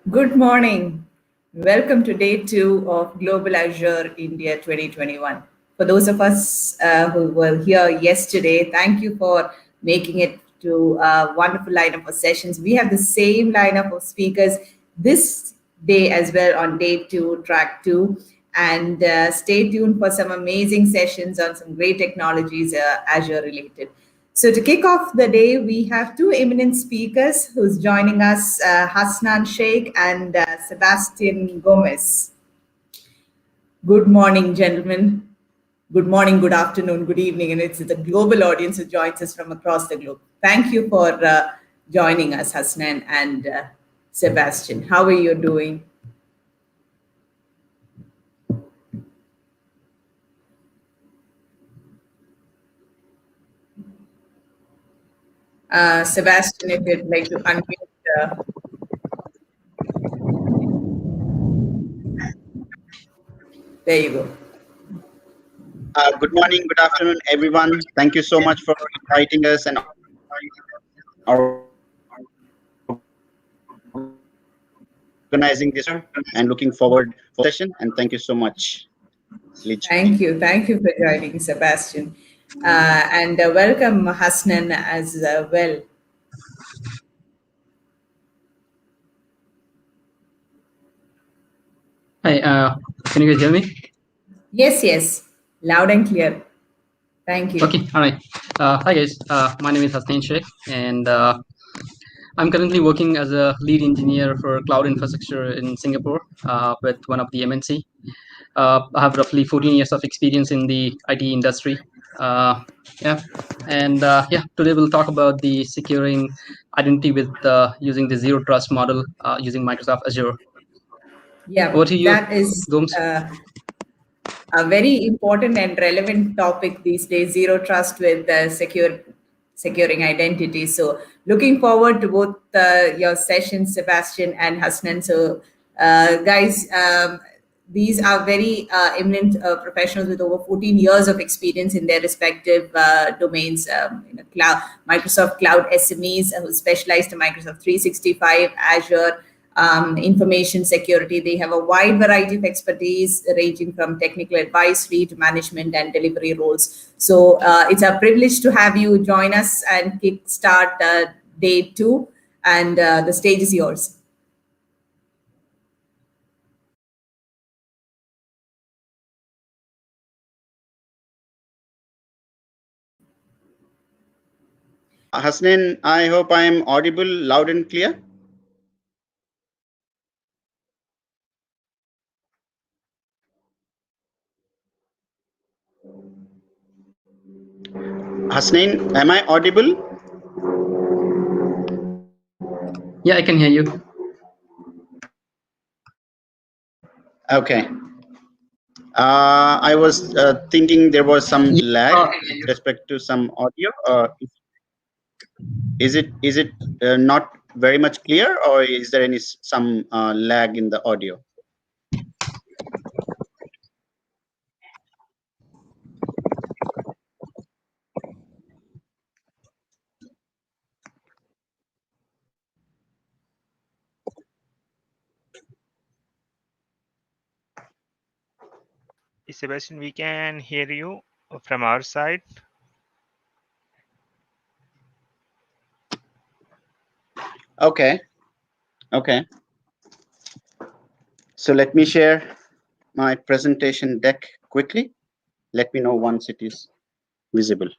Good morning. Welcome to day 2 of Global Azure India 2021. For those of us who were here yesterday, thank you for making it to a wonderful lineup of sessions. We have the same lineup of speakers this day as well on day 2, track 2. And stay tuned for some amazing sessions on some great technologies Azure related. So to kick off the day, we have two eminent speakers who's joining us, Hasnan Shaikh and Sebastain Gomes. Good morning, gentlemen. Good morning, good afternoon, good evening, and it's the global audience who joins us from across the globe. Thank you for joining us, Hasnan and Sebastain. How are you doing? Sebastain, if you'd like to unmute. There you go. Good morning, good afternoon, everyone. Thank you so much for inviting us and organizing this and looking forward for the session. And thank you so much. Thank you for joining, Sebastain. And welcome, Hasnan, as well. Hi, can you guys hear me? Yes, loud and clear. Thank you. Okay, all right. Hi guys, my name is Hasnain Shaikh, and I'm currently working as a lead engineer for cloud infrastructure in Singapore with one of the MNC. I have roughly 14 years of experience in the IT industry. Today we'll talk about the securing identity with using the zero trust model using Microsoft Azure. Yeah, over to you, that is Gomes. A very important and relevant topic these days, zero trust with securing identity. So looking forward to both your sessions, Sebastain and Hasnan. So guys, these are very eminent professionals with over 14 years of experience in their respective domains. Cloud, Microsoft Cloud SMEs who specialized in Microsoft 365, Azure, information security. They have a wide variety of expertise ranging from technical advisory to management and delivery roles. So it's a privilege to have you join us and kickstart day 2. And the stage is yours. Hasnain, I hope I am audible, loud and clear. Hasnain, am I audible? Yeah, I can hear you. Okay. I was thinking there was some lag with respect to some audio. Is it not very much clear, or is there some lag in the audio? Sebastain, we can hear you from our side. Okay. So let me share my presentation deck quickly. Let me know once it is visible.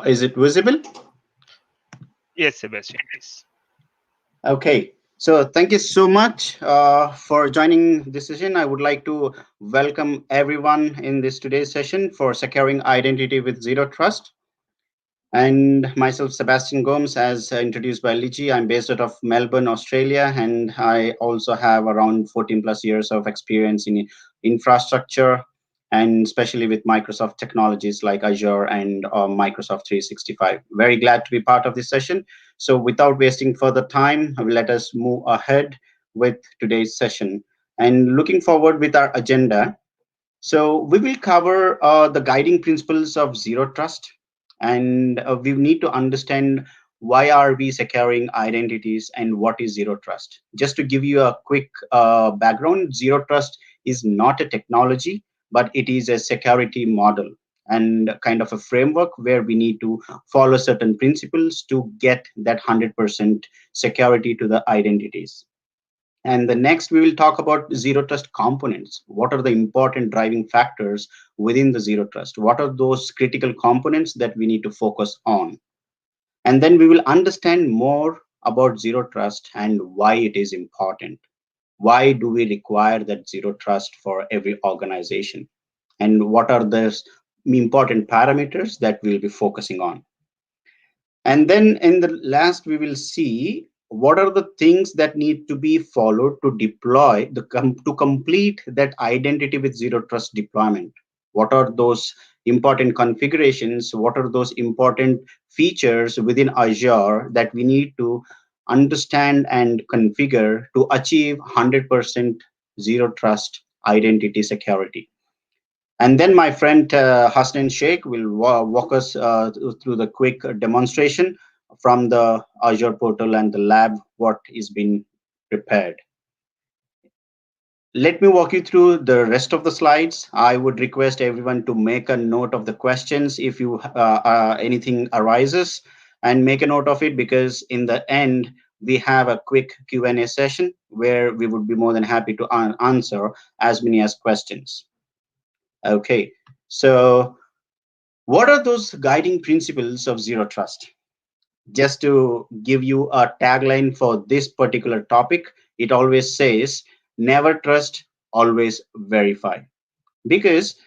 Is it visible? Yes, Sebastain, please. Okay. So thank you so much for joining this session. I would like to welcome everyone in this today's session for securing identity with zero trust. And myself, Sebastain Gomes, as introduced by Liji. I'm based out of Melbourne, Australia, and I also have around 14 plus years of experience in infrastructure, and especially with Microsoft technologies like Azure and Microsoft 365. Very glad to be part of this session. So without wasting further time, let us move ahead with today's session. And looking forward with our agenda, so we will cover the guiding principles of zero trust, and we need to understand why are we securing identities and what is zero trust. Just to give you a quick background, zero trust is not a technology, but it is a security model and kind of a framework where we need to follow certain principles to get that 100% security to the identities. And the next, we will talk about zero trust components. What are the important driving factors within the zero trust? What are those critical components that we need to focus on? And then we will understand more about zero trust and why it is important. Why do we require that zero trust for every organization? And what are the important parameters that we'll be focusing on? And then in the last, we will see what are the things that need to be followed to deploy to complete that identity with zero trust deployment. What are those important configurations? What are those important features within Azure that we need to understand and configure to achieve 100% zero trust identity security? And then my friend Hasnain Shaikh will walk us through the quick demonstration from the Azure portal and the lab, what is being prepared. Let me walk you through the rest of the slides. I would request everyone to make a note of the questions if you anything arises, and make a note of it, because in the end, we have a quick Q&A session where we would be more than happy to answer as many as questions. Okay, so what are those guiding principles of zero trust? Just to give you a tagline for this particular topic, it always says, never trust, always verify. Because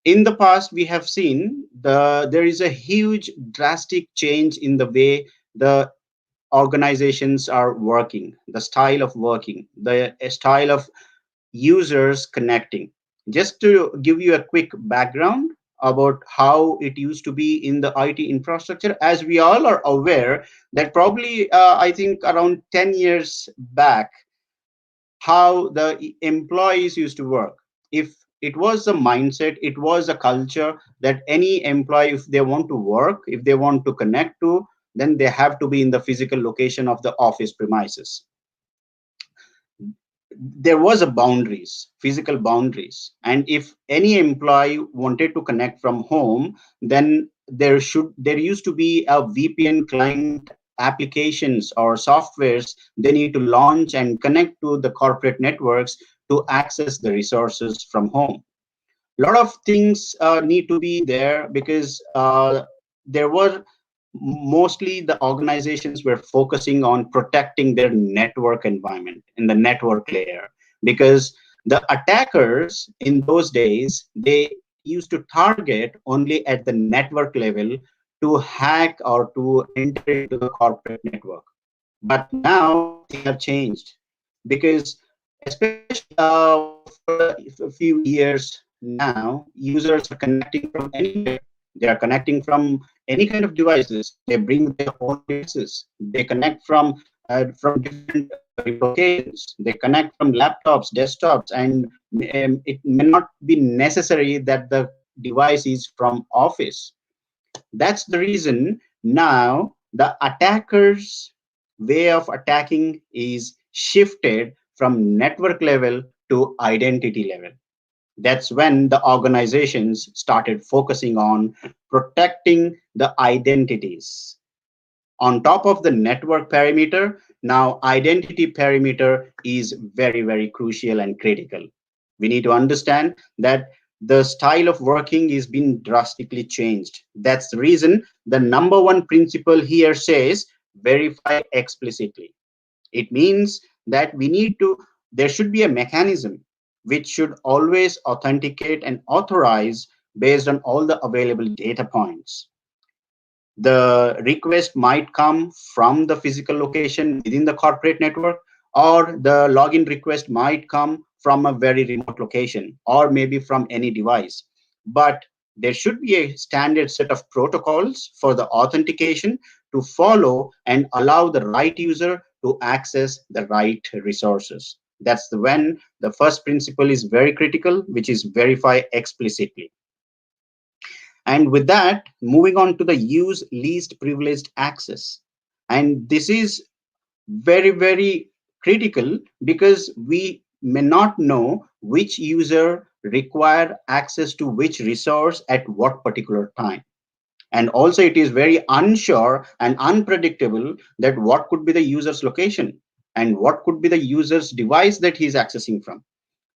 in the past, we have seen there is a huge drastic change in the way the organizations are working, the style of working, the style of users connecting. Just to give you a quick background about how it used to be in the IT infrastructure, as we all are aware that probably I think around 10 years back, how the employees used to work. If it was a mindset, it was a culture that any employee, if they want to work, if they want to connect to, then they have to be in the physical location of the office premises. There was a boundaries, physical boundaries, and if any employee wanted to connect from home, then there used to be a VPN client applications or softwares they need to launch and connect to the corporate networks to access the resources from home. A lot of things need to be there, because there were mostly the organizations were focusing on protecting their network environment in the network layer, because the attackers in those days, they used to target only at the network level to hack or to enter into the corporate network. But now things have changed, because especially for a few years now, users are connecting from anywhere. They are connecting from any kind of devices. They bring their own devices. They connect from different locations. They connect from laptops, desktops, and it may not be necessary that the device is from office. That's the reason now the attacker's way of attacking is shifted from network level to identity level. That's when the organizations started focusing on protecting the identities. On top of the network perimeter, now identity perimeter is very, very crucial and critical. We need to understand that the style of working is being drastically changed. That's the reason the number one principle here says verify explicitly. It means that there should be a mechanism which should always authenticate and authorize based on all the available data points. The request might come from the physical location within the corporate network, or the login request might come from a very remote location, or maybe from any device. But there should be a standard set of protocols for the authentication to follow and allow the right user to access the right resources. That's when the first principle is very critical, which is verify explicitly. And with that, moving on to the use least privileged access. And this is very, very critical because we may not know which user require access to which resource at what particular time. And also it is very unsure and unpredictable that what could be the user's location and what could be the user's device that he's accessing from.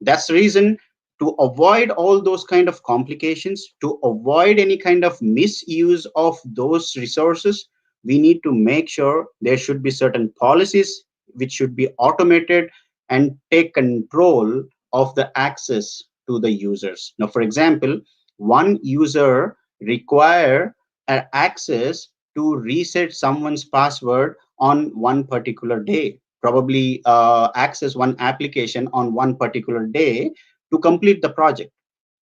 That's the reason, to avoid all those kind of complications, to avoid any kind of misuse of those resources, we need to make sure there should be certain policies which should be automated and take control of the access to the users. Now, for example, one user require access to reset someone's password on one particular day, probably access one application on one particular day to complete the project.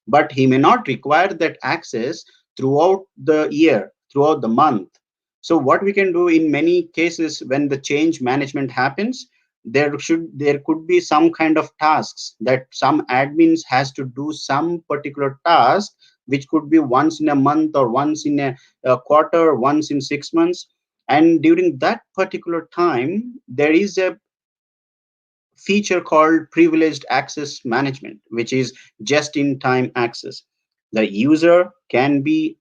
But he may not require that access throughout the year, throughout the month. So what we can do in many cases when the change management happens, there could be some kind of tasks that some admins has to do some particular task, which could be once in a month or once in a quarter, once in 6 months. And during that particular time, there is a feature called privileged access management, which is just-in-time access. The user can be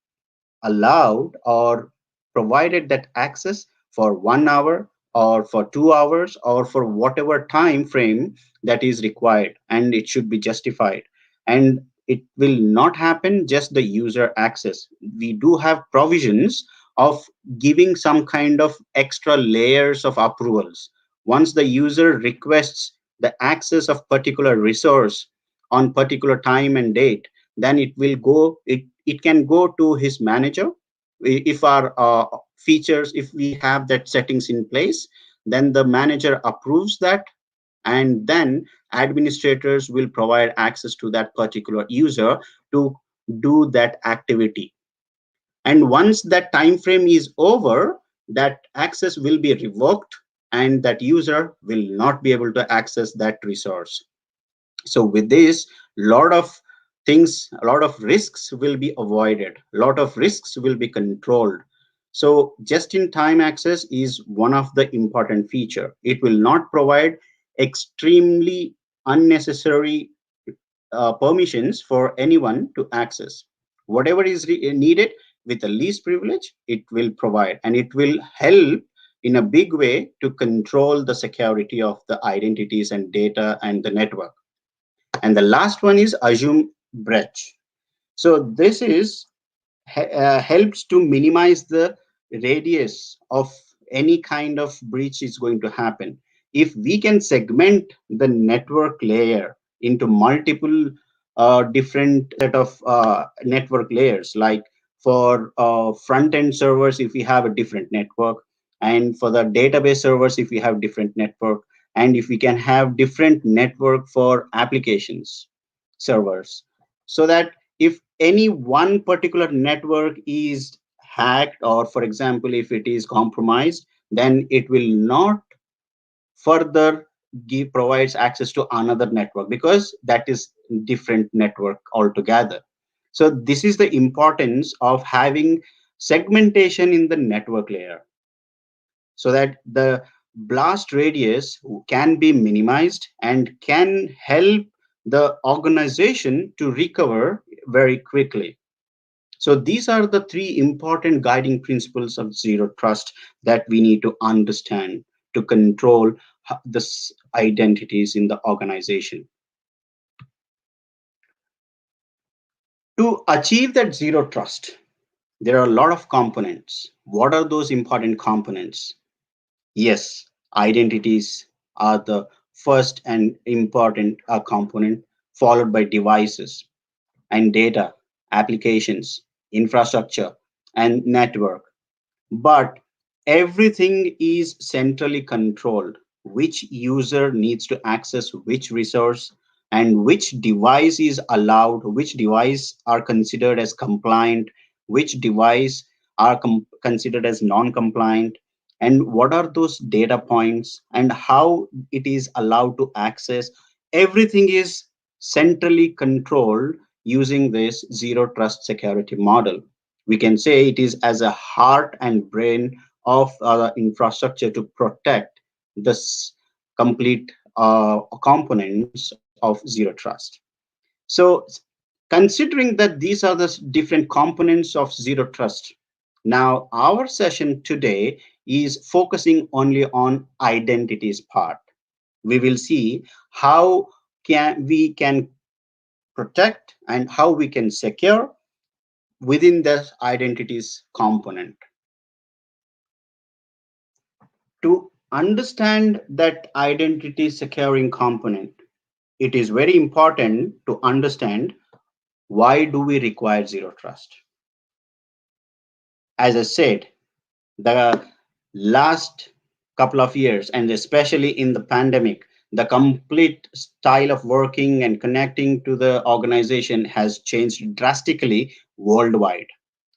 allowed or provided that access for 1 hour or for 2 hours or for whatever time frame that is required, and it should be justified. And it will not happen just the user access. We do have provisions of giving some kind of extra layers of approvals. Once the user requests the access of particular resource on particular time and date, then it can go to his manager. If our features, if we have that settings in place, then the manager approves that, and then administrators will provide access to that particular user to do that activity. And once that time frame is over, that access will be revoked and that user will not be able to access that resource. So with this, lot of risks will be avoided, lot of risks will be controlled. So just-in-time access is one of the important feature. It will not provide extremely unnecessary permissions for anyone to access. Whatever is needed with the least privilege, it will provide, and it will help in a big way to control the security of the identities and data and the network. And the last one is assume breach. So this is helps to minimize the radius of any kind of breach is going to happen. If we can segment the network layer into multiple different set of network layers, like for front-end servers, if we have a different network, and for the database servers, if we have different network, and if we can have different network for applications servers, so that if any one particular network is hacked, or for example, if it is compromised, then it will not further provides access to another network, because that is different network altogether. So this is the importance of having segmentation in the network layer, so that the blast radius can be minimized and can help the organization to recover very quickly. So these are the three important guiding principles of zero trust that we need to understand to control the identities in the organization. To achieve that zero trust, there are a lot of components. What are those important components? Yes, identities are the first and important component, followed by devices and data, applications, infrastructure, and network. But everything is centrally controlled. Which user needs to access which resource, and which device is allowed, which device are considered as compliant, which device are considered as non-compliant, and what are those data points and how it is allowed to access. Everything is centrally controlled using this zero trust security model. We can say it is as a heart and brain of infrastructure to protect this complete components of zero trust. So considering that these are the different components of zero trust, now our session today is focusing only on identities part. We will see how can we can protect and how we can secure within the identities component. To understand that identity securing component, it is very important to understand why do we require zero trust. As I said, the last couple of years, and especially in the pandemic, the complete style of working and connecting to the organization has changed drastically worldwide.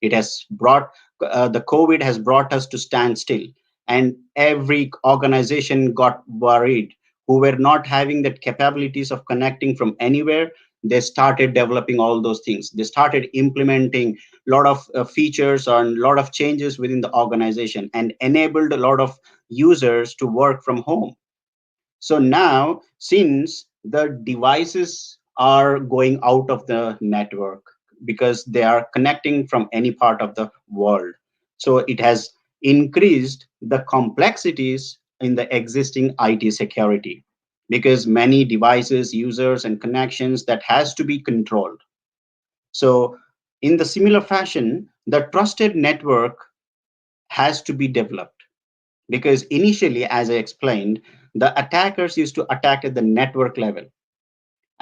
It has brought the COVID has brought us to stand still, and every organization got worried who were not having the capabilities of connecting from anywhere. They started developing all those things. They started implementing lot of features and lot of changes within the organization and enabled a lot of users to work from home. So now, since the devices are going out of the network because they are connecting from any part of the world, so it has increased the complexities in the existing IT security, because many devices, users, and connections that has to be controlled. So in the similar fashion, the trusted network has to be developed, because initially, as I explained, the attackers used to attack at the network level,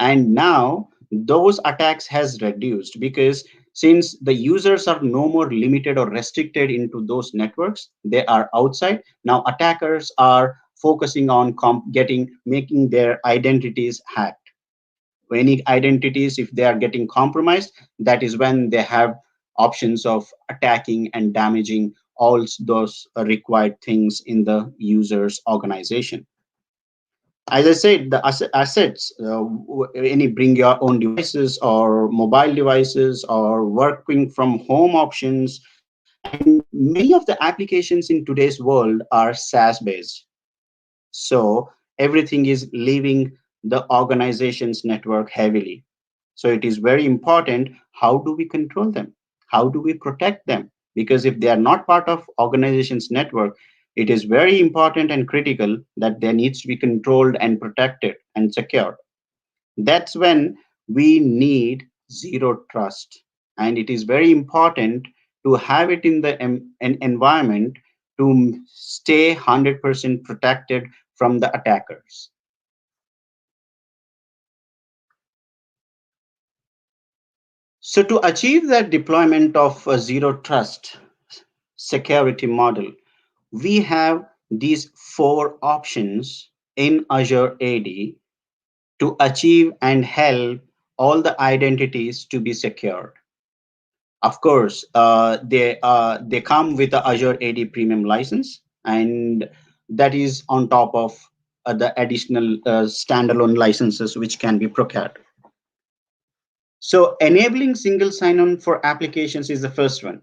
and now those attacks has reduced, because since the users are no more limited or restricted into those networks, they are outside. Now attackers are focusing on making their identities hacked. Any identities, if they are getting compromised, that is when they have options of attacking and damaging all those required things in the user's organization. As I said, the assets, any bring your own devices or mobile devices or working from home options, and many of the applications in today's world are SaaS based. So everything is leaving the organization's network heavily. So it is very important, how do we control them? How do we protect them? Because if they are not part of organization's network, it is very important and critical that they needs to be controlled and protected and secured. That's when we need zero trust. And it is very important to have it in the an environment to stay 100% protected from the attackers. So to achieve that deployment of a zero trust security model, we have these four options in Azure AD to achieve and help all the identities to be secured. Of course, they come with the Azure AD Premium license, and that is on top of the additional standalone licenses which can be procured. So enabling single sign-on for applications is the first one.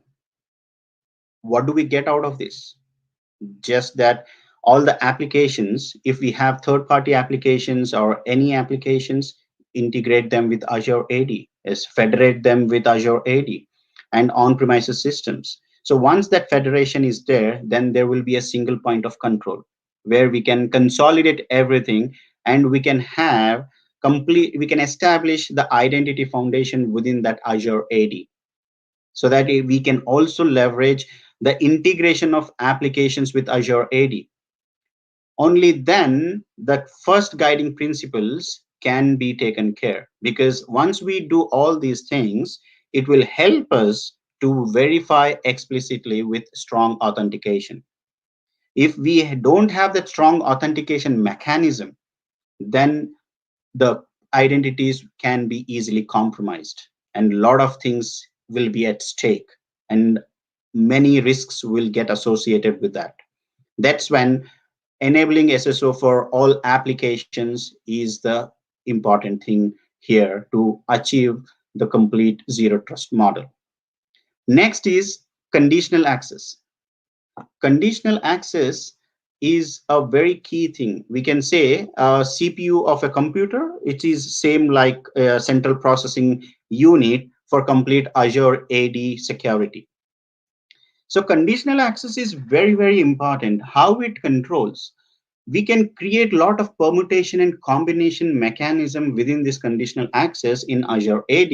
What do we get out of this? Just that all the applications, if we have third-party applications or any applications, integrate them with Azure AD, is federate them with Azure AD and on-premises systems. So once that federation is there, then there will be a single point of control where we can consolidate everything, and we can have we can establish the identity foundation within that Azure AD, so that we can also leverage the integration of applications with Azure AD. only then the first guiding principles can be taken care. Because once we do all these things, it will help us to verify explicitly with strong authentication. If we don't have that strong authentication mechanism, then the identities can be easily compromised and a lot of things will be at stake and many risks will get associated with that. That's when enabling SSO for all applications is the important thing here to achieve the complete zero trust model. Next is conditional access. Conditional access is a very key thing. We can say CPU of a computer, it is same like a central processing unit for complete Azure AD security. So conditional access is very, very important. How it controls, we can create a lot of permutation and combination mechanism within this conditional access in Azure AD,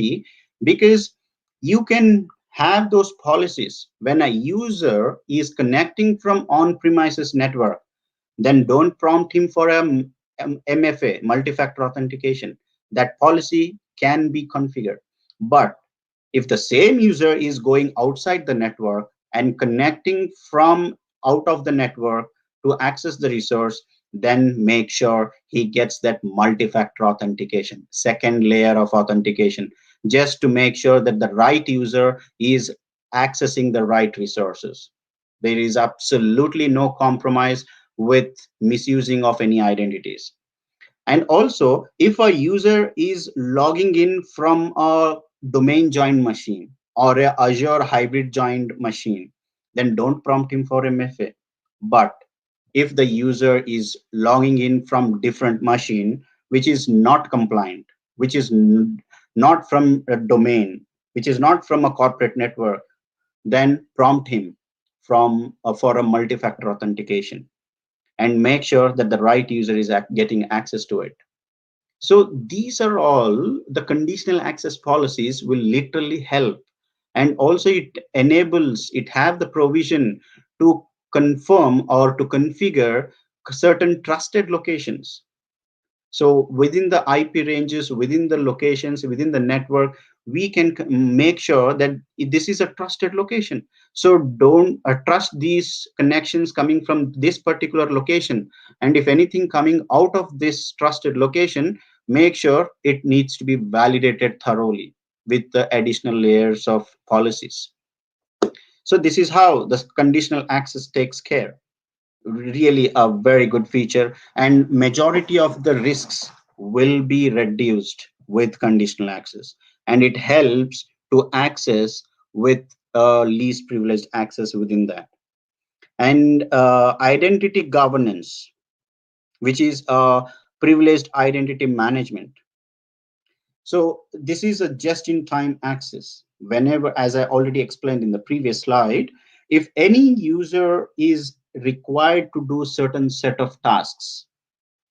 because you can have those policies when a user is connecting from on-premises network, then don't prompt him for a MFA, multi-factor authentication. That policy can be configured. But if the same user is going outside the network and connecting from out of the network to access the resource, then make sure he gets that multi-factor authentication, second layer of authentication, just to make sure that the right user is accessing the right resources. There is absolutely no compromise with misusing of any identities. And also, if a user is logging in from a domain joined machine or a Azure hybrid joined machine, then don't prompt him for MFA. But if the user is logging in from different machine, which is not compliant, which is not from a domain, which is not from a corporate network, then prompt him for a multi-factor authentication and make sure that the right user is getting access to it. So these are all the conditional access policies will literally help. And also it enables, it have the provision to confirm or to configure certain trusted locations. So within the IP ranges, within the locations, within the network, we can make sure that this is a trusted location. So don't trust these connections coming from this particular location. And if anything coming out of this trusted location, make sure it needs to be validated thoroughly with the additional layers of policies. So this is how the conditional access takes care. Really a very good feature, and majority of the risks will be reduced with conditional access, and it helps to access with least privileged access within that. And identity governance, which is privileged identity management. So this is a just-in-time access. Whenever, as I already explained in the previous slide, if any user is required to do certain set of tasks,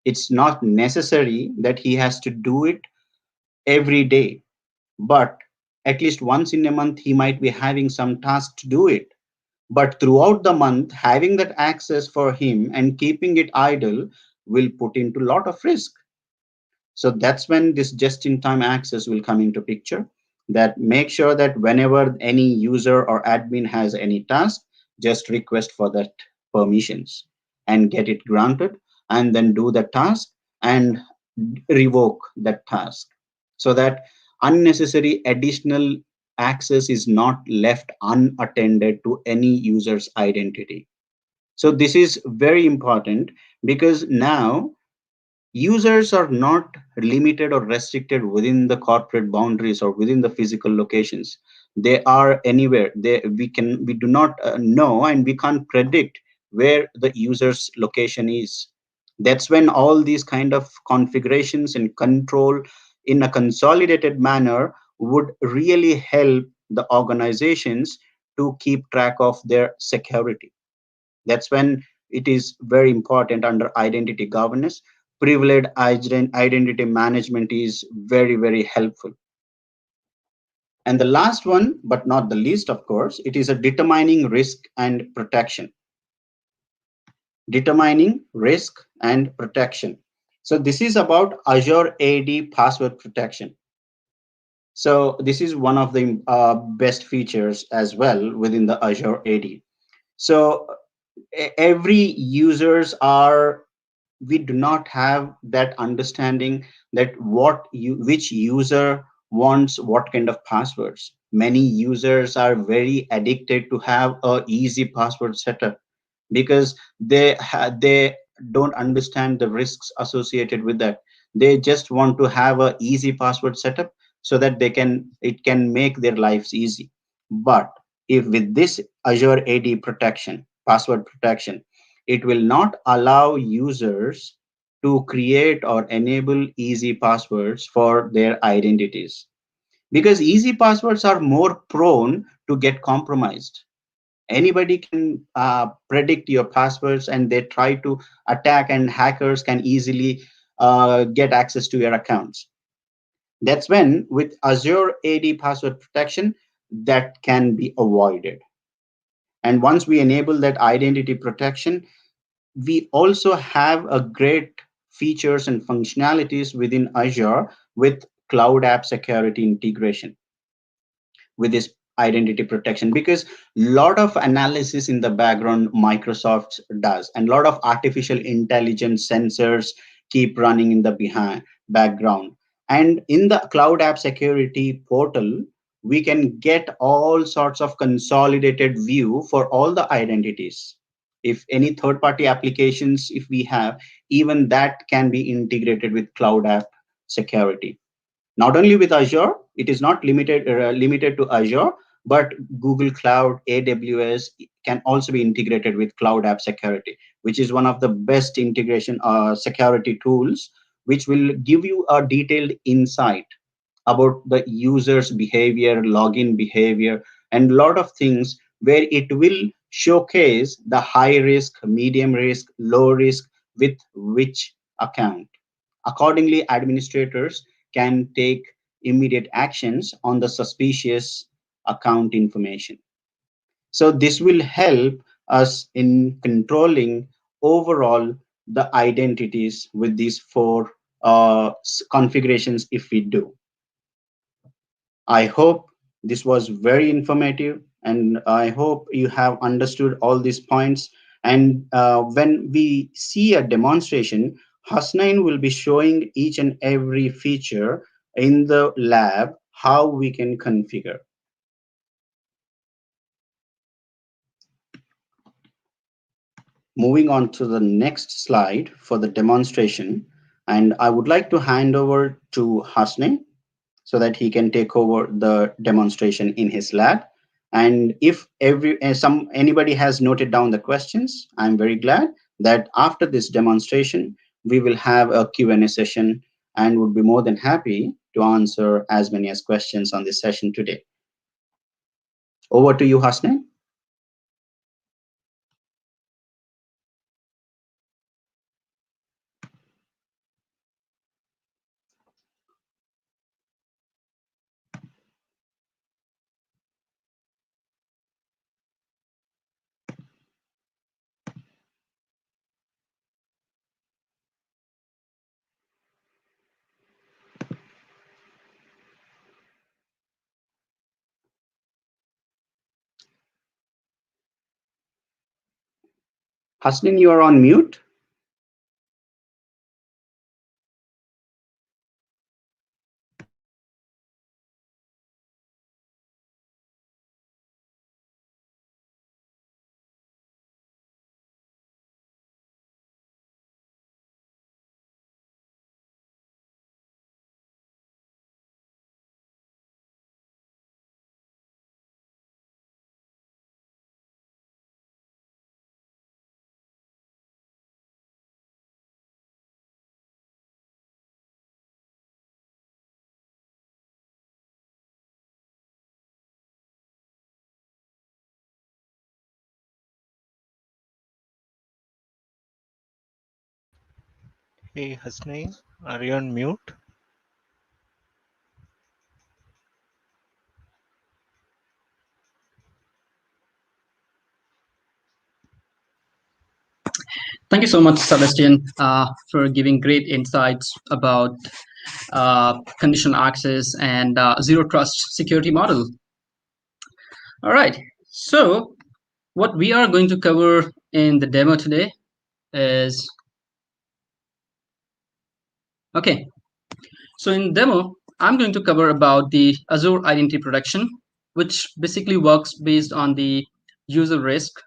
it's not necessary that he has to do it every day, but at least once in a month, he might be having some task to do it. But throughout the month, having that access for him and keeping it idle will put into a lot of risk. So that's when this just-in-time access will come into picture, that make sure that whenever any user or admin has any task, just request for that permissions and get it granted, and then do the task and revoke that task, so that unnecessary additional access is not left unattended to any user's identity. So this is very important, because now users are not limited or restricted within the corporate boundaries or within the physical locations. They are anywhere. We do not know, and we can't predict where the user's location is. That's when all these kind of configurations and control in a consolidated manner would really help the organizations to keep track of their security. That's when it is very important under identity governance. Privileged identity management is very, very helpful. And the last one, but not the least, of course, it is a determining risk and protection. determining risk and protection. So this is about Azure AD password protection. So this is one of the best features as well within the Azure AD. So every users are, we do not have that understanding that which user wants what kind of passwords. Many users are very addicted to have a easy password setup because they don't understand the risks associated with that. They just want to have a easy password setup so that it can make their lives easy. But if with this Azure AD protection, password protection, it will not allow users to create or enable easy passwords for their identities, because easy passwords are more prone to get compromised. Anybody can predict your passwords and they try to attack, and hackers can easily get access to your accounts. That's when with Azure AD password protection, that can be avoided. And once we enable that identity protection, we also have a great features and functionalities within Azure with cloud app security integration with this identity protection, because lot of analysis in the background Microsoft does, and lot of artificial intelligence sensors keep running in the behind background. And in the cloud app security portal, we can get all sorts of consolidated view for all the identities. If any third party applications, if we have, even that can be integrated with cloud app security. Not only with Azure, it is not limited to Azure, but Google Cloud, AWS can also be integrated with Cloud App Security, which is one of the best integration security tools, which will give you a detailed insight about the user's behavior, login behavior, and a lot of things, where it will showcase the high risk, medium risk, low risk with which account. Accordingly, administrators can take immediate actions on the suspicious account information. So this will help us in controlling overall the identities with these four configurations if we do. I hope this was very informative, and I hope you have understood all these points. And when we see a demonstration, Hasnain will be showing each and every feature in the lab, how we can configure. Moving on to the next slide for the demonstration, and I would like to hand over to Hasnain so that he can take over the demonstration in his lab. And if anybody has noted down the questions, I'm very glad that after this demonstration, we will have a Q&A session, and would be more than happy to answer as many as questions on this session today. Over to you, Hasnain. Hasnain, you are on mute. Hey, Hasnain, are you on mute? Thank you so much, Sebastain, for giving great insights about conditional access and zero trust security model. All right, so what we are going to cover in the demo today is, okay, so in demo, I'm going to cover about the Azure Identity Protection, which basically works based on the user risk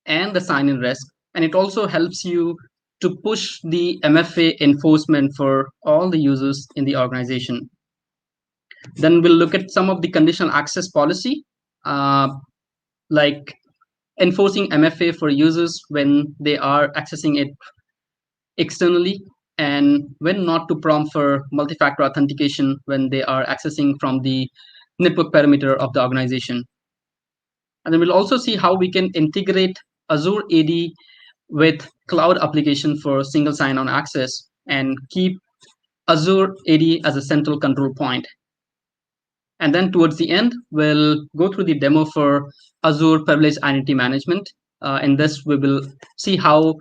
and the sign-in risk. And it also helps you to push the MFA enforcement for all the users in the organization. Then we'll look at some of the conditional access policy, like enforcing MFA for users when they are accessing it externally, and when not to prompt for multi-factor authentication when they are accessing from the network perimeter of the organization. And then we'll also see how we can integrate Azure AD with cloud application for single sign-on access and keep Azure AD as a central control point. And then towards the end, we'll go through the demo for Azure Privileged Identity Management. In this, we will see how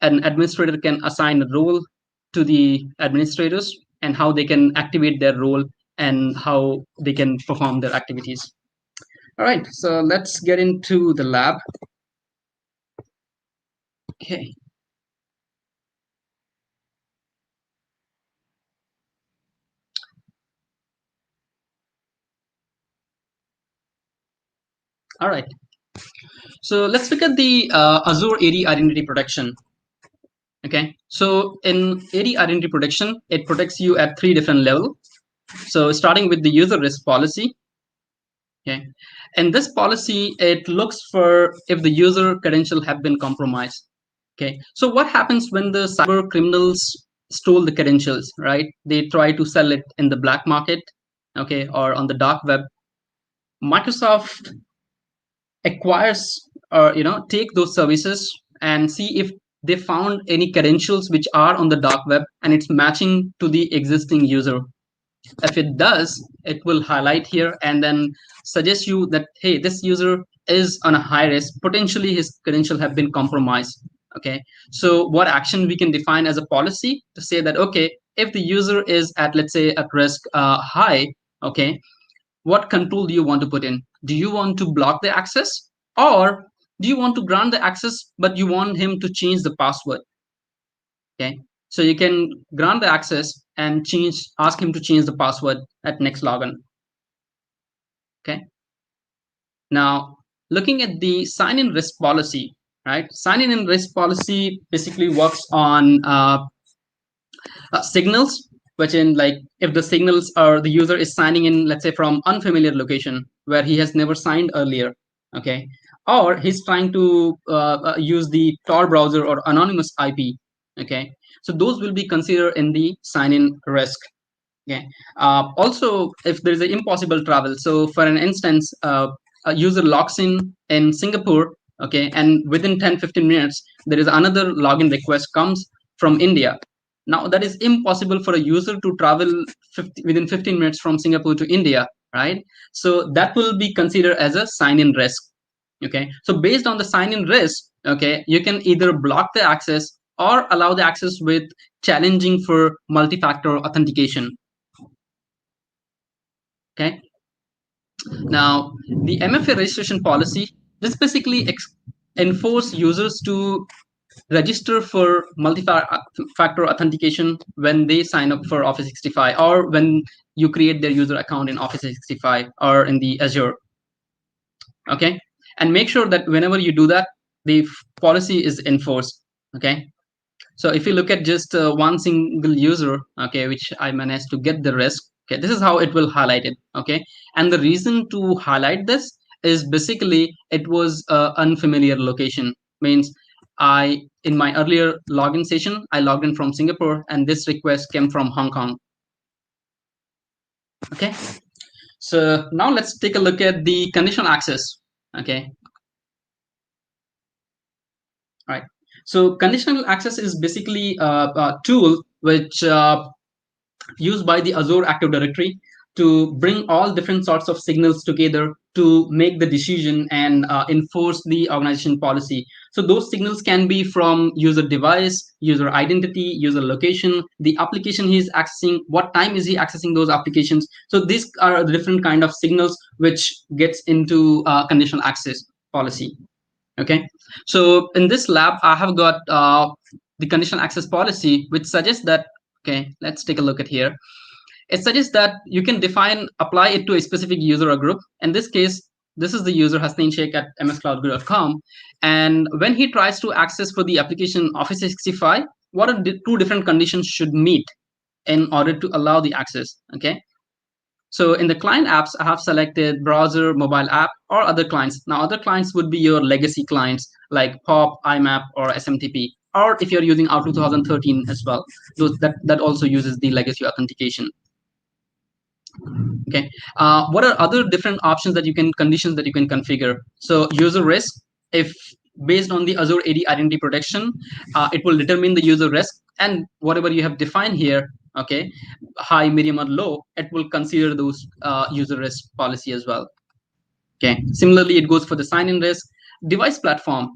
an administrator can assign a role to the administrators and how they can activate their role and how they can perform their activities. All right, so let's get into the lab. Okay. All right. So let's look at the Azure AD Identity Protection. Okay. So in AD Identity Protection, it protects you at 3 different levels. So starting with the user risk policy. Okay. And this policy, it looks for if the user credential have been compromised. Okay. So what happens when the cyber criminals stole the credentials, right? They try to sell it in the black market, okay, or on the dark web. Microsoft acquires or take those services and see if they found any credentials which are on the dark web and it's matching to the existing user. If it does, it will highlight here and then suggest you that, hey, this user is on a high risk, potentially his credentials have been compromised. Okay, so what action we can define as a policy to say that, okay, if the user is at, let's say, at risk high, okay, what control do you want to put in? Do you want to block the access, or do you want to grant the access but you want him to change the password? Okay, so you can grant the access and ask him to change the password at next login. Okay, now looking at the sign-in risk policy, right? Sign-in risk policy basically works on signals, which in, like, if the signals are the user is signing in, let's say, from unfamiliar location where he has never signed earlier, okay, or he's trying to use the Tor browser or anonymous IP, okay, so those will be considered in the sign-in risk. Okay. Also, if there is an impossible travel, so for an instance, a user logs in Singapore, okay, and within 10-15 minutes there is another login request comes from India. Now that is impossible for a user to travel within 15 minutes from Singapore to India, right? So that will be considered as a sign-in risk. Okay, so based on the sign-in risk, okay, you can either block the access or allow the access with challenging for multi-factor authentication. Okay. Now, the MFA registration policy, this basically enforce users to register for multi-factor authentication when they sign up for Office 365 or when you create their user account in Office 365 or in the Azure. Okay, and make sure that whenever you do that, the policy is enforced. Okay, so if you look at just one single user, okay, which I managed to get the risk, okay, this is how it will highlight it. Okay, and the reason to highlight this is basically it was unfamiliar location. Means in my earlier login session, I logged in from Singapore and this request came from Hong Kong. Okay, so now let's take a look at the conditional access. Okay, all right. So conditional access is basically a tool which used by the Azure Active Directory to bring all different sorts of signals together to make the decision and enforce the organization policy. So those signals can be from user device, user identity, user location, the application he is accessing, what time is he accessing those applications. So these are the different kind of signals which gets into conditional access policy. Okay, so in this lab, I have got the conditional access policy, which suggests that, okay, let's take a look at here. It suggests that you can apply it to a specific user or group. In this case, this is the user Hasnain Shaikh at mscloudguru.com. And when he tries to access for the application Office 365, what are the two different conditions should meet in order to allow the access, okay? So in the client apps, I have selected browser, mobile app, or other clients. Now, other clients would be your legacy clients like POP, IMAP, or SMTP, or if you're using Outlook 2013 as well, that also uses the legacy authentication. Okay, what are other different options that you can, conditions that you can configure? So user risk, if based on the Azure AD identity protection, it will determine the user risk, and whatever you have defined here, okay, high, medium, or low, it will consider those user risk policy as well. Okay, similarly, it goes for the sign-in risk. Device platform,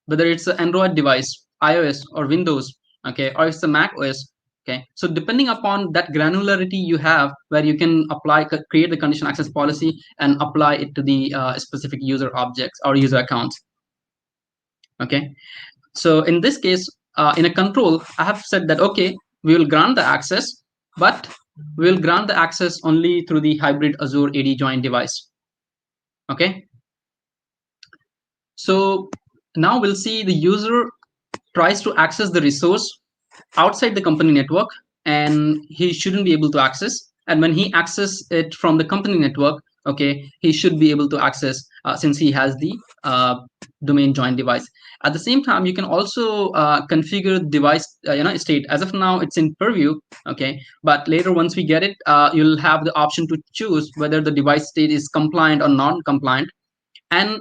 whether it's an Android device, iOS, or Windows, okay, or it's a Mac OS. Okay, so depending upon that granularity you have, where you can create the conditional access policy and apply it to the specific user objects or user accounts. Okay, so in this case, in a control, I have said that, okay, we will grant the access, but we will grant the access only through the hybrid Azure AD join device. Okay, so now we'll see the user tries to access the resource outside the company network, and he shouldn't be able to access. And when he accesses it from the company network, okay, he should be able to access since he has the domain join device. At the same time, you can also configure device state. As of now, it's in purview, okay, but later once we get it, you'll have the option to choose whether the device state is compliant or non-compliant, and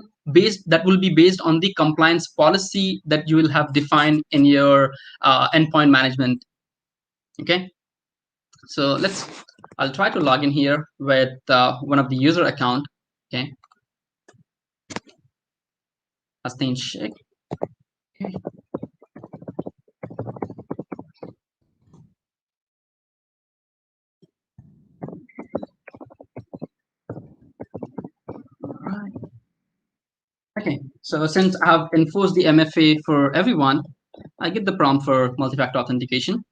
that will be based on the compliance policy that you will have defined in your endpoint management. Okay, so I'll try to log in here with one of the user account. Okay, Hasnain Shaikh. Okay. Okay, so since I have enforced the MFA for everyone, I get the prompt for multi-factor authentication.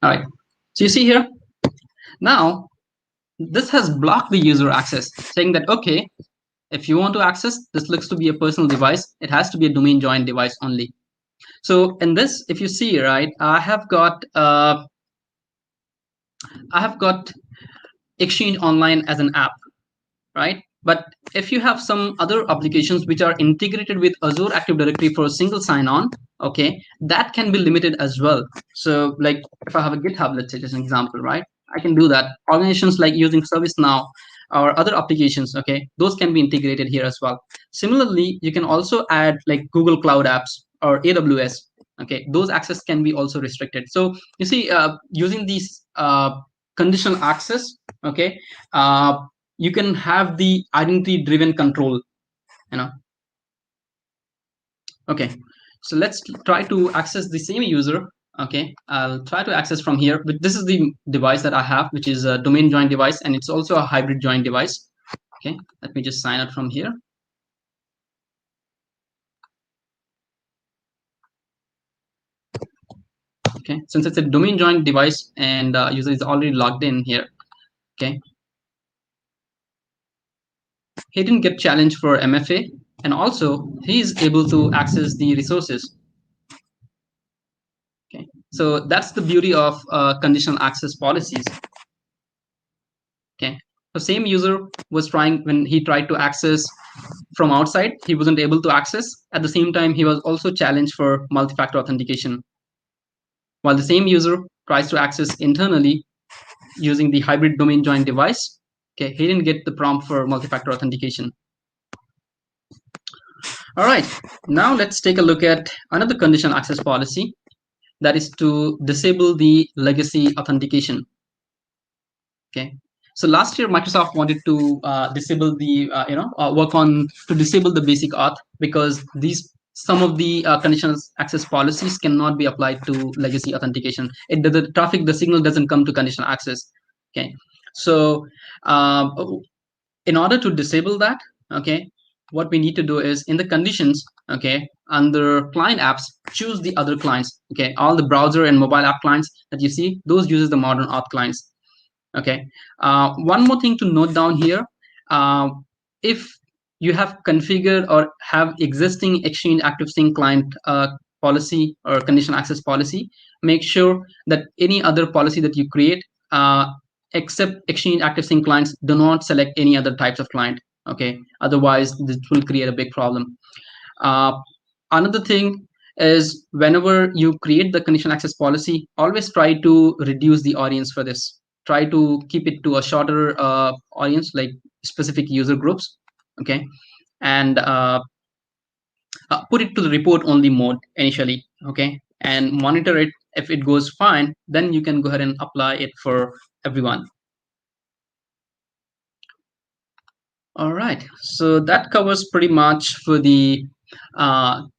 All right, so you see here, now this has blocked the user access, saying that, okay, if you want to access, this looks to be a personal device, it has to be a domain joined device only. So in this, if you see, right, I have got Exchange Online as an app, right? But if you have some other applications which are integrated with Azure Active Directory for a single sign-on, okay, that can be limited as well. So like if I have a GitHub, let's say, as an example, right, I can do that. Organizations like using ServiceNow or other applications, okay, those can be integrated here as well. Similarly, you can also add like Google Cloud Apps or AWS, okay, those access can be also restricted. So you see, using these conditional access, okay, you can have the identity driven control, okay. So let's try to access the same user. Okay, I'll try to access from here, but this is the device that I have, which is a domain join device, and it's also a hybrid join device. Okay, let me just sign up from here. Okay, since it's a domain join device and user is already logged in here, okay, he didn't get challenged for MFA, and also he's able to access the resources. Okay, so that's the beauty of conditional access policies. Okay, the same user was trying, when he tried to access from outside, he wasn't able to access. At the same time, he was also challenged for multi-factor authentication. While the same user tries to access internally using the hybrid domain join device, okay, he didn't get the prompt for multi-factor authentication. All right, now let's take a look at another conditional access policy, that is to disable the legacy authentication. Okay. So last year, Microsoft wanted to disable the, work on to disable the basic auth, because some of the conditional access policies cannot be applied to legacy authentication. The signal doesn't come to conditional access. Okay. So in order to disable that, okay, what we need to do is in the conditions, okay, under client apps, choose the other clients. Okay, all the browser and mobile app clients that you see, those uses the modern auth clients. Okay. One more thing to note down here: if you have configured or have existing Exchange Active Sync client policy or conditional access policy, make sure that any other policy that you create, except Exchange Active Sync clients, do not select any other types of client. Okay. Otherwise, this will create a big problem. Another thing is, whenever you create the conditional access policy, always try to reduce the audience for this. Try to keep it to a shorter audience, like specific user groups. Okay. And put it to the report only mode initially. Okay. And monitor it. If it goes fine, then you can go ahead and apply it for everyone. All right. So that covers pretty much for the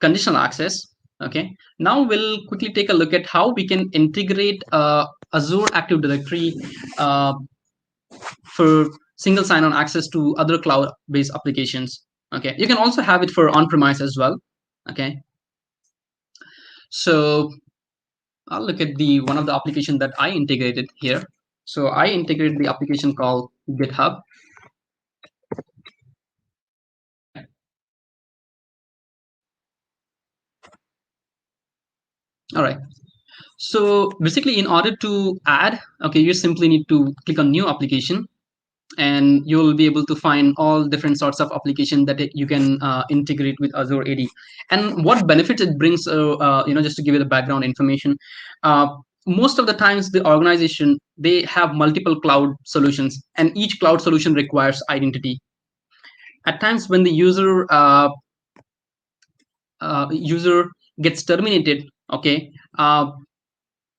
conditional access. Okay. Now we'll quickly take a look at how we can integrate Azure Active Directory for single sign-on access to other cloud-based applications. Okay. You can also have it for on-premise as well. Okay. So I'll look at one of the applications that I integrated here. So I integrated the application called GitHub. All right. So basically, in order to add, okay, you simply need to click on New Application, and you'll be able to find all different sorts of application that you can integrate with Azure AD. And what benefits it brings, just to give you the background information, most of the times the organization, they have multiple cloud solutions, and each cloud solution requires identity. At times when the user gets terminated, okay,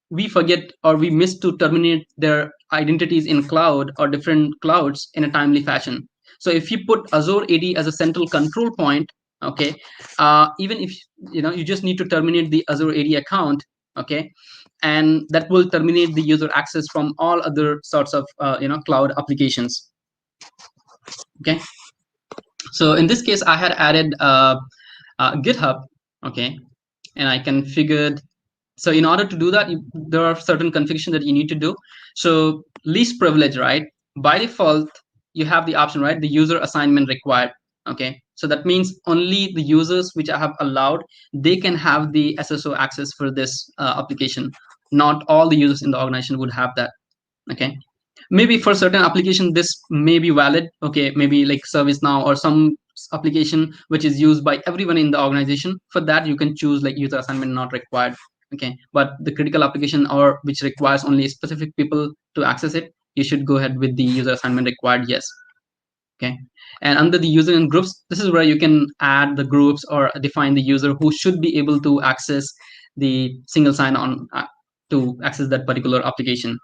we forget or we miss to terminate their identities in cloud or different clouds in a timely fashion. So if you put Azure AD as a central control point, okay, even if you just need to terminate the Azure AD account, okay, and that will terminate the user access from all other sorts of cloud applications. Okay. So in this case, I had added GitHub, okay, and I configured. So in order to do that, there are certain configurations that you need to do. So least privilege, right? By default, you have the option, right? The user assignment required. Okay. So that means only the users which I have allowed, they can have the SSO access for this application. Not all the users in the organization would have that. Okay. Maybe for certain application, this may be valid. Okay. Maybe like ServiceNow or some application which is used by everyone in the organization. For that, you can choose like user assignment not required. Okay, but the critical application or which requires only specific people to access it, you should go ahead with the user assignment required, yes. Okay, and under the user and groups, this is where you can add the groups or define the user who should be able to access the single sign-on to access that particular application.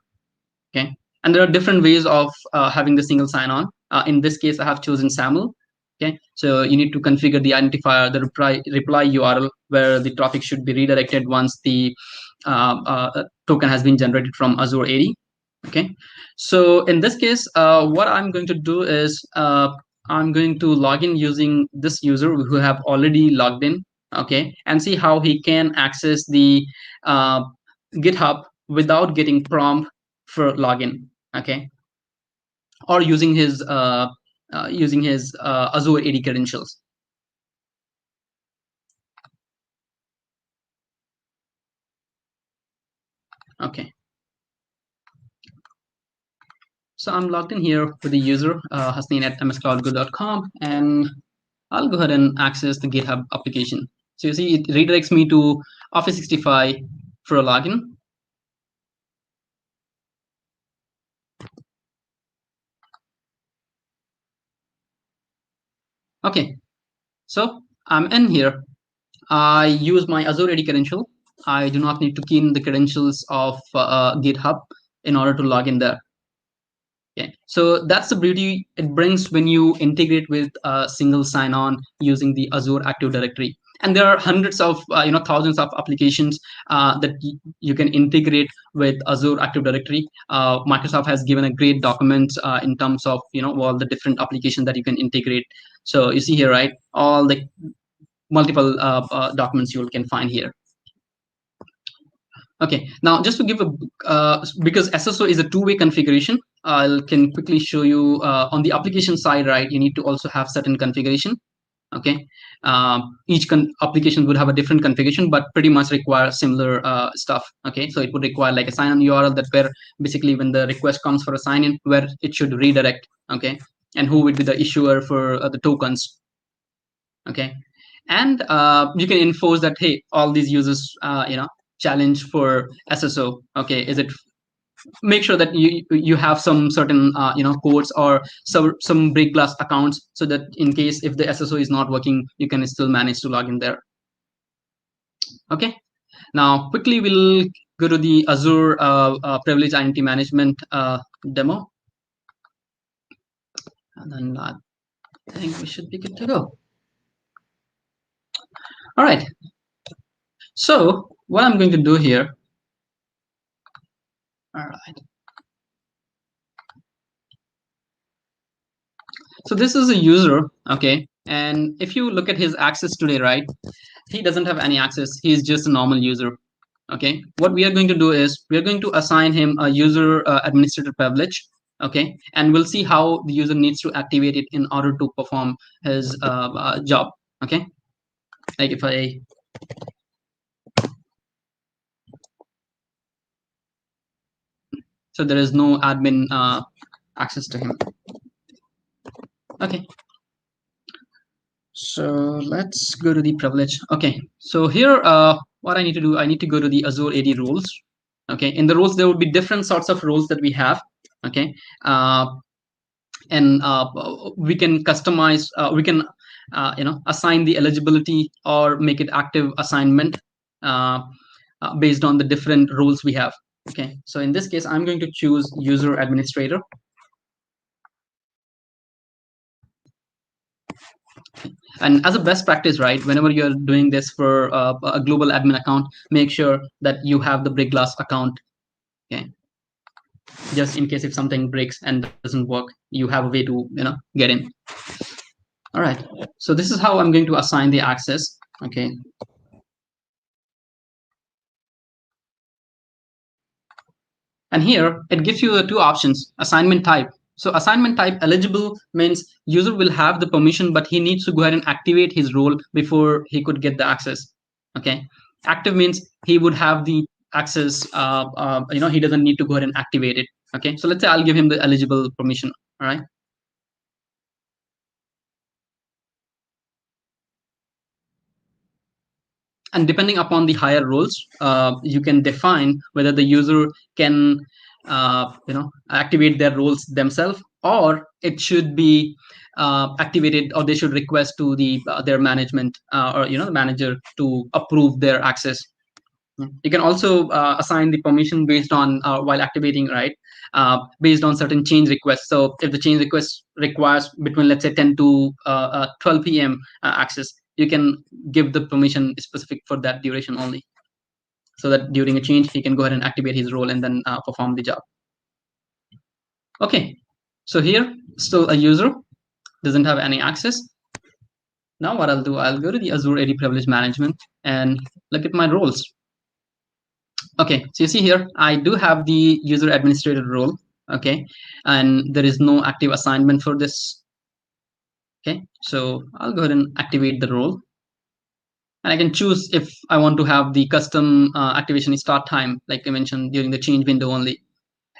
Okay, and there are different ways of having the single sign-on. In this case, I have chosen SAML. Okay, so you need to configure the identifier, the reply URL, where the traffic should be redirected once the token has been generated from Azure AD. Okay, so in this case, what I'm going to do is I'm going to log in using this user who have already logged in. Okay, and see how he can access the GitHub without getting prompt for login. Okay, or using his Azure AD credentials. Okay. So I'm logged in here with the user Hasnain at mscloudgo.com, and I'll go ahead and access the GitHub application. So you see, it redirects me to Office 65 for a login. Okay, so I'm in here. I use my Azure AD credential. I do not need to key in the credentials of GitHub in order to log in there. Okay, so that's the beauty it brings when you integrate with a single sign-on using the Azure Active Directory. And there are hundreds of, thousands of applications that you can integrate with Azure Active Directory. Microsoft has given a great document in terms of, all the different applications that you can integrate. So you see here, right, all the multiple documents you can find here. Okay, now just to give a, because SSO is a two-way configuration, I can quickly show you on the application side, right, you need to also have certain configuration. Okay, each application would have a different configuration, but pretty much require similar stuff. Okay, so it would require like a sign-on URL that where basically when the request comes for a sign-in, where it should redirect. Okay, and who would be the issuer for the tokens. Okay, and you can enforce that, hey, all these users challenge for SSO. Okay, is it, make sure that you have some certain codes or some break glass accounts, so that in case if the SSO is not working, you can still manage to log in there. Okay, now quickly we'll go to the Azure privilege identity management demo, and then I think we should be good to go. All right, so what I'm going to do here, all right, so this is a user. Okay, and if you look at his access today, right, he doesn't have any access. He is just a normal user. Okay, what we are going to do is we are going to assign him a user administrator privilege. Okay, and we'll see how the user needs to activate it in order to perform his job. Okay, like if I, so there is no admin access to him. Okay, so let's go to the privilege. Okay, so here what I need to do, I need to go to the Azure AD rules. Okay, in the rules there will be different sorts of rules that we have. Okay, and we can customize, we can assign the eligibility or make it active assignment based on the different rules we have. Okay, so in this case I'm going to choose user administrator. And as a best practice, right, whenever you're doing this for a global admin account, make sure that you have the break glass account. Okay, just in case if something breaks and doesn't work, you have a way to get in. All right, so this is how I'm going to assign the access. Okay, and here it gives you two options: assignment type. So assignment type eligible means user will have the permission, but he needs to go ahead and activate his role before he could get the access. Okay, active means he would have the access, he doesn't need to go ahead and activate it. Okay, so let's say I'll give him the eligible permission. All right, and depending upon the higher roles, you can define whether the user can activate their roles themselves, or it should be activated, or they should request to the their management or the manager to approve their access. You can also assign the permission based on while activating, right, based on certain change requests. So if the change request requires between, let's say, 10 to 12 p.m. Access, you can give the permission specific for that duration only, so that during a change he can go ahead and activate his role and then perform the job. Okay, so here still a user doesn't have any access. Now what I'll do, I'll go to the Azure AD Privilege Management and look at my roles. Okay, so you see here, I do have the user administrator role. Okay, and there is no active assignment for this. Okay, so I'll go ahead and activate the role. And I can choose if I want to have the custom activation start time, like I mentioned, during the change window only.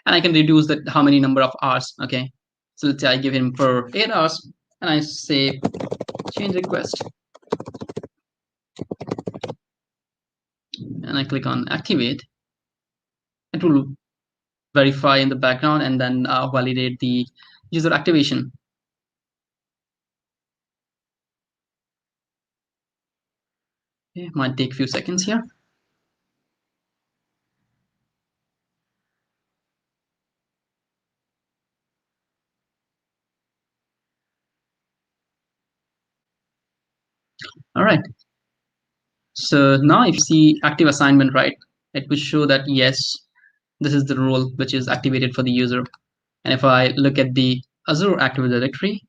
And I can reduce that how many number of hours. Okay, so let's say I give him for 8 hours, and I say change request, and I click on activate. It will verify in the background and then validate the user activation. Okay, might take a few seconds here. All right. So now if you see active assignment, right, it will show that yes, this is the role which is activated for the user. And if I look at the Azure Active Directory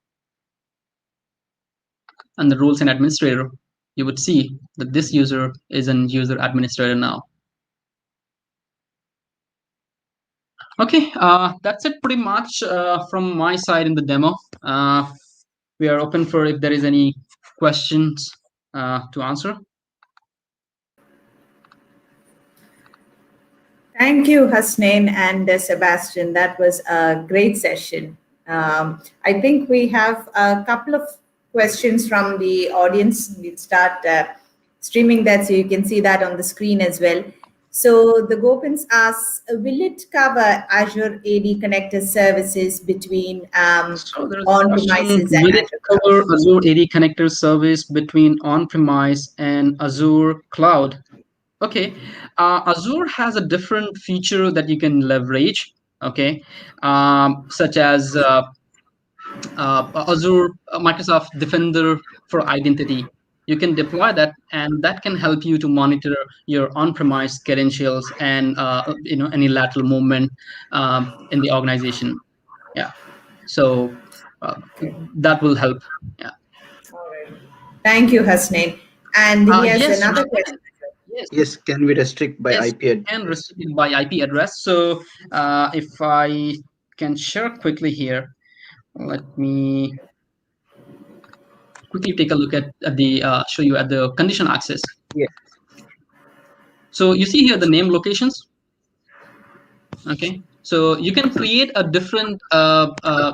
and the roles and administrator, you would see that this user is an user administrator now. Okay, that's it pretty much from my side in the demo. We are open for if there is any questions to answer. Thank you, Hasnain and Sebastain. That was a great session. I think we have a couple of questions from the audience. We'll start streaming that so you can see that on the screen as well. So the Gomes asks, will it cover Azure AD connector services between on-premises and will it Azure cover Cloud? Azure AD connector service between on-premise and Azure Cloud? Okay, Azure has a different feature that you can leverage. Okay, such as Azure Microsoft Defender for Identity. You can deploy that, and that can help you to monitor your on-premise credentials and any lateral movement in the organization. Yeah, so that will help. Yeah. All right. Thank you, Hasnain. And he has Yes, another question. Yes, can we restrict by yes, IP we address? can restrict it by IP address. So if I can share quickly here, let me quickly take a look at the show you at the condition access. Yes. So you see here the name locations. Okay, so you can create a different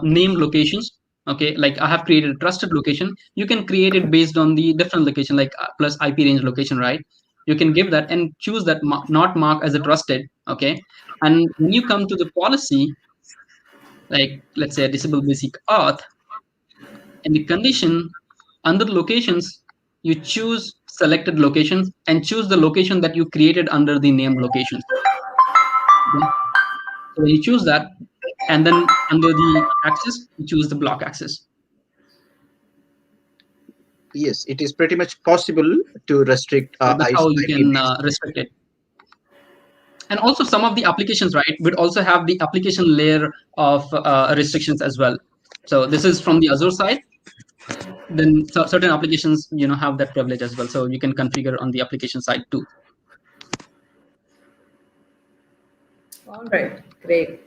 name locations. Okay, like I have created a trusted location. You can create it based on the different location, like plus IP range location, right? You can give that and choose that not mark as a trusted. Okay, and when you come to the policy, like let's say a disable basic auth, in the condition under locations, you choose selected locations and choose the location that you created under the named locations. Okay? So you choose that, and then under the access, you choose the block access. Yes, it is pretty much possible to restrict So that's how you IP can based. restrict it. And also some of the applications, right, would also have the application layer of restrictions as well. So this is from the Azure side. Then certain applications, have that privilege as well. So you can configure on the application side too. All right, great.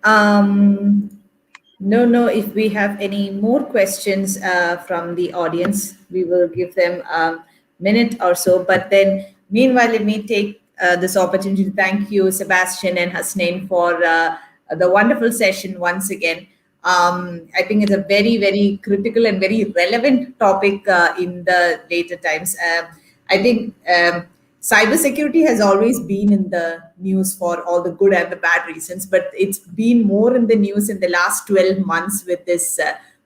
No, if we have any more questions from the audience, we will give them a minute or so. But then, meanwhile, let me take this opportunity to thank you, Sebastain and Hasnain, for the wonderful session once again. I think it's a very, very critical and very relevant topic in the later times. I think cybersecurity has always been in the news for all the good and the bad reasons, but it's been more in the news in the last 12 months with this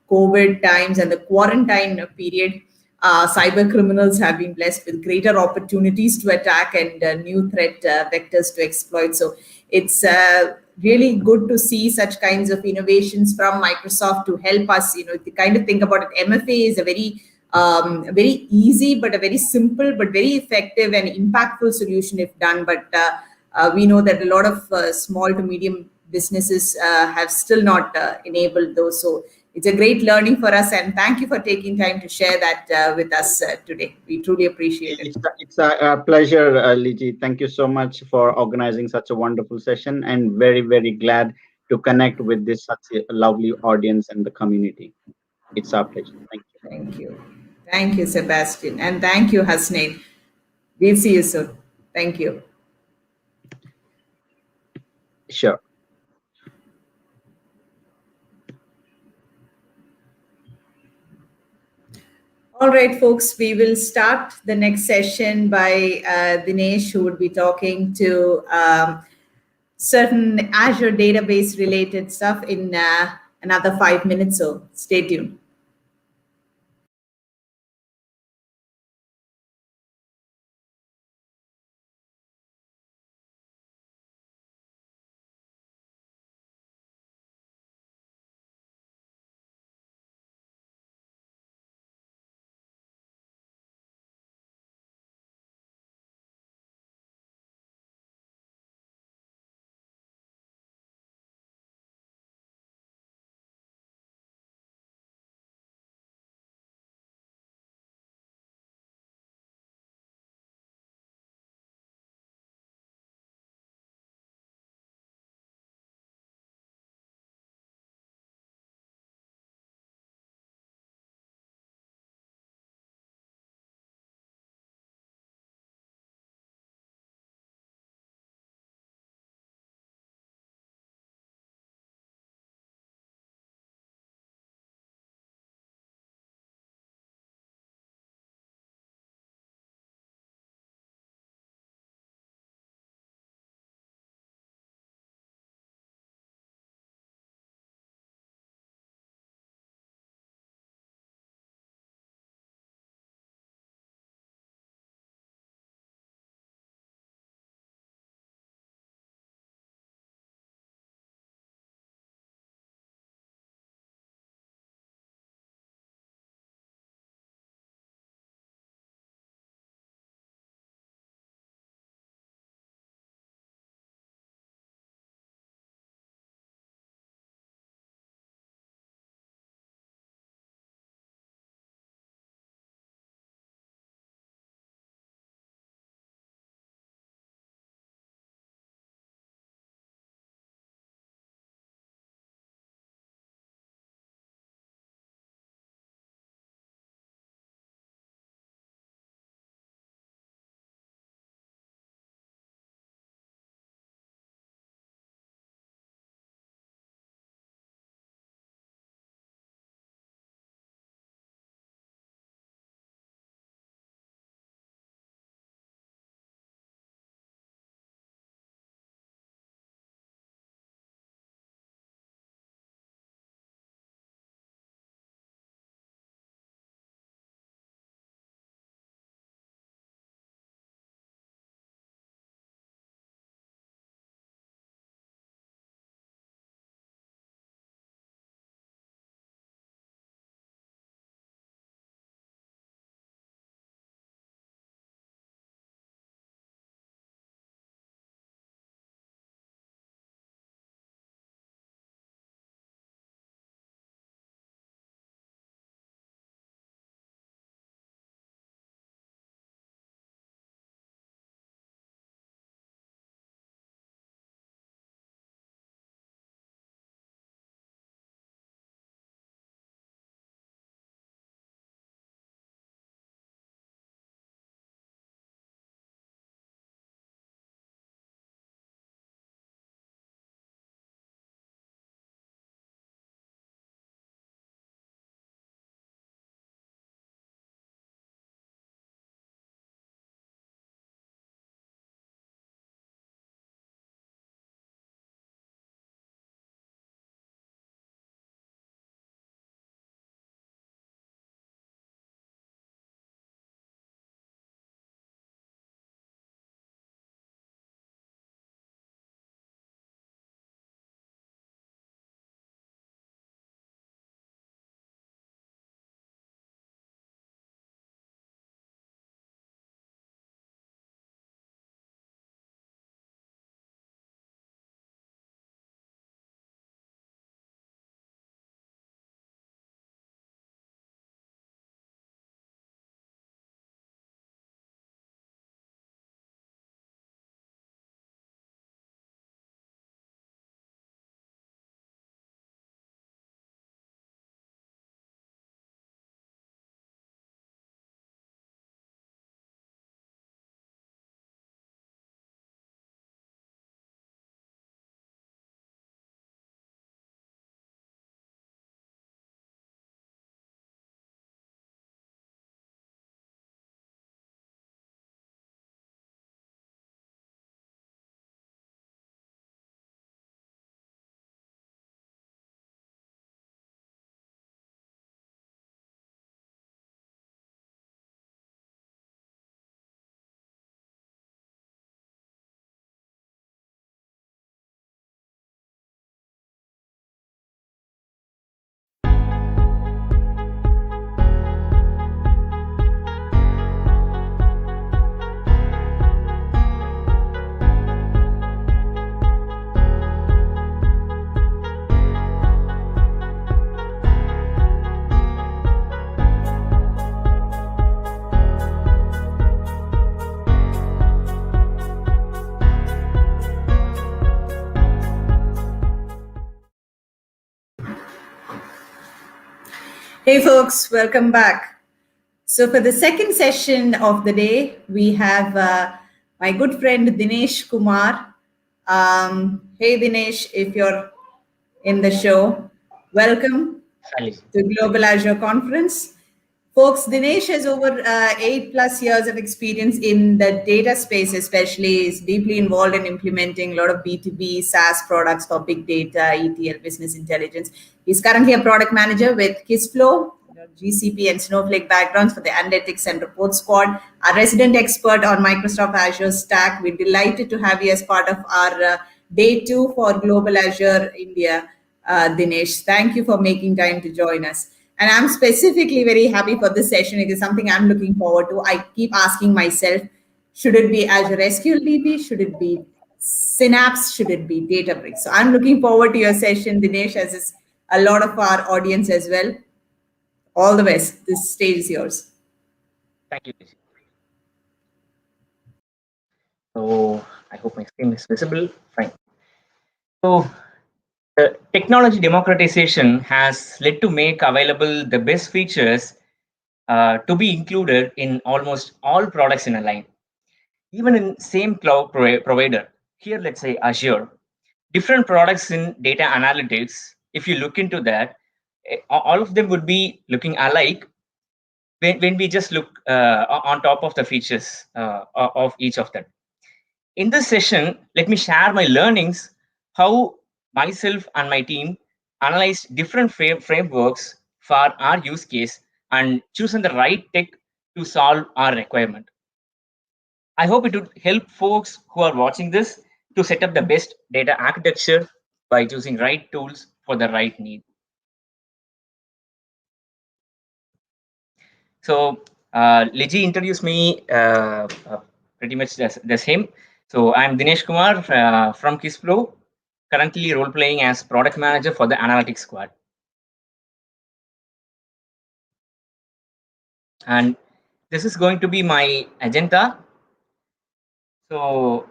COVID times and the quarantine period. Cyber criminals have been blessed with greater opportunities to attack and new threat vectors to exploit. So it's really good to see such kinds of innovations from Microsoft to help us. If you kind of think about it, MFA is a very easy but a very simple but very effective and impactful solution if done. But we know that a lot of small to medium businesses have still not enabled those. So it's a great learning for us, and thank you for taking time to share that with us today. We truly appreciate it. It's a pleasure, Liji. Thank you so much for organizing such a wonderful session, and very, very glad to connect with this such a lovely audience and the community. It's our pleasure. Thank you. Thank you. Thank you, Sebastain. And thank you, Hasnain. We'll see you soon. Thank you. Sure. All right, folks, we will start the next session by Dinesh, who would be talking to certain Azure database related stuff in another 5 minutes. So stay tuned. Hey folks, welcome back. So for the second session of the day, we have my good friend Dinesh Kumar. Hey Dinesh, if you're in the show, welcome to Global Azure Conference. Folks, Dinesh has over 8+ years of experience in the data space, especially. Is deeply involved in implementing a lot of B2B SaaS products for big data, ETL, business intelligence. He's currently a product manager with KissFlow, GCP and Snowflake backgrounds for the analytics and report squad, a resident expert on Microsoft Azure stack. We're delighted to have you as part of our day 2 for Global Azure India, Dinesh. Thank you for making time to join us. And I'm specifically very happy for this session. It is something I'm looking forward to. I keep asking myself, should it be Azure SQL DB? Should it be Synapse? Should it be Databricks? So I'm looking forward to your session, Dinesh, as is a lot of our audience as well. All the best. This stage is yours. Thank you. So I hope my screen is visible. Fine. So technology democratization has led to make available the best features to be included in almost all products in a line. Even in same cloud provider, here let's say Azure, different products in data analytics, if you look into that, all of them would be looking alike when we just look on top of the features of each of them. In this session, let me share my learnings, how myself and my team analyzed different frameworks for our use case and chosen the right tech to solve our requirement. I hope it would help folks who are watching this to set up the best data architecture by choosing right tools for the right need. So Liji introduced me pretty much the same. So I'm Dinesh Kumar from KissFlow, currently role playing as product manager for the analytics squad. And this is going to be my agenda. So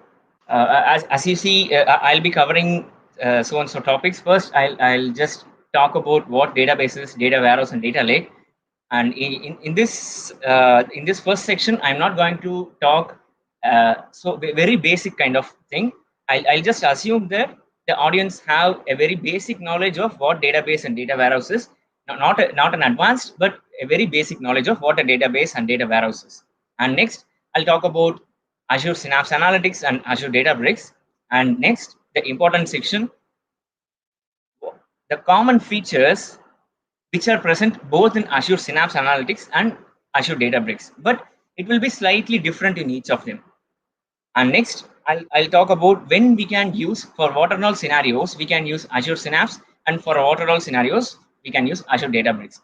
as you see, I'll be covering so and so topics. First, I'll just talk about what databases, data warehouse, and data lake. And in this first section, I'm not going to talk so very basic kind of thing. I'll just assume that the audience have a very basic knowledge of what database and data warehouse is. Not an advanced, but a very basic knowledge of what a database and data warehouse is. And next, I'll talk about Azure Synapse Analytics and Azure Databricks. And next, the important section, the common features which are present both in Azure Synapse Analytics and Azure Databricks, but it will be slightly different in each of them. And next, I'll talk about when we can use, for what and all scenarios, we can use Azure Synapse, and for what and all scenarios, we can use Azure Databricks.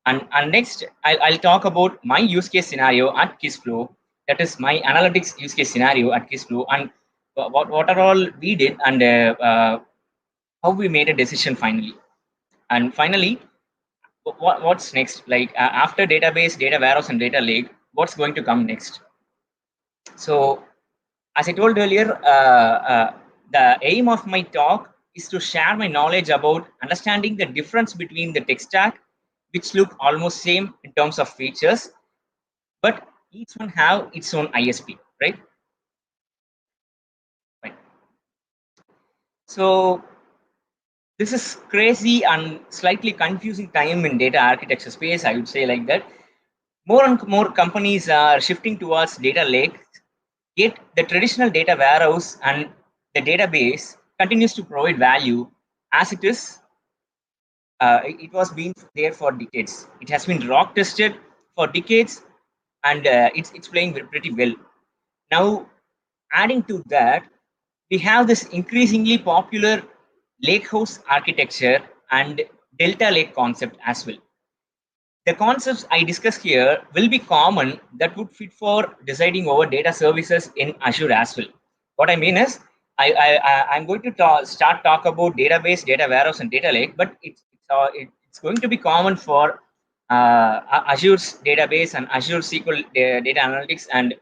And next, I'll talk about my use case scenario at KissFlow, that is my analytics use case scenario at KissFlow, and what are all we did, and how we made a decision finally. And finally, what's next? Like after database, data warehouse, and data lake, what's going to come next? So as I told earlier, the aim of my talk is to share my knowledge about understanding the difference between the tech stack, which look almost same in terms of features, but each one have its own ISP, right? Fine. So this is crazy and slightly confusing time in data architecture space, I would say like that. More and more companies are shifting towards data lake, yet the traditional data warehouse and the database continues to provide value as it is. It was been there for decades. It has been rock tested for decades, and it's playing pretty well. Now, adding to that, we have this increasingly popular lakehouse architecture and delta lake concept as well. The concepts I discuss here will be common that would fit for deciding over data services in Azure as well. What I mean is, I'm going to start talk about database, data warehouse, and data lake, but it's going to be common for Azure's database and Azure SQL data analytics, and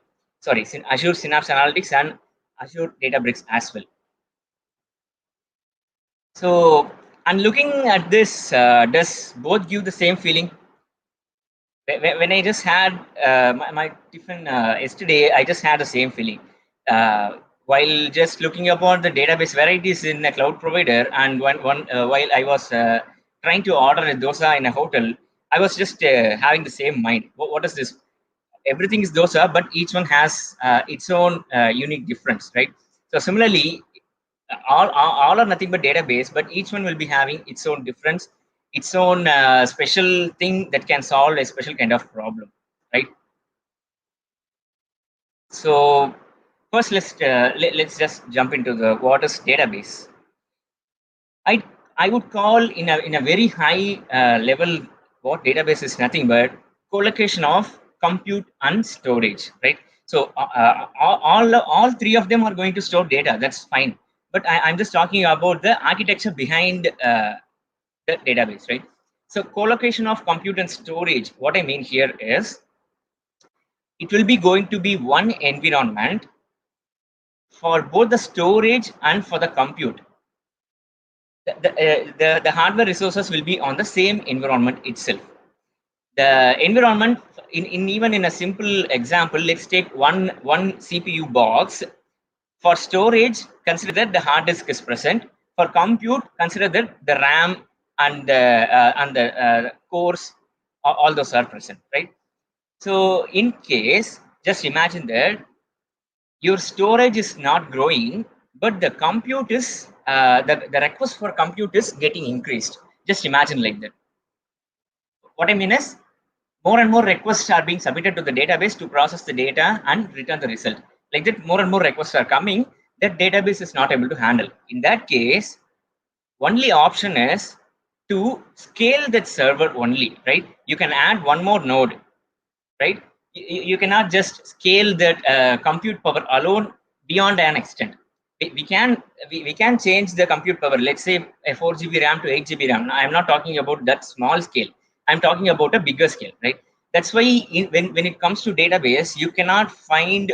Azure Synapse Analytics and Azure Databricks as well. So I'm looking at this. Does both give the same feeling? when I just had my tiffin yesterday, I just had the same feeling. While just looking upon the database varieties in a cloud provider, and while I was trying to order a dosa in a hotel, I was just having the same mind. What is this? Everything is dosa, but each one has its own unique difference, right? So similarly, all are nothing but database, but each one will be having its own difference, its own special thing that can solve a special kind of problem, right? So first, let's just jump into the what is database. I would call in a very high level, what database is nothing but collocation of compute and storage, right? So all three of them are going to store data. That's fine, but I'm just talking about the architecture behind the database, right? So collocation of compute and storage. What I mean here is, it will be going to be one environment for both the storage and for the compute. The hardware resources will be on the same environment itself. The environment, even in a simple example, let's take one CPU box. For storage, consider that the hard disk is present. For compute, consider that the RAM and the cores, all those are present, right? So in case, just imagine that your storage is not growing, but the compute is the request for compute is getting increased. Just imagine like that. What I mean is, more and more requests are being submitted to the database to process the data and return the result. Like that, more and more requests are coming that database is not able to handle. In that case, only option is to scale that server only, right? You can add one more node, right? You cannot just scale that compute power alone beyond an extent. We can change the compute power. Let's say a 4 GB RAM to 8 GB RAM. I'm not talking about that small scale. I'm talking about a bigger scale, right? That's why when it comes to database, you cannot find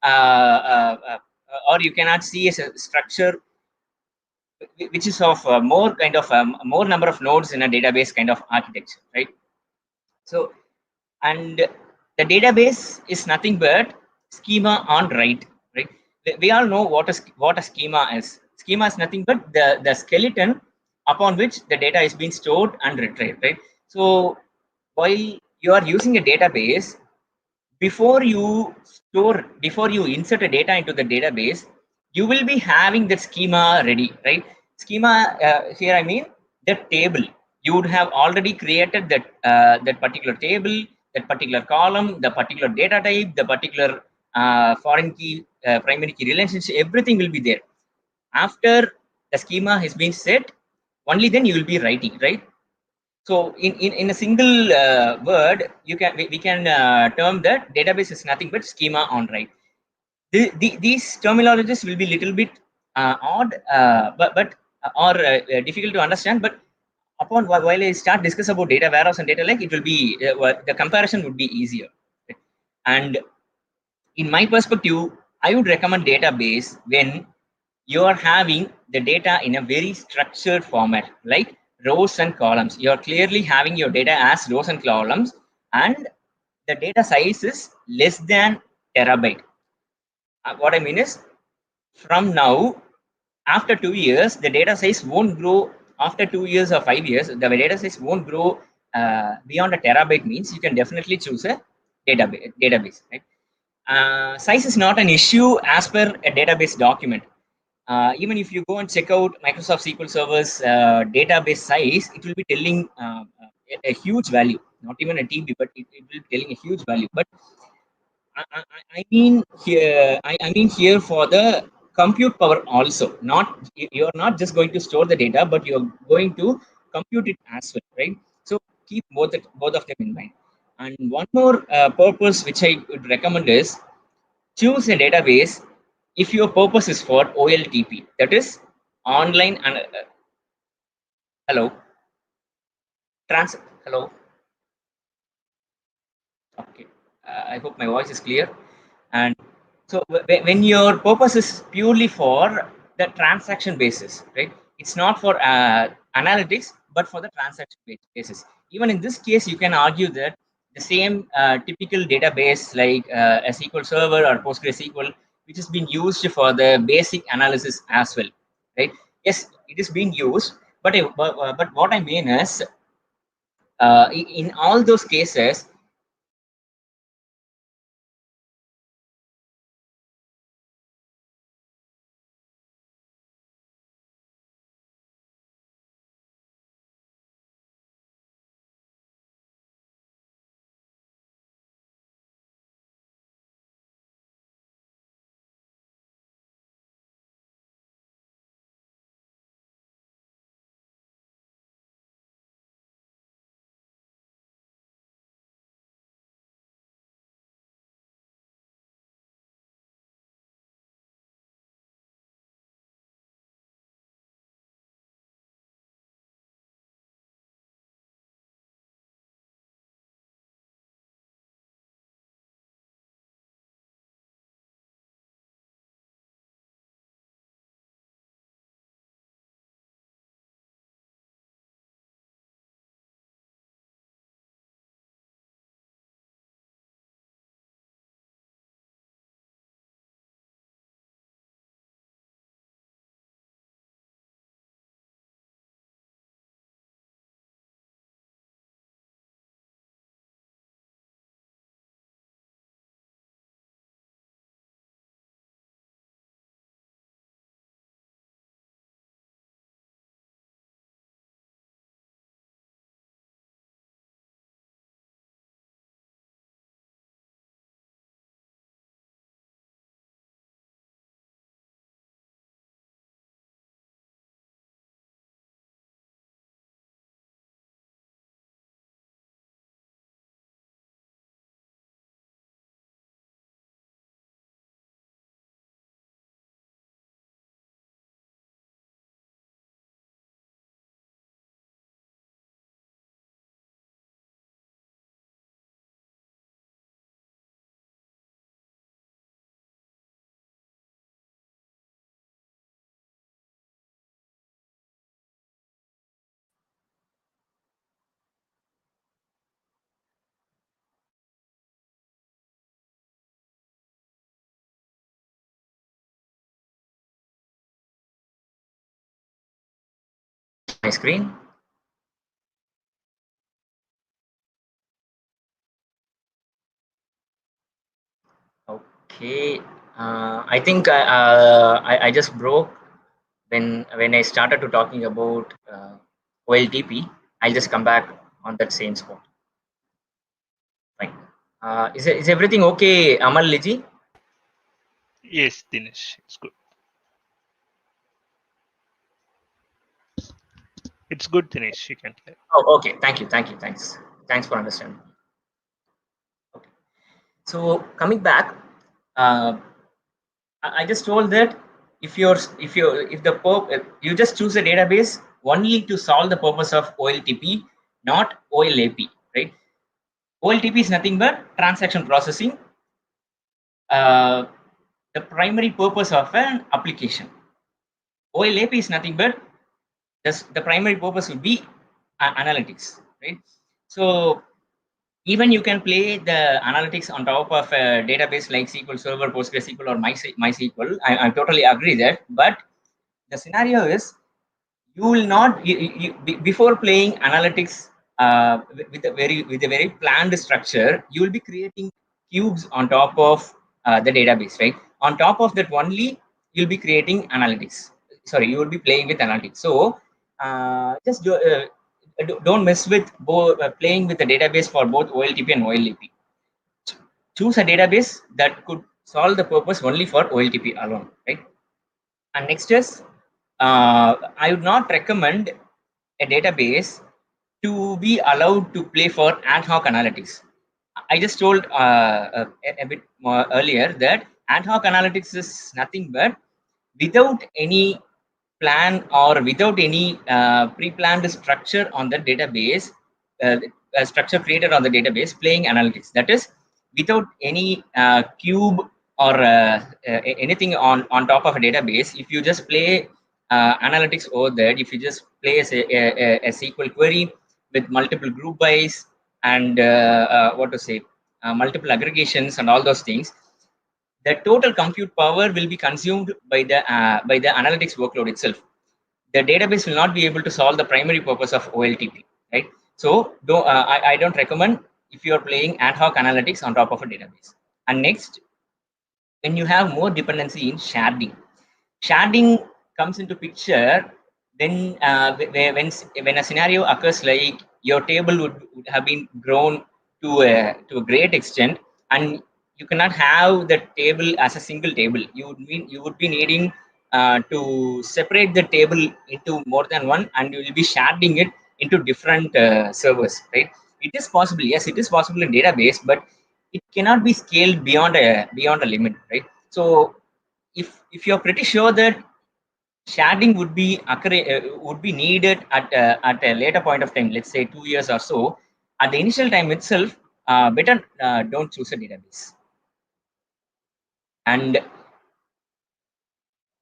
or you cannot see a structure which is of more kind of more number of nodes in a database kind of architecture, right? So, and the database is nothing but schema on write, right? We all know what a schema is. Schema is nothing but the skeleton upon which the data is being stored and retrieved, right? So while you are using a database, before you insert a data into the database, you will be having that schema ready, right? Schema here, I mean the table. You would have already created that particular table, that particular column, the particular data type, the particular foreign key, primary key relationship. Everything will be there. After the schema has been set, only then you will be writing, right? So in a single word, we can term that database is nothing but schema on write. These terminologies will be little bit odd, but or difficult to understand. But upon while I start discuss about data warehouse and data lake, it will be the comparison would be easier. And in my perspective, I would recommend database when you are having the data in a very structured format, like rows and columns. You are clearly having your data as rows and columns, and the data size is less than terabyte. What I mean is, from now, after 2 years, the data size won't grow. After 2 years or 5 years, the data size won't grow beyond a terabyte. Means you can definitely choose a database, right? Size is not an issue as per a database document. Even if you go and check out Microsoft SQL Server's database size, it will be telling a huge value, not even a TB, but it will be telling a huge value. But I mean here for the compute power also. Not, you're not just going to store the data, but you're going to compute it as well, right? So keep both of them in mind. And one more purpose which I would recommend is, choose a database if your purpose is for OLTP, that is online and hello, hello. Okay, I hope my voice is clear. And so when your purpose is purely for the transaction basis, right? It's not for analytics, but for the transaction basis. Even in this case, you can argue that the same typical database like a SQL Server or PostgreSQL, which has been used for the basic analysis as well, right? Yes, it is being used, but what I mean is, in all those cases, my screen. Okay, I think I just broke when I started to talking about OLTP. I'll just come back on that same spot. Fine. Is everything okay, Amal Liji? Yes, Dinesh, it's good. It's good, Dinesh. You can play. Oh, okay. Thank you. Thanks for understanding. Okay. So coming back, uh, I just told that if you just choose a database only to solve the purpose of OLTP, not OLAP, right? OLTP is nothing but transaction processing, the primary purpose of an application. OLAP is nothing but the primary purpose would be analytics, right? So even you can play the analytics on top of a database like SQL Server, PostgreSQL, or MySQL. I totally agree that, but the scenario is you will not before playing analytics with a very planned structure, you will be creating cubes on top of the database, right? On top of that only you'll be creating analytics. Sorry, you will be playing with analytics. So just don't mess with playing with the database for both OLTP and OLAP. Choose a database that could solve the purpose only for OLTP alone, right? And next is, I would not recommend a database to be allowed to play for ad hoc analytics. I just told a bit more earlier that ad hoc analytics is nothing but without any plan or without any pre-planned structure on the database, structure created on the database, playing analytics. That is, without any cube or anything on top of a database. If you just play analytics over there, if you just play a SQL query with multiple group bys and what to say, multiple aggregations and all those things, the total compute power will be consumed by the analytics workload itself. The database will not be able to solve the primary purpose of OLTP, right? So I don't recommend if you are playing ad hoc analytics on top of a database. And next, when you have more dependency in sharding comes into picture when when a scenario occurs like your table would have been grown to a great extent, and you cannot have the table as a single table. You would be needing to separate the table into more than one, and you will be sharding it into different servers, right? It is possible, yes, it is possible in database, but it cannot be scaled beyond a limit, right? So if you're pretty sure that sharding would be needed at a later point of time, let's say 2 years or so, at the initial time itself, better don't choose a database. And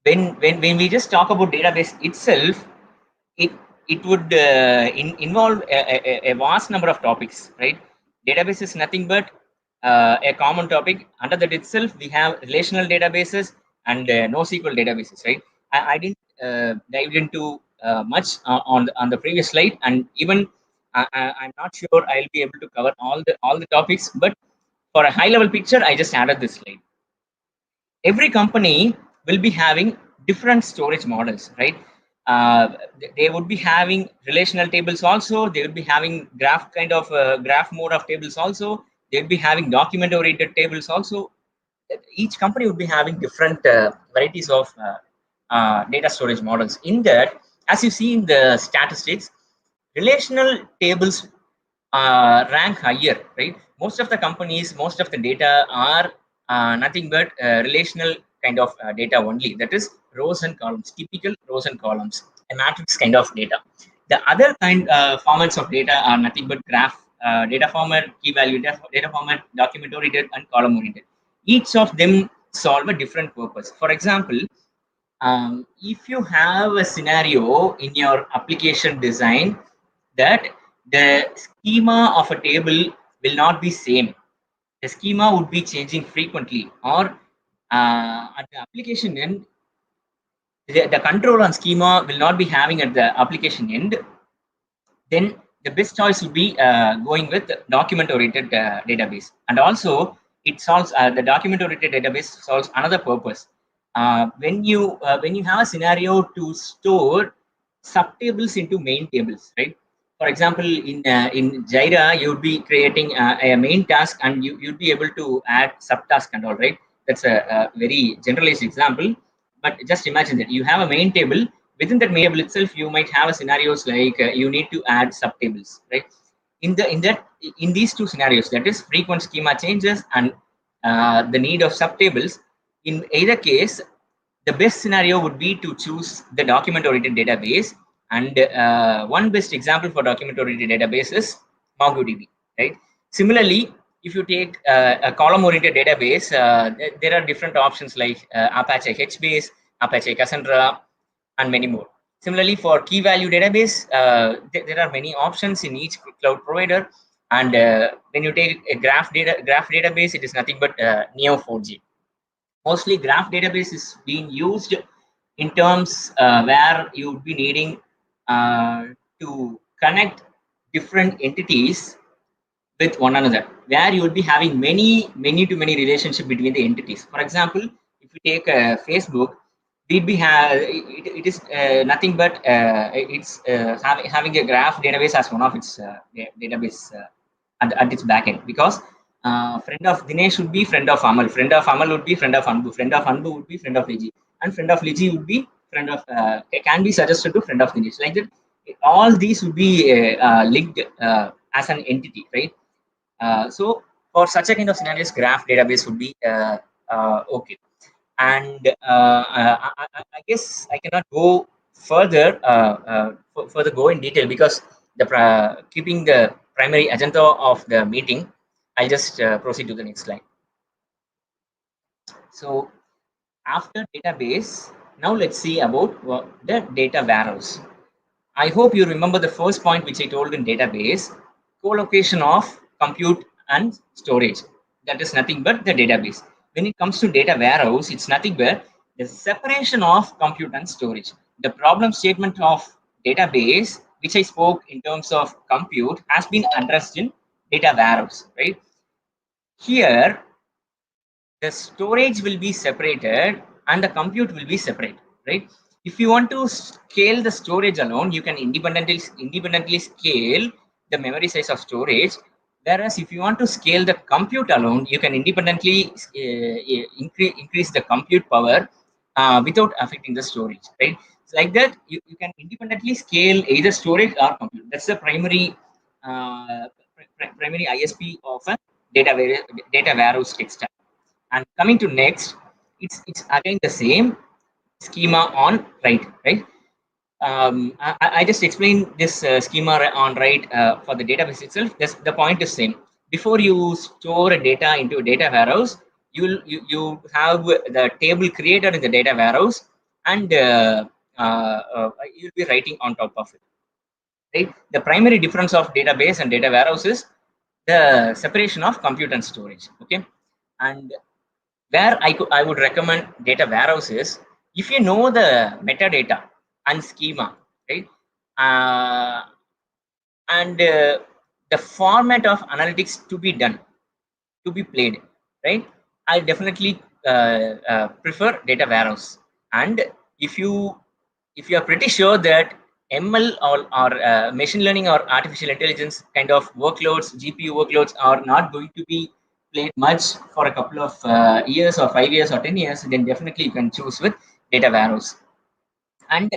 when we just talk about database itself, it would involve a vast number of topics, right? Database is nothing but a common topic. Under that itself, we have relational databases and NoSQL databases, right? I didn't dive into much on the previous slide, and even I'm not sure I'll be able to cover all the topics. But for a high level picture, I just added this slide. Every company will be having different storage models, right? They would be having relational tables also. They would be having graph graph mode of tables also. They would be having document oriented tables also. Each company would be having different varieties of data storage models. In that, as you see in the statistics, relational tables rank higher, right? Most of the companies, most of the data are nothing but relational kind of data only. That is rows and columns, typical rows and columns, a matrix kind of data. The other kind formats of data are nothing but graph data format, key value data format, document oriented, and column oriented. Each of them solve a different purpose. For example, if you have a scenario in your application design that the schema of a table will not be same, the schema would be changing frequently, or at the application end, the control on schema will not be having at the application end, then the best choice would be going with document oriented database. And also it solves the document oriented database solves another purpose. When you have a scenario to store subtables into main tables, right? For example, in Jira, you would be creating a main task, and you'd be able to add subtask and all, right? That's a very generalized example, but just imagine that you have a main table. Within that main table itself, you might have scenarios like you need to add subtables, right? In these two scenarios, that is frequent schema changes and the need of subtables. In either case, the best scenario would be to choose the document-oriented database. And one best example for document-oriented database is MongoDB, right? Similarly, if you take a column-oriented database, there are different options like Apache HBase, Apache Cassandra, and many more. Similarly, for key value database, there are many options in each cloud provider. And when you take a graph database, it is nothing but Neo4j. Mostly graph database is being used in terms where you would be needing to connect different entities with one another, where you would be having many to many relationship between the entities. For example, if you take Facebook, we'd be it is nothing but it's having a graph database as one of its database at its backend, because friend of Dinesh would be friend of Amal, friend of Amal would be friend of Anbu, friend of Anbu would be friend of Liji, and friend of Liji would be friend of can be suggested to friend of Dinesh. Like that, all these would be linked as an entity, right? So for such a kind of scenarios, graph database would be okay. And I guess I cannot go further further go in detail, because the keeping the primary agenda of the meeting, I'll just proceed to the next slide. So after database, now let's see about the data warehouse. I hope you remember the first point which I told in database. co-location of compute and storage. That is nothing but the database. When it comes to data warehouse, it's nothing but the separation of compute and storage. The problem statement of database, which I spoke in terms of compute, has been addressed in data warehouse, right? Here, the storage will be separated and the compute will be separate, right? If you want to scale the storage alone, you can independently scale the memory size of storage. Whereas if you want to scale the compute alone, you can independently increase the compute power without affecting the storage, right? So like that, you can independently scale either storage or compute. That's the primary primary ISP of a data warehouse tech stack. And coming to next, it's again the same schema on write, right? I just explained this schema on write for the database itself. The point is same. Before you store a data into a data warehouse, you have the table created in the data warehouse, and you'll be writing on top of it, right? The primary difference of database and data warehouse is the separation of compute and storage. Okay, and where I would recommend data warehouse is if you know the metadata and schema, right? And the format of analytics to be done, to be played, right? I definitely prefer data warehouse. And if you are pretty sure that ML or machine learning or artificial intelligence kind of workloads, GPU workloads are not going to be played much for a couple of years or 5 years or 10 years, then definitely you can choose with data warehouse. And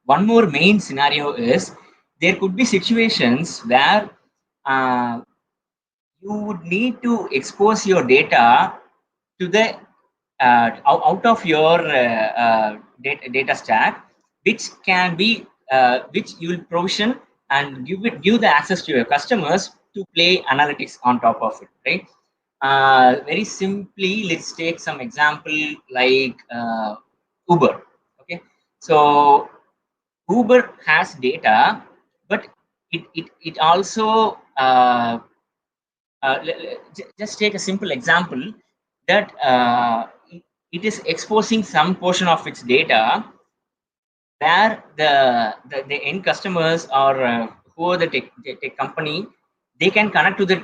one more main scenario is there could be situations where you would need to expose your data to the out of your data stack, which can be which you will provision and give the access to your customers to play analytics on top of it, right? Very simply, let's take some example like Uber. Okay, so Uber has data, but it also just take a simple example that it is exposing some portion of its data where the end customers or who are the tech company, they can connect to the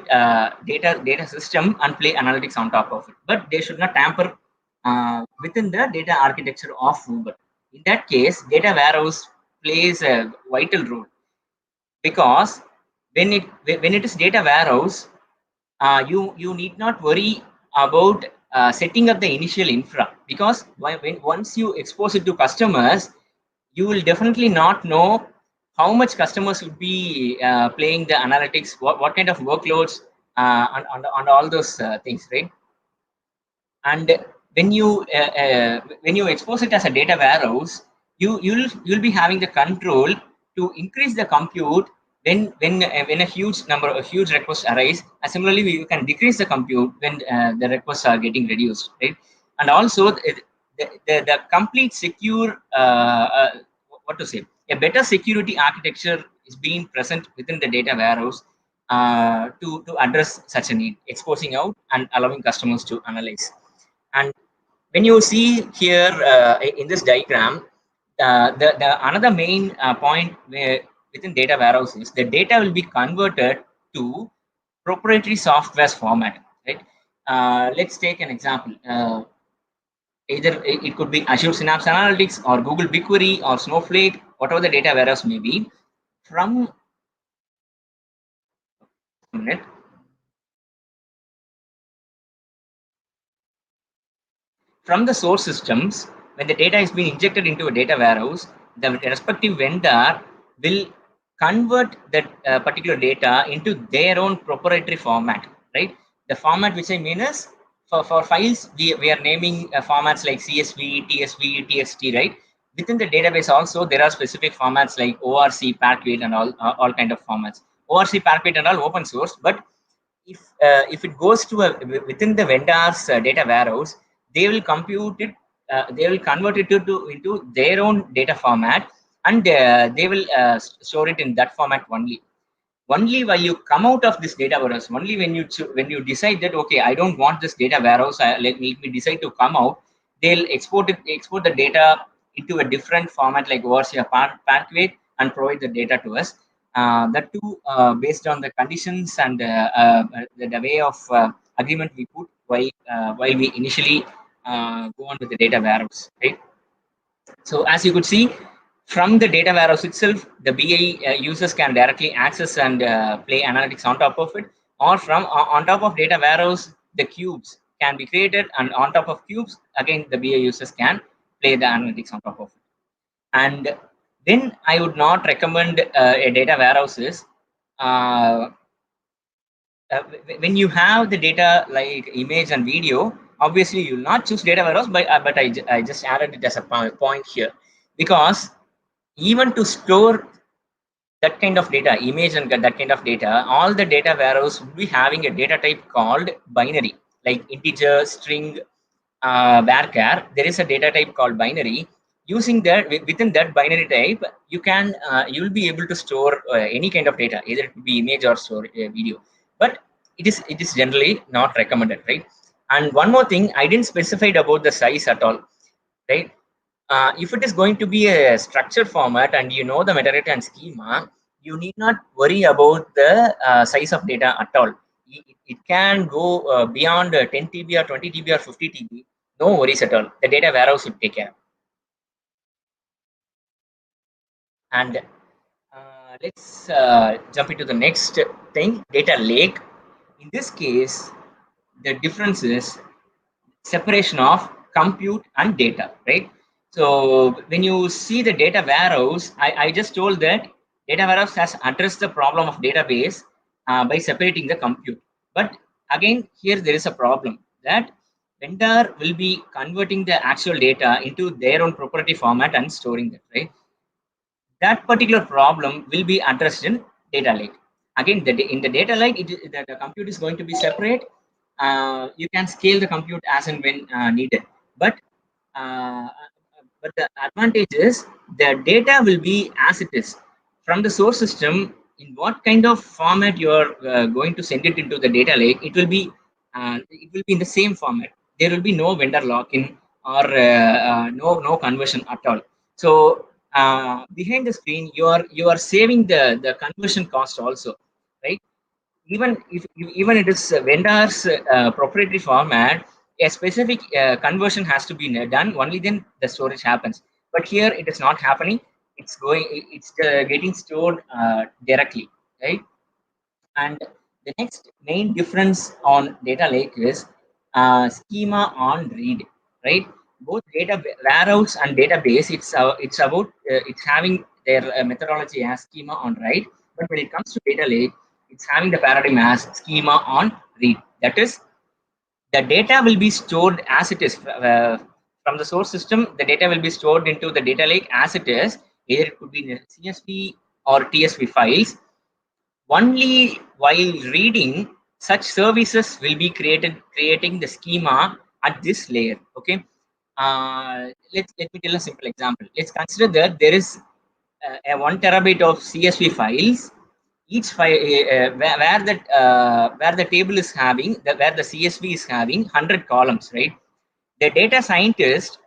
data system and play analytics on top of it, but they should not tamper within the data architecture of Uber. In that case, data warehouse plays a vital role, because when it is data warehouse, you need not worry about setting up the initial infra, because once you expose it to customers, you will definitely not know how much customers would be playing the analytics, what kind of workloads, on all those things, right? And when you expose it as a data warehouse, you'll be having the control to increase the compute when a huge requests arise. Similarly, you can decrease the compute when the requests are getting reduced, right? And also the complete secure what to say, a better security architecture is being present within the data warehouse to address such a need, exposing out and allowing customers to analyze. And when you see here in this diagram, the another main point where within data warehouse is the data will be converted to proprietary software format, right? Let's take an example. Either it could be Azure Synapse Analytics or Google BigQuery or Snowflake, whatever the data warehouse may be. From the source systems, when the data is being injected into a data warehouse, the respective vendor will convert that particular data into their own proprietary format, right? The format which I mean is for files, we are naming formats like CSV, TSV, TXT, right? Within the database also, there are specific formats like ORC, Parquet, and all kind of formats. ORC, Parquet, and all open source, but if it goes to within the vendor's data warehouse, they will compute it, they will convert it into their own data format, and they will store it in that format only. only while you come out of this data warehouse, only when you decide that, okay, I don't want this data warehouse, let me decide to come out, they'll export the data into a different format like ORCR pathway and provide the data to us. That too based on the conditions and the way of agreement we put while we initially go on with the data warehouse, right? So as you could see, from the data warehouse itself, the BI users can directly access and play analytics on top of it, or from on top of data warehouse, the cubes can be created, and on top of cubes, again, the BI users can play the analytics on top of it. And then I would not recommend a data warehouses. When you have the data like image and video, obviously you will not choose data warehouse, but I just added it as a point here, because even to store that kind of data, image and that kind of data, all the data warehouse will be having a data type called binary, like integer, string, varchar. There is a data type called binary. Using that, within that binary type, you will be able to store any kind of data, either it could be image or store video. But it is generally not recommended, right? And one more thing, I didn't specify about the size at all, right? If it is going to be a structured format and you know the metadata and schema, you need not worry about the size of data at all. It can go beyond 10 TB or 20 TB or 50 TB. No worries at all. The data warehouse would take care. And let's jump into the next thing, data lake. In this case, the difference is separation of compute and data, right? So when you see the data warehouse, I just told that data warehouse has addressed the problem of database by separating the compute. But again, here there is a problem that vendor will be converting the actual data into their own proprietary format and storing that, right? That particular problem will be addressed in data lake. Again, in the data lake, the compute is going to be separate. You can scale the compute as and when needed, but the advantage is the data will be as it is from the source system. In what kind of format you are going to send it into the data lake, it will be in the same format. There will be no vendor lock-in or no conversion at all. So behind the screen, you are saving the conversion cost also, right? Even if it is vendor's proprietary format, a specific conversion has to be done. Only then the storage happens. But here it is not happening. It's getting stored directly, right? And the next main difference on data lake is schema on read, right? Both data warehouse and database, it's about it's having their methodology as schema on write. But when it comes to data lake, it's having the paradigm as schema on read. That is, the data will be stored as it is from the source system. The data will be stored into the data lake as it is. Either it could be in CSV or TSV files. Only while reading, such services will be creating the schema at this layer. Okay. Let me tell a simple example. Let's consider that there is a 1 terabyte of CSV files. Each file where the table is having where the CSV is having 100 columns, right? The data scientist,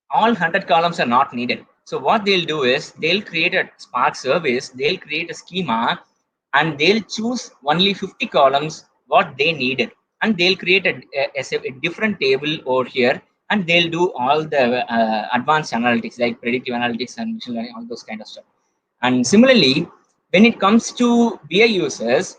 all 100 columns are not needed. So what they'll do is they'll create a Spark service, they'll create a schema, and they'll choose only 50 columns what they needed, and they'll create a different table over here, and they'll do all the advanced analytics like predictive analytics and machine learning, all those kind of stuff. And similarly, when it comes to BI users,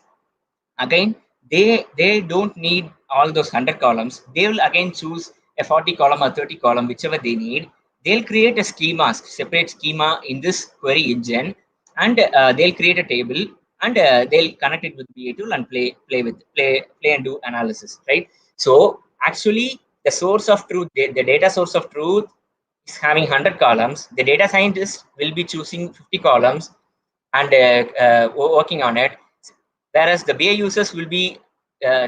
again, they don't need all those 100 columns. They will again choose a 40 column or 30 column, whichever they need. They'll create a schema, separate schema in this query engine, and they'll create a table, and they'll connect it with BA tool and play and do analysis, right? So actually, the source of truth, the data source of truth is having 100 columns. The data scientist will be choosing 50 columns and working on it, whereas the BA users will be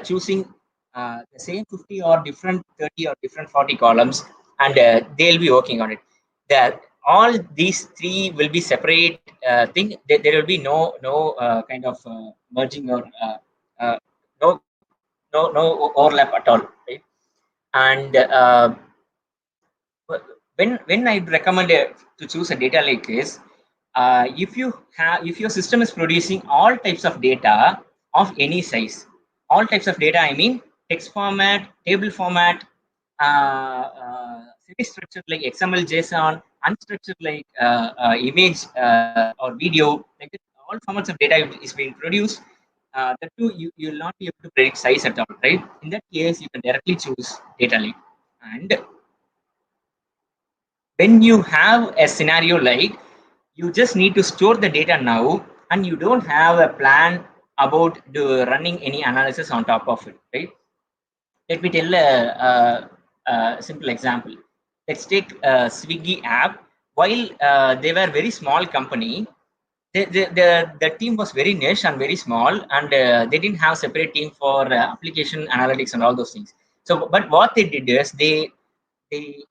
choosing the same 50 or different 30 or different 40 columns, and they'll be working on it. That all these three will be separate thing. There will be no kind of merging or no overlap at all, right? And when I recommend to choose a data lake is if your system is producing all types of data of any size, all types of data, I mean text format, table format, semi-structured like XML, JSON, unstructured like image or video, like that, all formats of data is being produced. That too, you will not be able to predict size at all, right? In that case, you can directly choose data lake. And when you have a scenario like you just need to store the data now and you don't have a plan about running any analysis on top of it, right? Let me tell a simple example. Let's take Swiggy app. While they were very small company, the team was very niche and very small, and they didn't have separate team for application analytics and all those things. So, but what they did is they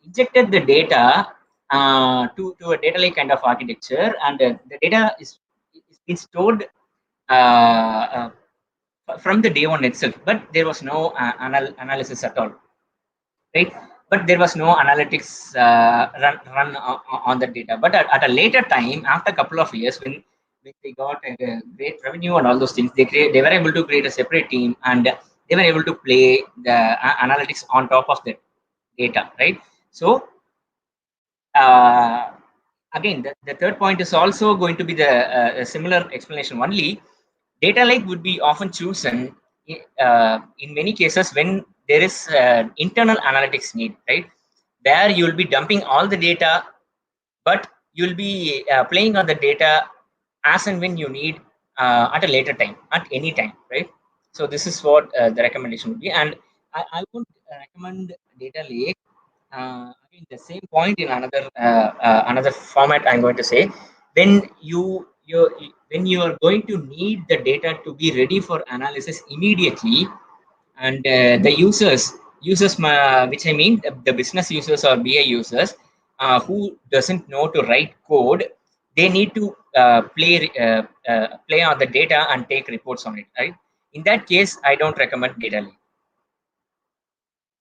injected the data to a data lake kind of architecture, and the data is being stored from the day one itself. But there was no analysis at all, right? But there was no analytics run on the data. But at a later time, after a couple of years, when they got a great revenue and all those things, they were able to create a separate team, and they were able to play the analytics on top of the data, right? So again, the third point is also going to be the similar explanation. Only data lake would be often chosen in many cases when there is internal analytics need, right? There you will be dumping all the data, but you'll be playing on the data as and when you need at a later time, at any time, right? So this is what the recommendation would be. And I would recommend data lake. Again, the same point in another format. I'm going to say when when you are going to need the data to be ready for analysis immediately, and the users which I mean the business users or BI users who doesn't know to write code, they need to play on the data and take reports on it, right? In that case, I don't recommend data lake.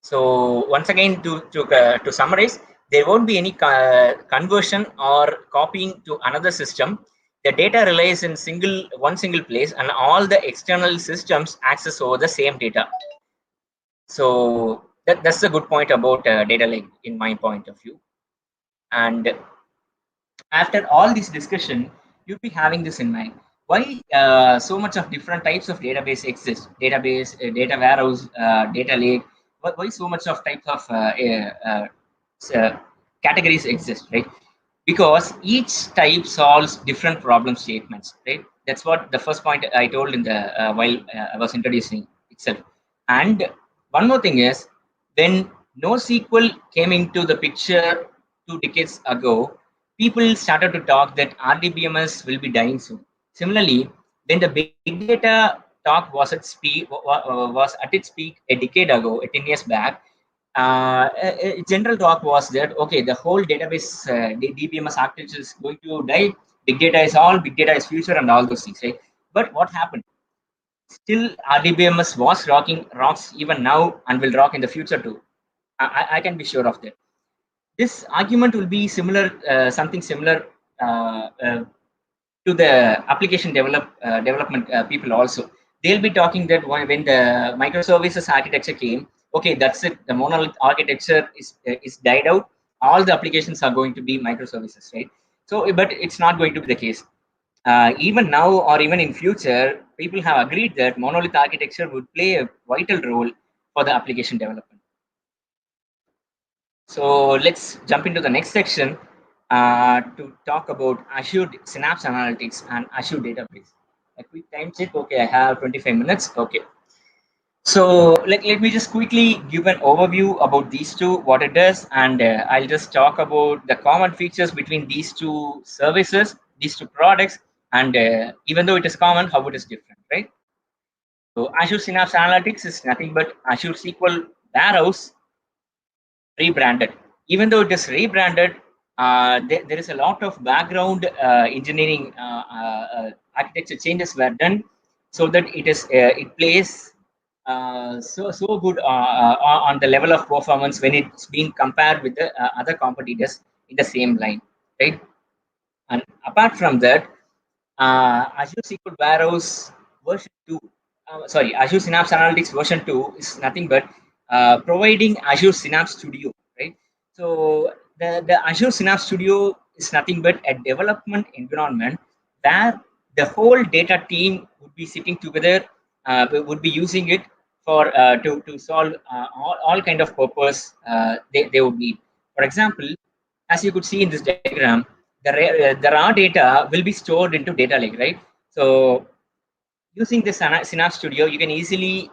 So once again, to summarize, there won't be any conversion or copying to another system. The data relies in one single place, and all the external systems access over the same data. So that's a good point about data lake in my point of view. And after all this discussion, you'll be having this in mind. Why so much of different types of database exist? Database, data warehouse, data lake. Why so much of types of categories exist, right? Because each type solves different problem statements, right? That's what the first point I told in the while I was introducing itself. And one more thing is, when NoSQL came into the picture 2 decades ago, people started to talk that RDBMS will be dying soon. Similarly, when the big data talk was at its peak a decade ago, 10 years back, general talk was that okay, the whole database DBMS architecture is going to die. Big data is all, big data is future, and all those things, right? But what happened? Still, RDBMS rocks even now, and will rock in the future too. I can be sure of that. This argument will be similar, something similar to the application development people also. They'll be talking that when the microservices architecture came, okay, that's it. The monolith architecture is died out. All the applications are going to be microservices, right? So, but it's not going to be the case. Even now, or even in future, people have agreed that monolith architecture would play a vital role for the application development. So let's jump into the next section to talk about Azure Synapse Analytics and Azure Databricks. A quick time check. Okay, I have 25 minutes. Okay. So let me just quickly give an overview about these two, what it does, and I'll just talk about the common features between these two services, these two products, and even though it is common, how it is different, right? So Azure Synapse Analytics is nothing but Azure SQL Warehouse rebranded. Even though it is rebranded, there is a lot of background engineering architecture changes were done so that it plays so good on the level of performance when it's been compared with the other competitors in the same line, right? And apart from that, Azure SQL Warehouse version 2, Azure Synapse Analytics version 2 is nothing but providing Azure Synapse Studio, right? So the Azure Synapse Studio is nothing but a development environment where the whole data team would be sitting together, would be using it for to solve all kind of purpose they would need. For example, as you could see in this diagram, the raw data will be stored into data lake, right? So using the Synapse Studio, you can easily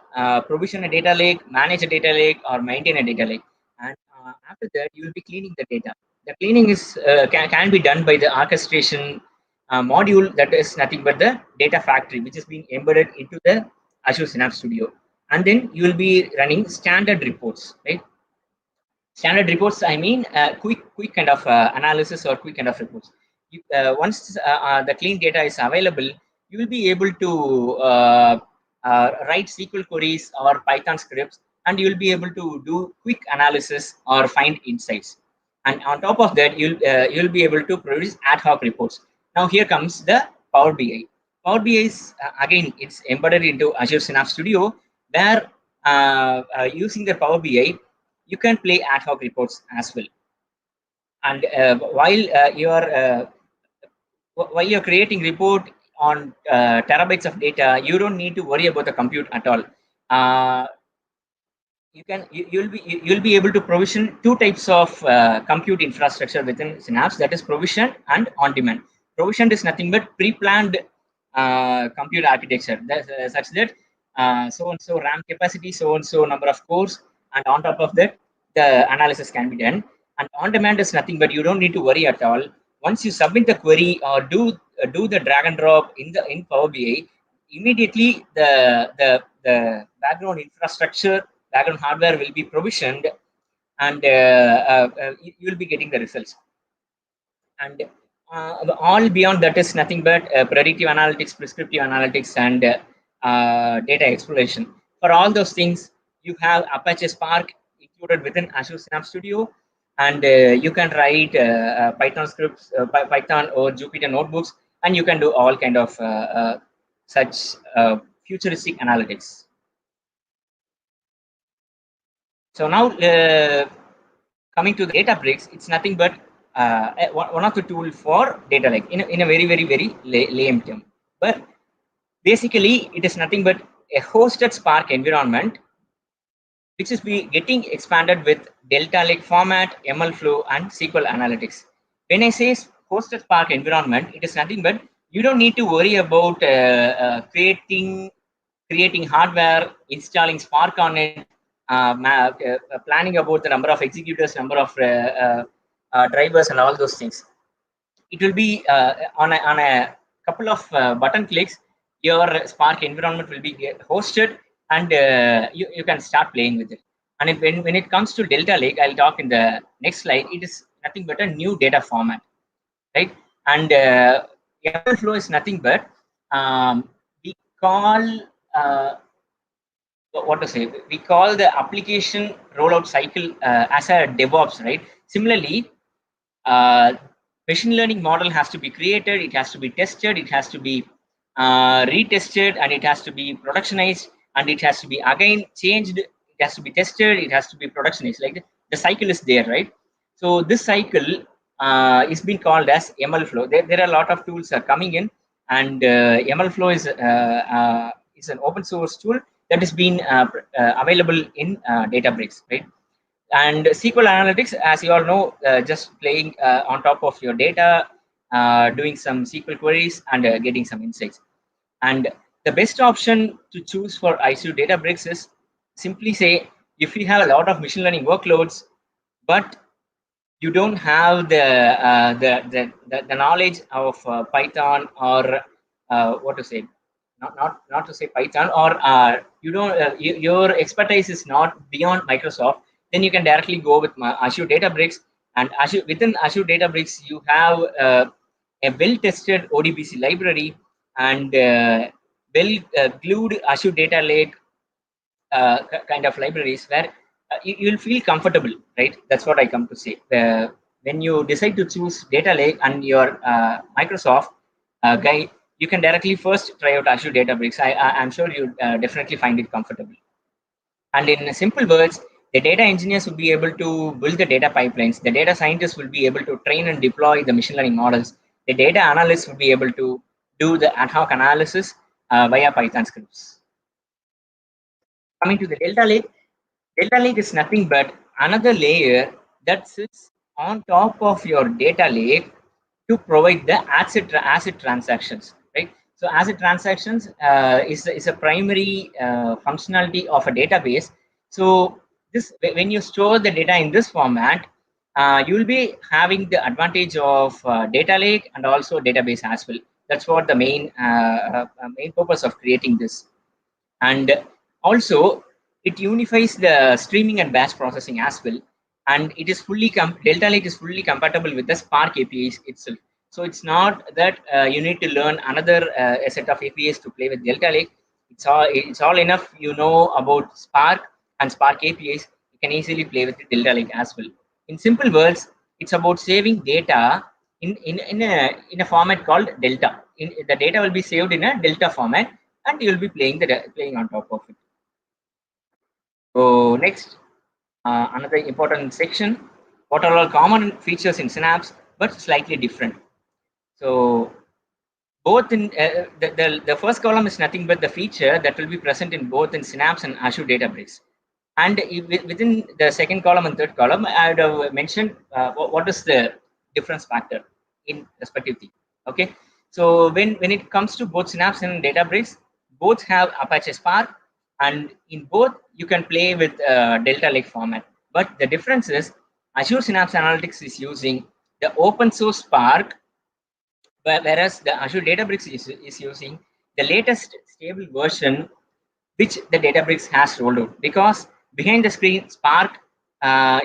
provision a data lake, manage a data lake, or maintain a data lake. And after that, you will be cleaning the data. The cleaning is can be done by the orchestration module that is nothing but the data factory, which is being embedded into the Azure Synapse Studio. And then you will be running standard reports, right? Standard reports, I mean, quick kind of analysis or quick kind of reports. Once the clean data is available, you will be able to write SQL queries or Python scripts, and you will be able to do quick analysis or find insights. And on top of that, you'll be able to produce ad hoc reports. Now here comes the Power BI. Power BI is again, it's embedded into Azure Synapse Studio, where using the Power BI, you can play ad hoc reports as well. And while you're creating report on terabytes of data, you don't need to worry about the compute at all. You'll be able to provision two types of compute infrastructure within Synapse, that is provision and on demand. Provision is nothing but pre-planned compute architecture, such that so and so RAM capacity, so and so number of cores, and on top of that, the analysis can be done. And on demand is nothing but you don't need to worry at all. Once you submit the query or do the drag and drop in Power BI, immediately the background infrastructure, background hardware will be provisioned, and you will be getting the results. And all beyond that is nothing but predictive analytics, prescriptive analytics, and data exploration. For all those things, you have Apache Spark included within Azure Synapse Studio, and you can write Python scripts, Python or Jupyter notebooks, and you can do all kind of such futuristic analytics. So now coming to the Databricks, it's nothing but one of the tool for data lake in a very lame term. But basically, it is nothing but a hosted Spark environment, which is getting expanded with Delta Lake format, MLflow, and SQL Analytics. When I say hosted Spark environment, it is nothing but you don't need to worry about creating hardware, installing Spark on it, planning about the number of executors, number of drivers, and all those things. It will be on a couple of button clicks, your Spark environment will be hosted, and you can start playing with it. And when it comes to Delta Lake, I'll talk in the next slide. It is nothing but a new data format, right? And MLflow is nothing but we call what to say? We call the application rollout cycle as a DevOps, right? Similarly, machine learning model has to be created, it has to be tested, it has to be retested, and it has to be productionized, and it has to be again changed, it has to be tested, it has to be productionized. Like the cycle is there, right? So this cycle is being called as MLflow. There are a lot of tools are coming in, and MLflow is an open source tool that is being available in Databricks, right? And SQL Analytics, as you all know, just playing on top of your data, doing some SQL queries, and getting some insights. And the best option to choose for Azure Databricks is simply say, if you have a lot of machine learning workloads, but you don't have the knowledge of Python, or what to say, not to say Python, or you don't your expertise is not beyond Microsoft, then you can directly go with Azure Databricks, And Azure, within Azure Databricks, you have a well-tested ODBC library and well-glued Azure Data Lake kind of libraries where you'll feel comfortable, right? That's what I come to say. When you decide to choose Data Lake and your Microsoft guy, you can directly first try out Azure Databricks. I'm sure you definitely find it comfortable. And in simple words, the data engineers will be able to build the data pipelines. The data scientists will be able to train and deploy the machine learning models. The data analysts will be able to do the ad hoc analysis via Python scripts. Coming to the Delta Lake is nothing but another layer that sits on top of your data lake to provide the asset transactions, right? So asset transactions is a primary functionality of a database. So this, when you store the data in this format, you will be having the advantage of data lake and also database as well. That's what the main purpose of creating this. And also it unifies the streaming and batch processing as well, and it is fully Delta Lake is fully compatible with the Spark APIs itself. So it's not that you need to learn another a set of APIs to play with Delta Lake. It's all enough you know about Spark and Spark APIs. You can easily play with the Delta Lake as well. In simple words, it's about saving data in a format called Delta. The data will be saved in a Delta format, and you will be playing on top of it. So next, another important section: what are all common features in Synapse, but slightly different. So both in the first column is nothing but the feature that will be present in both in Synapse and Azure Databricks. And within the second column and third column, I would have mentioned what is the difference factor in respective thing. Okay, so when it comes to both Synapse and Databricks, both have Apache Spark, and in both you can play with Delta Lake format. But the difference is Azure Synapse Analytics is using the open source Spark, whereas the Azure Databricks is using the latest stable version which the Databricks has rolled out, because behind the screen Spark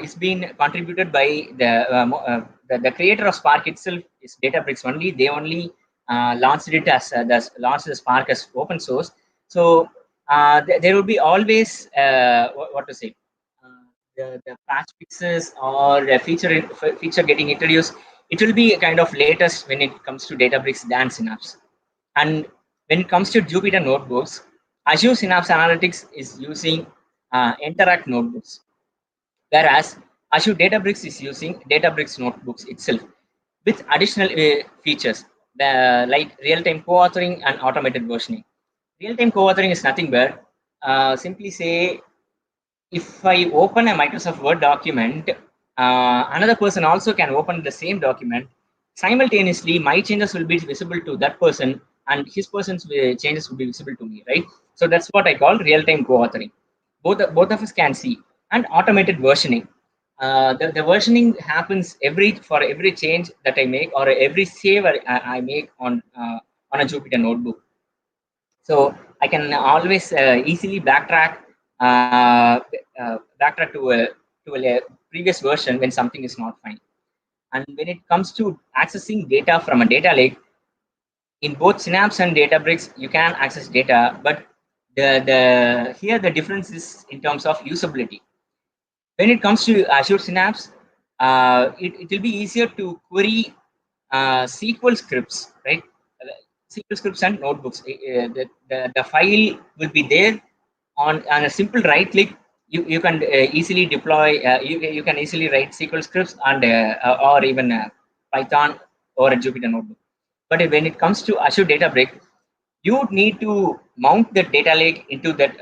is being contributed by the creator of Spark itself is Databricks only. They only launched it as launched the Spark as open source. So there will be always what to say, the patch fixes or the feature getting introduced. It will be a kind of latest when it comes to Databricks than Synapse. And when it comes to Jupyter notebooks, Azure Synapse Analytics is using Interact notebooks, whereas Azure Databricks is using Databricks notebooks itself with additional features like real-time co-authoring and automated versioning. Real-time co-authoring is nothing but simply say, if I open a Microsoft Word document, another person also can open the same document. Simultaneously, my changes will be visible to that person, and his person's changes will be visible to me, right? So that's what I call real-time co-authoring. Both of us can see. And automated versioning. The versioning happens for every change that I make or every save I make on a Jupyter notebook. So I can always easily backtrack to a previous version when something is not fine. And when it comes to accessing data from a data lake, in both Synapse and Databricks, you can access data, but here the difference is in terms of usability. When it comes to Azure Synapse, it will be easier to query SQL scripts, right? SQL scripts and notebooks. The file will be there on a simple right click. You can easily deploy. You can easily write SQL scripts and or even Python or a Jupyter notebook. But when it comes to Azure Databricks, you need to mount the data lake into that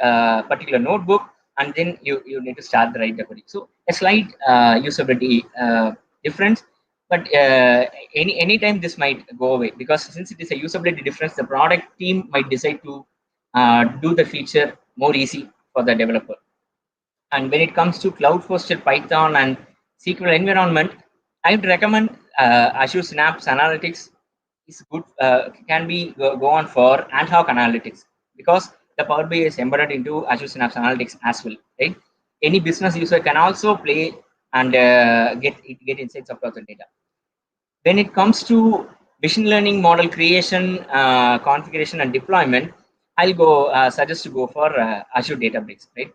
particular notebook, and then you need to start the write the query. So a slight usability difference, but anytime this might go away, because since it is a usability difference, the product team might decide to do the feature more easy for the developer. And when it comes to cloud hosted Python and SQL environment, I would recommend Azure Synapse Analytics is good, can be go on for ad hoc analytics, because the Power BI is embedded into Azure Synapse Analytics as well, right? Any business user can also play and get insights across the data. When it comes to machine learning model creation, configuration, and deployment, I'll go suggest to go for Azure Databricks, right?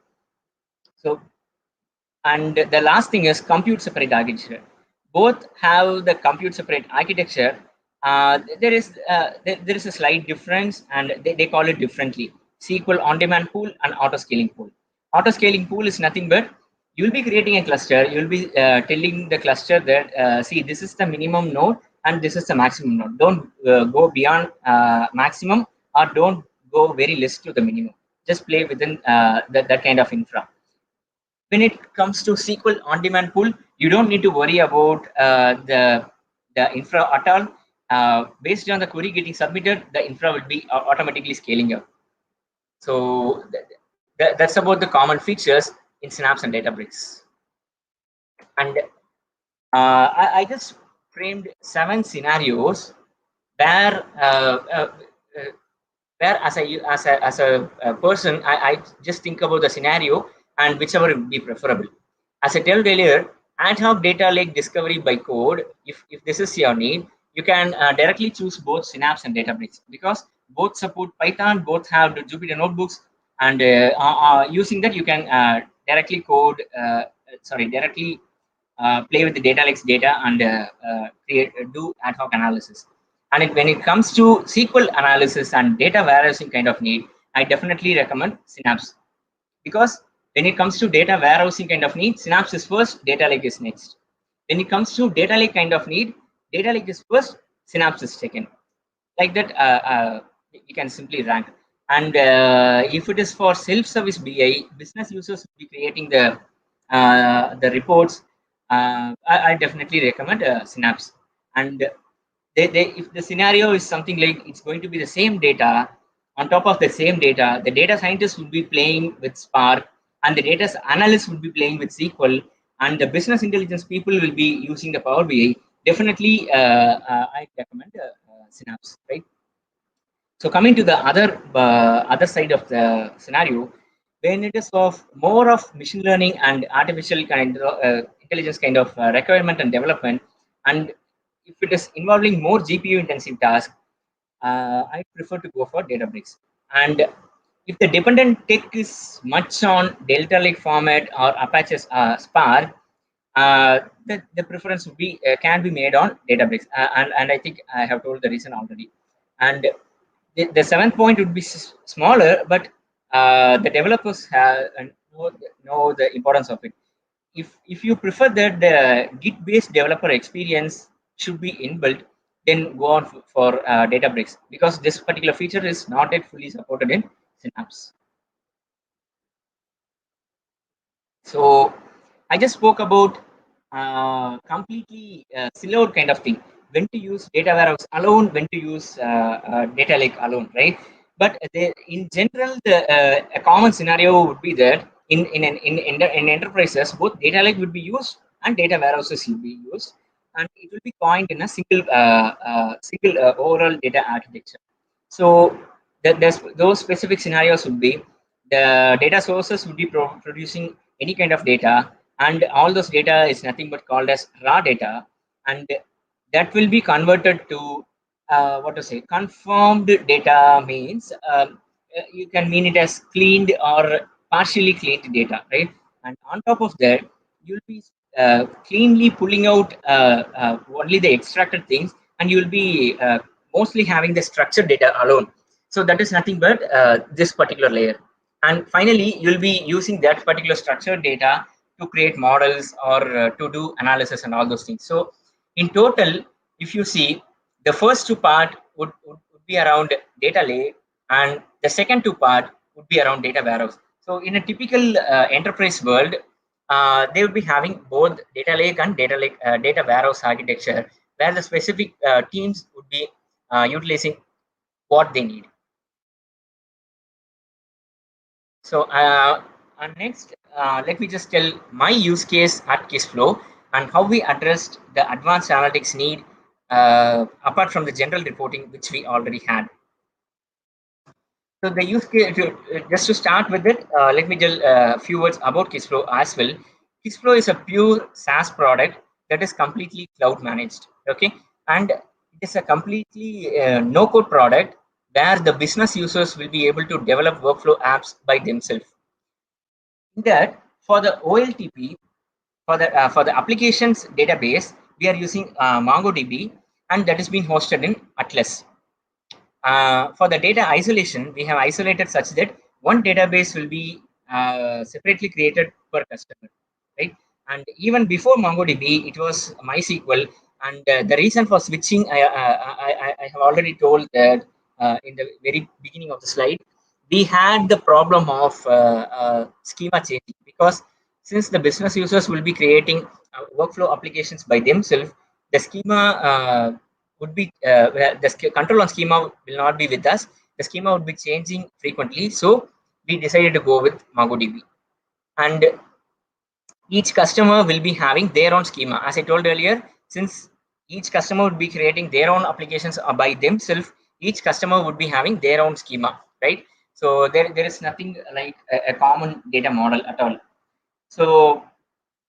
So, and the last thing is compute separate architecture. Both have the compute separate architecture. There is a slight difference, and they call it differently: SQL on-demand pool and auto-scaling pool. Auto-scaling pool is nothing but you'll be creating a cluster. You'll be telling the cluster that see, this is the minimum node and this is the maximum node. Don't go beyond maximum, or don't go very less to the minimum. Just play within that kind of infra. When it comes to SQL on-demand pool, you don't need to worry about the infra at all. Based on the query getting submitted, the infra will be automatically scaling up. So that's about the common features in Synapse and Databricks. And I just framed 7 scenarios where where as a person, I just think about the scenario and whichever would be preferable. As I told earlier, ad hoc data lake discovery by code, if this is your need, you can directly choose both Synapse and Databricks, because both support Python, both have the Jupyter notebooks, and using that you can directly code, directly play with the data lakes data and do ad hoc analysis. And when it comes to SQL analysis and data warehousing kind of need, I definitely recommend Synapse, because when it comes to data warehousing kind of need, Synapse is first, data lake is next. When it comes to data lake kind of need, data lake is first, Synapse is second. Like that, you can simply rank. And if it is for self-service BI, business users will be creating the reports. I definitely recommend Synapse. And if the scenario is something like it's going to be the same data, on top of the same data, the data scientist would be playing with Spark, and the data analyst would be playing with SQL, and the business intelligence people will be using the Power BI. Definitely, I recommend Synapse, right? So coming to the other side of the scenario, when it is of more of machine learning and artificial kind of intelligence kind of requirement and development, and if it is involving more GPU intensive tasks, I prefer to go for Databricks. And if the dependent tech is much on Delta Lake format or Apache Spark, the preference would be can be made on Databricks. And I think I have told the reason already. And the 7th point would be smaller, but the developers know the importance of it. If you prefer that the Git based developer experience should be inbuilt, then go on for Databricks, because this particular feature is not yet fully supported in Synapse. So I just spoke about completely siloed kind of thing, when to use data warehouse alone, when to use data lake alone, right? But in general, a common scenario would be that in enterprises, both data lake would be used and data warehouses will be used, and it will be coined in a single overall data architecture. So those specific scenarios would be the data sources would be producing any kind of data, and all those data is nothing but called as raw data, and that will be converted to what to say, conformed data means you can mean it as cleaned or partially cleaned data, right? And on top of that, you'll be cleanly pulling out only the extracted things, and you'll be mostly having the structured data alone. So that is nothing but this particular layer. And finally, you'll be using that particular structured data to create models or to do analysis and all those things. So in total, if you see, the first 2 part would be around data lake, and the second 2 part would be around data warehouse. So in a typical enterprise world, they would be having both data lake and data warehouse architecture, where the specific teams would be utilizing what they need. So and next, let me just tell my use case at Kissflow and how we addressed the advanced analytics need apart from the general reporting which we already had. So the use case, just to start with it, let me tell a few words about Kissflow as well. Kissflow is a pure SaaS product that is completely cloud managed. Okay, and it is a completely no-code product where the business users will be able to develop workflow apps by themselves. That for the OLTP, for the applications database, we are using MongoDB, and that is being hosted in Atlas. For the data isolation, we have isolated such that one database will be separately created per customer, right? And even before MongoDB, it was MySQL. And the reason for switching, I have already told that in the very beginning of the slide. We had the problem of schema changing, because since the business users will be creating workflow applications by themselves, the schema would be the control on schema will not be with us. The schema would be changing frequently, so we decided to go with MongoDB. And each customer will be having their own schema. As I told earlier, since each customer would be creating their own applications by themselves, each customer would be having their own schema, right? So there is nothing like a common data model at all. So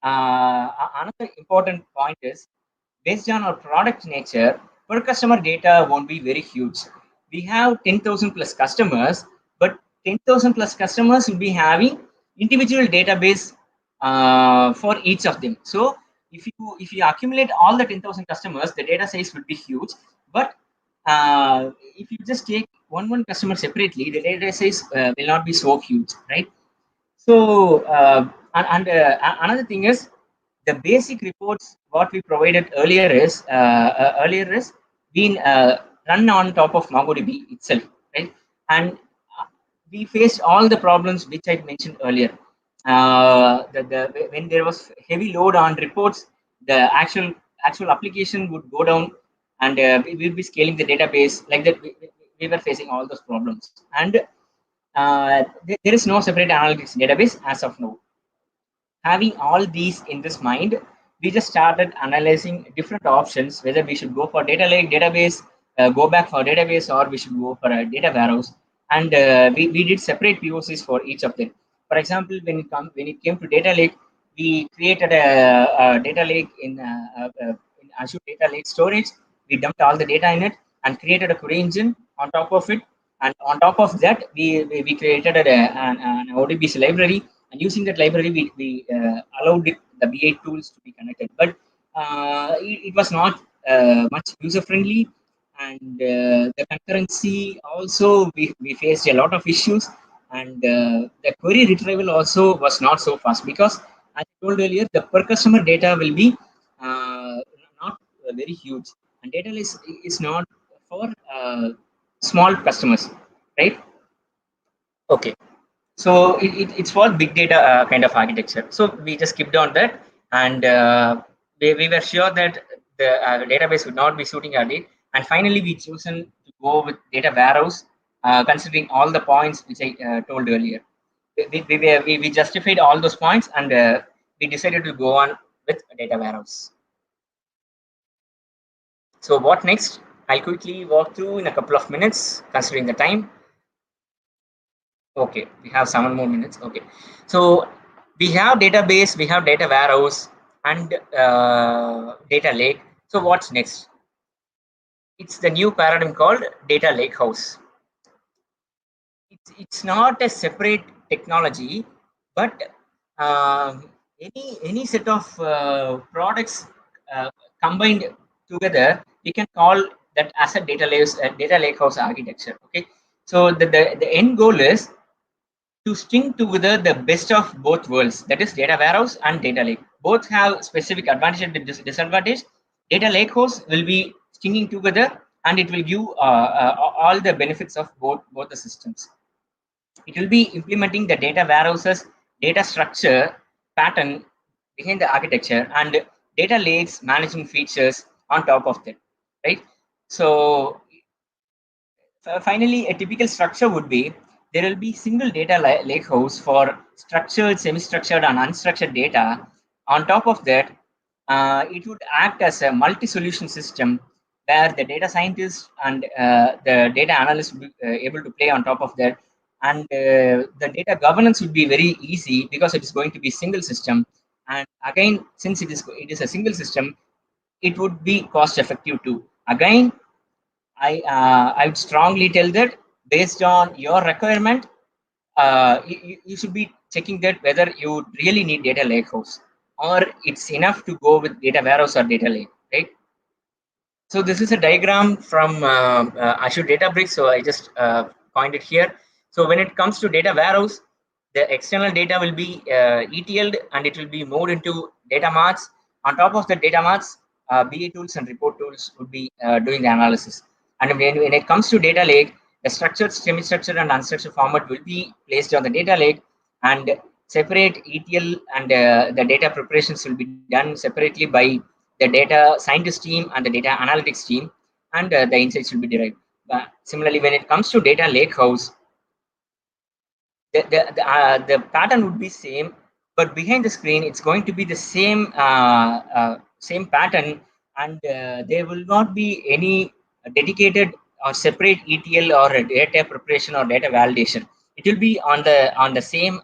another important point is, based on our product nature, per customer data won't be very huge. We have 10,000 plus customers, but 10,000 plus customers will be having individual database for each of them. So if you accumulate all the 10,000 customers, the data size will be huge. But if you just take one customer separately, the data size will not be so huge, right? So another thing is, the basic reports what we provided earlier is been run on top of MongoDB itself, right? And we faced all the problems which I mentioned earlier. When there was heavy load on reports, the actual application would go down, and we will be scaling the database like that. We were facing all those problems, and there is no separate analytics database as of now. Having all these in this mind, we just started analyzing different options, whether we should go for data lake, database, go back for database, or we should go for a data warehouse. And we did separate POCs for each of them. For example, when it came to data lake, we created a data lake in Azure Data Lake Storage. We dumped all the data in it and created a query engine on top of it. And on top of that, we created an ODBC library. And using that library, we allowed the B8 tools to be connected. But it was not much user friendly. And the concurrency also, we faced a lot of issues. And the query retrieval also was not so fast, because as I told earlier, the per customer data will be not very huge, and data is not for small customers, right? Okay, so it's for big data kind of architecture. So we just skipped on that, and we were sure that the database would not be suiting our need. And finally, we chosen to go with data warehouse, considering all the points which I told earlier. We justified all those points, and we decided to go on with a data warehouse. So what next? I'll quickly walk through in a couple of minutes, considering the time. Okay, we have 7 more minutes. Okay, so we have database, we have data warehouse, and data lake. So what's next? It's the new paradigm called data lake house. It's not a separate technology, but any set of products combined together, we can call that as a data lake house architecture. Okay, so the end goal is to string together the best of both worlds, that is data warehouse and data lake. Both have specific advantage and disadvantage. Data lake house will be stringing together, and it will give all the benefits of both the systems. It will be implementing the data warehouses, data structure pattern behind the architecture, and data lakes managing features on top of that, right? So finally, a typical structure would be, there will be single data lake house for structured, semi-structured, and unstructured data. On top of that, it would act as a multi-solution system where the data scientist and the data analyst will be able to play on top of that. And the data governance would be very easy, because it is going to be single system. And again, since it is a single system, it would be cost effective too. Again, I would strongly tell that based on your requirement, you should be checking that whether you really need data lakehouse or it's enough to go with data warehouse or data lake, right? So this is a diagram from Azure Databricks. So I just coined it here. So when it comes to data warehouse, the external data will be ETL'd and it will be moved into data marts. On top of the data marts, BA tools and report tools would be doing the analysis. And when it comes to data lake, the structured, semi-structured, and unstructured format will be placed on the data lake, and separate ETL and the data preparations will be done separately by the data scientist team and the data analytics team, and the insights will be derived. Similarly, when it comes to data lakehouse, the pattern would be same, but behind the screen it's going to be the same same pattern, and there will not be any dedicated or separate ETL or a data preparation or data validation. It will be on the same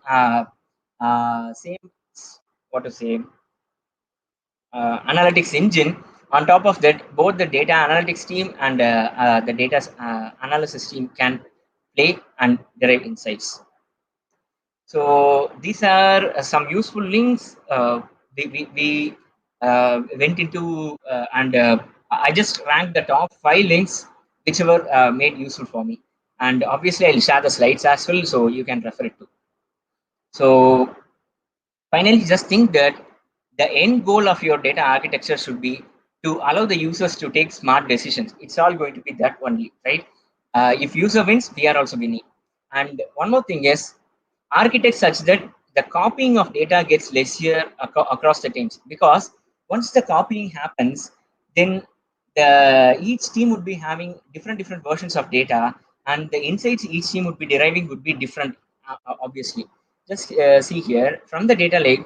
same, what to say, analytics engine. On top of that, both the data analytics team and the data analysis team can play and derive insights. So these are some useful links we went into, and I just ranked the top 5 links whichever made useful for me, and obviously I'll share the slides as well so you can refer it to. So finally, just think that the end goal of your data architecture should be to allow the users to take smart decisions. It's all going to be that only, right? If user wins, we are also winning. And one more thing is, architect such that the copying of data gets lesser across the teams, because once the copying happens, then each team would be having different versions of data, and the insights each team would be deriving would be different, obviously. Just see here, from the data lake,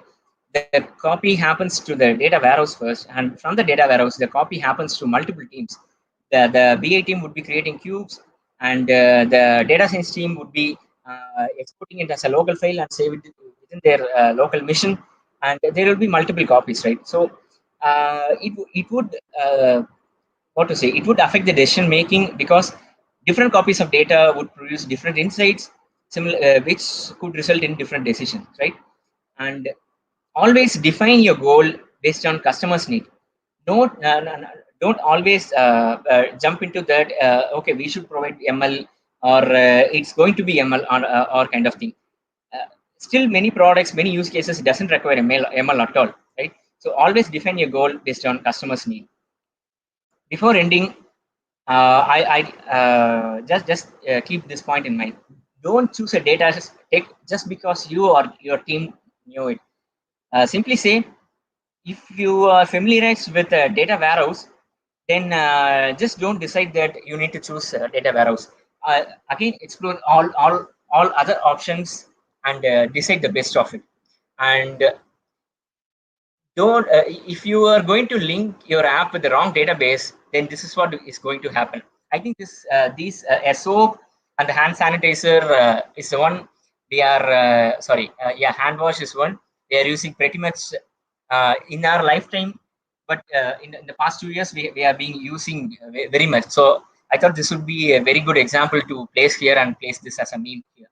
the copy happens to the data warehouse first, and from the data warehouse, the copy happens to multiple teams. The BA team would be creating cubes, and the data science team would be exporting it as a local file and save it within their local mission, and there will be multiple copies, right? So it would what to say, it would affect the decision making, because different copies of data would produce different insights, similar which could result in different decisions, right? And always define your goal based on customers' need. Don't always jump into that. Okay, we should provide ML, or it's going to be ML, or kind of thing. Still, many products, many use cases doesn't require ML at all, right? So always define your goal based on customers' need. Before ending, I just keep this point in mind. Don't choose a data take just because you or your team knew it. Simply say, if you are familiarized with a data warehouse, then just don't decide that you need to choose data warehouse. Again, explore all other options and decide the best of it. And don't if you are going to link your app with the wrong database, then this is what is going to happen. I think these soap and the hand sanitizer is the one we are hand wash is one they are using pretty much in our lifetime, but in the past 2 years we are being using very much. So I thought this would be a very good example to place here and place this as a meme here.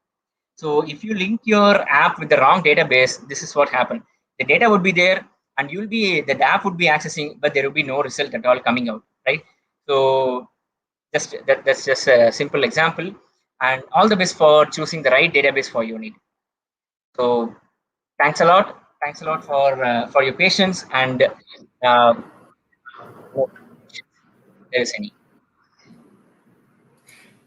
So if you link your app with the wrong database, this is what happened. The data would be there, and the app would be accessing, but there will be no result at all coming out, right? So that's just a simple example, and all the best for choosing the right database for your need. So thanks a lot for your patience, and if there is any.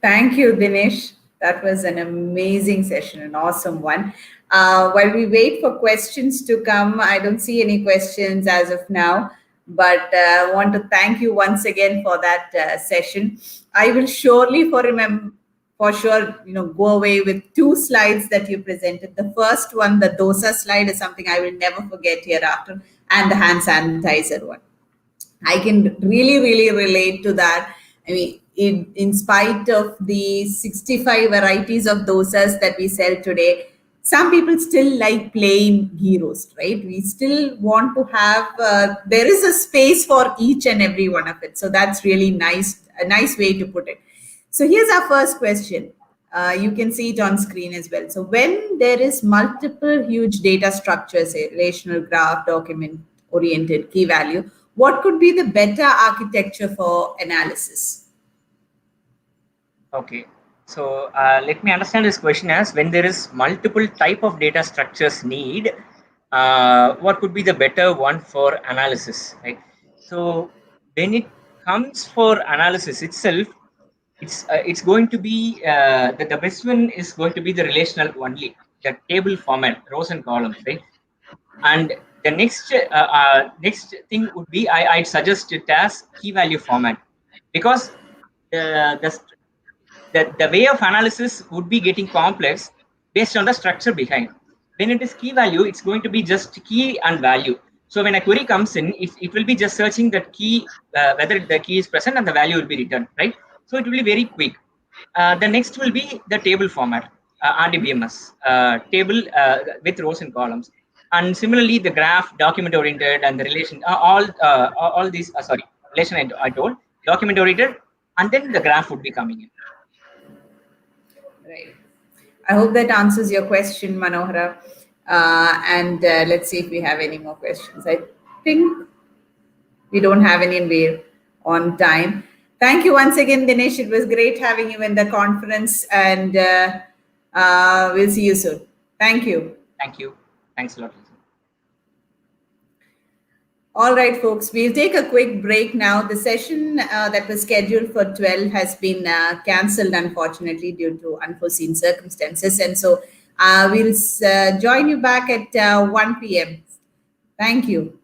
Thank you, Dinesh. That was an amazing session, an awesome one. While we wait for questions to come, I don't see any questions as of now, but I want to thank you once again for that session. I will surely for sure, go away with 2 slides that you presented. The first one, the dosa slide, is something I will never forget hereafter, and the hand sanitizer one. I can really relate to that. I mean, in spite of the 65 varieties of dosas that we sell today, some people still like playing heroes, right? We still want to have, there is a space for each and every one of it. So that's really nice, a nice way to put it. So here's our first question. You can see it on screen as well. So when there is multiple huge data structures, say relational graph, document oriented, key value, what could be the better architecture for analysis? Okay, so let me understand this question as when there is multiple type of data structures need, what could be the better one for analysis, right? So when it comes for analysis itself, it's going to be the best one is going to be the relational only, the table format, rows and columns, right? And the next thing would be I'd suggest it as key value format, because the the way of analysis would be getting complex based on the structure behind. When it is key value, it's going to be just key and value. So when a query comes in, it will be just searching that key, whether the key is present and the value will be returned, right? So it will be very quick. The next will be the table format, RDBMS, table with rows and columns. And similarly, the graph, document oriented, and the relation, all these, sorry, relation I told, document oriented, and then the graph would be coming in. Right. I hope that answers your question, Manohara. And let's see if we have any more questions. I think we don't have any, and we're on time. Thank you once again, Dinesh. It was great having you in the conference, and we'll see you soon. Thank you. Thank you. Thanks a lot. All right, folks, we'll take a quick break now. The session that was scheduled for 12 has been cancelled, unfortunately, due to unforeseen circumstances. And so we'll join you back at 1 p.m. Thank you.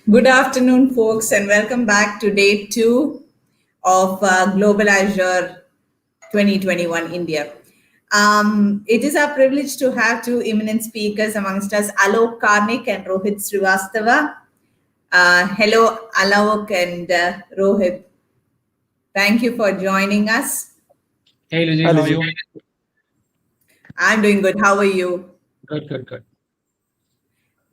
Good afternoon, folks, and welcome back to day 2 of Global Azure 2021 India. It is our privilege to have two eminent speakers amongst us, Aalok Karnik and Rohit Srivastava. Hello, Aalok and Rohit. Thank you for joining us. Hey, Lizzie, how are you? I'm doing good. How are you? Good.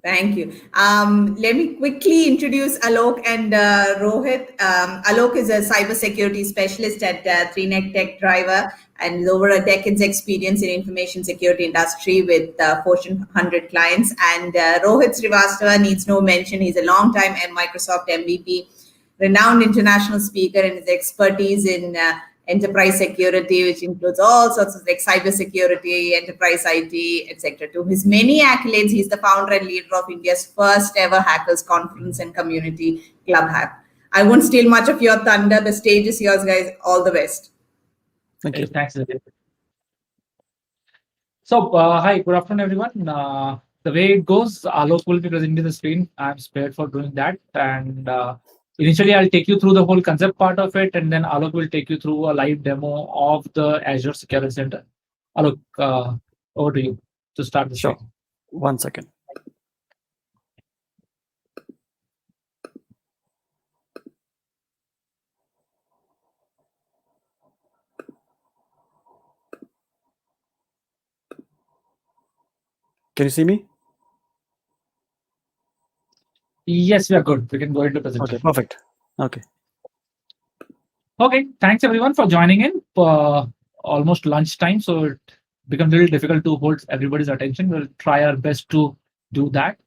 Thank you. Let me quickly introduce Aalok and Rohit. Aalok is a cybersecurity specialist at 3Net Tech Driver and with over a decade's experience in information security industry with Fortune 100 clients. And Rohit Srivastava needs no mention. He's a long-time Microsoft MVP, renowned international speaker, and his expertise in enterprise security, which includes all sorts of like cybersecurity, enterprise IT, etc. To his many accolades, he's the founder and leader of India's first ever hackers conference and community club hack. I won't steal much of your thunder. The stage is yours, guys. All the best. Thank you. Thanks, Lizzie. So, hi, good afternoon, everyone. The way it goes, Aalok will be presenting the screen. I'm prepared for doing that. And initially, I'll take you through the whole concept part of it, and then Aalok will take you through a live demo of the Azure Security Center. Aalok, over to you to start the show. 1 second. Can you see me? Yes, we are good. We can go into presentation. Okay, perfect. Okay. Okay, thanks everyone for joining in. Almost lunchtime, so it becomes a little difficult to hold everybody's attention. We'll try our best to do that.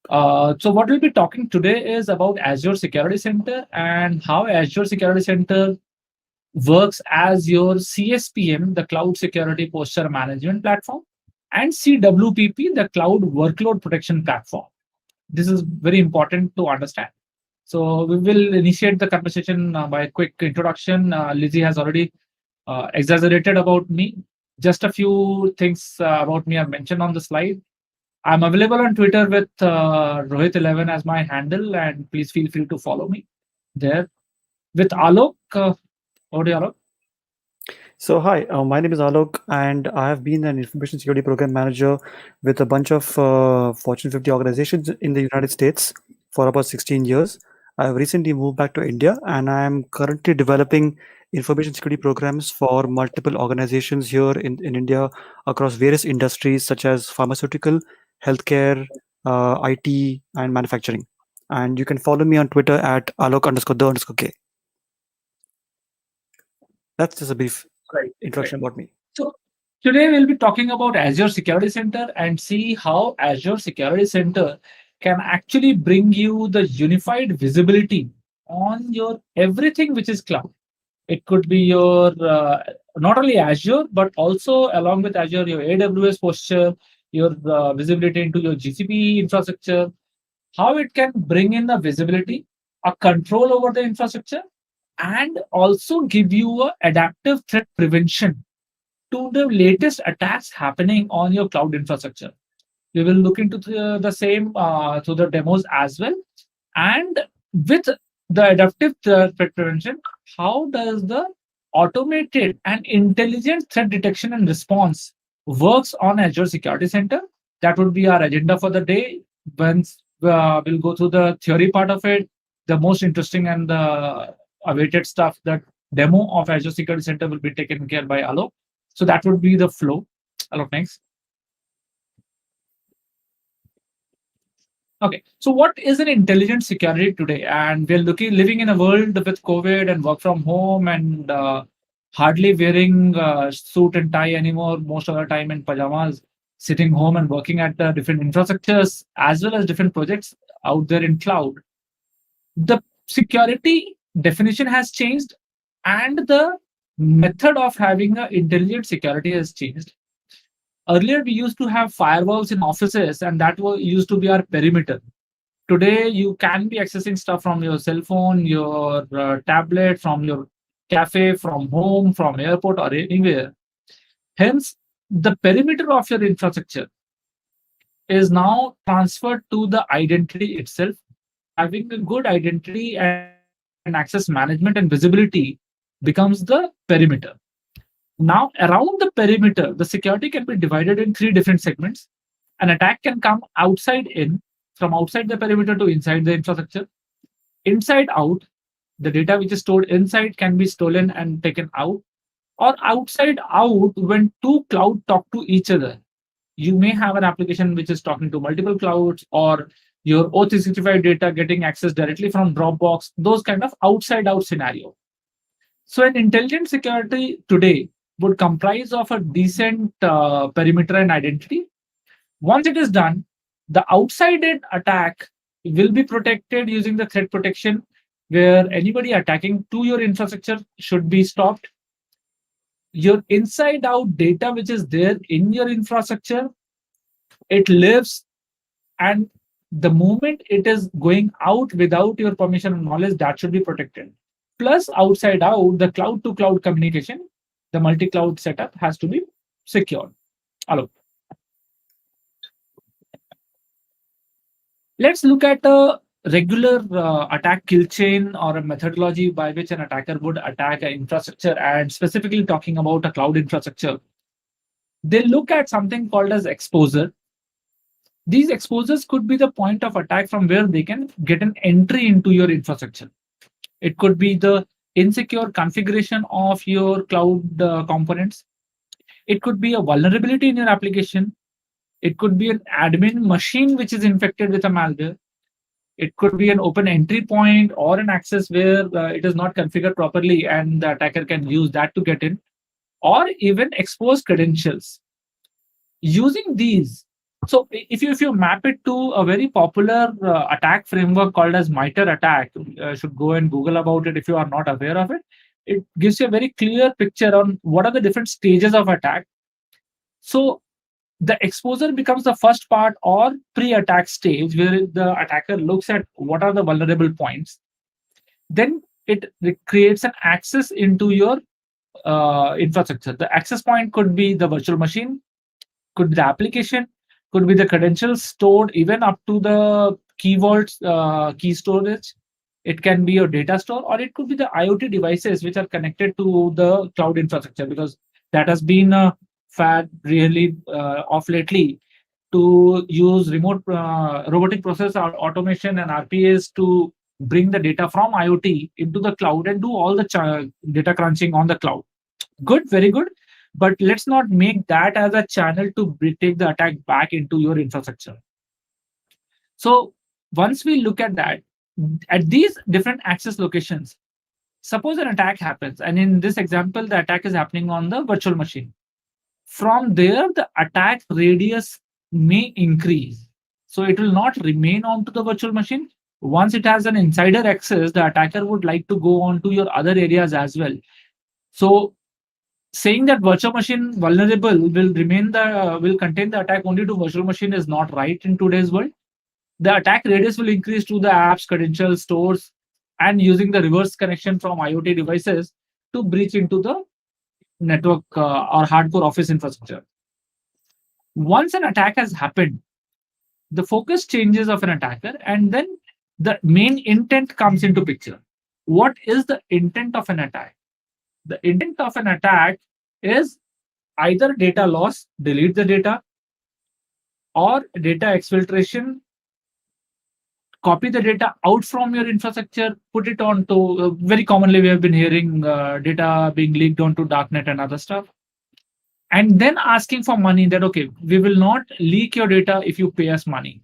So what we'll be talking today is about Azure Security Center and how Azure Security Center works as your CSPM, the Cloud Security Posture Management Platform, and CWPP, the Cloud Workload Protection Platform. This is very important to understand. So we will initiate the conversation by a quick introduction. Lizzie has already exaggerated about me. Just a few things about me are mentioned on the slide. I'm available on Twitter with Rohit11 as my handle, and please feel free to follow me there. With Aalok, over to you, Aalok. So hi, my name is Aalok, and I have been an information security program manager with a bunch of Fortune 50 organizations in the United States for about 16 years. I have recently moved back to India, and I am currently developing information security programs for multiple organizations here in India across various industries such as pharmaceutical, healthcare, IT, and manufacturing. And you can follow me on Twitter at Aalok_the_K. That's just a brief introduction about me. So today we'll be talking about Azure Security Center and see how Azure Security Center can actually bring you the unified visibility on your everything which is cloud. It could be your not only Azure, but also along with Azure, your AWS posture, your visibility into your GCP infrastructure, how it can bring in the visibility, a control over the infrastructure, and also give you a adaptive threat prevention to the latest attacks happening on your cloud infrastructure. We will look into the same through the demos as well. And with the adaptive threat prevention, how does the automated and intelligent threat detection and response works on Azure Security Center? That would be our agenda for the day. Once we'll go through the theory part of it, the most interesting and the awaited stuff, that demo of Azure Security Center will be taken care by Aalok. So that would be the flow. Aalok, next. Okay, so what is an intelligent security today? And we're living in a world with COVID and work from home and hardly wearing suit and tie anymore, most of the time in pajamas, sitting home and working at different infrastructures as well as different projects out there in cloud. The security definition has changed and the method of having an intelligent security has changed. Earlier, we used to have firewalls in offices, and that used to be our perimeter. Today, you can be accessing stuff from your cell phone, your tablet, from your cafe, from home, from airport, or anywhere. Hence, the perimeter of your infrastructure is now transferred to the identity itself. having a good identity and access management and visibility becomes the perimeter. Now, around the perimeter, the security can be divided in three different segments. An attack can come outside in, from outside the perimeter to inside the infrastructure. Inside out, the data which is stored inside can be stolen and taken out. Or outside out, when two clouds talk to each other. You may have an application which is talking to multiple clouds, or your O365 data getting access directly from Dropbox, those kind of outside out scenario. So an intelligent security today would comprise of a decent perimeter and identity. Once it is done, the outside-in attack will be protected using the threat protection, where anybody attacking to your infrastructure should be stopped. Your inside-out data, which is there in your infrastructure, it lives, and the moment it is going out without your permission and knowledge, that should be protected. Plus, outside out, the cloud-to-cloud communication, the multi-cloud setup has to be secured. Aalok. Let's look at a regular attack kill chain or a methodology by which an attacker would attack an infrastructure, and specifically talking about a cloud infrastructure. They look at something called as exposure. These exposures could be the point of attack from where they can get an entry into your infrastructure. It could be the insecure configuration of your cloud components. It could be a vulnerability in your application. It could be an admin machine which is infected with a malware. It could be an open entry point or an access where it is not configured properly and the attacker can use that to get in, or even exposed credentials. Using these, so if you map it to a very popular attack framework called as MITRE ATT&CK, should go and Google about it if you are not aware of it. It gives you a very clear picture on what are the different stages of attack. So the exposure becomes the first part or pre-attack stage, where the attacker looks at what are the vulnerable points. Then it creates an access into your infrastructure. The access point could be the virtual machine, could be the application, could be the credentials stored even up to the key vaults, key storage. It can be your data store, or it could be the IoT devices which are connected to the cloud infrastructure, because that has been a fad really of lately, to use remote robotic process automation and RPAs to bring the data from IoT into the cloud and do all the data crunching on the cloud. Good, very good. But let's not make that as a channel to take the attack back into your infrastructure. So once we look at that, at these different access locations, suppose an attack happens, and in this example, the attack is happening on the virtual machine. From there, the attack radius may increase. So it will not remain onto the virtual machine. Once it has an insider access, the attacker would like to go on to your other areas as well. So saying that virtual machine vulnerable will contain the attack only to virtual machine is not right in today's world. The attack radius will increase to the apps, credentials, stores, and using the reverse connection from IoT devices to breach into the network or hardcore office infrastructure. Once an attack has happened, the focus changes of an attacker, and then the main intent comes into picture. What is the intent of an attack? The intent of an attack is either data loss, delete the data, or data exfiltration, copy the data out from your infrastructure, put it onto, very commonly we have been hearing data being leaked onto darknet and other stuff. And then asking for money that, okay, we will not leak your data if you pay us money.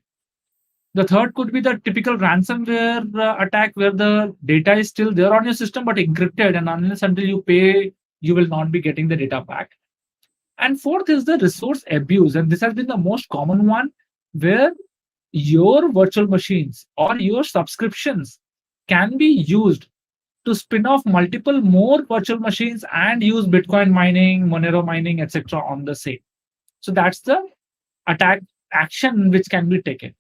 The third could be the typical ransomware attack, where the data is still there on your system but encrypted, and unless until you pay, you will not be getting the data back. And fourth is the resource abuse, and this has been the most common one, where your virtual machines or your subscriptions can be used to spin off multiple more virtual machines and use Bitcoin mining, Monero mining, etc. on the same. So that's the attack action which can be taken.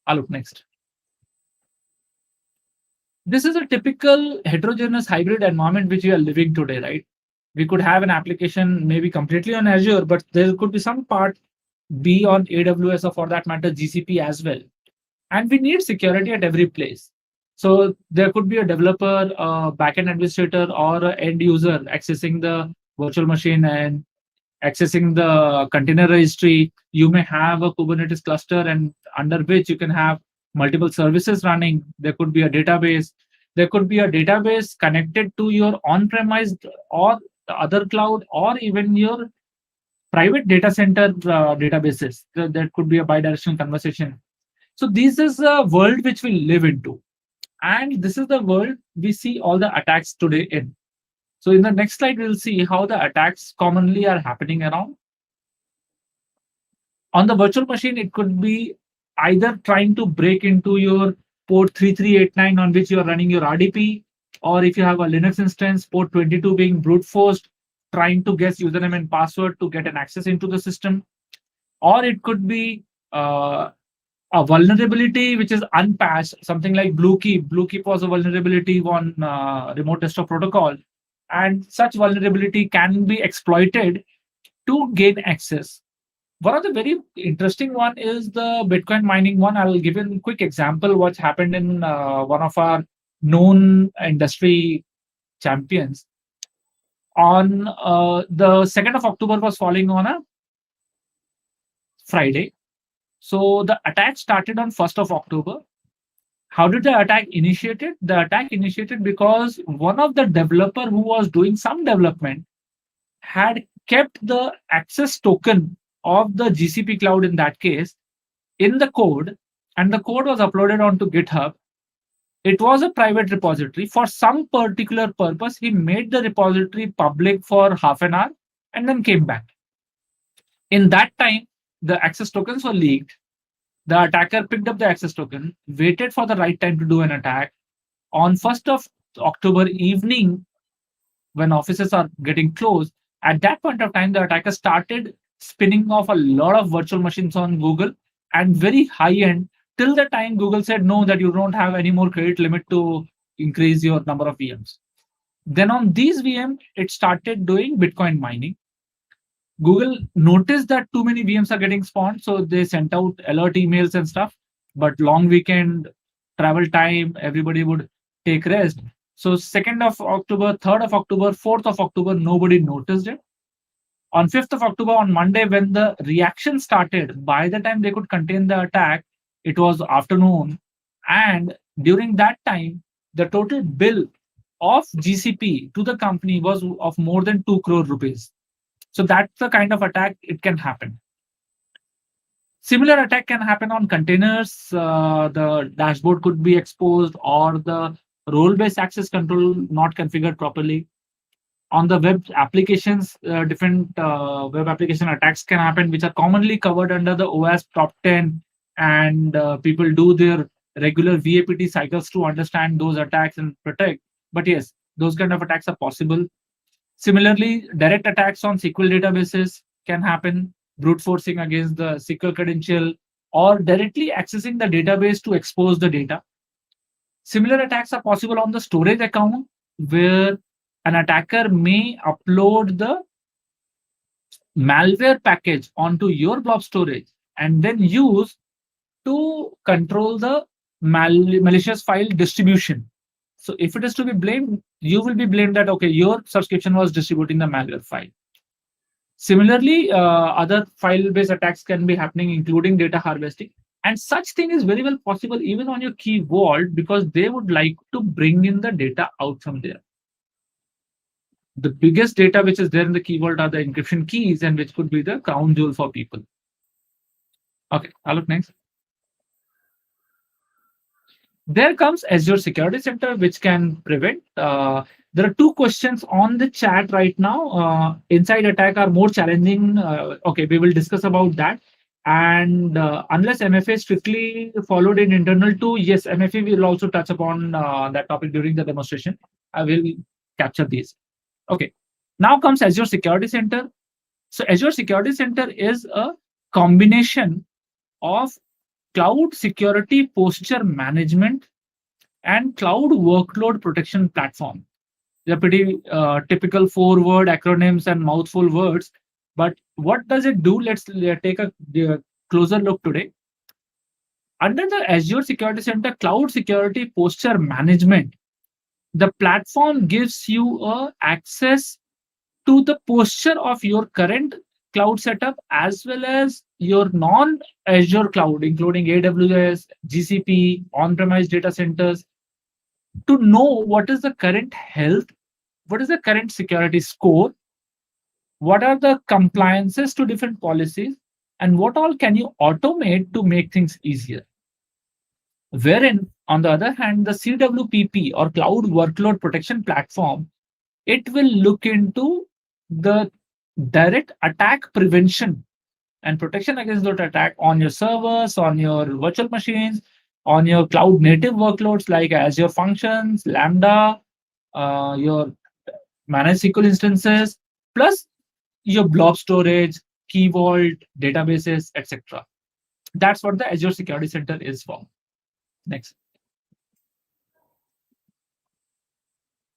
I'll look next. This is a typical heterogeneous hybrid environment which we are living today, right? We could have an application maybe completely on Azure, but there could be some part be on AWS, or for that matter, GCP as well. And we need security at every place. So there could be a developer, a backend administrator, or an end user accessing the virtual machine and accessing the container registry. You may have a Kubernetes cluster, and under which you can have multiple services running. There could be a database. There could be a database connected to your on-premise or the other cloud, or even your private data center databases. There could be a bidirectional conversation. So this is a world which we live into. And this is the world we see all the attacks today in. So in the next slide, we'll see how the attacks commonly are happening around. On the virtual machine, it could be either trying to break into your port 3389 on which you're running your RDP, or if you have a Linux instance, port 22 being brute forced, trying to guess username and password to get an access into the system. Or it could be a vulnerability which is unpatched, something like Bluekeep. Bluekeep was a vulnerability on remote desktop protocol, and such vulnerability can be exploited to gain access. One of the very interesting one is the Bitcoin mining one. I'll give you a quick example what's happened in one of our known industry champions. On the 2nd of October was falling on a Friday. So the attack started on 1st of October. How did the attack initiated? The attack initiated because one of the developer who was doing some development had kept the access token of the GCP cloud in that case in the code, and the code was uploaded onto GitHub. It was a private repository. For some particular purpose, he made the repository public for half an hour and then came back. In that time, the access tokens were leaked. The attacker picked up the access token, waited for the right time to do an attack. On 1st of October evening, when offices are getting closed, at that point of time, the attacker started spinning off a lot of virtual machines on Google, and very high end, till the time Google said no, that you don't have any more credit limit to increase your number of VMs. Then on these VMs, it started doing Bitcoin mining. Google noticed that too many VMs are getting spawned, so they sent out alert emails and stuff. But long weekend, travel time, everybody would take rest. So 2nd of October, 3rd of October, 4th of October, nobody noticed it. On 5th of October, on Monday, when the reaction started, by the time they could contain the attack, it was afternoon. And during that time, the total bill of GCP to the company was of more than 2 crore rupees. So that's the kind of attack it can happen. Similar attack can happen on containers. The dashboard could be exposed, or the role-based access control not configured properly. On the web applications, different web application attacks can happen, which are commonly covered under the OWASP top 10. And people do their regular VAPT cycles to understand those attacks and protect. But yes, those kind of attacks are possible. Similarly, direct attacks on SQL databases can happen, brute forcing against the SQL credential, or directly accessing the database to expose the data. Similar attacks are possible on the storage account, where an attacker may upload the malware package onto your blob storage and then use to control the malicious file distribution. So if it is to be blamed, you will be blamed that, okay, your subscription was distributing the malware file. Similarly, other file-based attacks can be happening, including data harvesting. And such thing is very well possible even on your key vault, because they would like to bring in the data out from there. The biggest data which is there in the key vault are the encryption keys, and which could be the crown jewel for people. Okay, I'll look next. There comes Azure Security Center, which can prevent. There are 2 questions on the chat right now. Inside attack are more challenging. Okay, we will discuss about that. And unless MFA is strictly followed in internal too, yes, MFA will also touch upon that topic during the demonstration. I will capture these. Okay, now comes Azure Security Center. So Azure Security Center is a combination of cloud security posture management and cloud workload protection platform. They're pretty typical 4-word acronyms and mouthful words. But what does it do? Let's take a closer look today. Under the Azure Security Center Cloud Security Posture Management, the platform gives you access to the posture of your current cloud setup as well as your non-Azure cloud, including AWS, GCP, on-premise data centers, to know what is the current health, what is the current security score, what are the compliances to different policies, and what all can you automate to make things easier. Wherein, on the other hand, the CWPP or Cloud Workload Protection Platform, it will look into the direct attack prevention and protection against that attack on your servers, on your virtual machines, on your cloud native workloads like Azure Functions, Lambda, your managed SQL instances, plus your blob storage, Key Vault, databases, etc. That's what the Azure Security Center is for. Next.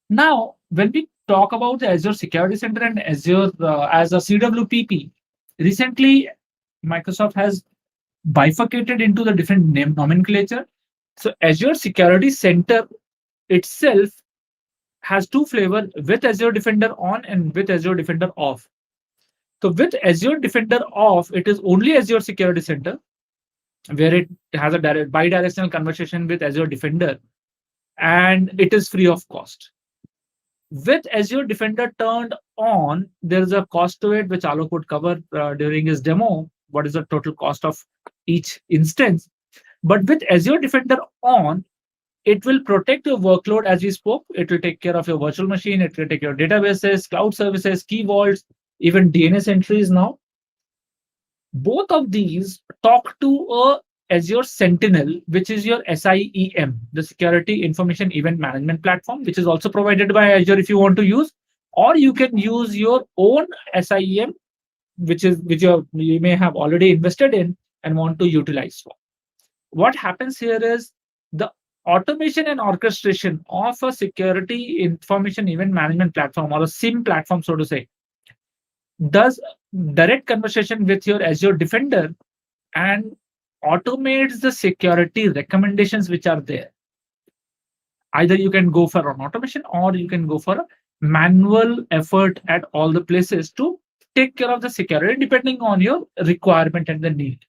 Now, when we talk about the Azure Security Center and Azure as a CWPP, recently Microsoft has bifurcated into the different name nomenclature. So Azure Security Center itself has two flavors, with Azure Defender on and with Azure Defender off. So with Azure Defender off, it is only Azure Security Center, where it has a direct bidirectional conversation with Azure Defender, and it is free of cost. With Azure Defender turned on, there is a cost to it, which Aalok would cover during his demo. What is the total cost of each instance? But with Azure Defender on, it will protect your workload as we spoke. It will take care of your virtual machine. It will take your databases, cloud services, key vaults, even DNS entries now. Both of these talk to a Azure Sentinel, which is your SIEM, the Security Information Event Management Platform, which is also provided by Azure if you want to use, or you can use your own SIEM, which you may have already invested in and want to utilize for. What happens here is the automation and orchestration of a Security Information Event Management Platform, or a SIM platform, so to say, does direct conversation with your Azure Defender and automates the security recommendations which are there. Either you can go for an automation or you can go for a manual effort at all the places to take care of the security depending on your requirement and the need.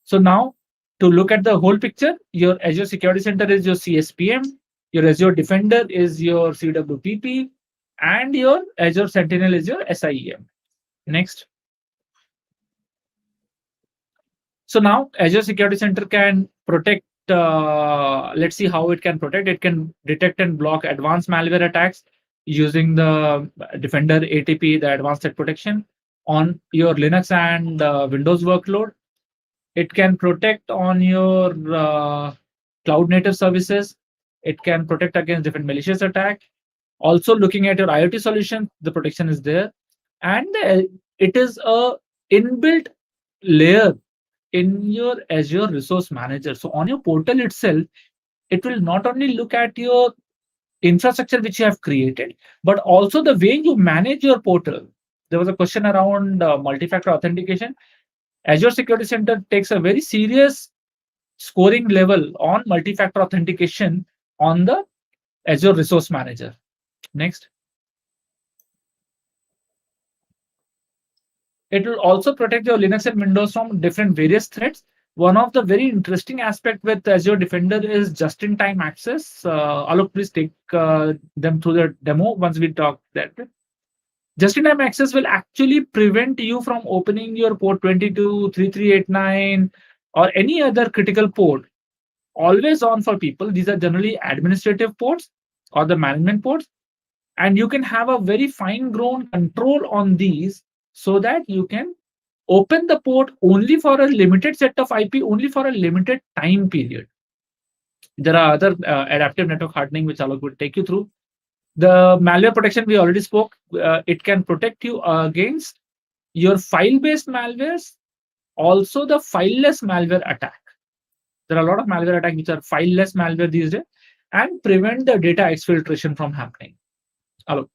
So now, to look at the whole picture, your Azure Security Center is your CSPM, your Azure Defender is your CWPP, and your Azure Sentinel is your SIEM. Next. So now Azure Security Center can protect, let's see how it can protect. It can detect and block advanced malware attacks using the Defender ATP, the advanced threat protection, on your Linux and Windows workload. It can protect on your cloud native services. It can protect against different malicious attacks. Also looking at your IoT solution, the protection is there. And it is a inbuilt layer in your Azure Resource Manager. So on your portal itself, it will not only look at your infrastructure which you have created, but also the way you manage your portal. There was a question around multi-factor authentication. Azure Security Center takes a very serious scoring level on multi-factor authentication on the Azure Resource Manager. Next. It will also protect your Linux and Windows from different various threats. One of the very interesting aspect with Azure Defender is just-in-time access. Aalok, please take them through the demo once we talk that. Just-in-time access will actually prevent you from opening your port 22, 3389, or any other critical port. Always on for people. These are generally administrative ports or the management ports. And you can have a very fine-grained control on these so that you can open the port only for a limited set of IP, only for a limited time period. There are other adaptive network hardening, which Aalok will take you through. The malware protection, we already spoke. It can protect you against your file-based malwares, also the fileless malware attack. There are a lot of malware attacks which are fileless malware these days, and prevent the data exfiltration from happening. Aalok.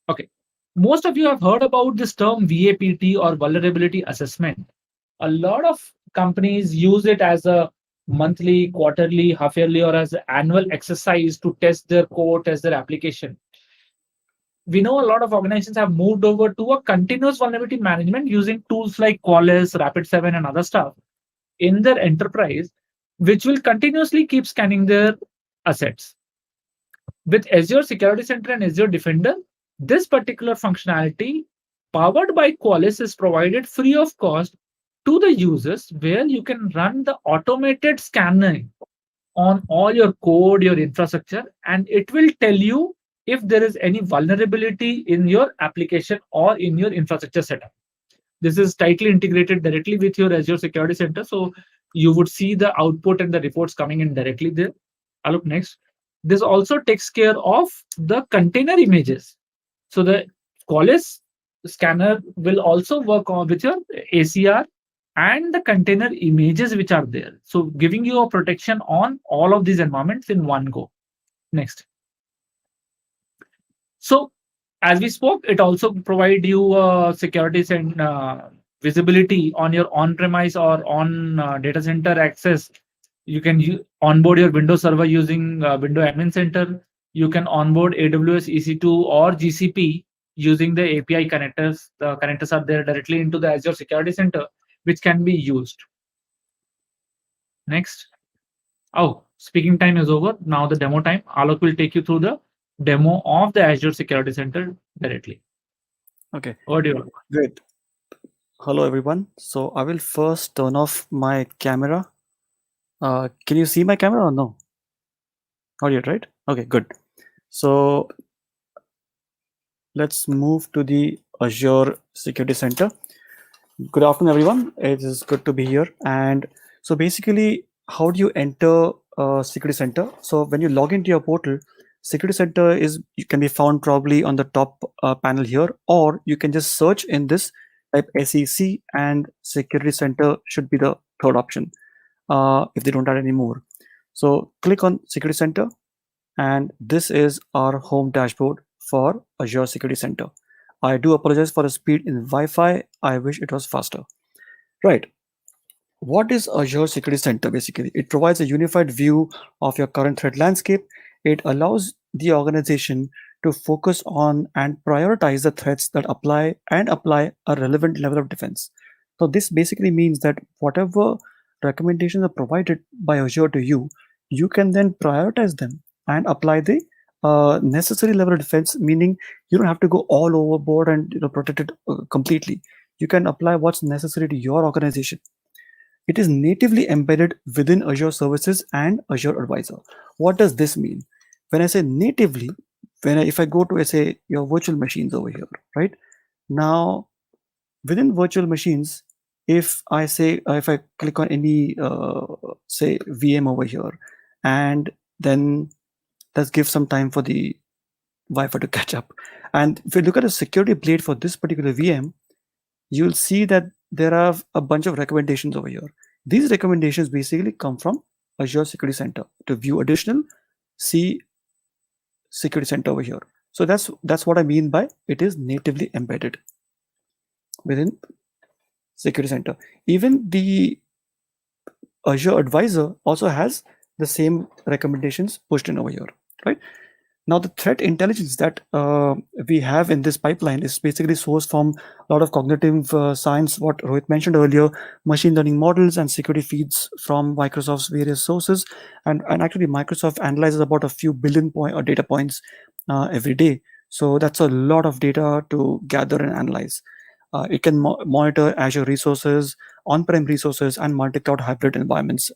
Okay. Most of you have heard about this term VAPT or vulnerability assessment. A lot of companies use it as a monthly, quarterly, half yearly, or as an annual exercise to test their code, test their application. We know a lot of organizations have moved over to a continuous vulnerability management using tools like Qualys, Rapid7, and other stuff in their enterprise, which will continuously keep scanning their assets. With Azure Security Center and Azure Defender, this particular functionality powered by Qualys is provided free of cost to the users, where you can run the automated scanning on all your code, your infrastructure, and it will tell you if there is any vulnerability in your application or in your infrastructure setup. This is tightly integrated directly with your Azure Security Center, so you would see the output and the reports coming in directly there. I'll look next. This also takes care of the container images. So the Qualys scanner will also work on with your ACR and the container images which are there. So giving you a protection on all of these environments in one go. Next. So as we spoke, it also provide you security and visibility on your on-premise or on data center access. You can onboard your Windows server using Windows Admin Center. You can onboard AWS EC2 or GCP using the API connectors. The connectors are there directly into the Azure Security Center, which can be used. Next. Oh, speaking time is over. Now the demo time. Aalok will take you through the demo of the Azure Security Center directly. Okay. Over to you. Great. Hello, everyone. So I will first turn off my camera. Can you see my camera or no? Not yet, right? Okay, good. So let's move to the Azure Security Center. Good afternoon, everyone. It is good to be here. And so basically, how do you enter Security Center? So when you log into your portal, Security Center can be found probably on the top panel here, or you can just search in this type SEC, and Security Center should be the third option if they don't add any more. So click on Security Center, and this is our home dashboard for Azure Security Center. I do apologize for the speed in Wi-Fi. I wish it was faster. Right. What is Azure Security Center? Basically, it provides a unified view of your current threat landscape. It allows the organization to focus on and prioritize the threats that apply a relevant level of defense. So this basically means that whatever recommendations are provided by Azure to you, you can then prioritize them and apply the necessary level of defense, meaning you don't have to go all overboard and protect it completely. You can apply what's necessary to your organization. It is natively embedded within Azure Services and Azure Advisor. What does this mean? When I say natively, if I go to say your virtual machines over here, right? Now, within virtual machines, if I click on any say VM over here, and then let's give some time for the Wi-Fi to catch up. And if you look at a security blade for this particular VM, you'll see that there are a bunch of recommendations over here. These recommendations basically come from Azure Security Center. To view additional, see Security Center over here. So that's what I mean by it is natively embedded within Security Center. Even the Azure Advisor also has the same recommendations pushed in over here, right? Now, the threat intelligence that we have in this pipeline is basically sourced from a lot of cognitive science, what Rohit mentioned earlier, machine learning models and security feeds from Microsoft's various sources. And actually, Microsoft analyzes about a few billion data points every day. So that's a lot of data to gather and analyze. It can monitor Azure resources, on-prem resources, and multi-cloud hybrid environments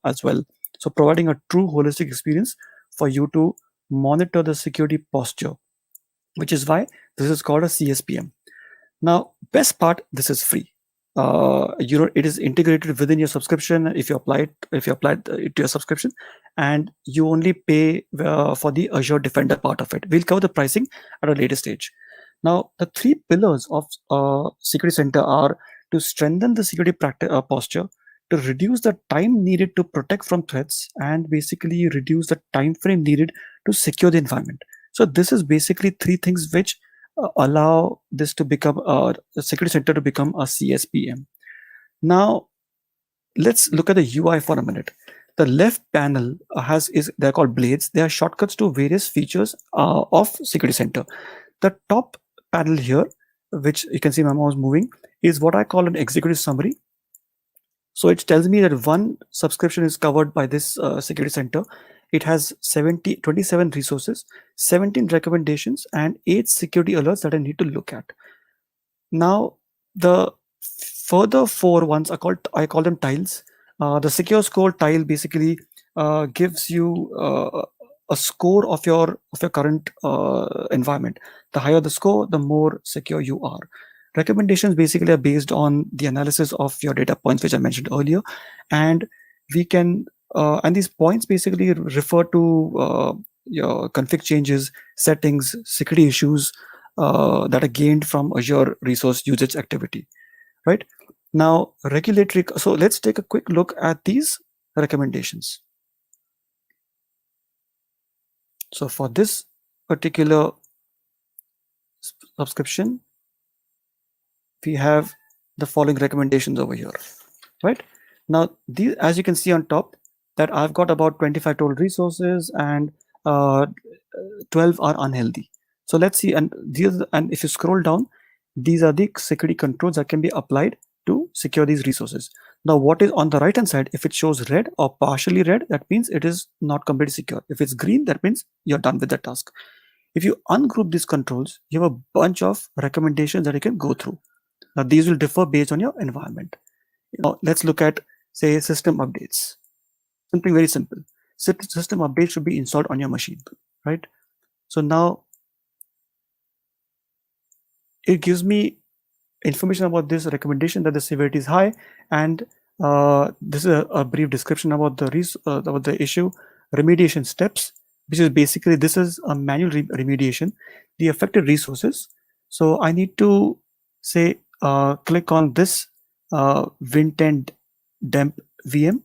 as well. So providing a true holistic experience for you to monitor the security posture, which is why this is called a CSPM. Now, best part, this is free. It is integrated within your subscription if you apply it to your subscription, and you only pay for the Azure Defender part of it. We'll cover the pricing at a later stage. Now, the three pillars of Security Center are to strengthen the security posture, to reduce the time needed to protect from threats, and basically reduce the time frame needed to secure the environment. So this is basically three things which allow this to become the Security Center to become a CSPM. Now, let's look at the UI for a minute. The left panel they're called blades. They are shortcuts to various features of Security Center. The top panel here, which you can see my mouse moving, is what I call an executive summary. So it tells me that one subscription is covered by this Security Center. It has 27 resources, 17 recommendations, and 8 security alerts that I need to look at. Now, the further 4 ones I call them tiles. The secure score tile basically gives you a score of your current environment. The higher the score, the more secure you are. Recommendations basically are based on the analysis of your data points, which I mentioned earlier, and we can and these points basically refer to your config changes, settings, security issues that are gained from Azure resource usage activity, right? Now, regulatory. So let's take a quick look at these recommendations. So for this particular subscription, we have the following recommendations over here, right? Now, these, as you can see on top, that I've got about 25 total resources and 12 are unhealthy. So let's see, and if you scroll down, these are the security controls that can be applied to secure these resources. Now, what is on the right hand side, if it shows red or partially red, that means it is not completely secure. If it's green, that means you're done with the task. If you ungroup these controls, you have a bunch of recommendations that you can go through. Now, these will differ based on your environment. Now, let's look at, say, system updates. Something very simple. System updates should be installed on your machine, right? So now it gives me information about this recommendation that the severity is high, and this is a brief description about the issue. Remediation steps, which is basically, this is a manual remediation. The affected resources. So I need to say click on this Win10 demp VM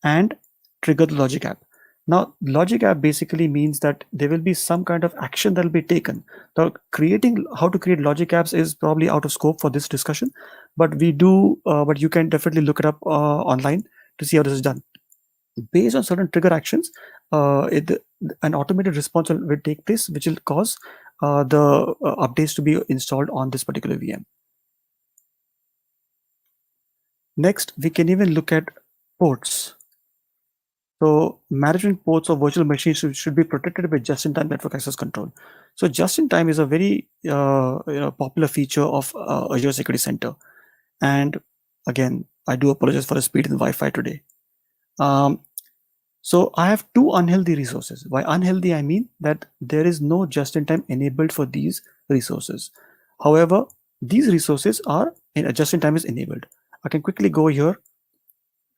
and trigger the logic app. Now, logic app basically means that there will be some kind of action that will be taken. Now, how to create logic apps is probably out of scope for this discussion, but but you can definitely look it up online to see how this is done. Based on certain trigger actions, an automated response will take place, which will cause the updates to be installed on this particular VM. Next, we can even look at ports. So management ports of virtual machines should be protected by just-in-time network access control. So just-in-time is a very popular feature of Azure Security Center. And again, I do apologize for the speed in Wi-Fi today. So I have 2 unhealthy resources. By unhealthy, I mean that there is no just-in-time enabled for these resources. However, these resources are just-in-time is enabled. I can quickly go here,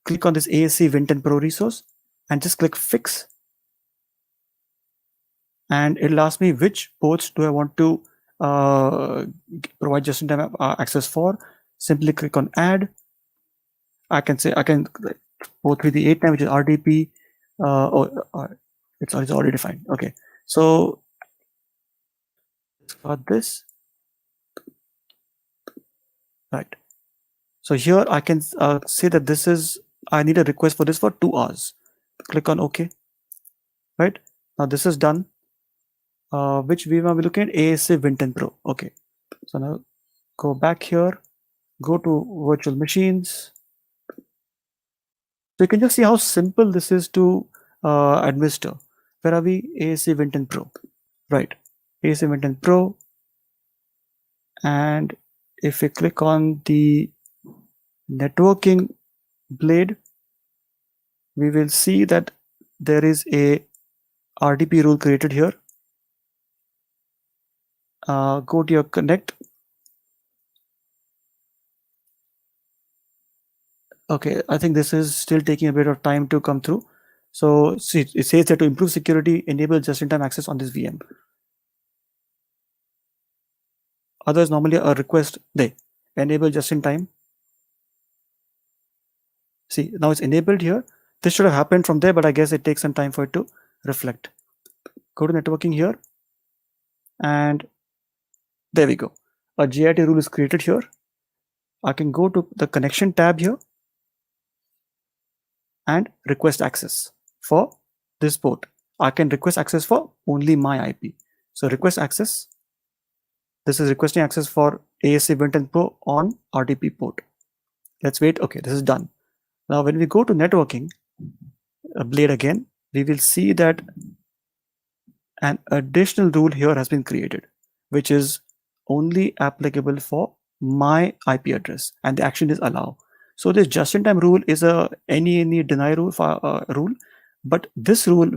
click on this ASC Win10 Pro resource, and just click Fix. And it'll ask me which ports do I want to provide just-in-time access for. Simply click on Add. I can port 338, which is RDP. It's already defined. Okay, so let's got this. Right. So here I can say that this is, I need a request for this for 2 hours. Click on OK. Right. Now this is done. Which VM are we looking at? ASA Win10 Pro. Okay. So now go back here, go to virtual machines. So you can just see how simple this is to administer. Where are we? ASA Win10 Pro. Right. ASA Win10 Pro. And if we click on the networking blade, we will see that there is a RDP rule created here. Go to your connect. Okay, I think this is still taking a bit of time to come through. So see, it says that to improve security, enable just-in-time access on this VM. Others normally a request, they enable just-in-time. See, now it's enabled here. This should have happened from there, but I guess it takes some time for it to reflect. Go to networking here, and there we go. A JIT rule is created here. I can go to the connection tab here and request access for this port. I can request access for only my IP. So request access. This is requesting access for ASA Event and Pro on RDP port. Let's wait. Okay, this is done. Now, when we go to networking, Blade again, we will see that an additional rule here has been created, which is only applicable for my IP address, and the action is allow. So this just-in-time rule is a any deny rule rule, but this rule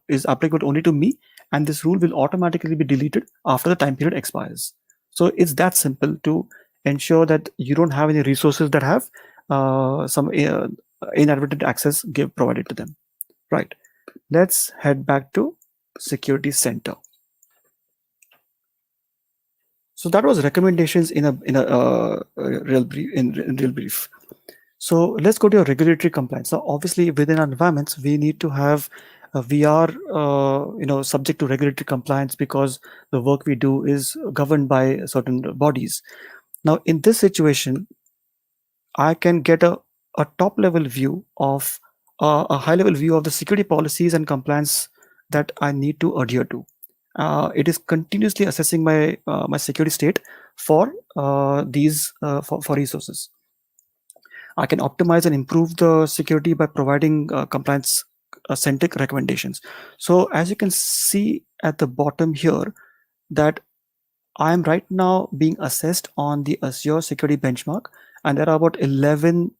is applicable only to me, and this rule will automatically be deleted after the time period expires. So it's that simple to ensure that you don't have any resources that have some inadvertent access provided to them. Right. Let's head back to Security Center. So that was recommendations in a real brief. So let's go to your regulatory compliance. So obviously within our environments, we need to have we are subject to regulatory compliance because the work we do is governed by certain bodies. Now in this situation, I can get a top level view of a high level view of the security policies and compliance that I need to adhere to. It is continuously assessing my my security state for these for resources. I can optimize and improve the security by providing compliance centric recommendations. So as you can see at the bottom here, that I am right now being assessed on the Azure security benchmark, and there are about 11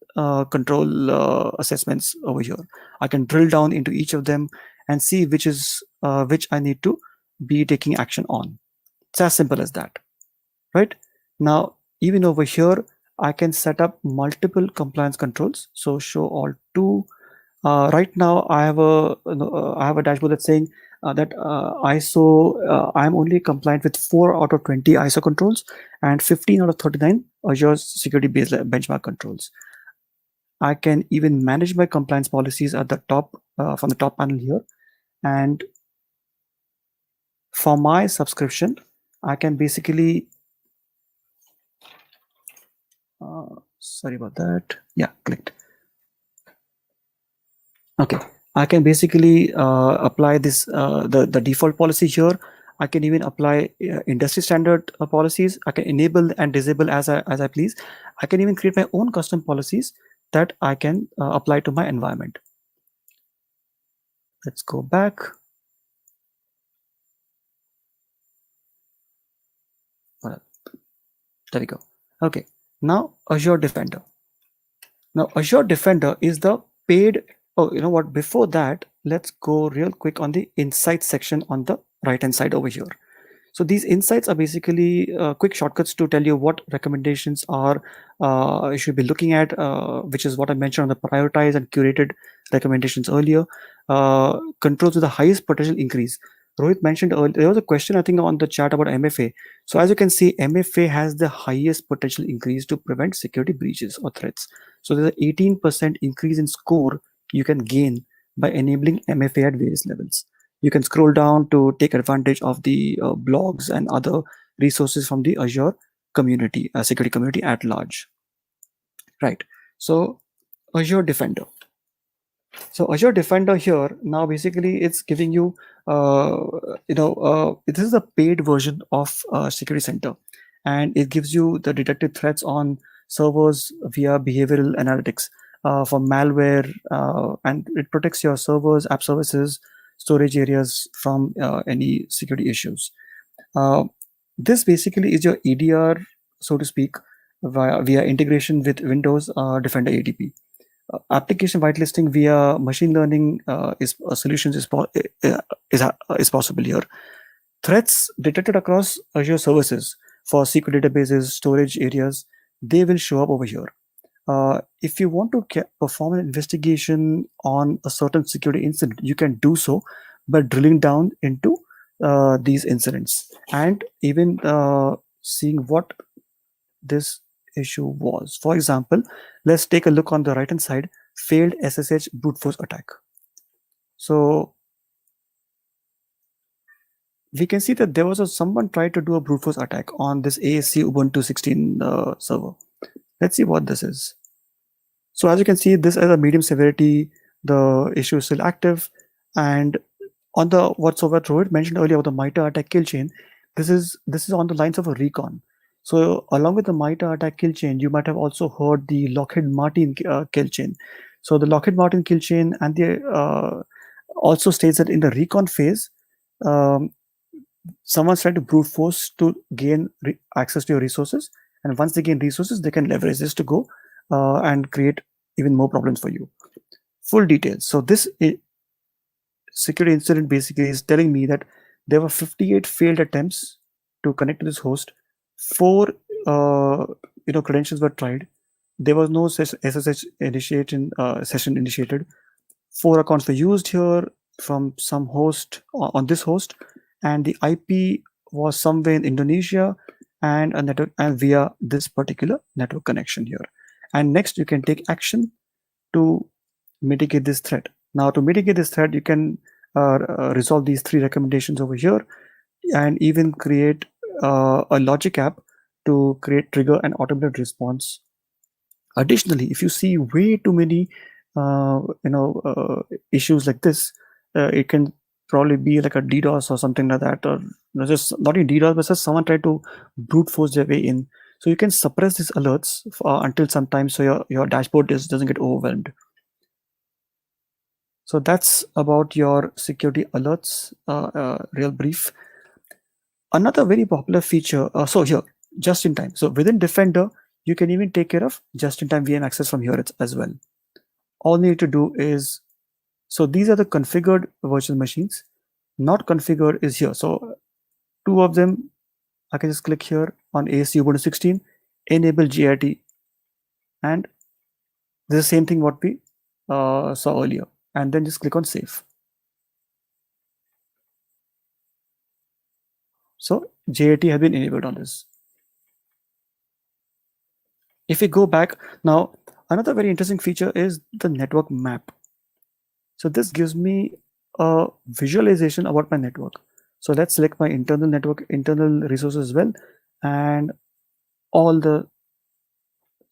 control assessments over here. I can drill down into each of them and see which is which I need to be taking action on. It's as simple as that, right? Now, even over here, I can set up multiple compliance controls. So show all two. Right now, I have a dashboard that's saying that ISO, I'm only compliant with 4 out of 20 ISO controls and 15 out of 39 Azure security based benchmark controls. I can even manage my compliance policies at the top from the top panel here. And for my subscription, I can basically, sorry about that. Yeah, clicked. Okay, I can basically apply this the default policy here. I can even apply industry standard policies. I can enable and disable as I please. I can even create my own custom policies that I can apply to my environment. Let's go back. There we go. Okay, now Azure Defender. Now Azure Defender is the paid. Oh, you know what? Before that, let's go real quick on the insights section on the right hand side over here. So these insights are basically quick shortcuts to tell you what recommendations are you should be looking at, which is what I mentioned on the prioritized and curated recommendations earlier. Controls with the highest potential increase. Rohit mentioned earlier, there was a question I think on the chat about MFA. So as you can see, MFA has the highest potential increase to prevent security breaches or threats. So there's an 18% increase in score you can gain by enabling MFA at various levels. You can scroll down to take advantage of the blogs and other resources from the Azure community, security community at large. Right. So Azure Defender. So Azure Defender here, now basically it's giving you, this is a paid version of Security Center, and it gives you the detected threats on servers via behavioral analytics for malware, and it protects your servers, app services, storage areas from any security issues. This basically is your EDR, so to speak, via integration with Windows Defender ADP. Application whitelisting via machine learning solutions is possible here. Threats detected across Azure services for SQL databases, storage areas, they will show up over here. If you want to perform an investigation on a certain security incident, you can do so by drilling down into these incidents and even seeing what this issue was. For example, let's take a look on the right hand side, failed SSH brute force attack. So we can see that there was someone tried to do a brute force attack on this ASC Ubuntu 16 server. Let's see what this is. So as you can see, this is a medium severity. The issue is still active, and on the what Rohit mentioned earlier about the MITRE attack kill chain, this is on the lines of a recon. So along with the MITRE attack kill chain, you might have also heard the Lockheed Martin kill chain. So the Lockheed Martin kill chain and the also states that in the recon phase, someone's trying to brute force to gain access to your resources, and once they gain resources, they can leverage this to go and create even more problems for you. Full details. So this security incident basically is telling me that there were 58 failed attempts to connect to this host. 4 credentials were tried. There was no SSH session initiated. 4 accounts were used here from some host on this host, and the IP was somewhere in Indonesia and a network and via this particular network connection here. And next you can take action to mitigate this threat. Now to mitigate this threat, you can resolve these 3 recommendations over here and even create a logic app to trigger an automated response. Additionally, if you see way too many issues like this, it can probably be like a DDoS or something like that, or just not even DDoS, but just someone tried to brute force their way in. So you can suppress these alerts until some time, so your dashboard doesn't get overwhelmed. So that's about your security alerts, real brief. Another very popular feature, so here, just in time. So within Defender, you can even take care of just-in-time VM access from here as well. All you need to do is, so these are the configured virtual machines. Not configured is here. So 2 of them, I can just click here on ASC Ubuntu 16, enable GIT, and this is the same thing what we saw earlier. And then just click on save. So JIT has been enabled on this. If we go back now, another very interesting feature is the network map. So this gives me a visualization about my network. So let's select my internal network, internal resources as well, and all the,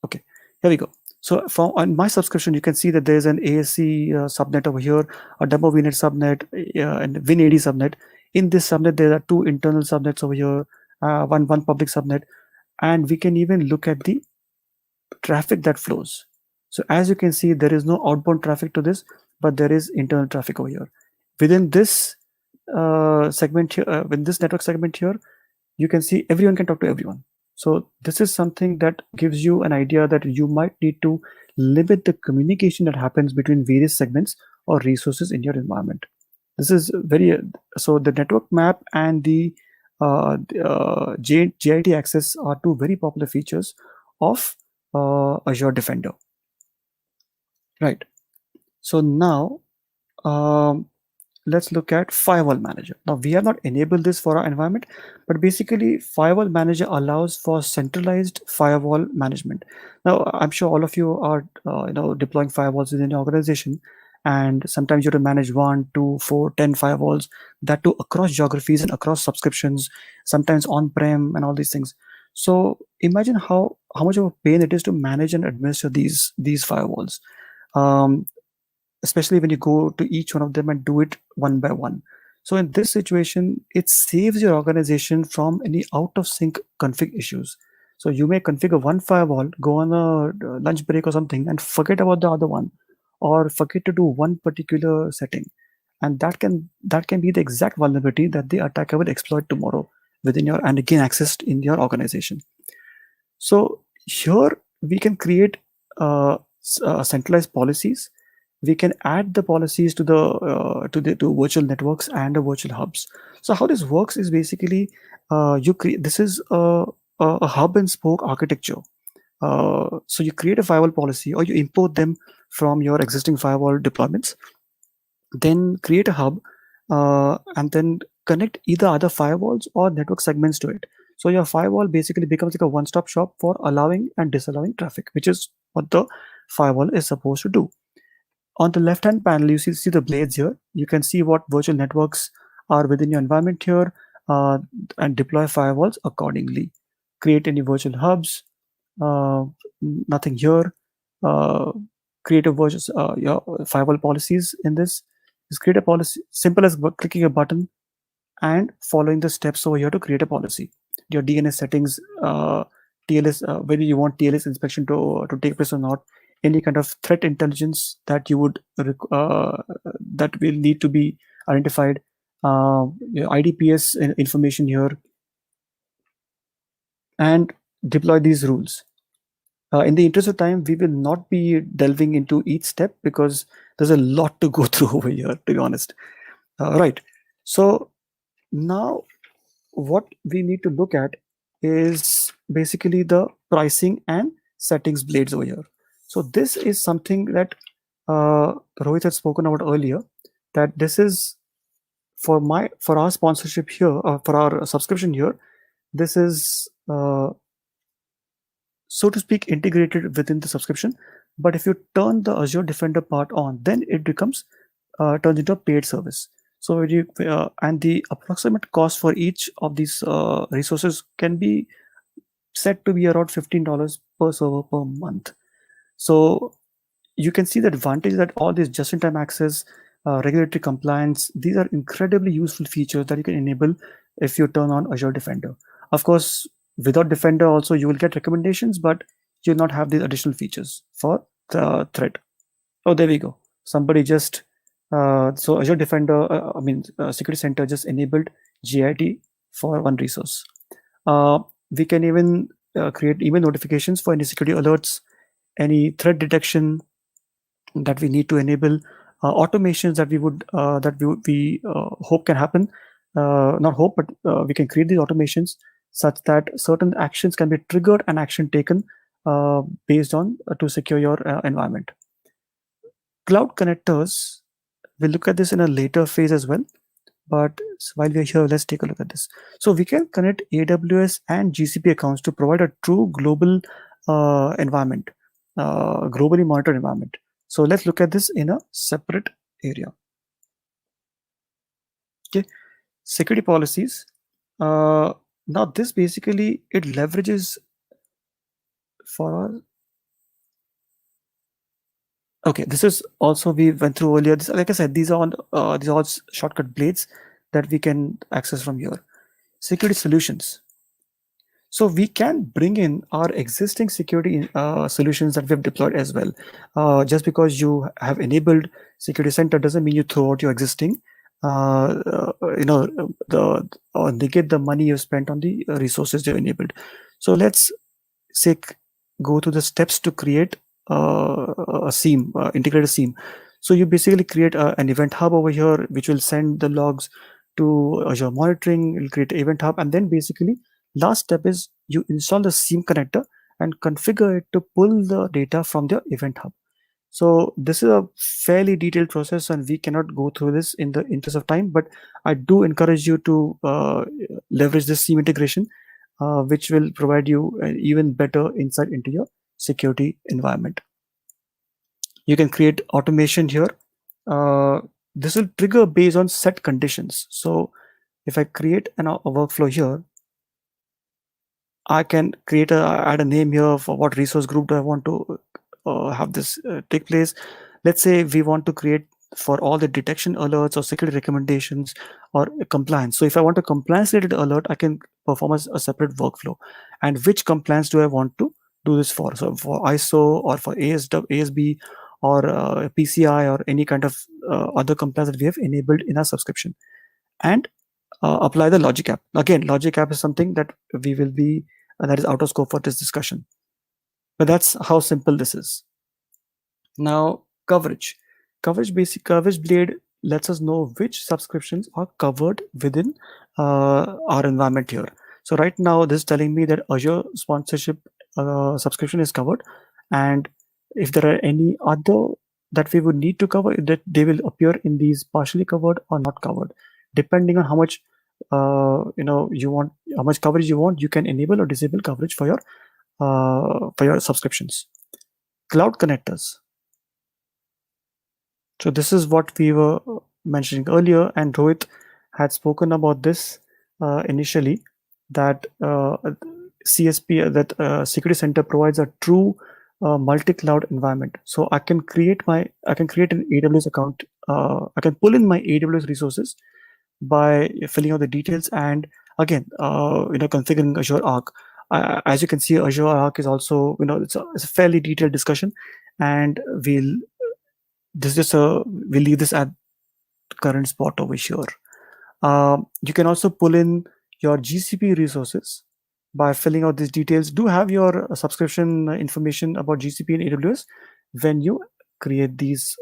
okay, here we go. So on my subscription, you can see that there's an ASC subnet over here, a double VNet subnet, and WinAD subnet. In this subnet, there are 2 internal subnets over here, one public subnet, and we can even look at the traffic that flows. So as you can see, there is no outbound traffic to this, but there is internal traffic over here. Within this segment here, within this network segment here, you can see everyone can talk to everyone. So this is something that gives you an idea that you might need to limit the communication that happens between various segments or resources in your environment. This is so the network map and the JIT access are 2 very popular features of Azure Defender. Right. So now let's look at Firewall Manager. Now we have not enabled this for our environment, but basically Firewall Manager allows for centralized firewall management. Now I'm sure all of you are deploying firewalls within your organization, and sometimes you have to manage 1, 2, 4, 10 firewalls, that too across geographies and across subscriptions, sometimes on-prem and all these things. So imagine how much of a pain it is to manage and administer these firewalls. Especially when you go to each one of them and do it one by one. So in this situation, it saves your organization from any out of sync config issues. So you may configure one firewall, go on a lunch break or something, and forget about the other one, or forget to do one particular setting. And that can be the exact vulnerability that the attacker will exploit tomorrow within your and again accessed in your organization. So here we can create centralized policies. We can add the policies to to virtual networks and the virtual hubs. So how this works is basically this is a hub and spoke architecture. So you create a firewall policy, or you import them from your existing firewall deployments, then create a hub, and then connect either other firewalls or network segments to it. So your firewall basically becomes like a one-stop shop for allowing and disallowing traffic, which is what the firewall is supposed to do. On the left-hand panel, you see the blades here. You can see what virtual networks are within your environment here. and deploy firewalls accordingly. Create any virtual hubs. Nothing here. Create a virtual your firewall policies in this. Just create a policy, simple as clicking a button and following the steps over here to create a policy. Your DNS settings, TLS, whether you want TLS inspection to take place or not, any kind of threat intelligence that you would that will need to be identified, your IDPS information here, and deploy these rules. In the interest of time, we will not be delving into each step because there's a lot to go through over here, to be honest. Right. So now what we need to look at is basically the pricing and settings blades over here. So this is something that Rohit had spoken about earlier, that this is for our sponsorship here, or for our subscription here. This is so to speak integrated within the subscription. But if you turn the Azure Defender part on, then it becomes turns into a paid service. So you and the approximate cost for each of these resources can be set to be around $15 per server per month. So you can see the advantage that all this just-in-time access, regulatory compliance, these are incredibly useful features that you can enable if you turn on Azure Defender. Of course, without Defender also you will get recommendations, but you'll not have these additional features for the threat. Oh, there we go. Somebody just so Azure Defender, Security Center just enabled GIT for one resource. We can even create email notifications for any security alerts, any threat detection that we need to enable, automations that we hope can happen. Not hope, but we can create these automations such that certain actions can be triggered and action taken based on to secure your environment. Cloud connectors, we'll look at this in a later phase as well. But while we're here, let's take a look at this. So we can connect AWS and GCP accounts to provide a true global environment, globally monitored environment. So let's look at this in a separate area. Okay, security policies. Now this basically, it leverages for our. Okay, this is also we went through earlier. This, like I said, these are all shortcut blades that we can access from here. Security solutions. So we can bring in our existing security solutions that we've deployed as well. Just because you have enabled Security Center doesn't mean you throw out your existing, negate the money you spent on the resources you enabled. So let's say go through the steps to create a SIEM, integrated SIEM. So you basically create an event hub over here, which will send the logs to Azure Monitoring. You'll create an event hub, and then basically last step is you install the SIEM connector and configure it to pull the data from the event hub. So this is a fairly detailed process, and we cannot go through this in the interest of time. But I do encourage you to leverage this SIEM integration, which will provide you an even better insight into your security environment. You can create automation here. This will trigger based on set conditions. So if I create a workflow here, I can add a name here for what resource group do I want to have this take place. Let's say we want to create for all the detection alerts or security recommendations or compliance. So if I want a compliance related alert, I can perform a separate workflow. And which compliance do I want to do this for? So for ISO or for ASB or PCI or any kind of other compliance that we have enabled in our subscription. And apply the logic app. Again, logic app is something that we will be that is out of scope for this discussion. But that's how simple this is. Now, coverage blade lets us know which subscriptions are covered within our environment here. So right now, this is telling me that Azure sponsorship subscription is covered, and if there are any other that we would need to cover, that they will appear in these partially covered or not covered, depending on how much you want, how much coverage you want. You can enable or disable coverage for your subscriptions. Cloud connectors. So this is what we were mentioning earlier, and Rohit had spoken about this initially that Security Center provides a true multi-cloud environment. So I can create an AWS account. I can pull in my AWS resources by filling out the details and again, configuring Azure Arc. As you can see, Azure Arc is also, it's a fairly detailed discussion, and we'll leave this at current spot over here. You can also pull in your GCP resources by filling out these details. Do have your subscription information about GCP and AWS when you create these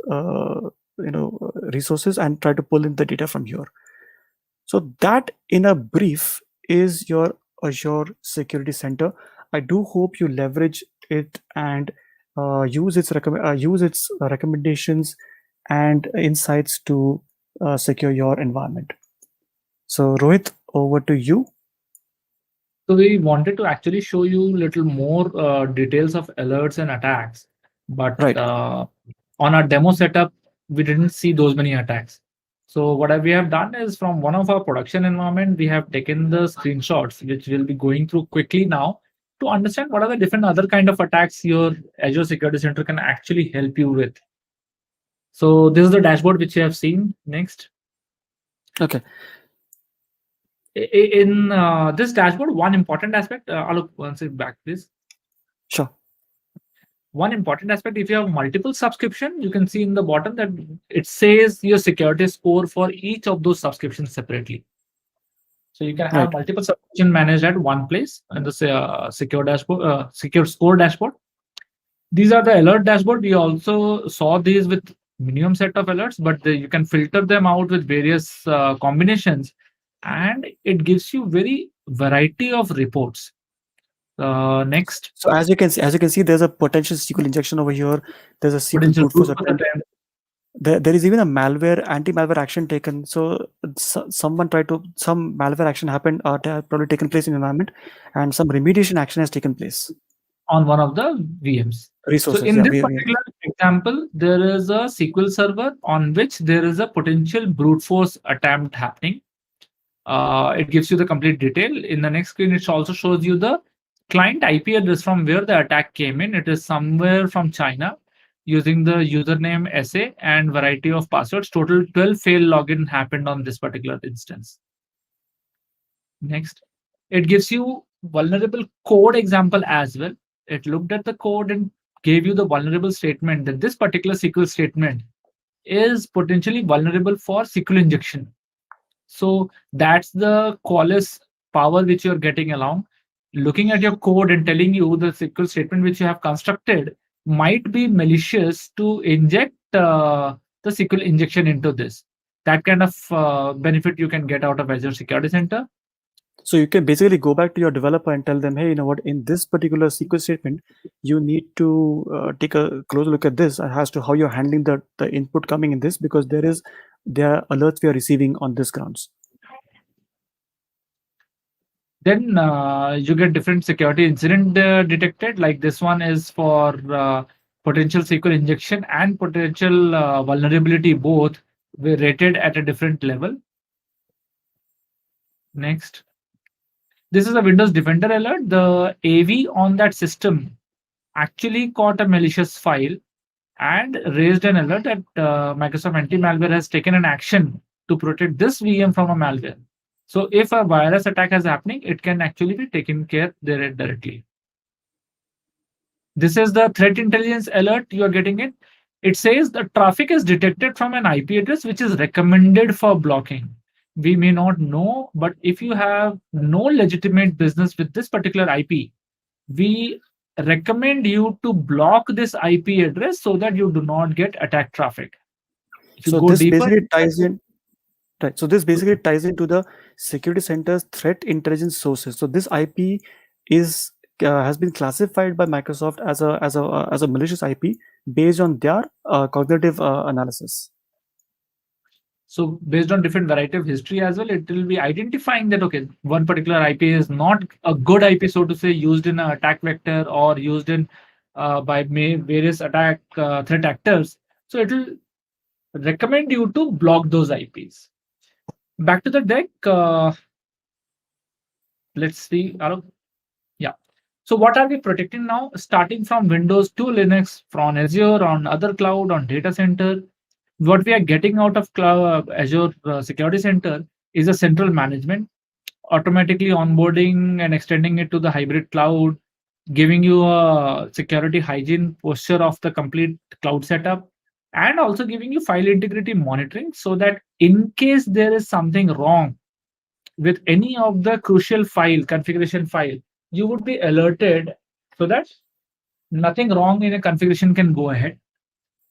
resources and try to pull in the data from here. So that, in a brief, is your Azure Security Center. I do hope you leverage it and use its recommendations and insights to secure your environment. So Rohit, over to you. So we wanted to actually show you a little more details of alerts and attacks, but Right. On our demo setup, we didn't see those many attacks. So what we have done is, from one of our production environment, we have taken the screenshots, which we'll be going through quickly now to understand what are the different other kind of attacks your Azure Security Center can actually help you with. So this is the dashboard which you have seen. Next. Okay. In this dashboard, one important aspect, I'll once it back, please. Sure. One important aspect, if you have multiple subscription, you can see in the bottom that it says your security score for each of those subscriptions separately. So you can have multiple subscription managed at one place in the secure dashboard, secure score dashboard. These are the alert dashboard. We also saw these with minimum set of alerts, but you can filter them out with various combinations, and it gives you very variety of reports. Next. So as you can see, there's a potential SQL injection over here. There's a SQL brute force attempt. There is even a anti-malware action taken. So some malware action happened, probably taken place in the environment, and some remediation action has taken place on one of the VMs. Resources. So in this particular example, there is a SQL server on which there is a potential brute force attempt happening. It gives you the complete detail. In the next screen, it also shows you the client IP address from where the attack came in. It is somewhere from China, using the username SA and variety of passwords. Total 12 failed login happened on this particular instance. Next. It gives you vulnerable code example as well. It looked at the code and gave you the vulnerable statement that this particular SQL statement is potentially vulnerable for SQL injection. So that's the Qualys power which you're getting along. Looking at your code and telling you the SQL statement which you have constructed might be malicious to inject the SQL injection into this. That kind of benefit you can get out of Azure Security Center. So you can basically go back to your developer and tell them, hey, you know what, in this particular SQL statement, you need to take a closer look at this as to how you're handling the input coming in this, because there are alerts we are receiving on this grounds. Then you get different security incident detected. Like this one is for potential SQL injection and potential vulnerability, both were rated at a different level. Next. This is a Windows Defender alert. The AV on that system actually caught a malicious file and raised an alert that Microsoft Anti-Malware has taken an action to protect this VM from a malware. So if a virus attack is happening, it can actually be taken care there directly. This is the threat intelligence alert you are getting it. It says the traffic is detected from an IP address which is recommended for blocking. We may not know, but if you have no legitimate business with this particular IP, we recommend you to block this IP address so that you do not get attack traffic. If you so go this deeper, basically ties in. Right. So this basically ties into the Security Center's threat intelligence sources. So this IP has been classified by Microsoft as a malicious IP based on their cognitive analysis. So based on different variety of history as well, it will be identifying that, okay, one particular IP is not a good IP, so to say, used in an attack vector or used in by various attack threat actors. So it will recommend you to block those IPs. Back to the deck. let's see, Aalok. Yeah. So what are we protecting now? Starting from Windows to Linux, from Azure, on other cloud, on data center. What we are getting out of cloud, Azure Security Center is a central management, automatically onboarding and extending it to the hybrid cloud, giving you a security hygiene posture of the complete cloud setup, and also giving you file integrity monitoring so that in case there is something wrong with any of the crucial file, configuration file, you would be alerted so that nothing wrong in a configuration can go ahead.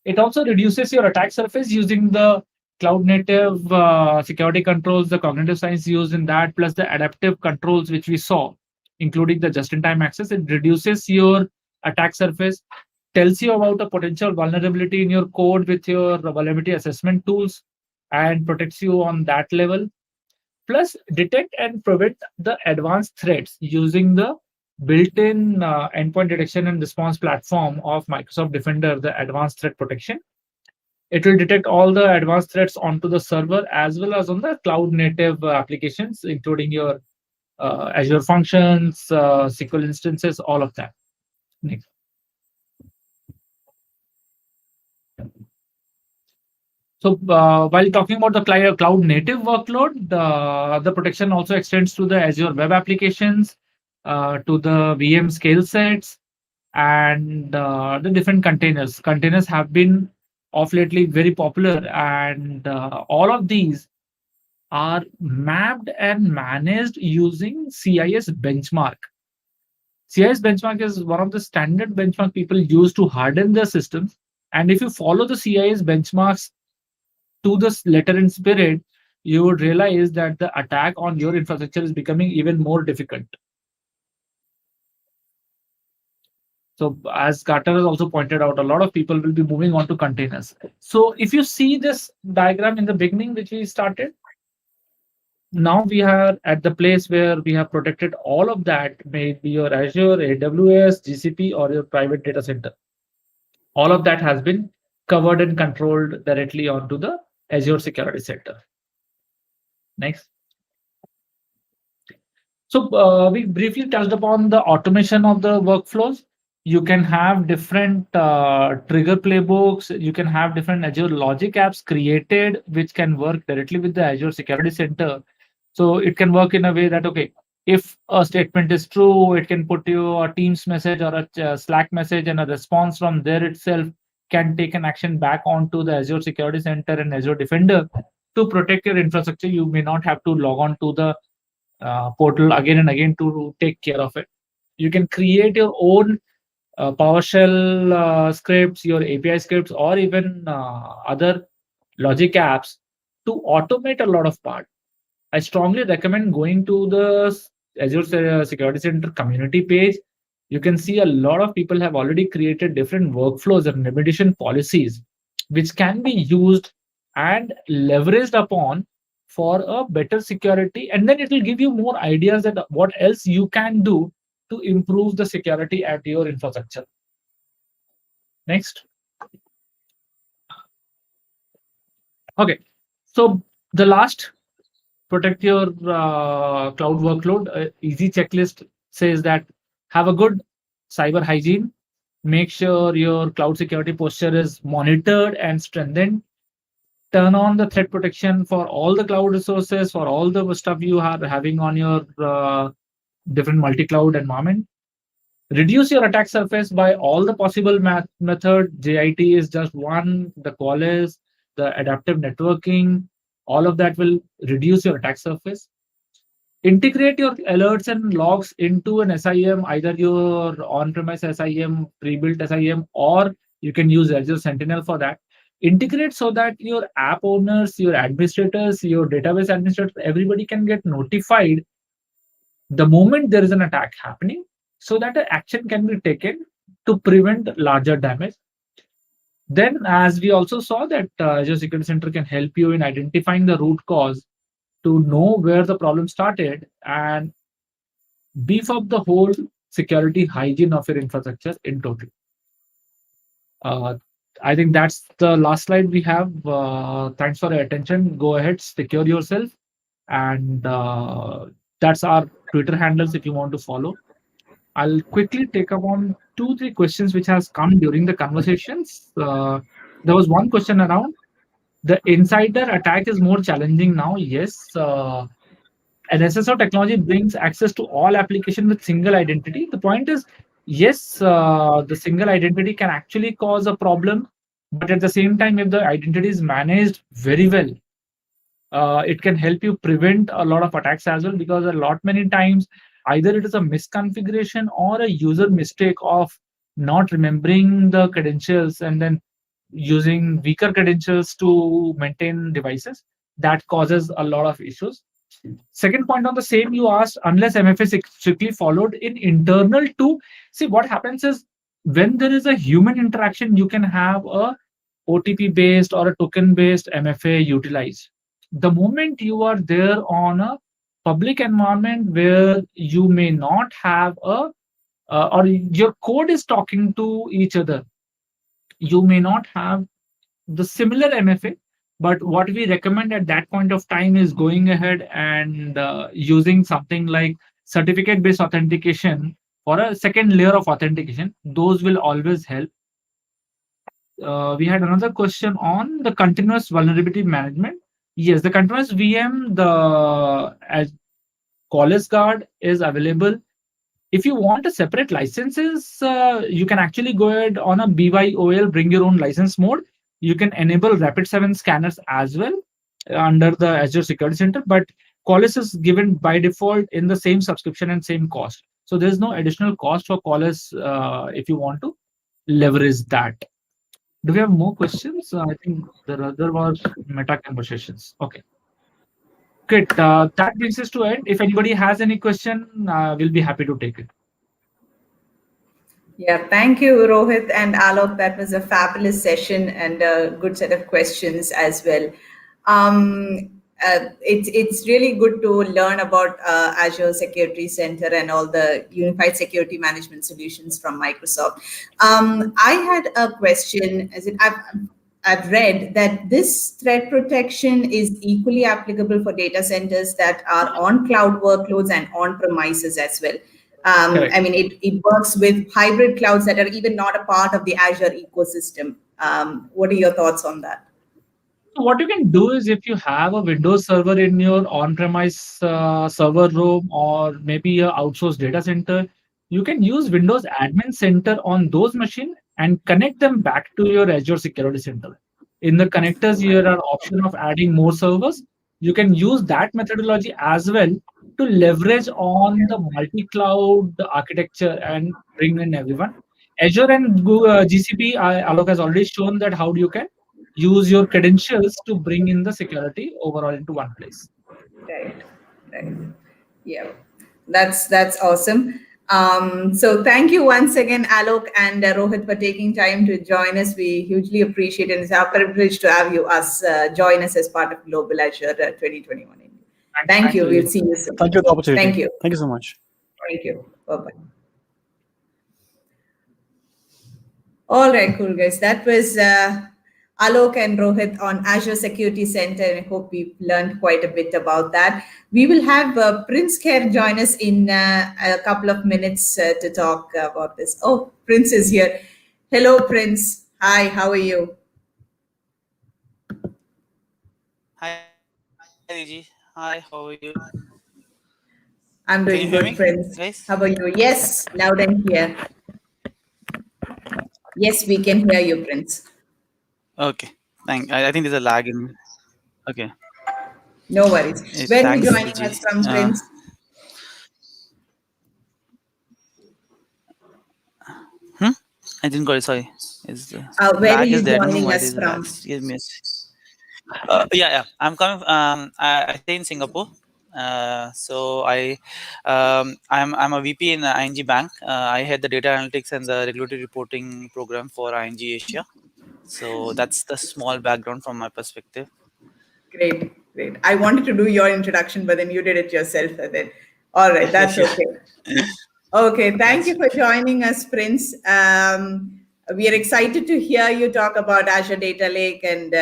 It also reduces your attack surface using the cloud native security controls, the cognitive science used in that, plus the adaptive controls which we saw, including the just-in-time access. It reduces your attack surface, tells you about a potential vulnerability in your code with your vulnerability assessment tools, and protects you on that level. Plus, detect and prevent the advanced threats using the built-in endpoint detection and response platform of Microsoft Defender, the advanced threat protection. It will detect all the advanced threats onto the server as well as on the cloud native applications, including your Azure functions, SQL instances, all of that. Next. So while talking about the cloud native workload, the protection also extends to the Azure web applications, to the VM scale sets, and the different containers. Containers have been of lately very popular, and all of these are mapped and managed using CIS benchmark. CIS benchmark is one of the standard benchmark people use to harden their systems. And if you follow the CIS benchmarks to this letter and spirit, you would realize that the attack on your infrastructure is becoming even more difficult. So as Carter has also pointed out, a lot of people will be moving on to containers. So if you see this diagram in the beginning, which we started, now we are at the place where we have protected all of that, maybe your Azure, AWS, GCP, or your private data center. All of that has been covered and controlled directly onto the Azure Security Center. Next. So we briefly touched upon the automation of the workflows. You can have different trigger playbooks. You can have different Azure logic apps created, which can work directly with the Azure Security Center. So it can work in a way that, okay, if a statement is true, it can put you a Teams message or a Slack message, and a response from there itself can take an action back onto the Azure Security Center and Azure Defender to protect your infrastructure. You may not have to log on to the portal again and again to take care of it. You can create your own PowerShell scripts, your API scripts, or even other logic apps to automate a lot of part. I strongly recommend going to the Azure Security Center community page. You can see a lot of people have already created different workflows and remediation policies, which can be used and leveraged upon for a better security. And then it will give you more ideas that what else you can do to improve the security at your infrastructure. Next. Okay. So the last, protect your cloud workload. Easy checklist says that have a good cyber hygiene. Make sure your cloud security posture is monitored and strengthened. Turn on the threat protection for all the cloud resources, for all the stuff you are having on your different multi-cloud environment. Reduce your attack surface by all the possible method. JIT is just one, the Qualys, the adaptive networking, all of that will reduce your attack surface. Integrate your alerts and logs into an SIM, either your on-premise SIM, pre-built SIM, or you can use Azure Sentinel for that. Integrate so that your app owners, your administrators, your database administrators, everybody can get notified the moment there is an attack happening, so that an action can be taken to prevent larger damage. Then, as we also saw, that Azure Security Center can help you in identifying the root cause to know where the problem started and beef up the whole security hygiene of your infrastructure in total. I think that's the last slide we have. Thanks for your attention. Go ahead, secure yourself. And that's our Twitter handles if you want to follow. I'll quickly take up on 2-3 questions which has come during the conversations. There was one question around the insider attack is more challenging now. Yes, an SSO technology brings access to all applications with single identity. The point is, yes, the single identity can actually cause a problem, but at the same time, if the identity is managed very well, it can help you prevent a lot of attacks as well, because many times either it is a misconfiguration or a user mistake of not remembering the credentials and then using weaker credentials to maintain devices. That causes a lot of issues. Second point on the same, you asked, unless MFA is strictly followed in internal too. See, what happens is when there is a human interaction, you can have a OTP based or a token based MFA utilized. The moment you are there on a public environment where you may not have or your code is talking to each other, you may not have the similar MFA. But what we recommend at that point of time is going ahead and using something like certificate based authentication or a second layer of authentication. Those will always help. We had another question on the continuous vulnerability management. Yes, the continuous VM, as Qualys Guard is available. If you want a separate licenses, you can actually go ahead on a BYOL, bring your own license mode. You can enable Rapid7 scanners as well under the Azure Security Center, but Qualys is given by default in the same subscription and same cost. So there's no additional cost for Qualys if you want to leverage that. Do we have more questions? I think there was meta conversations. Okay. Great. That brings us to end. If anybody has any question, we'll be happy to take it. Yeah, thank you, Rohit and Aalok. That was a fabulous session and a good set of questions as well. It's really good to learn about Azure Security Center and all the unified security management solutions from Microsoft. I had a question. I've read that this threat protection is equally applicable for data centers that are on cloud workloads and on premises as well. I mean, it works with hybrid clouds that are even not a part of the Azure ecosystem. What are your thoughts on that? What you can do is, if you have a Windows server in your on-premise server room or maybe an outsourced data center, you can use Windows Admin Center on those machines and connect them back to your Azure Security Center. In the connectors, you have an option of adding more servers. You can use that methodology as well to leverage on the multi-cloud architecture and bring in everyone. Azure and Google, GCP, Aalok has already shown that how you can use your credentials to bring in the security overall into one place. Right. Yeah, that's awesome. So thank you once again, Aalok and Rohit, for taking time to join us. We hugely appreciate it. It's our privilege to have you join us as part of Global Azure 2021. Thank you. We'll see you soon. Thank you for the opportunity. Thank you. Thank you so much. Thank you. Bye-bye. All right, cool guys. That was Aalok and Rohit on Azure Security Center. I hope we've learned quite a bit about that. We will have Prince Kher join us in a couple of minutes to talk about this. Oh, Prince is here. Hello, Prince. Hi, how are you? Hi, Riji. Hi, how are you? I'm doing good, Prince. Guys? How about you? Yes, loud and clear. Yes, we can hear you, Prince. Okay, I think there's a lag in. Okay. No worries. Where are you joining Riji. us from, Prince? I didn't got it. Sorry. Where are you joining us from? Give me yeah. I'm coming. I stay in Singapore. So I'm a VP in ING Bank. I head the data analytics and the regulatory reporting program for ING Asia. So that's the small background from my perspective. Great. I wanted to do your introduction, but then you did it yourself. All right, that's okay. Okay, thank you for joining us, Prince. We are excited to hear you talk about Azure Data Lake and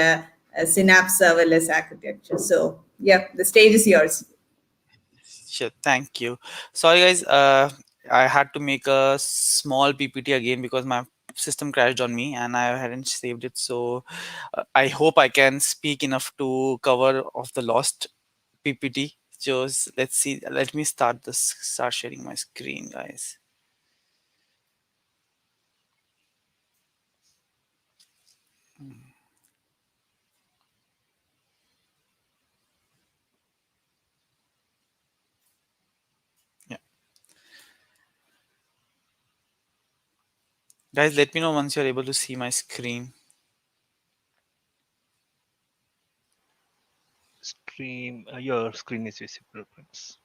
Synapse serverless architecture. So, yeah, the stage is yours. Sure, thank you. Sorry, guys. I had to make a small PPT again because my system crashed on me and I hadn't saved it. So I hope I can speak enough to cover of the lost PPT. Just let's see. Let me start sharing my screen, guys. Yeah, guys, let me know once you're able to see my screen. Your screen is visible, friends.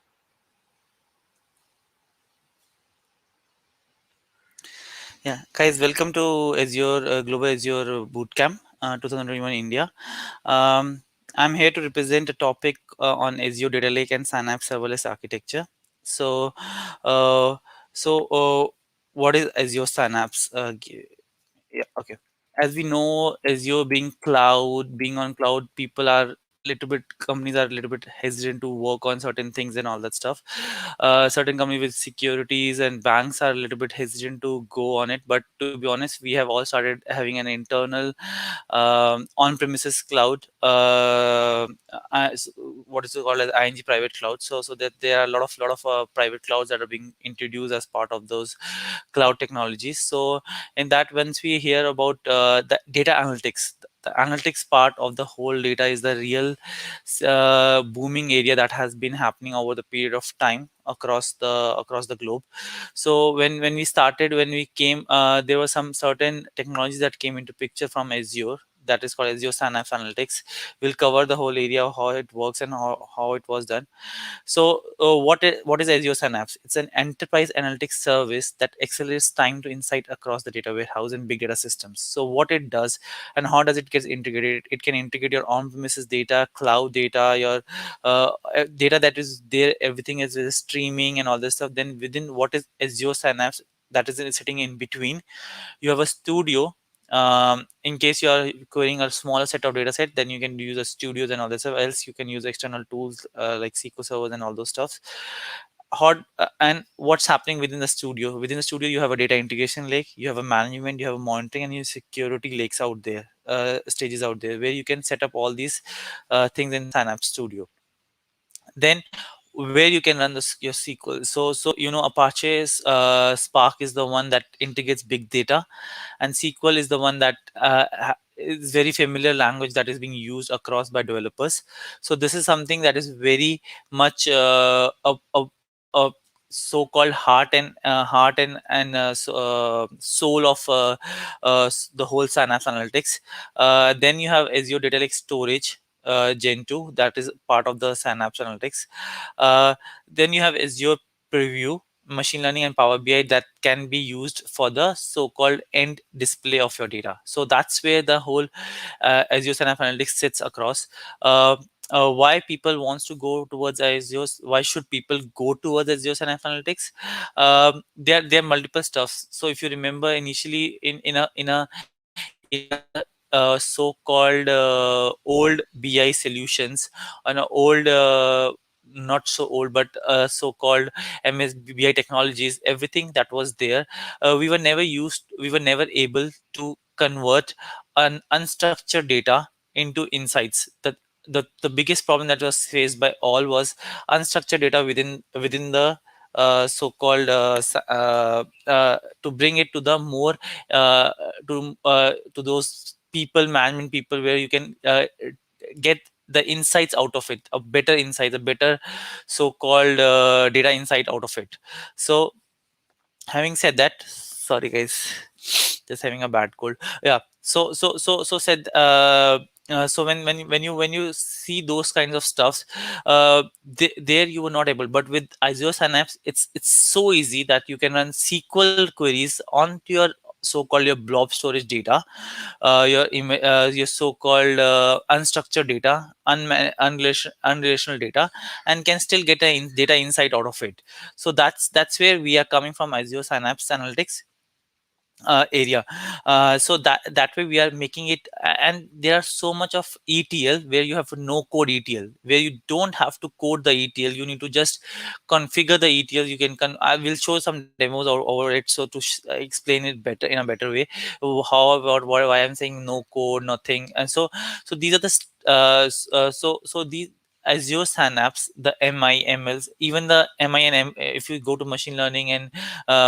Yeah, guys, welcome to Azure Global Azure Bootcamp 2021 India. I'm here to represent a topic on Azure Data Lake and Synapse serverless architecture. So, uh, so what is Azure Synapse? Yeah, okay. As we know, Azure being on cloud, people are little bit companies are a little bit hesitant to work on certain things and all that stuff. Certain companies with securities and banks are a little bit hesitant to go on it. But to be honest, we have all started having an internal on-premises cloud. What is it called as ING private cloud? So that there are a lot of private clouds that are being introduced as part of those cloud technologies. So in that, once we hear about the data analytics, the analytics part of the whole data is the real booming area that has been happening over the period of time across the globe. So when we started, when we came, there were some certain technologies that came into picture from Azure, that is called Azure Synapse Analytics. We'll cover the whole area of how it works and how it was done. So, what is Azure Synapse? It's an enterprise analytics service that accelerates time to insight across the data warehouse and big data systems. So, what it does and how does it get integrated? It can integrate your on-premises data, cloud data, your data that is there. Everything is streaming and all this stuff. Then within what is Azure Synapse, that is sitting in between, you have a studio. In case you are querying a smaller set of data set, then you can use a studios and all this stuff. Else you can use external tools like SQL servers and all those stuff. And what's happening within the studio? Within the studio, you have a data integration lake, you have a management, you have a monitoring, and you have security lakes out there, stages out there, where you can set up all these things in Synapse Studio. Then where you can run your SQL. So Apache's Spark is the one that integrates big data, and SQL is the one that is very familiar language that is being used across by developers. So this is something that is very much a so-called heart and soul of the whole Synapse Analytics. Then you have Azure Data Lake Storage Gen 2, that is part of the Synapse Analytics. Uh, then you have Azure Preview, machine learning and Power BI that can be used for the so-called end display of your data. So that's where the whole Azure Synapse Analytics sits across. Why people wants to go towards Azure? Why should people go towards Azure Synapse Analytics? There are multiple stuffs. So if you remember initially in a so-called old BI solutions, on a old not so old but so-called MSBI technologies, everything that was there, we were never able to convert an unstructured data into insights. The biggest problem that was faced by all was unstructured data within the to bring it to the more uh, to those management people, where you can get the insights out of it, a better insight, a better so-called data insight out of it. So having said that, sorry guys, just having a bad cold. Yeah, so said so when you see those kinds of stuffs, there you were not able, but with Azure Synapse, it's so easy that you can run SQL queries onto your so-called your blob storage data, your so-called unstructured data, unrelational data, and can still get a data insight out of it. So that's where we are coming from Azure Synapse Analytics. area. So that way we are making it, and there are so much of ETL where you have no code ETL, where you don't have to code the ETL, you need to just configure the ETL. You can I will show some demos over it, so to explain it better in a better way, how about why I'm saying no code, nothing. And so these are the so these Azure Synapse, the MIMLs, even the MINM, if you go to machine learning and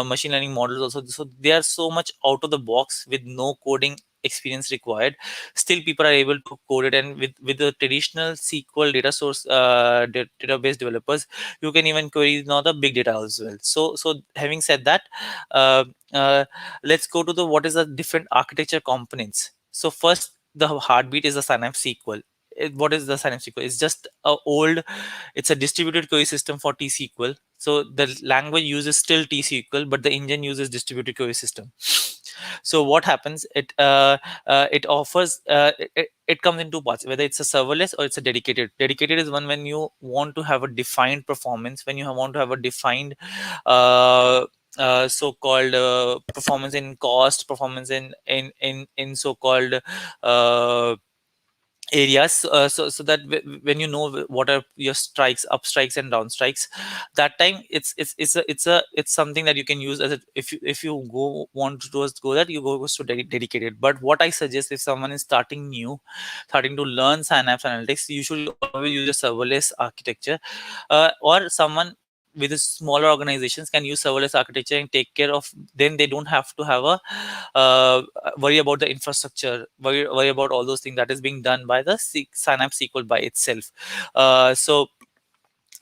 machine learning models also, so they are so much out of the box with no coding experience required. Still people are able to code it, and with the traditional SQL data source database developers, you can even query now the big data as well. So having said that, uh, uh, let's go to the what is the different architecture components. So first, the heartbeat is the Synapse SQL. What is the Synapse SQL? It's just a old, it's a distributed query system for T-SQL. So the language uses still T-SQL, but the engine uses distributed query system. So what happens? It offers it comes in two parts, whether it's a serverless or it's a dedicated. Dedicated is one when you want to have a defined performance, when you want to have a defined so-called performance in cost, performance in so-called uh, areas, so that when you know what are your strikes, up strikes and down strikes, that time it's something that you can use as a, if you go want to go that you go to dedicated. But what I suggest, if someone is starting to learn Synapse Analytics, you should always use a serverless architecture, or someone with a smaller organizations can use serverless architecture and take care of, then they don't have to have a uh, worry about the infrastructure, worry about all those things that is being done by the Synapse SQL by itself. So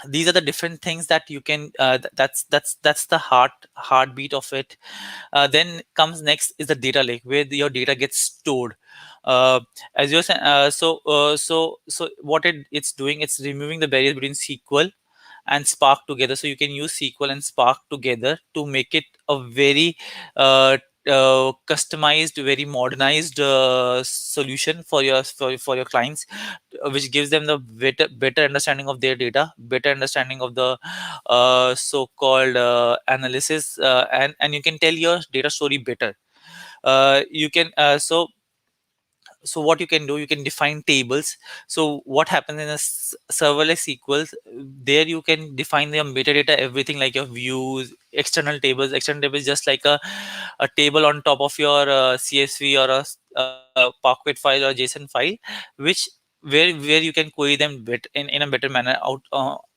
these are the different things that you can that's the heartbeat of it. Then comes next is the data lake, where your data gets stored. As you're saying, so what it's doing, it's removing the barriers between SQL and Spark together. So you can use SQL and Spark together to make it a very uh, customized, very modernized solution for your clients, which gives them the better understanding of their data, better understanding of the so-called analysis, and you can tell your data story better. You can so what you can do, you can define tables. So what happens in a serverless SQL, there you can define the metadata, everything like your views, external tables, just like a table on top of your CSV or a Parquet file or JSON file, which where you can query them in a better manner out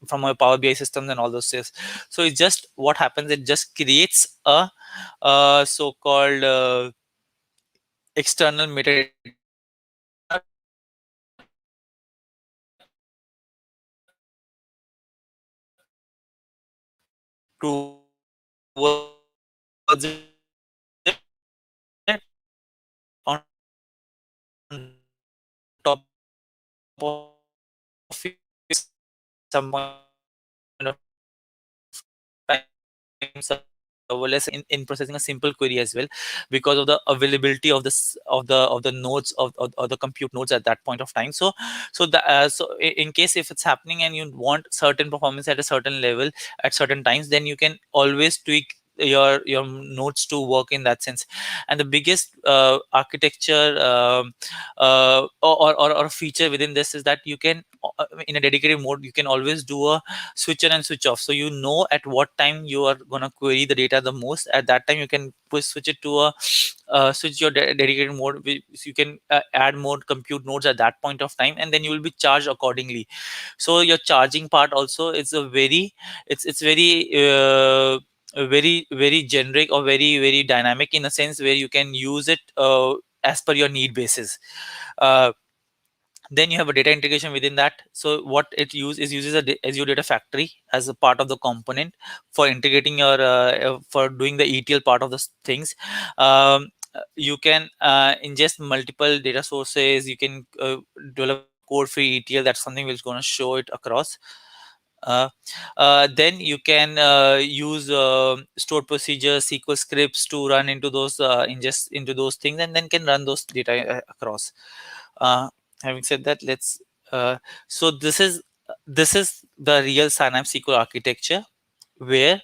from a Power BI systems and all those things. So it's just what happens, it just creates a so-called external metadata towards it on top of some point of time serverless in processing a simple query as well, because of the availability of the nodes of the compute nodes at that point of time. So in case if it's happening and you want certain performance at a certain level at certain times, then you can always tweak your nodes to work in that sense. And the biggest architecture or feature within this is that you can in a dedicated mode, you can always do a switch on and switch off. So you know at what time you are going to query the data the most. At that time you can switch it to a switch your dedicated mode. So you can add more compute nodes at that point of time, and then you will be charged accordingly. So your charging part also is a very it's very very generic or very dynamic, in a sense where you can use it as per your need basis. uh, then you have a data integration within that. So what it uses a Azure Data Factory as a part of the component for integrating your for doing the ETL part of the things. You can ingest multiple data sources. You can develop code free ETL. That's something which is going to show it across. uh, then you can use stored procedures, SQL scripts to run into those ingest into those things, and then can run those data across. uh, Having said that, let's so this is the real Synapse SQL architecture, where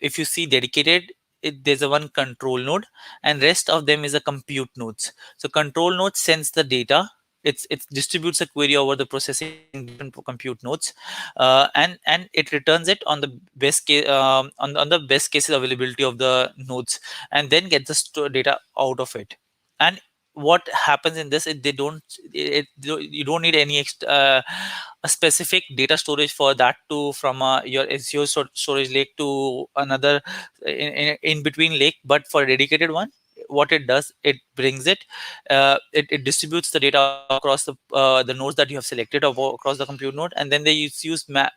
if you see dedicated, there's a one control node, and rest of them is a compute nodes. So control node sends the data, it distributes a query over the processing different compute nodes, and it returns it on the best case, on the best cases availability of the nodes, and then get the data out of it. And what happens in this is you don't need any a specific data storage for that to from your Azure storage lake to another in between lake. But for a dedicated one, what it does, it brings it distributes the data across the nodes that you have selected across the compute node, and then they use the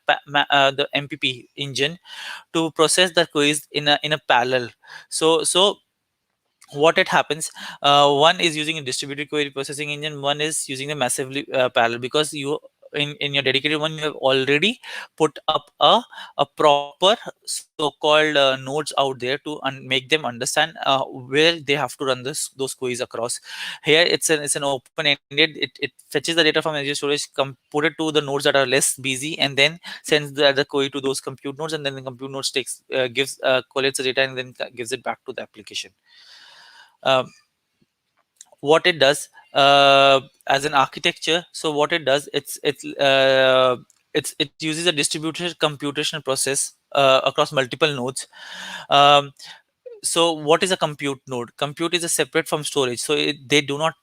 MPP engine to process the queries in a parallel. So what it happens, one is using a distributed query processing engine, one is using a massively parallel, because you in your dedicated one you have already put up a proper so-called nodes out there to make them understand where they have to run those queries across. Here it's an open-ended, it fetches the data from Azure storage, put it to the nodes that are less busy, and then sends the query to those compute nodes, and then the compute nodes collates the data and then gives it back to the application. What it does as an architecture, so what it does, it uses a distributed computational process across multiple nodes. um, so what is a compute node? Compute is a separate from storage, so they do not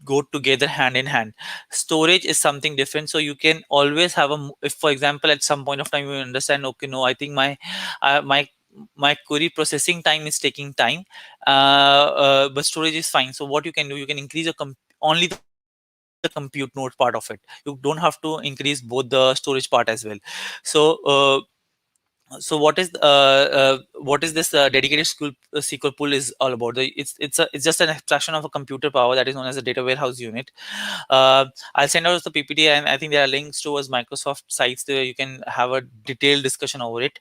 go together hand in hand. Storage is something different, so you can always have if for example at some point of time you understand, okay, no, I think my query processing time is taking time, but storage is fine. So what you can do, you can increase only the compute node part of it. You don't have to increase both the storage part as well. So what is this dedicated SQL pool is all about? It's just an abstraction of a computer power that is known as a data warehouse unit. I'll send out the PPT, and I think there are links towards Microsoft sites there. You can have a detailed discussion over it.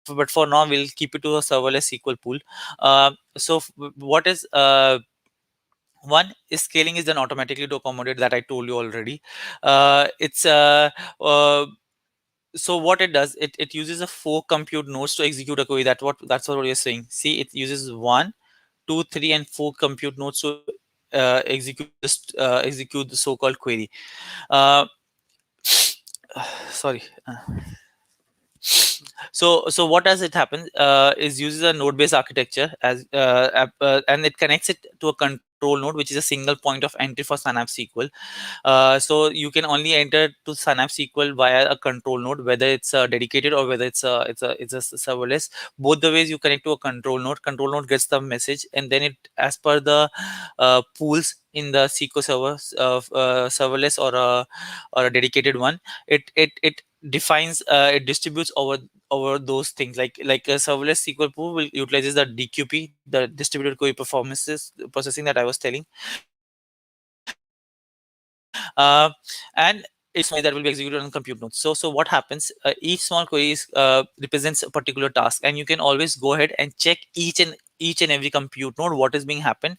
But for now, we'll keep it to a serverless SQL pool. What is one is scaling is done automatically to accommodate that I told you already. It's So what it does, it uses a 4 compute nodes to execute a query. That's what you're saying. See, it uses 1, 2, 3, and 4 compute nodes to execute the so-called query. Sorry. So what does it happen is uses a node-based architecture and it connects it to a control node, which is a single point of entry for Synapse SQL. So you can only enter to Synapse SQL via a control node, whether it's dedicated or whether it's a serverless. Both the ways you connect to a control node gets the message, and then it, as per the pools in the SQL server, serverless or a dedicated one, it defines, it distributes over those things. Like a serverless SQL pool will utilizes the DQP, the distributed query performances processing that I was telling, and it's small that will be executed on compute nodes. So what happens? Each small query represents a particular task, and you can always go ahead and check each and every compute node what is being happen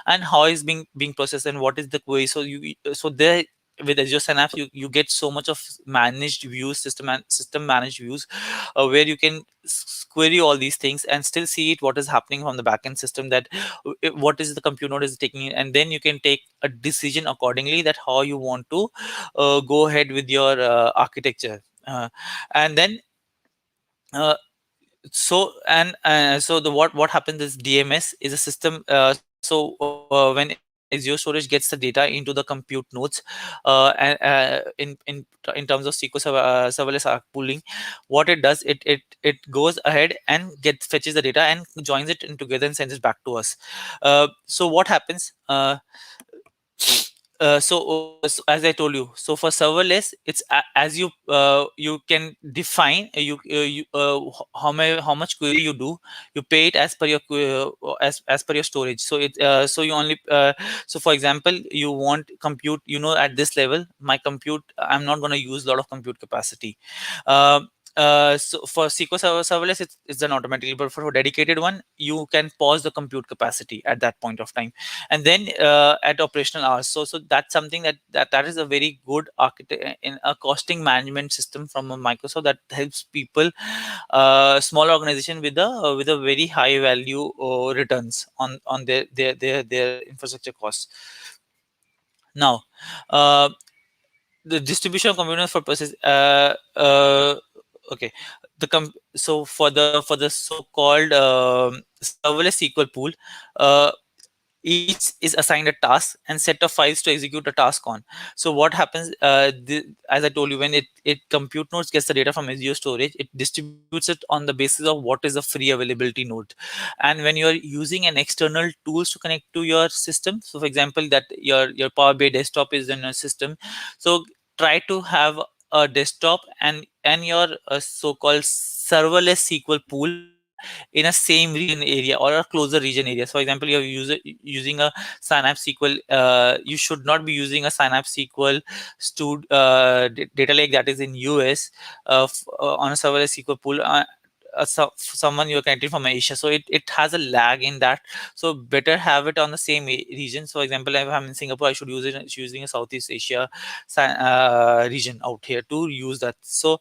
and how is being processed and what is the query. So there with Azure Synapse, you get so much of managed views, system managed views, where you can query all these things and still see it what is happening from the backend system, that what is the compute node is taking in, and then you can take a decision accordingly that how you want to go ahead with your architecture, and then so the what happens is DMS is a system. When Azure storage gets the data into the compute nodes, and in terms of SQL serverless pooling, what it does, it goes ahead and fetches the data and joins it in together and sends it back to us. So what happens? So as I told you, so for serverless, it's as you can define how much query you do, you pay it as per your as per your storage. So so you only so for example, you want compute, at this level, my compute, I'm not going to use a lot of compute capacity. so for SQL Server serverless, it's done automatically, but for a dedicated one, you can pause the compute capacity at that point of time, and then at operational hours. So that's something that is a very good architect in a costing management system from a Microsoft that helps people, small organization with a very high value returns on their infrastructure costs. Now, the distribution of computers for process. Okay, so for the so-called serverless SQL pool, each is assigned a task and set of files to execute a task on. So what happens, as I told you, when it compute nodes gets the data from Azure storage, it distributes it on the basis of what is a free availability node. And when you're using an external tools to connect to your system, so for example that your Power BI desktop is in a system, so try to have a desktop and your so-called serverless SQL pool in a same region area or a closer region area. So for example, you're using a Synapse SQL, you should not be using a Synapse SQL data lake that is in US on a serverless SQL pool. Someone you're connected from Asia, so it has a lag in that. So better have it on the same region. So example, if I'm in Singapore, I should use it using a Southeast Asia region out here to use that. So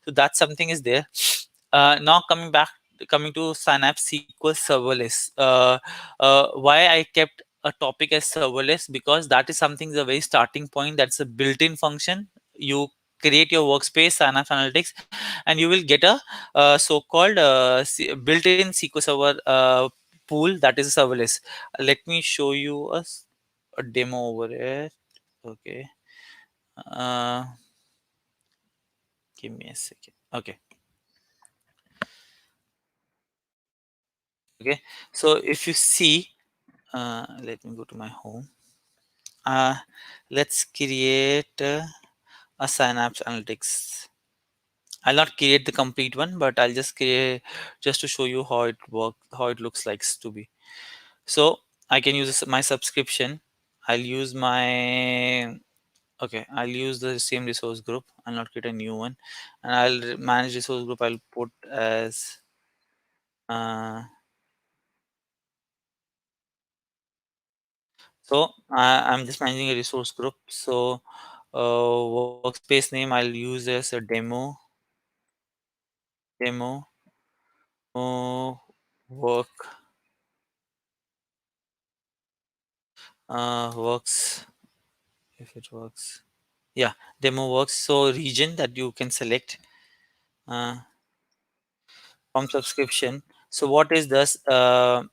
that something is there. Now coming to Synapse SQL serverless. Why I kept a topic as serverless, because that is something, the very starting point, that's a built-in function. You create your workspace Synapse Analytics, and you will get a so-called built-in SQL Server pool that is serverless. Let me show you a demo over here. Okay. Uh, Give me a second. Okay. Okay. So if you see, let me go to my home. Let's create a Synapse Analytics. I'll not create the complete one, but I'll just create just to show you how it works, how it looks like to be. So I can use my subscription. I'll use my I'll use the same resource group. I'll not create a new one, and I'll manage resource group. I'll put as so I'm just managing a resource group. So workspace name I'll use as a demo work works, if it works. Yeah, demo works. So region that you can select from subscription. So what is this account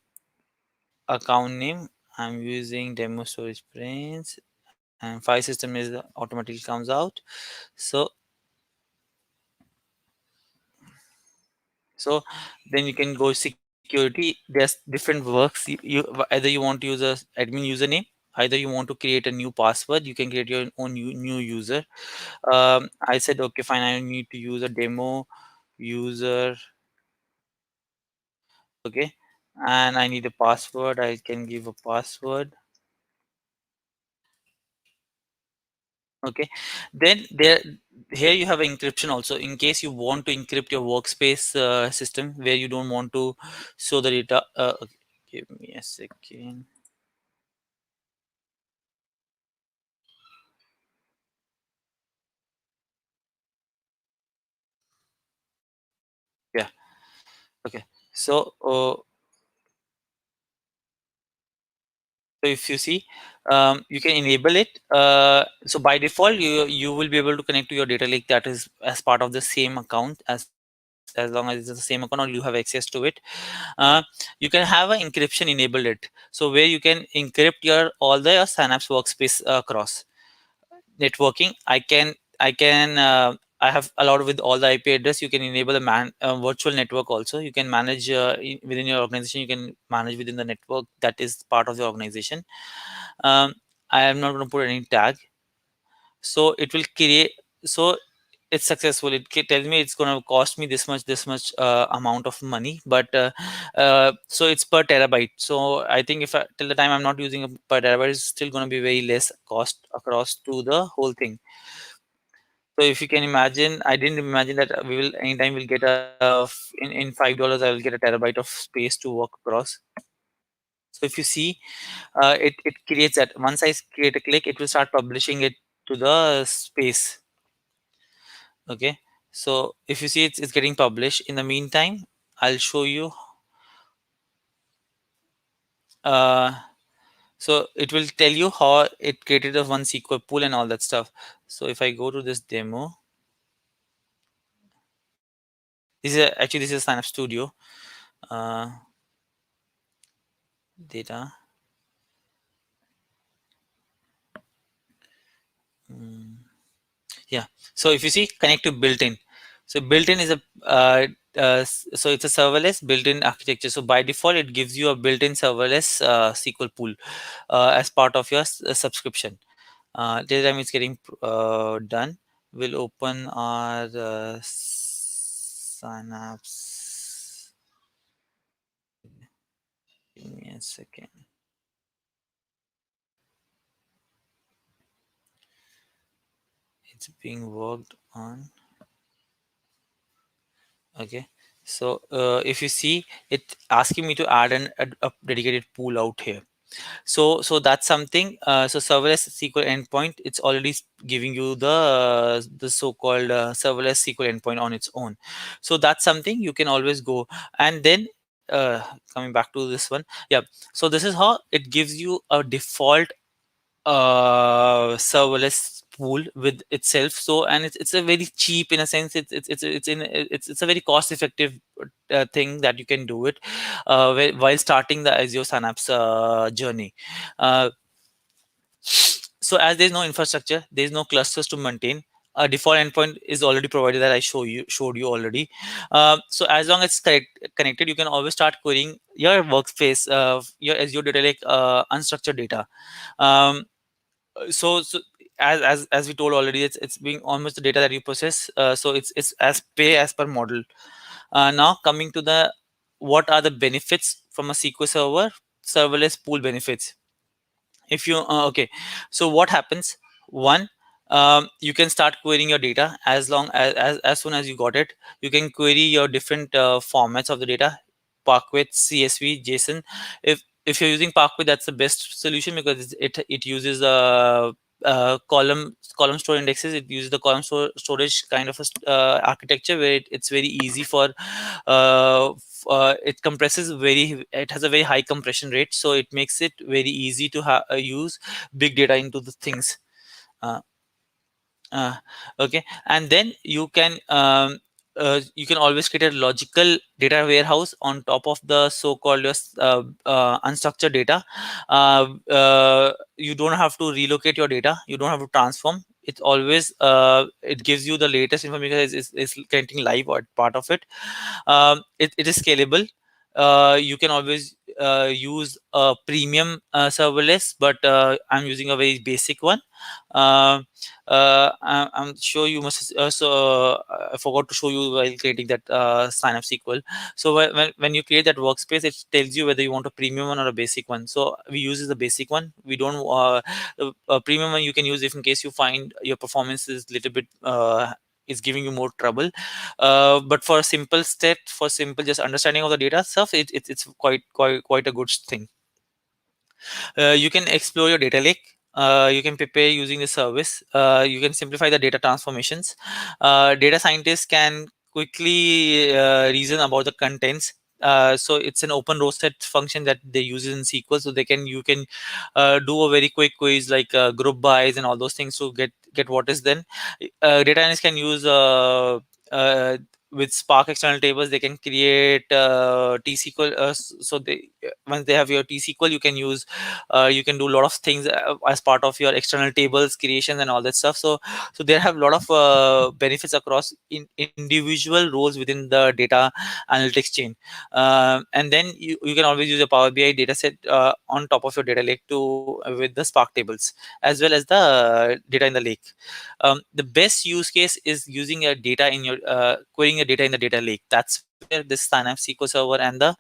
name? I'm using demo storage brains, and file system is automatically comes out. So then you can go security. There's different works. Either you want to use a admin username, either you want to create a new password. You can create your own new user. I said okay, fine, I need to use a demo user. Okay, and I need a password. I can give a password. Okay, then here you have encryption also, in case you want to encrypt your workspace system where you don't want to show the data. Okay, give me a second. Yeah. Okay. So if you see, you can enable it. So by default, you will be able to connect to your data lake that is as part of the same account, as long as it's the same account or you have access to it. You can have an encryption enabled it. So where you can encrypt all the Synapse workspace across networking. I have allowed with all the IP address. You can enable the virtual network also. You can manage within your organization. You can manage within the network that is part of the organization. I am not going to put any tag. So it will create. So it's successful. It tells me it's going to cost me this much amount of money, but so it's per terabyte. So I think if till the time I'm not using a per terabyte, it's still going to be very less cost across to the whole thing. So if you can imagine, I didn't imagine that we will anytime we'll get in $5 I will get a terabyte of space to work across. So if you see, it creates that. Once I create a click, it will start publishing it to the space. Okay, so if you see it's getting published. In the meantime, I'll show you. So it will tell you how it created a one SQL pool and all that stuff. So if I go to this demo, this is Synapse Studio data. Yeah. So if you see connect to built-in, so built-in is a so it's a serverless built-in architecture. So by default, it gives you a built-in serverless SQL pool as part of your subscription. Till the time it's getting done, we'll open our Synapse. Give me a second. It's being worked on. Okay, so if you see, it asking me to add a dedicated pool out here. So that's something. So serverless SQL endpoint, it's already giving you the so-called serverless SQL endpoint on its own. So that's something you can always go. And then coming back to this one, yeah. So this is how it gives you a default serverless pool with itself. So and it's a very cheap, in a sense. It's a very cost effective thing that you can do it while starting the Azure Synapse journey. So as there's no infrastructure, there's no clusters to maintain, a default endpoint is already provided that I showed you already. So as long as it's connected, you can always start querying your workspace, your Azure data lake, unstructured data. um, so as we told already, it's being almost the data that you process. So it's as pay as per model. Now coming to the what are the benefits from a SQL server serverless pool benefits. If you okay, so what happens? One, you can start querying your data as long as soon as you got it. You can query your different formats of the data: Parquet, CSV, JSON. If you're using Parquet, that's the best solution, because it uses column store indexes. It uses the storage kind of a architecture where it's very easy for it compresses it has a very high compression rate, so it makes it very easy to use big data into the things. uh, uh, okay, and then you can always create a logical data warehouse on top of the so-called unstructured data. You don't have to relocate your data, you don't have to transform it. Always it gives you the latest information is getting live or part of it. It is scalable. You can always use a premium serverless, but I'm using a very basic one. uh, I'm sure you must I forgot to show you while creating that Synapse SQL. So when you create that workspace, it tells you whether you want a premium one or a basic one. So we use the basic one. We don't the premium one you can use if in case you find your performance is little bit is giving you more trouble. But for a simple step, for simple just understanding of the data stuff, it's quite a good thing. You can explore your data lake. You can prepare using the service. You can simplify the data transformations. Data scientists can quickly reason about the contents. So it's an open roasted function that they use in SQL. So you can do a very quick quiz like group buys and all those things to get what is then. Data analysts can use with Spark external tables. They can create T-SQL. So once they have your T-SQL, you can do a lot of things as part of your external tables creations and all that stuff. So there have a lot of benefits across individual roles within the data analytics chain. And then you can always use a Power BI data set on top of your data lake with the Spark tables, as well as the data in the lake. The best use case is using your data in your querying your data in the data lake. That's where this Synapse SQL Server and the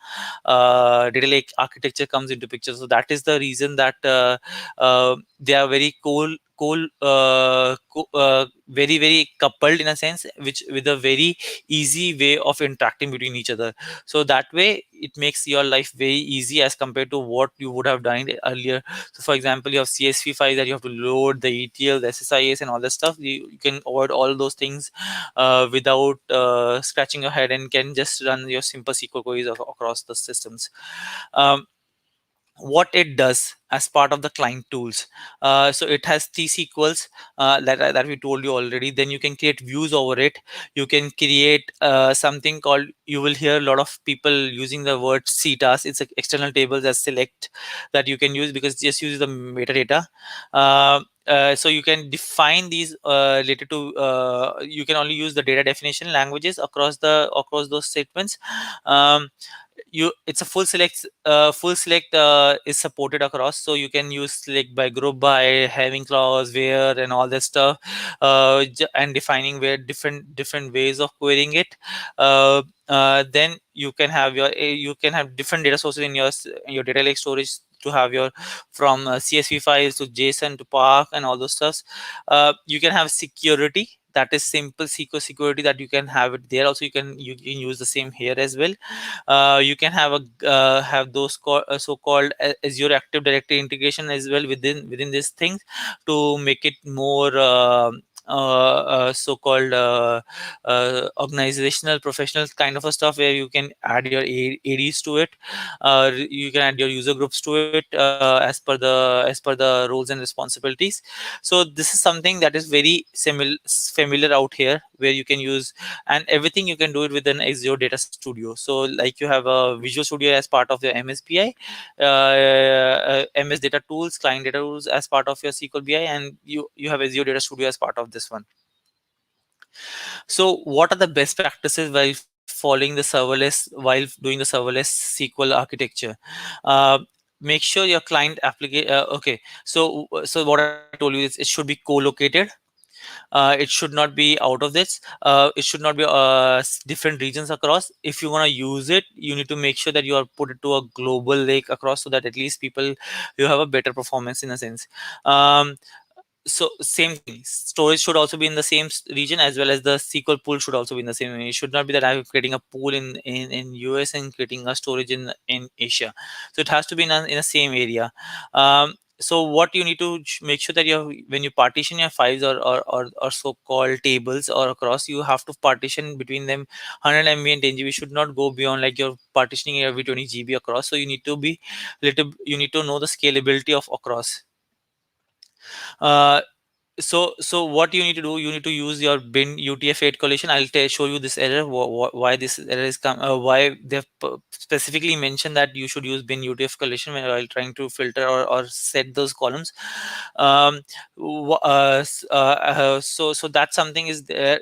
data lake architecture comes into picture. So that is the reason that they are very very very coupled in a sense, which with a very easy way of interacting between each other. So that way it makes your life very easy as compared to what you would have done earlier. So for example, you have CSV files that you have to load, the ETL, the SSIS and all that stuff. You can avoid all those things without scratching your head, and can just run your simple SQL queries across the systems. What it does as part of the client tools, so it has T-SQLs that we told you already. Then you can create views over it. You can create something called, you will hear a lot of people using the word CTAS. It's external tables as select that you can use, because it just uses the metadata. So you can define these related to you can only use the data definition languages across those statements. It's a full select is supported across, so you can use select by, group by, having clause, where, and all that stuff, and defining where different ways of querying it. Then you can have different data sources in your data lake storage, to have your from CSV files to JSON to Park and all those stuffs. You can have security, that is simple SQL security, that you can have it there also. You can use the same here as well. You can have those so-called Azure Active Directory integration as well within these things, to make it more so-called organizational professional kind of a stuff, where you can add your ADs to it. You can add your user groups to it as per the roles and responsibilities. So this is something that is very familiar out here, where you can use, and everything you can do it within Azure Data Studio. So like you have a Visual Studio as part of your MSBI, MS Data Tools, Client Data Tools as part of your SQL BI, and you have Azure Data Studio as part of this one. So what are the best practices while following the serverless, while doing the serverless SQL architecture? Make sure your client application. Okay, so what I told you is it should be co-located. It should not be out of this. It should not be different regions across. If you want to use it, you need to make sure that you are put it to a global lake across, so that at least you have a better performance in a sense. So same thing, storage should also be in the same region, as well as the SQL pool should also be in the same. It should not be that I'm creating a pool in US and creating a storage in Asia. So it has to be in a same area. So what you need to make sure that when you partition your files or so-called tables or across, you have to partition between them 100 MB and 10 GB. Should not go beyond, like you're partitioning every 20 GB across. So you need to know the scalability of across. So what you need to do, you need to use your bin UTF-8 collision. I'll show you this error, why this error is why they've specifically mentioned that you should use bin UTF collision while trying to filter or set those columns. So that's something is there.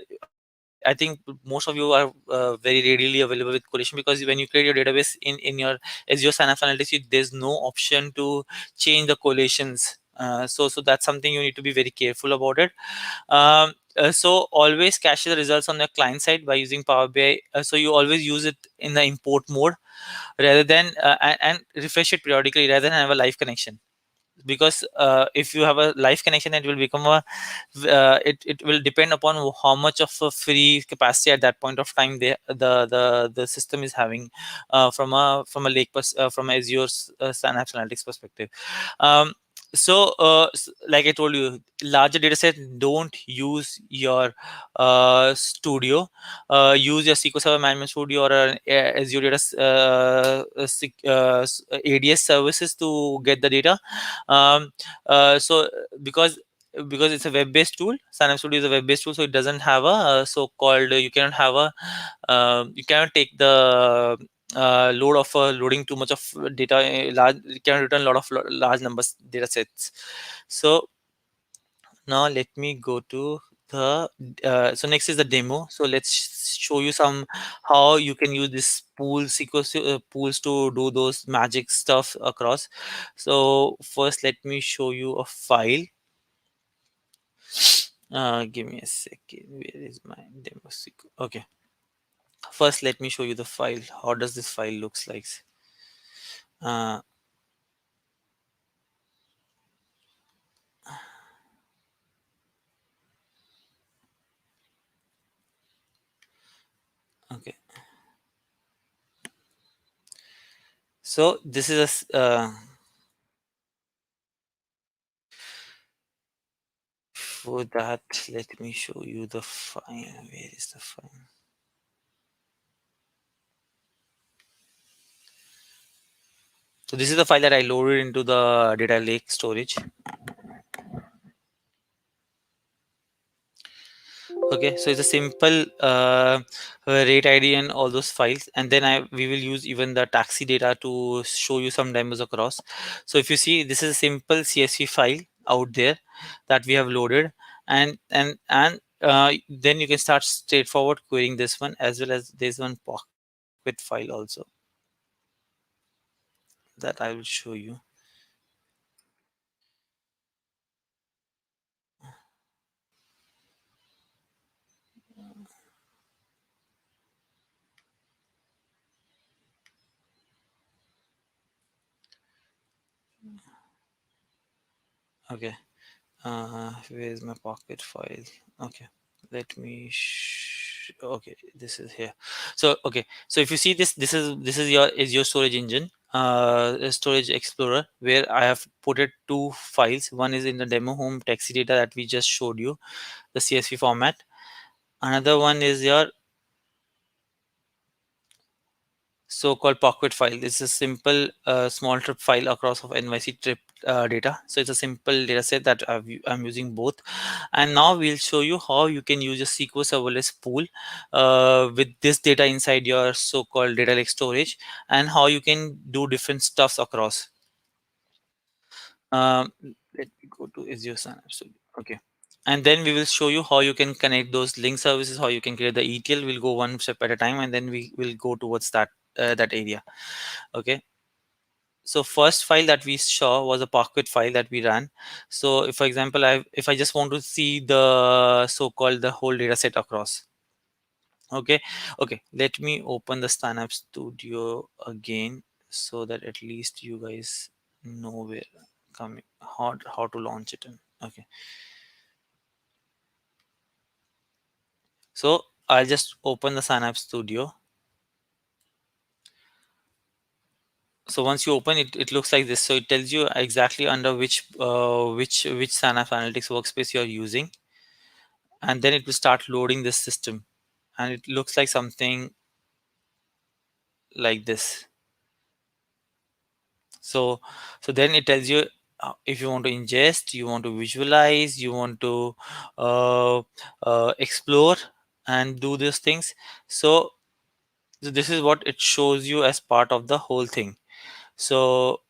I think most of you are very readily available with collision, because when you create your database in your Azure Synapse Analytics, there's no option to change the collations. So that's something you need to be very careful about it. So always cache the results on the client side by using Power BI. So you always use it in the import mode, rather than and refresh it periodically, rather than have a live connection. Because if you have a live connection, it will become it will depend upon how much of a free capacity at that point of time the system is having, from a from Azure's Synapse Analytics perspective. Like I told you, larger data set, don't use your studio. Use your SQL Server Management Studio or Azure ADS services to get the data. So because it's a web-based tool, Synapse Studio is a web-based tool, so it doesn't have a so-called, you cannot have a you cannot take the load of loading too much of data. You can return a lot of large numbers data sets. So now let me go to the so next is the demo. So let's show you how you can use this pools to do those magic stuff across. So first let me show you a file. Give me a second. Where is my demo SQL? Okay, first let me show you the file. How does this file looks like? Okay. So this is for that, let me show you the file. Where is the file? So this is the file that I loaded into the data lake storage. Okay, so it's a simple rate ID and all those files, and then we will use even the taxi data to show you some demos across. So if you see, this is a simple CSV file out there that we have loaded, and then you can start straightforward querying this one, as well as there's one pocket file also that I will show you. Okay, where is my pocket file? Okay, let me okay, this is here. So okay, so if you see this is your storage engine, a storage explorer, where I have put it two files. One is in the demo home taxi data that we just showed you, the CSV format. Another one is your so-called pocket file. It's a simple small trip file across of NYC trip data. So it's a simple data set that I'm using both. And now we'll show you how you can use a SQL serverless pool with this data inside your so-called data lake storage, and how you can do different stuffs across. Let me go to Azure Synapse. Okay. And then we will show you how you can connect those link services, how you can create the ETL. We'll go one step at a time, and then we will go towards that area. Okay. So first file that we saw was a pocket file that we ran. So if, for example, if I just want to see the so-called the whole data set across. Okay. Okay. Let me open the Synapse Studio again, so that at least you guys know where coming how to launch it in. Okay. So I'll just open the Synapse Studio. So once you open it, it looks like this. So it tells you exactly under which Synapse Analytics workspace you are using, and then it will start loading this system, and it looks like something like this. So then it tells you if you want to ingest, you want to visualize, you want to explore and do these things. So this is what it shows you as part of the whole thing. So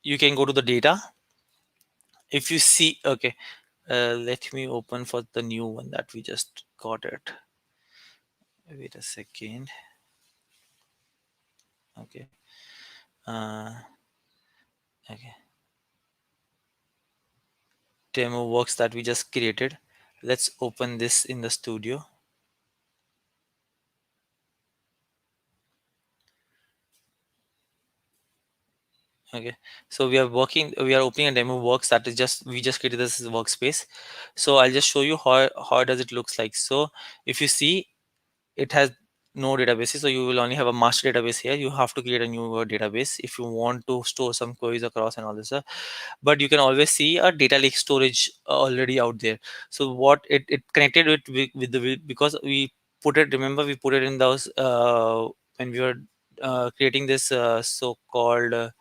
you can go to the data. If you see, okay, let me open for the new one that we just got it. Wait a second. Okay. Okay. Demo works that we just created. Let's open this in the studio. Okay, so we are opening a demo works that is we just created this workspace. So I'll just show you how does it looks like. So if you see, it has no databases, so you will only have a master database here. You have to create a new database if you want to store some queries across and all this stuff. But you can always see a data lake storage already out there. So what it connected it with the, because we put it, remember we put it in those when we were creating this so-called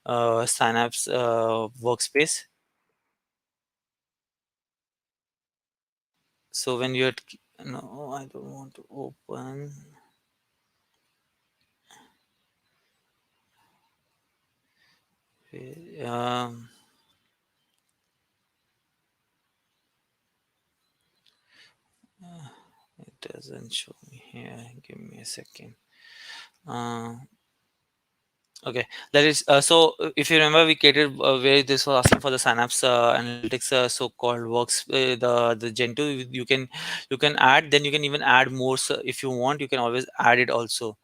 Synapse workspace. So when you're, no, I don't want to open. Um, it doesn't show me here. Give me a second. Okay, that is so. If you remember, we created where this was asking for the Synapse Analytics so-called works. The Gen2 you can add. Then you can even add more. So if you want, you can always add it also.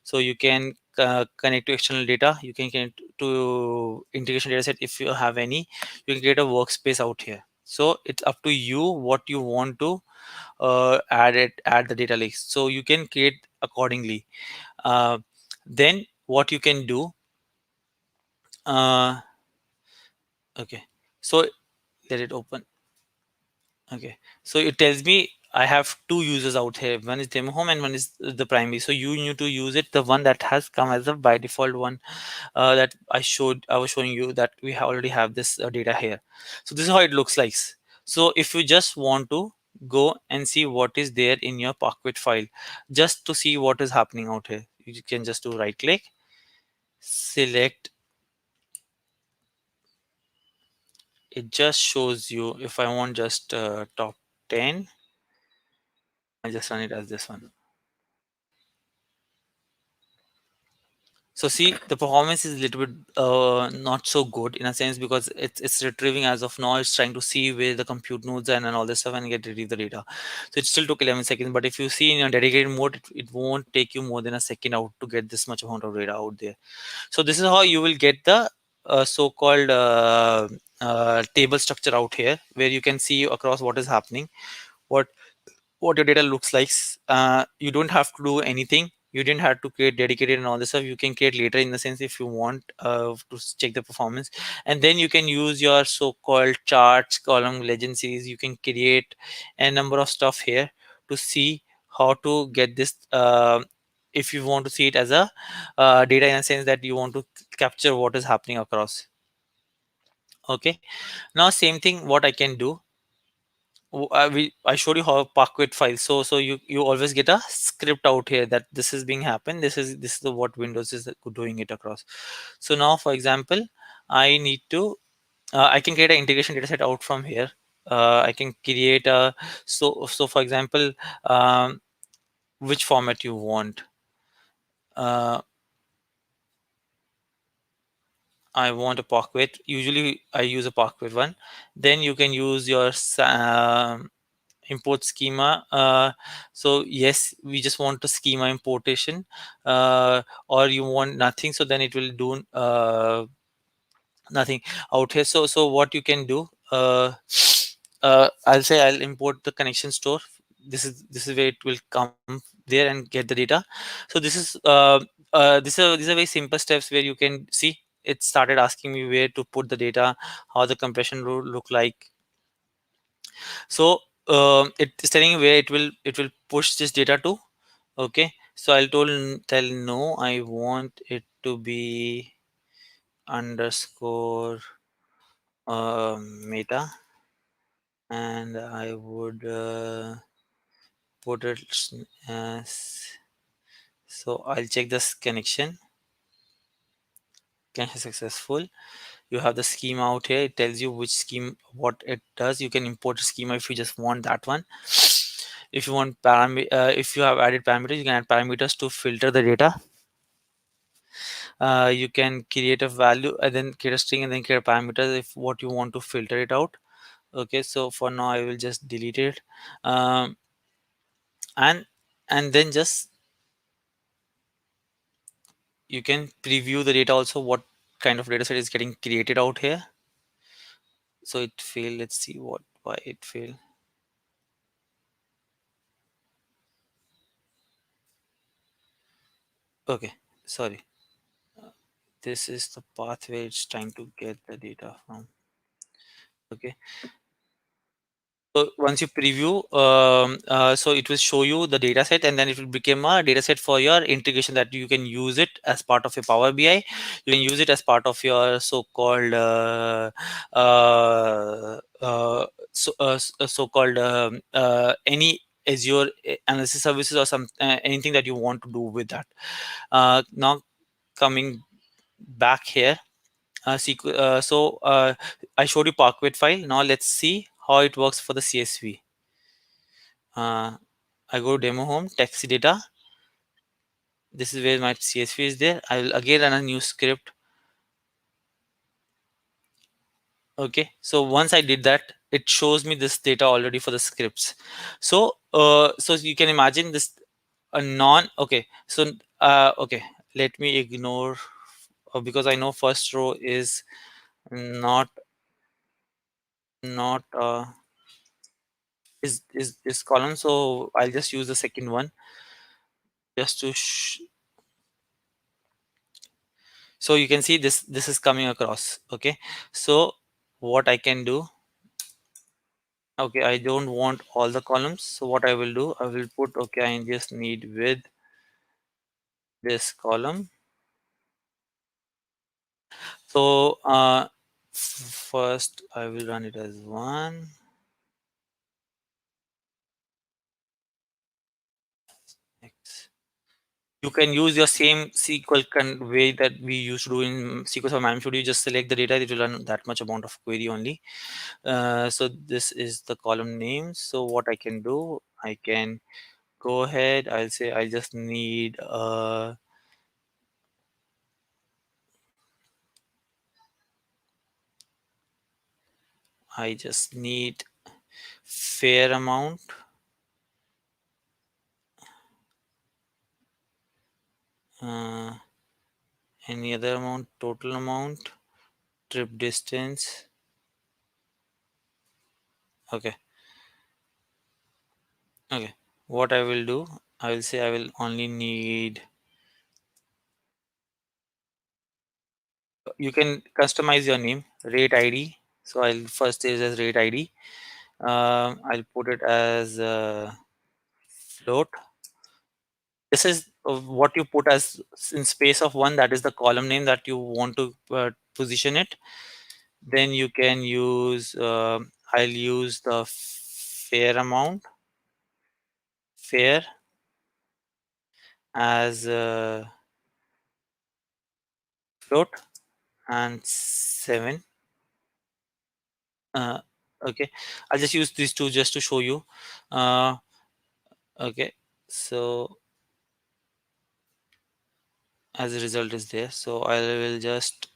So you can connect to external data. You can connect to integration data set if you have any. You can create a workspace out here. So it's up to you what you want to add the data lakes. So you can create accordingly. Then what you can do, okay, so let it open. Okay, so it tells me I have two users out here. One is demo home and one is the primary. So you need to use it, the one that has come as a by default one that I was showing you, that we already have this data here. So this is how it looks like. So if you just want to go and see what is there in your Parquet file, just to see what is happening out here, you can just do right click, select. It just shows you. If I want just top 10, I just run it as this one. So see, the performance is a little bit not so good in a sense, because it's retrieving as of now. It's trying to see where the compute nodes are and all this stuff and retrieve the data. So it still took 11 seconds. But if you see in your dedicated mode, it won't take you more than a second out to get this much amount of data out there. So this is how you will get the so-called table structure out here, where you can see across what is happening, what your data looks like. You don't have to do anything. You didn't have to create dedicated and all this stuff. You can create later, in the sense if you want to check the performance. And then you can use your so-called charts, column, legend series. You can create a number of stuff here to see how to get this. If you want to see it as a data, in a sense that you want to capture what is happening across. Okay, now same thing what I can do. I showed you how Parquet file. So you always get a script out here that this is being happened. This is the what Windows is doing it across. So now, for example, I need to I can create an integration data set out from here. I can create a so for example, which format you want. I want a Parquet. Usually I use a Parquet one. Then you can use your import schema. So yes, we just want a schema importation, or you want nothing, so then it will do nothing out here. So what you can do, I'll say I'll import the connection store. This is where it will come there and get the data. So this is these are very simple steps where you can see it started asking me where to put the data, how the compression will look like. So it's telling you where it will push this data to. Okay, so I'll tell no, I want it to be underscore meta, and I would put it as, so I'll check this connection successful. You have the schema out here. It tells you which scheme what it does. You can import a schema if you just want that one. If you want if you have added parameters, you can add parameters to filter the data. You can create a value and then create a string and then create a parameter if what you want to filter it out. Okay, so for now I will just delete it, and then just you can preview the data also, what kind of data set is getting created out here. So it failed. Let's see why it failed. Okay, sorry. This is the path where it's trying to get the data from. Okay, so once you preview, so it will show you the data set, and then it will become a data set for your integration, that you can use it as part of your Power BI. You can use it as part of your so-called so-called any Azure analysis services or some anything that you want to do with that. Now coming back here, so I showed you Parquet file. Now let's see how it works for the CSV. I go demo home, taxi data. This is where my CSV is there. I will again run a new script. Okay, so once I did that, it shows me this data already for the scripts. So so you can imagine this a non. Okay, so okay, let me ignore because I know first row is not not is this column, so I'll just use the second one just to so you can see this is coming across. Okay, so what I can do, okay, I don't want all the columns, so what I will do, I will put, okay, I just need with this column. So first I will run it as 1. You can use your same SQL way that we used to do in SQL for MAM. Should you just select the data, it will run that much amount of query only. So this is the column name. So what I can do, I can go ahead. I'll say I just need fair amount. Any other amount, total amount, trip distance. Okay. Okay. What I will do, I will say I will only need. You can customize your name, rate ID. So I'll first use as rate ID. I'll put it as float. This is what you put as in space of 1. That is the column name that you want to position it. Then you can use, I'll use the fair amount, fair as float and 7. Okay, I'll just use these two just to show you. Okay, so as a result is there, so I will just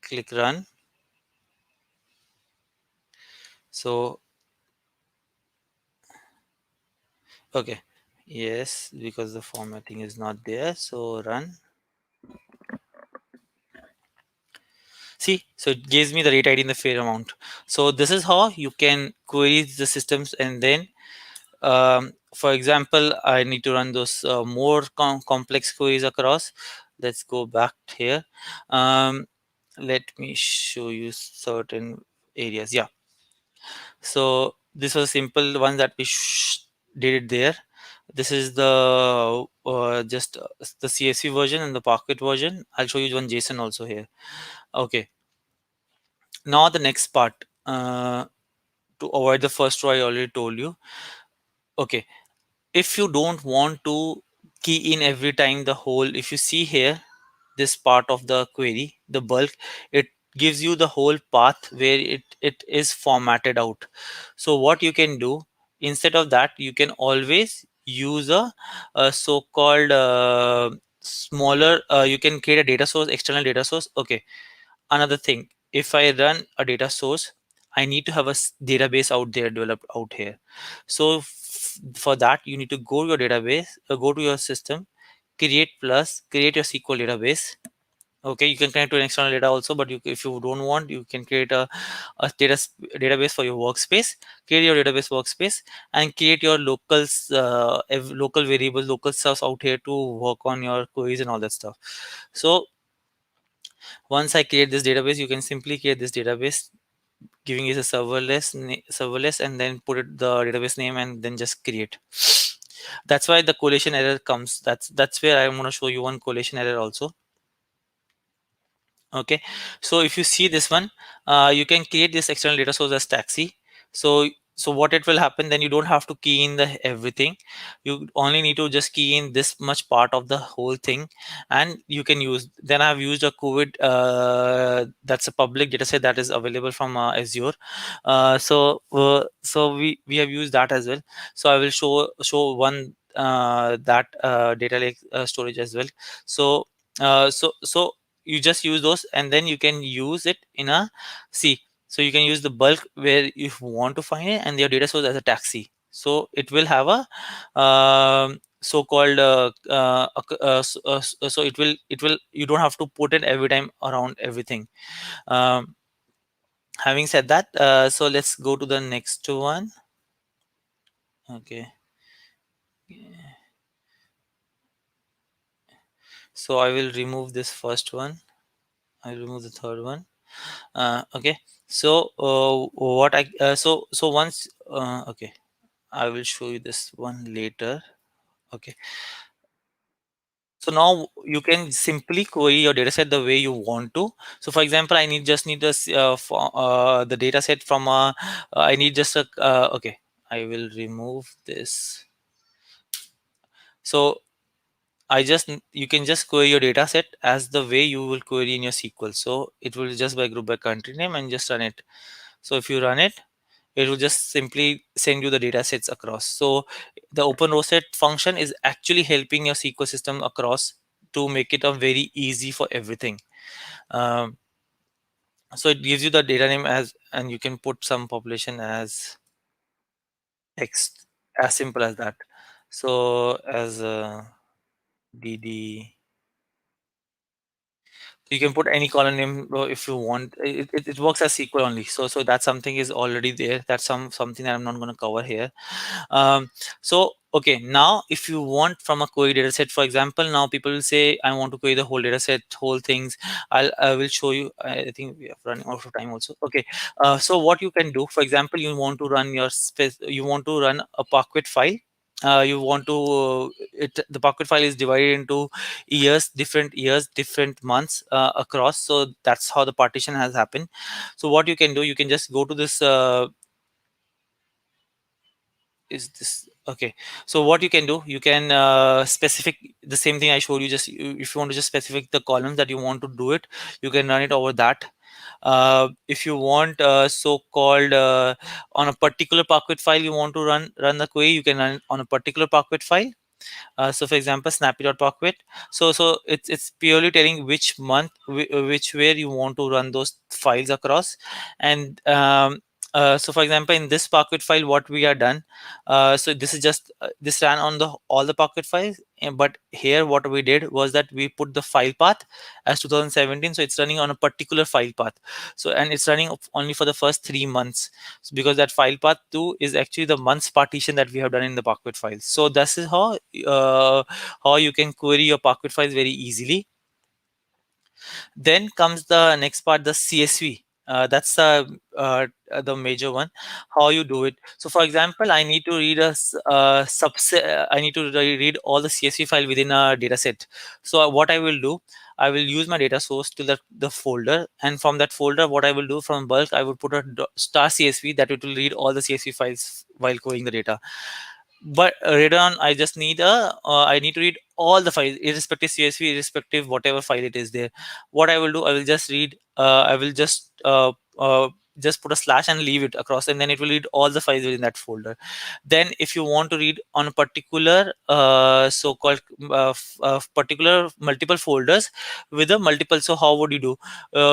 click run. So okay, yes, because the formatting is not there, so run. See, so it gives me the rate ID in the fair amount. So this is how you can query the systems, and then for example, I need to run those more complex queries across. Let's go back here. Let me show you certain areas. Yeah, so this was a simple one that we did it there. This is the just the CSV version and the Pocket version. I'll show you one JSON also here. Okay, now the next part, to avoid the first row I already told you. Okay, if you don't want to key in every time the whole, if you see here this part of the query, the bulk, it gives you the whole path where it is formatted out. So what you can do, instead of that, you can always use a so-called smaller, you can create a data source, external data source. Okay, another thing, if I run a data source, I need to have a database out there developed out here. So for that, you need to go to your database, go to your system, create your SQL database. Okay, you can connect to an external data also, but if you don't want, you can create a database for your workspace. Create your database workspace and create your locals, local variables, local stuff out here to work on your queries and all that stuff. So once I create this database, you can simply create this database, giving it a serverless, and then put it the database name and then just create. That's why the collation error comes. That's where I want to show you one collation error also. Okay, so if you see this one, you can create this external data source as taxi. So what it will happen, then you don't have to key in the everything. You only need to just key in this much part of the whole thing, and you can use. Then I've used a COVID, that's a public data set that is available from Azure. So we have used that as well. So I will show one that data lake storage as well. So you just use those, and then you can use it in a so you can use the bulk where you want to find it, and your data source as a taxi. So it will have a so-called so it will you don't have to put it every time around everything. Having said that, so let's go to the next one. Okay. So I will remove this first one. I'll remove the third one. Okay. So what I so once okay, I will show you this one later. Okay. So now you can simply query your dataset the way you want to. So for example, I just need this the dataset from I need just a okay. I will remove this. So you can just query your data set as the way you will query in your SQL. So it will just by group by country name and just run it. So if you run it, it will just simply send you the data sets across. So the open row set function is actually helping your SQL system across to make it a very easy for everything. Um, so it gives you the data name as, and you can put some population as text, as simple as that. So as DD, you can put any column name if you want. It works as SQL only. So that something is already there. That's something that I'm not going to cover here. So okay, now if you want from a query data set, for example, now people will say I want to query the whole data set, whole things. I will show you. I think we are running out of time also. Okay, so what you can do, for example, you want to run you want to run a Parquet file. You want to the Parquet file is divided into years, different months across. So that's how the partition has happened. So what you can do, you can just go to this is this okay. So what you can do, you can specific the same thing I showed you. Just if you want to just specific the columns that you want to do it, you can run it over that. If you want so-called on a particular Parquet file you want to run the query, you can run it on a particular Parquet file. So for example, snappy.parquet. So it's purely telling which month, which where you want to run those files across. And so for example, in this Parquet file, what we are done, so this is just this ran on the all the Parquet files. But here what we did was that we put the file path as 2017. So it's running on a particular file path. So and it's running only for the first 3 months. So because that file path 2 is actually the months partition that we have done in the Parquet files. So this is how you can query your Parquet files very easily. Then comes the next part, the CSV. That's the major one. How you do it. So for example, I need to read a subset. I need to read all the CSV file within a data set. So what I will do, I will use my data source to the folder, and from that folder, what I will do from bulk, I will put a star CSV that it will read all the CSV files while querying the data. But later on, I just need I need to read all the files, irrespective CSV, irrespective whatever file it is there. What I will do, I will just read. I will just put a slash and leave it across, and then it will read all the files within that folder. Then, if you want to read on a particular so-called particular multiple folders with a multiple, so how would you do?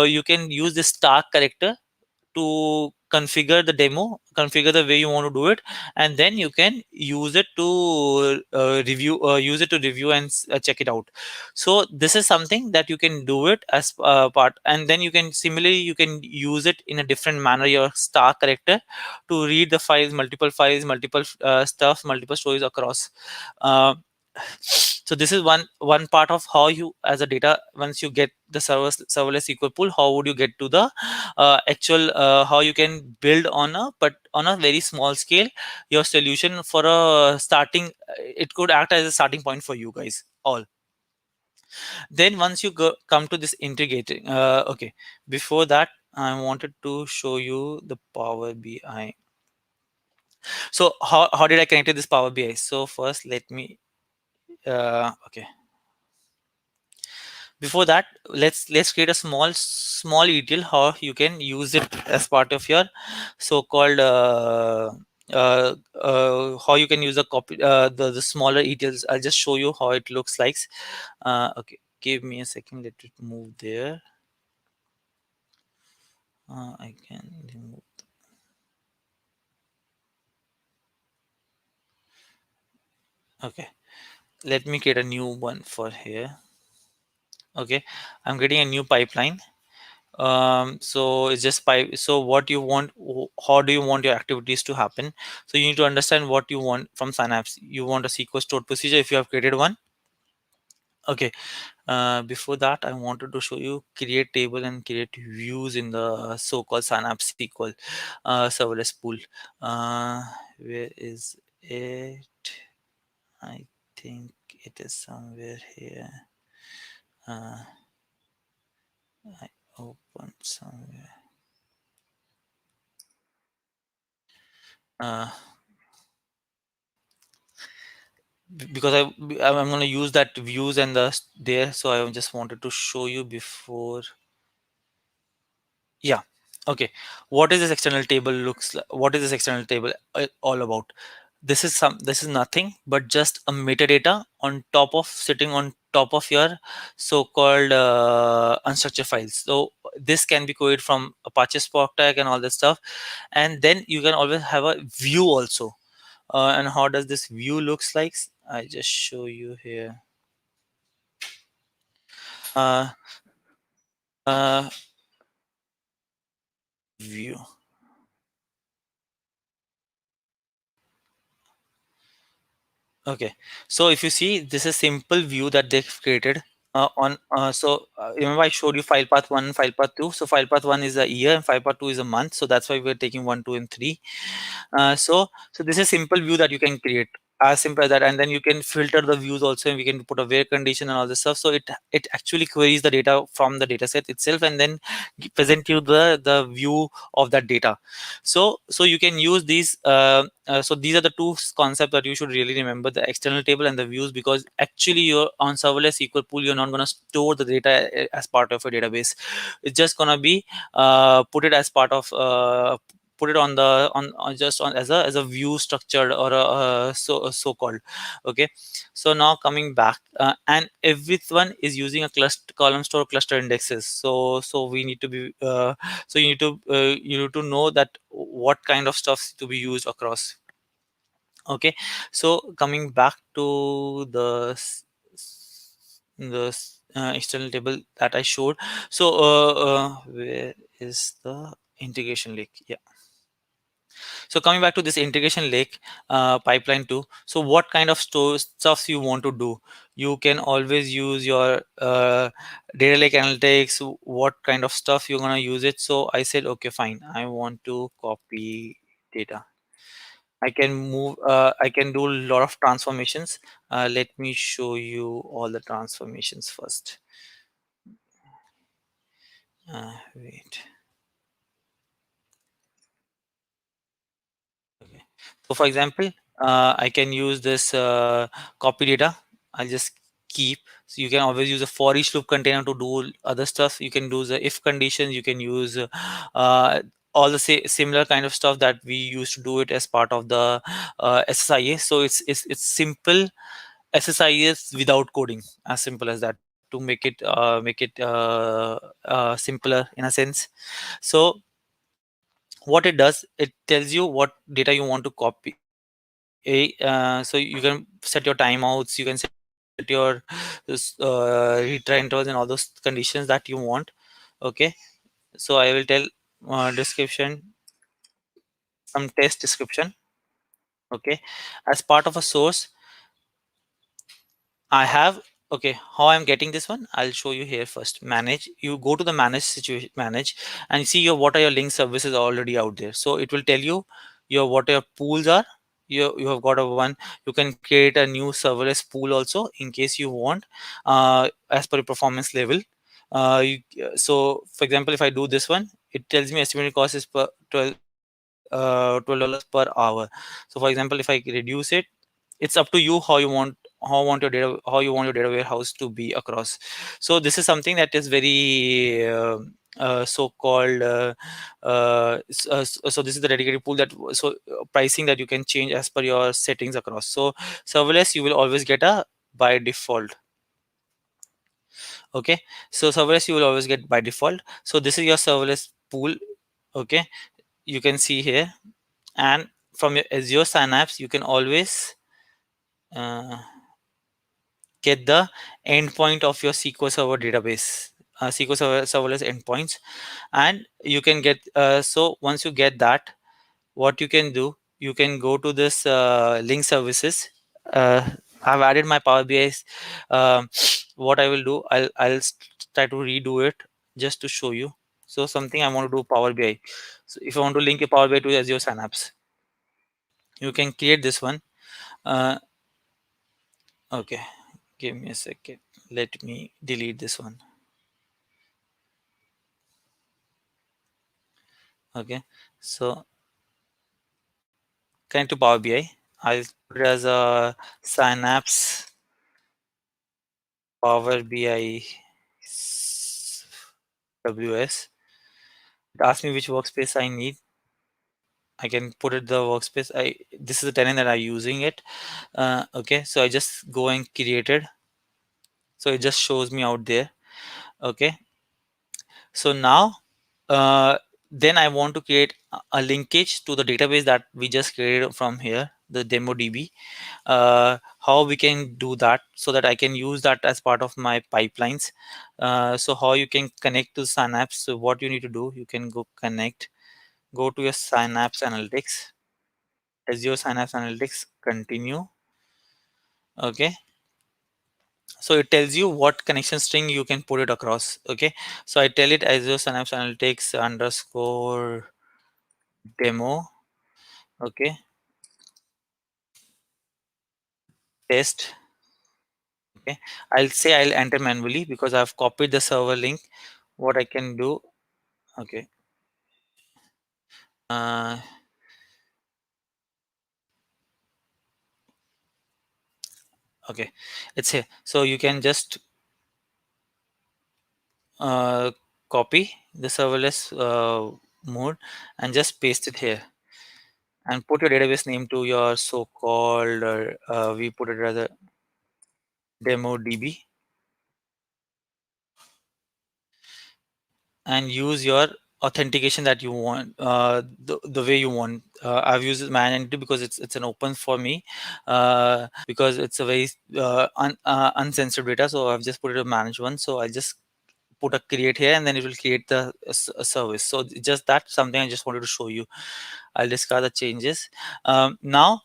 You can use this star character to configure the demo, configure the way you want to do it, and then you can use it to use it to review and check it out. So this is something that you can do it as part, and then you can similarly you can use it in a different manner, your star character, to read the files, multiple stuff, multiple stories across. uh, so this is one part of how you, as a data, once you get the serverless SQL pool, how would you get to the actual how you can build on a very small scale your solution for a starting. It could act as a starting point for you guys all. Then once you come to this integrating, okay, before that I wanted to show you the Power BI. So how did I connect this Power BI? So first let me okay, before that, let's create a small ETL how you can use it as part of your so-called how you can use the copy the smaller ETLs. I'll just show you how it looks like. Okay, give me a second, let it move there. I can remove. Okay, let me create a new one for here. Okay, I'm getting a new pipeline. So it's just so what you want, how do you want your activities to happen? So you need to understand what you want from Synapse. You want a SQL stored procedure if you have created one. Okay. Before that, I wanted to show you create table and create views in the so-called Synapse SQL serverless pool. Where is it? I think it is somewhere here. I opened somewhere. Because I'm going to use that views and the there, so I just wanted to show you before. Yeah. Okay. What is this external table looks like? What is this external table all about? This is nothing but just a metadata on top of sitting on top of your so-called unstructured files. So this can be queried from Apache Spark tag and all that stuff, and then you can always have a view also. And how does this view looks like? I just show you here. Uh, uh, View. Okay, so if you see, this is simple view that they've created on. Remember I showed you file path 1 and file path 2. So file path 1 is a year and file path 2 is a month. So that's why we're taking 1, 2, and 3. So this is simple view that you can create, as simple as that, and then you can filter the views also, and we can put a where condition and all this stuff. So it actually queries the data from the data set itself and then present you the view of that data. So you can use these. So these are the two concepts that you should really remember: the external table and the views, because actually you're on serverless SQL pool, you're not going to store the data as part of a database. It's just going to be put it as part of put it on the on just on as a view structured or so called. Okay, so now coming back, and everyone is using a cluster column store cluster indexes. So we need to be so you need to know that what kind of stuff to be used across. Okay, so coming back to the external table that I showed. So where is the integration lake? Yeah. So coming back to this integration lake pipeline too. So what kind of stuff you want to do? You can always use your data lake analytics. What kind of stuff you're gonna use it? So I said, okay, fine. I want to copy data. I can move. I can do a lot of transformations. Let me show you all the transformations first. Wait. Okay. So for example, I can use this copy data. I'll just keep. So you can always use a for each loop container to do other stuff. You can do the if conditions. You can use all the similar kind of stuff that we used to do it as part of the SSIA. So it's simple SSIS without coding, as simple as that, to make it simpler in a sense. So what it does, it tells you what data you want to copy. So you can set your timeouts, you can set your retry intervals and all those conditions that you want. Okay, so I will tell description, some test description. Okay, as part of a source I have. Okay, how I'm getting this one, I'll show you here first. Manage, you go to the manage situation, manage, and see your what are your link services already out there. So it will tell you your what your pools are. You have got a one. You can create a new serverless pool also in case you want, as per your performance level. So for example, if I do this one, it tells me estimated cost is per $12 per hour. So for example, if I reduce it, it's up to you how you want your data warehouse to be across. So this is something that is very so-called so this is the dedicated pool that pricing that you can change as per your settings across. So serverless, you will always get a by default. Okay, so serverless you will always get by default. So this is your serverless pool. Okay, you can see here, and from your Azure Synapse you can always get the endpoint of your SQL Server database SQL serverless endpoints, and you can get so once you get that, what you can do, you can go to this link services. I've added my Power BI. What I will do, I'll try to redo it just to show you. So something I want to do Power BI. So if I want to link a Power BI to Azure Synapse, you can create this one. Okay, give me a second. Let me delete this one. Okay, so connect to Power BI. I'll put it as a Synapse Power BI WS. It asks me which workspace I need. I can put it the workspace. This is the tenant that I'm using it. Okay, so I just go and create it. So it just shows me out there. Okay, so now then I want to create a linkage to the database that we just created from here, the demo DB. How we can do that so that I can use that as part of my pipelines. So how you can connect to Synapse. So what you need to do, you can go connect, go to your Synapse Analytics, Azure Synapse Analytics, continue. Okay, so it tells you what connection string you can put it across. Okay, so I tell it Azure Synapse Analytics underscore demo. Okay, test. Okay, I'll say I'll enter manually because I've copied the server link. What I can do, okay, okay, it's here. So you can just copy the serverless mode and just paste it here and put your database name to your so-called we put it as a demo DB and use your authentication that you want, the way you want. I've used man entity because it's an open for me, because it's a very uncensored data, so I've just put it a manage one. So I just put a create here and then it will create the a service. So just that something I just wanted to show you. I'll discard the changes. Now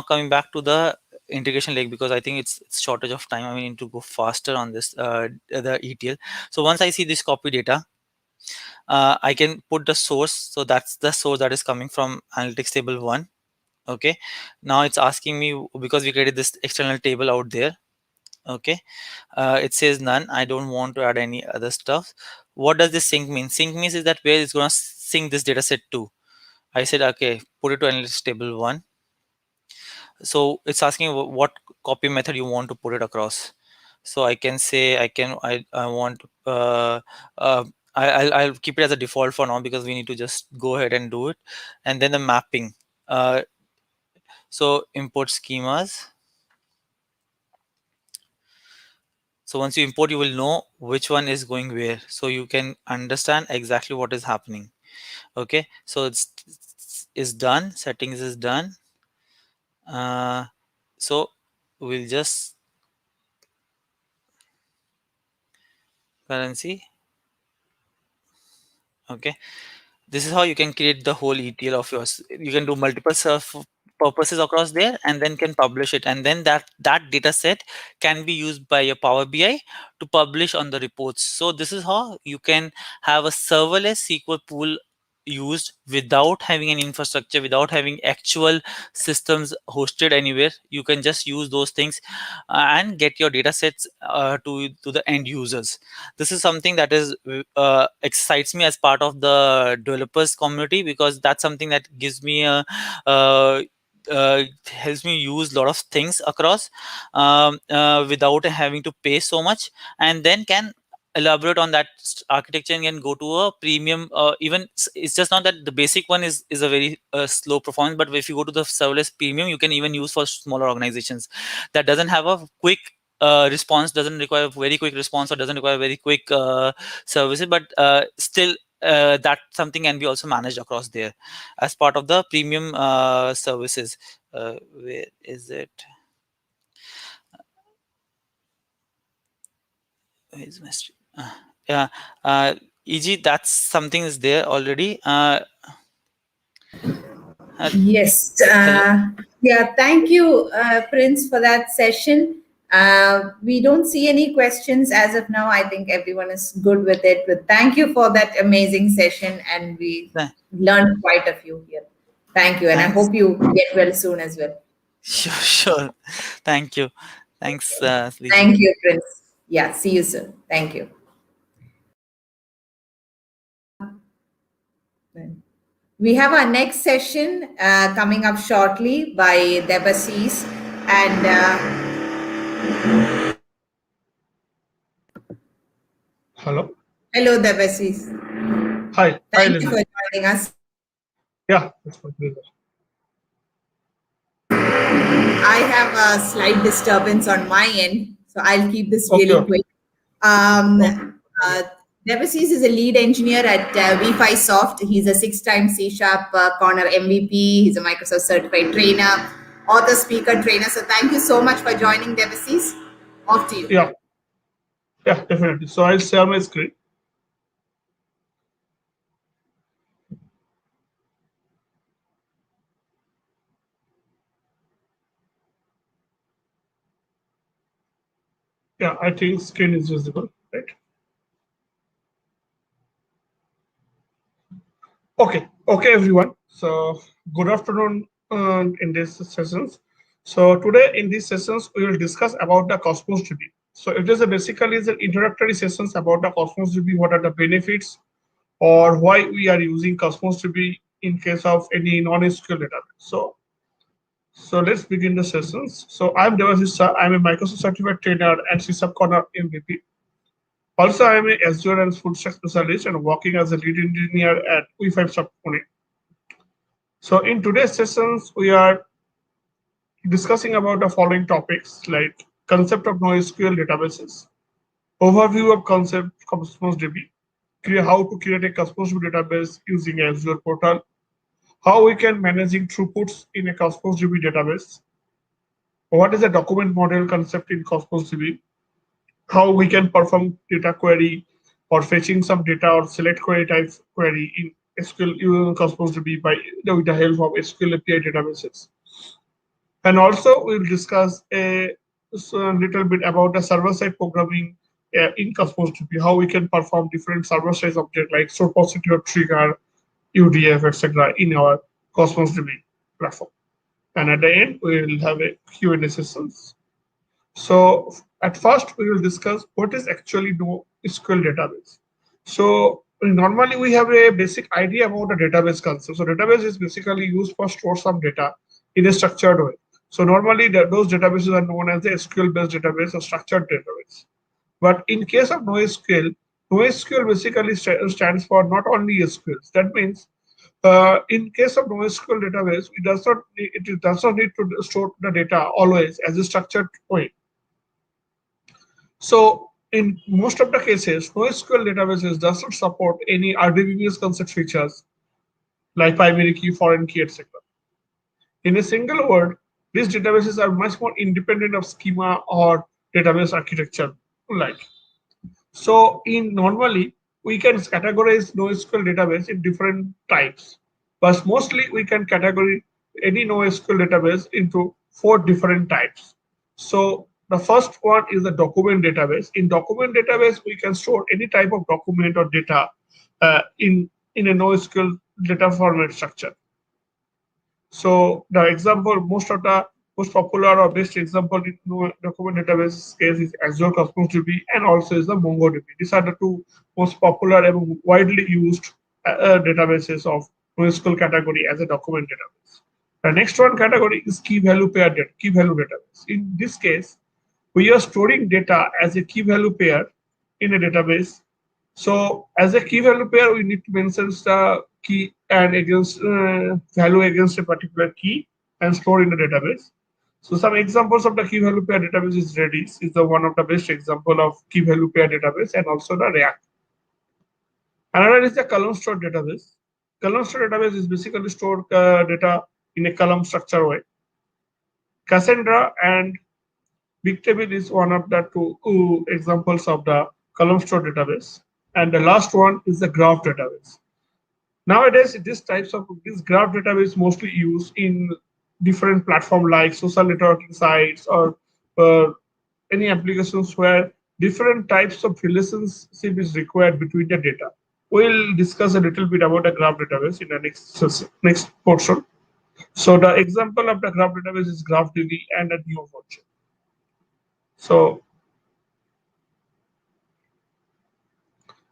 coming back to the integration lake, because I think it's shortage of time, I need to go faster on this the ETL. So once I see this copy data, I can put the source. So that's the source that is coming from analytics table 1. Okay, now it's asking me because we created this external table out there. Okay, it says none. I don't want to add any other stuff. What does this sync mean? Sync means is that where it's going to sync this data set to. I said okay, put it to analytics table 1. So it's asking what copy method you want to put it across. So I can say I want I'll keep it as a default for now because we need to just go ahead and do it. And then the mapping. So import schemas. So once you import, you will know which one is going where. So you can understand exactly what is happening. Okay, so it's done. Settings is done. So we'll just currency. Okay, this is how you can create the whole ETL of yours. You can do multiple purposes across there and then can publish it, and then that data set can be used by your Power BI to publish on the reports. So this is how you can have a serverless SQL pool used without having an infrastructure, without having actual systems hosted anywhere. You can just use those things and get your data sets to the end users. This is something that is excites me as part of the developers community, because that's something that gives me a helps me use a lot of things across without having to pay so much, and then can elaborate on that architecture and can go to a premium. Even it's just not that the basic one is a very slow performance, but if you go to the serverless premium, you can even use for smaller organizations that doesn't have a quick response, doesn't require a very quick response, or doesn't require very quick services, but still that something can be also managed across there as part of the premium services. Where is it? Where is my Yeah, EG, that's something is there already. Yes. Hello. Yeah, thank you, Prince, for that session. We don't see any questions as of now. I think everyone is good with it. But thank you for that amazing session, and we Th- learned quite a few here. Thank you, and I Thanks. hope you get well soon as well. Sure, sure. Thank you. Thanks, Liji. Thank you, Prince. Yeah, see you soon. Thank you. We have our next session coming up shortly by Debasis. And Hello. hello, Debasis. Hi. Hi, Thank you Lily. for joining us. Yeah, that's my pleasure. I have a slight disturbance on my end, so I'll keep this really Okay. quick. Debasis is a lead engineer at V5 Soft. He's a 6-time C# Corner MVP. He's a Microsoft certified trainer, author, speaker, trainer. So thank you so much for joining, Debasis. Off to you. Yeah. Yeah, definitely. So I'll share my screen. Yeah, I think screen is visible, right? Okay. Okay, everyone. So good afternoon in these sessions. So today in these sessions, we will discuss about the Cosmos DB. So it is basically an introductory sessions about the Cosmos DB, what are the benefits, or why we are using Cosmos DB in case of any non-SQL database. So let's begin the sessions. So I'm Debasis Saha. I'm a Microsoft certified trainer and C# Corner MVP. Also, I'm a Azure and full stack specialist and working as a lead engineer at V5 Soft Pune. So in today's sessions, we are discussing about the following topics like concept of NoSQL databases, overview of concept Cosmos DB, how to create a Cosmos DB database using Azure portal, how we can managing throughputs in a Cosmos DB database, what is a document model concept in Cosmos DB, how we can perform data query or fetching some data or select query type query in SQL using Cosmos DB with the help of SQL API databases. And also we'll discuss a little bit about the server-side programming in Cosmos DB, how we can perform different server-side objects like store positive trigger, UDF, etc. in our Cosmos DB platform. And at the end, we will have a Q&A sessions. So at first, we will discuss what is actually NoSQL database. So normally we have a basic idea about the database concept. So database is basically used for store some data in a structured way. So normally those databases are known as the SQL-based database or structured database. But in case of NoSQL, NoSQL basically stands for not only SQLs. That means in case of NoSQL database, it does not need to store the data always as a structured way. So in most of the cases, NoSQL databases does not support any RDBMS concept features like primary key, foreign key, etc. In a single word, these databases are much more independent of schema or database architecture. So normally we can categorize NoSQL database in different types, but mostly we can categorize any NoSQL database into 4 different types. So the first one is the document database. In document database, we can store any type of document or data in a NoSQL data format structure. So the example, most popular or best example in document database case is Azure Cosmos DB and also is the MongoDB. These are the 2 most popular and widely used databases of NoSQL category as a document database. The next one category is key value database. In this case, we are storing data as a key value pair in a database. So as a key value pair, we need to mention the key and against value against a particular key and store in the database. So some examples of the key value pair database is Redis, is the one of the best example of key value pair database, and also the React. Another is the column store database. Column store database is basically stored data in a column structure way. Cassandra and Bicep is one of the 2 examples of the column store database. And the last one is the graph database. Nowadays, this graph database mostly used in different platforms like social networking sites or any applications where different types of relationship is required between the data. We'll discuss a little bit about the graph database in the next portion. So the example of the graph database is GraphDB and a Neo4j.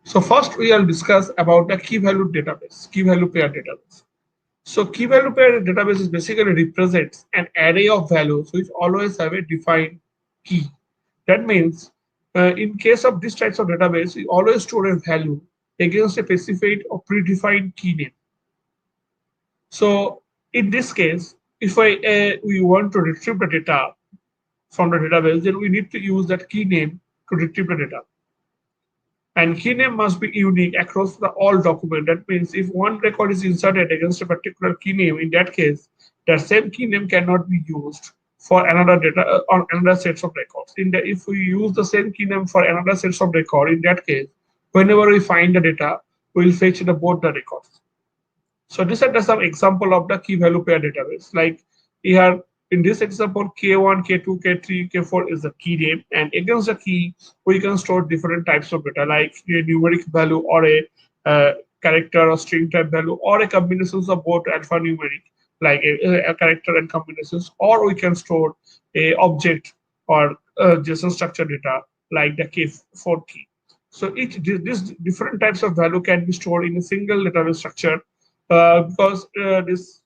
So first we will discuss about the key value database, key value pair database. So key value pair database is basically represents an array of values which always have a defined key. That means in case of this types of database, we always store a value against a specified or predefined key name. So in this case, if we want to retrieve the data from the database, then we need to use that key name to retrieve the data. And key name must be unique across all document. That means if one record is inserted against a particular key name, in that case, that same key name cannot be used for another data or another sets of records. If we use the same key name for another sets of record, in that case, whenever we find the data, we'll fetch both the records. So these are some example of the key value pair database. Like here in this example, K1, K2, K3, K4 is the key name, and against the key, we can store different types of data, like a numeric value or a character or string type value, or a combinations of both alphanumeric, like a character and combinations, or we can store a object or JSON structured data like the K4 key. So these different types of value can be stored in a single database structure because this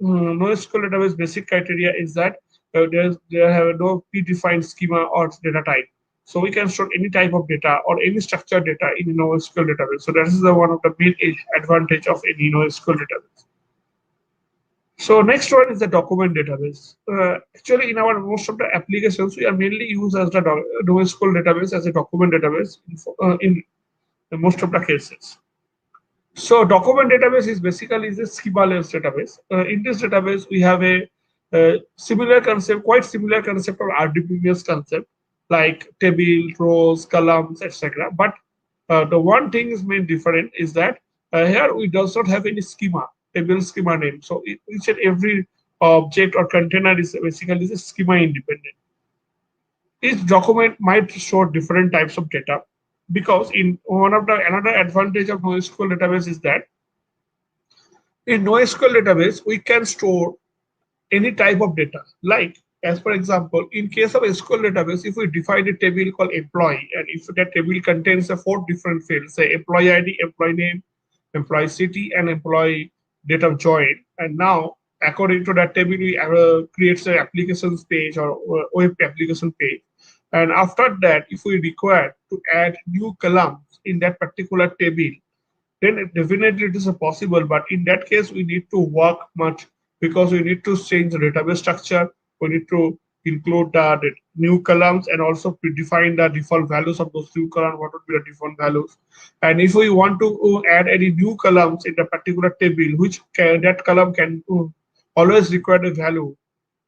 NoSQL database basic criteria is that there have no predefined schema or data type. So we can store any type of data or any structured data in a NoSQL database. So that is one of the main advantage of any NoSQL database. So next one is the document database. Actually, in our most of the applications, we are mainly used as the NoSQL database as a document database in most of the cases. So document database is basically a schema-less database. In this database, we have a similar concept, quite similar concept of RDBMS concept, like table, rows, columns, etc. But the one thing is main different is that here we does not have any schema, table schema name. So each and every object or container is basically a schema independent. Each document might store different types of data, because in another advantage of NoSQL database is that in NoSQL database we can store any type of data. Like as for example, in case of SQL database, if we define a table called employee, and if that table contains 4 different fields, say employee ID, employee name, employee city, and employee date of join, and now according to that table we creates an applications page or web application page. And after that, if we require to add new columns in that particular table, then definitely it is possible. But in that case, we need to work much, because we need to change the database structure. We need to include the new columns and also predefine the default values of those new columns. What would be the default values? And if we want to add any new columns in the particular table, that column can always require a value.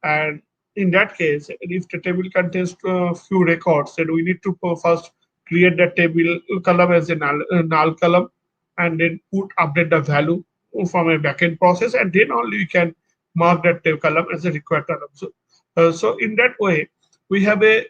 And in that case, if the table contains a few records, then we need to first create that table column as a null column, and then update the value from a backend process, and then only we can mark that column as a required column. So in that way, we have a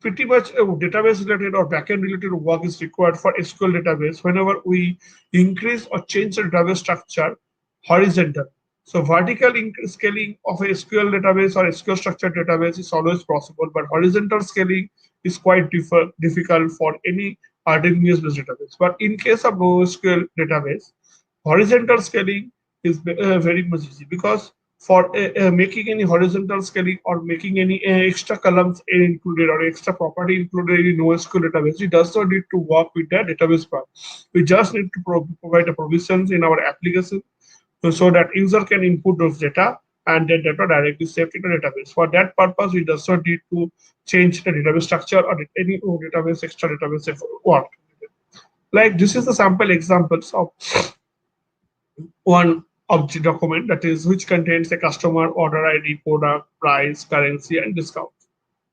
pretty much database related or backend related work is required for SQL database whenever we increase or change the database structure horizontal. So vertical scaling of a SQL database or SQL structured database is always possible, but horizontal scaling is quite difficult for any RDBMS-based database. But in case of NoSQL database, horizontal scaling is very much easy, because for making any horizontal scaling or making any extra columns included or extra property included in NoSQL database, we does not need to work with the database part. We just need to provide the provisions in our application, so that user can input those data and then data directly saved in the database. For that purpose, we does not need to change the database structure or any database extra database work. Like this is the sample examples of one object document, that is which contains a customer, order ID, product, price, currency, and discount.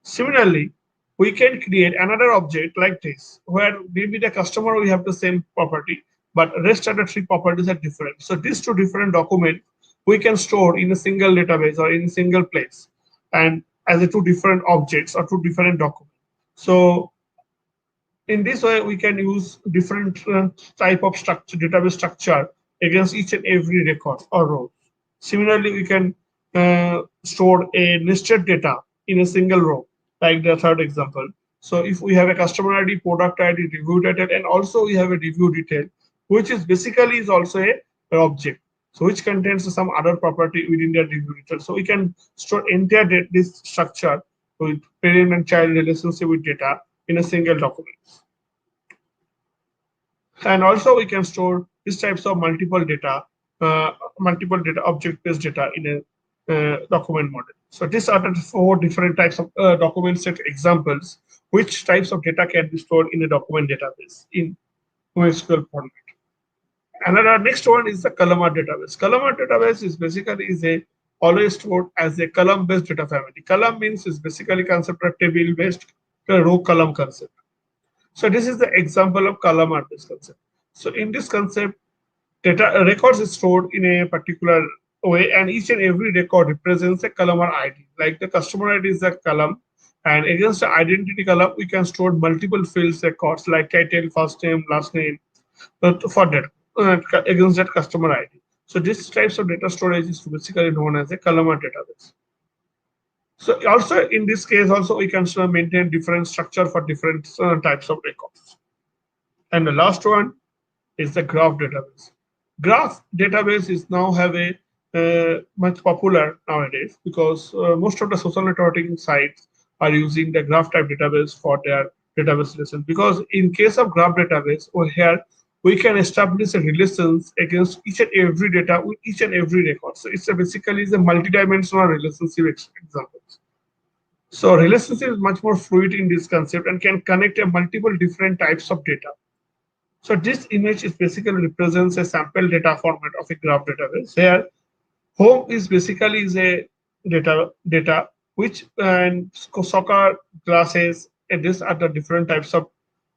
Similarly, we can create another object like this, where maybe the customer we have the same property, but rest of the 3 properties are different. So these 2 different documents we can store in a single database or in a single place, and as a 2 different objects or 2 different documents. So in this way, we can use different type of structure, database structure against each and every record or row. Similarly, we can store a nested data in a single row, like the third example. So if we have a customer ID, product ID, review detail, and also we have a review detail, which is basically is also an object. So which contains some other property within the review detail. So we can store entire this structure with parent and child relationship with data in a single document. And also we can store these types of multiple data object-based data in a document model. So these are the 4 different types of document set examples, which types of data can be stored in a document database in NoSQL format. Another next one is the columnar database. Columnar database is basically always stored as a column-based data family. Column means is basically concept of table-based row column concept. So this is the example of columnar-based concept. So in this concept, data records is stored in a particular way, and each and every record represents a columnar ID. Like the customer ID is a column, and against the identity column, we can store multiple fields records like title, first name, last name, for that against that customer ID. So these types of data storage is basically known as a columnar database. So also in this case, also we can maintain different structure for different types of records. And the last one is the graph database. Graph database is now have a much popular nowadays because most of the social networking sites are using the graph type database for their database relations. Because in case of graph database, over here we can establish a relations against each and every data with each and every record. So it's basically a multi-dimensional relationship examples. So relationship is much more fluid in this concept and can connect a multiple different types of data. So this image is basically represents a sample data format of a graph database. Here, home is basically is a data which and soccer glasses, and these are the different types of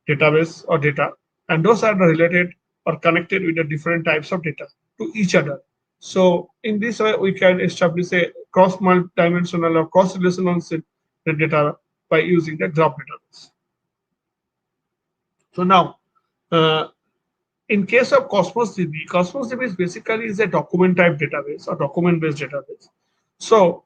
database or data, and those are the related or connected with the different types of data to each other. So in this way, we can establish a cross-dimensional or cross-relational data by using the graph database. So now, in case of Cosmos DB is basically is a document type database or document-based database. So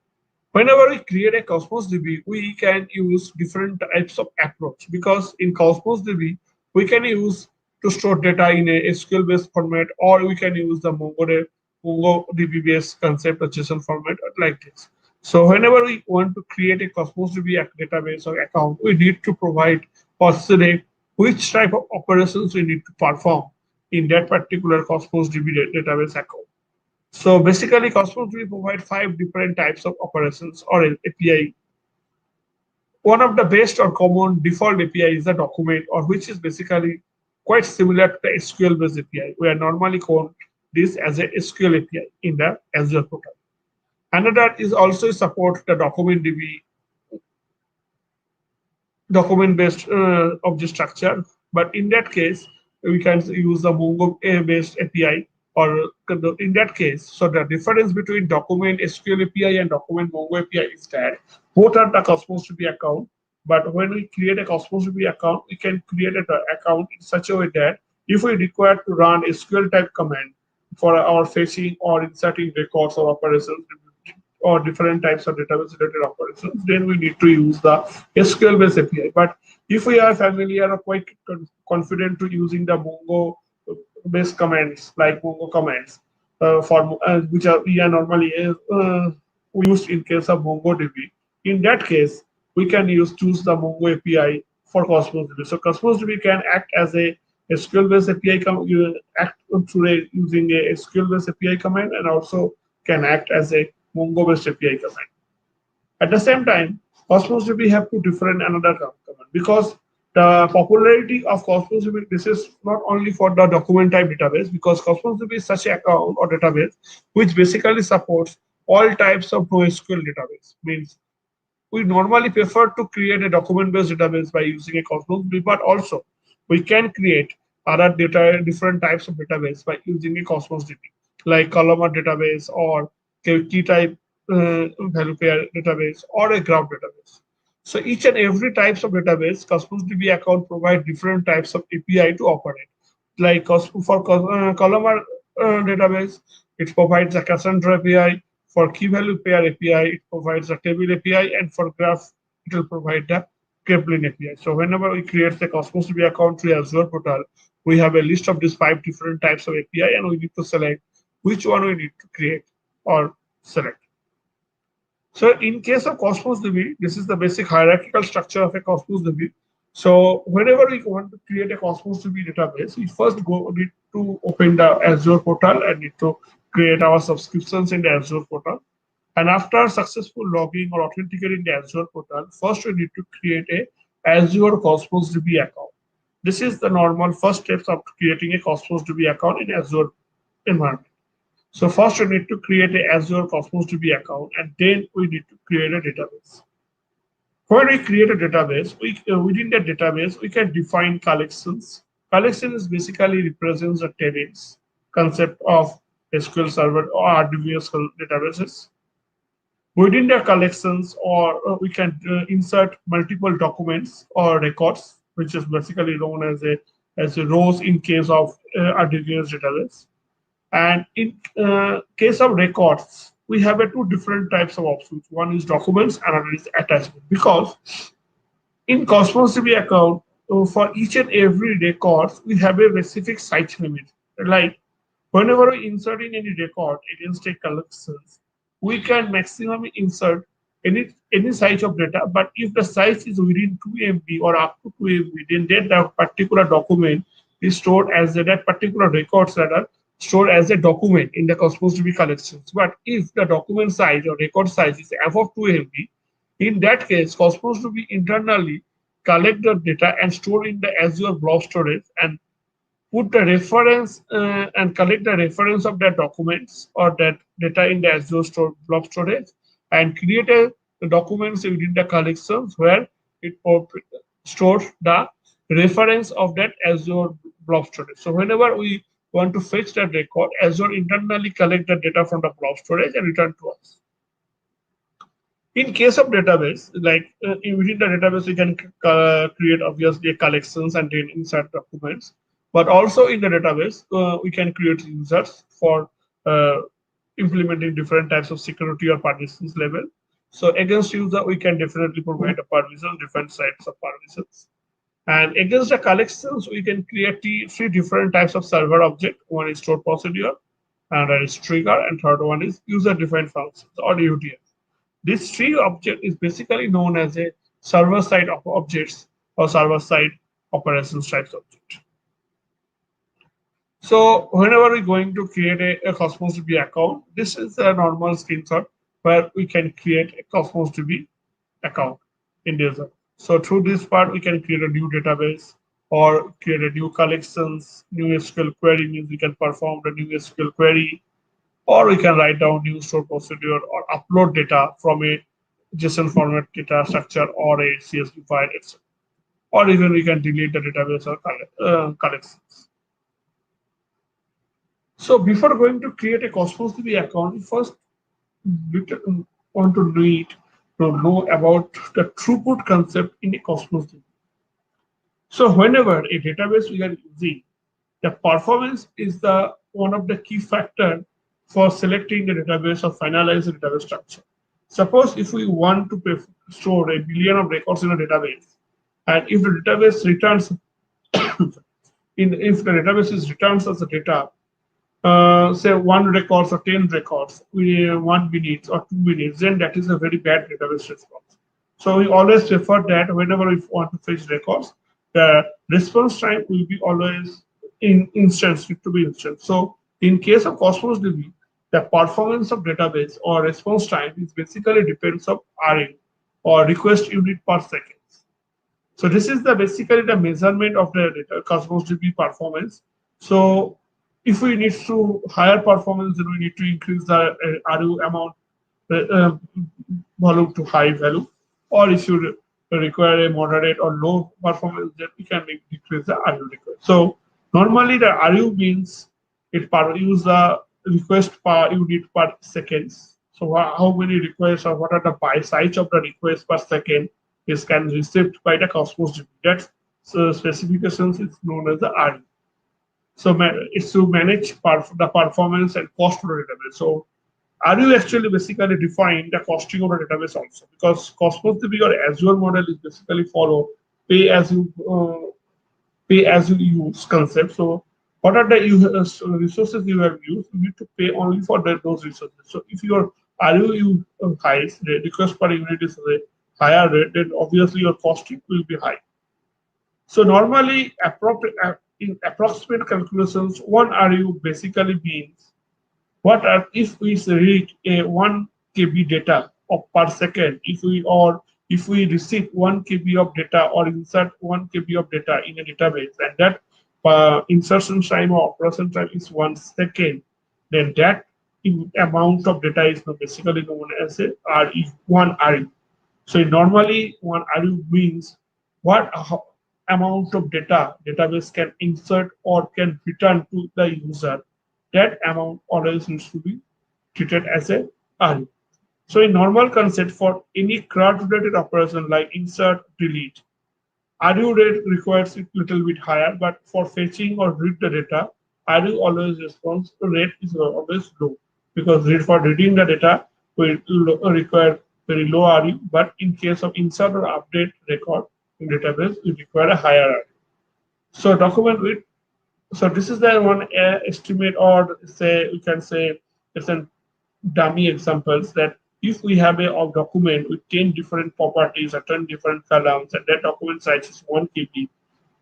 whenever we create a Cosmos DB, we can use different types of approach, because in Cosmos DB, we can use to store data in a SQL-based format, or we can use the MongoDB-based concept or JSON format like this. So whenever we want to create a Cosmos DB database or account, we need to provide or select which type of operations we need to perform in that particular Cosmos DB database account. So basically, Cosmos DB provide 5 different types of operations or API. One of the best or common default API is the document, or which is basically quite similar to the SQL-based API. We are normally called this as a SQL API in the Azure portal. Another is also support the document DB document-based object structure, but in that case, we can use the Mongo-based API, or in that case, so the difference between document SQL API and document Mongo API is that both are the Cosmos DB account, but when we create a Cosmos DB account, we can create an account in such a way that if we require to run SQL type command for our fetching or inserting records or operations or different types of database related operations, then we need to use the SQL based API. But if we are familiar or quite confident to using the Mongo based commands like Mongo commands which are normally used in case of MongoDB, in that case we can choose the Mongo API for Cosmos DB. So Cosmos DB can act as a SQL based API act through using a SQL based API command, and also can act as a Mongo-based API command. At the same time, Cosmos DB have to different another command, because the popularity of Cosmos DB, this is not only for the document type database, because Cosmos DB is such an account or database which basically supports all types of NoSQL database. Means we normally prefer to create a document-based database by using a Cosmos DB, but also we can create other different types of database by using a Cosmos DB, like columnar database or key type value pair database or a graph database. So each and every types of database, Cosmos DB account provide different types of API to operate. Like for columnar database, it provides a Cassandra API. For key value pair API, it provides a table API, and for graph, it will provide the Graplin API. So whenever we create the Cosmos DB account through Azure portal, we have a list of these 5 different types of API, and we need to select which one we need to create or select. So in case of Cosmos DB, this is the basic hierarchical structure of a Cosmos DB. So whenever we want to create a Cosmos DB database, we first need to open the Azure portal and need to create our subscriptions in the Azure portal. And after successful logging or authenticating the Azure portal, first we need to create a Azure Cosmos DB account. This is the normal first steps of creating a Cosmos DB account in Azure environment. So first we need to create a Azure Cosmos DB account, and then we need to create a database. When we create a database, within that database, we can define collections. Collections basically represents the tables concept of SQL Server or RDBS databases. Within the collections, or we can insert multiple documents or records, which is basically known as a rows in case of RDBS database. And in case of records, we have 2 different types of options. One is documents, another is attachment. Because in Cosmos DB account, for each and every record, we have a specific size limit. Like whenever we insert in any record against a collections, we can maximum insert any size of data. But if the size is within 2 MB or up to 2 MB, then that particular document is stored as that particular records that are stored as a document in the Cosmos DB collections. But if the document size or record size is above 2 MB, in that case, Cosmos DB internally collect the data and store in the Azure blob storage and put the reference and collect the reference of that documents or that data in the Azure blob storage and create a documents within the collections where it stores the reference of that Azure blob storage. So whenever we want to fetch that record, Azure internally collect the data from the blob storage and return to us. In case of database, like within the database, we can create obviously collections and then insert documents. But also in the database, we can create users for implementing different types of security or permissions level. So against user, we can definitely provide a permission, different types of permissions. And against the collections, we can create 3 different types of server object. One is stored procedure, another is trigger, and third one is user-defined functions or UDF. This 3 object is basically known as a server-side objects or server-side operations types object. So whenever we're going to create a Cosmos DB account, this is a normal screenshot where we can create a Cosmos DB account in Azure. So through this part, we can create a new database or create a new collections, new SQL query means we can perform the new SQL query, or we can write down new store procedure or upload data from a JSON format data structure or a CSV file, etc. Or even we can delete the database or collections. So before going to create a Cosmos DB account, we first want to know about the throughput concept in a Cosmos DB. So whenever a database we are using, the performance is one of the key factors for selecting the database or finalize the database structure. Suppose if we want to store 1 billion of records in a database, and if the database returns, if the database returns as a data, say 1 records or 10 records, 1 minute or 2 minutes, then that is a very bad database response. So we always prefer that whenever we want to fetch records, the response time will be always in instance, need to be instant. So in case of Cosmos DB, the performance of database or response time is basically depends on RU or request unit per second. So this is basically the measurement of the Cosmos DB performance. So if we need to higher performance, then we need to increase the RU amount volume to high value. or if you require a moderate or low performance, then you can decrease the RU request. So normally the RU means it use the request per unit per seconds. So how many requests or what are the size of the request per second is can received by the Cosmos DB. That specifications is known as the RU. So it's to manage the performance and cost of the database. So RU actually basically define the costing of the database also, because Cosmos DB or Azure model is basically follow pay as you use concept. So what are the resources you have used? You need to pay only for those resources. So if your RU high, the request per unit is higher rate, then obviously your costing will be high. So normally in approximate calculations, one RU basically means what are if we read a 1 KB data of per second, if we receive 1 KB of data or insert 1 KB of data in a database, and that insertion time or operation time is 1 second, then that amount of data is basically known as a RU, 1 RU. So normally 1 RU means what amount of data database can insert or can return to the user. That amount always needs to be treated as a RU. So in normal concept for any CRUD related operation like insert, delete, RU rate requires it little bit higher, but for fetching or read the data, RU always response rate is always low, because for reading the data we require very low RU, but in case of insert or update record in database, we require a higher RU. So document with so this is the one estimate, or say we can say it's a dummy examples that if we have a document with 10 different properties or 10 different columns, and that document size is 1 KB,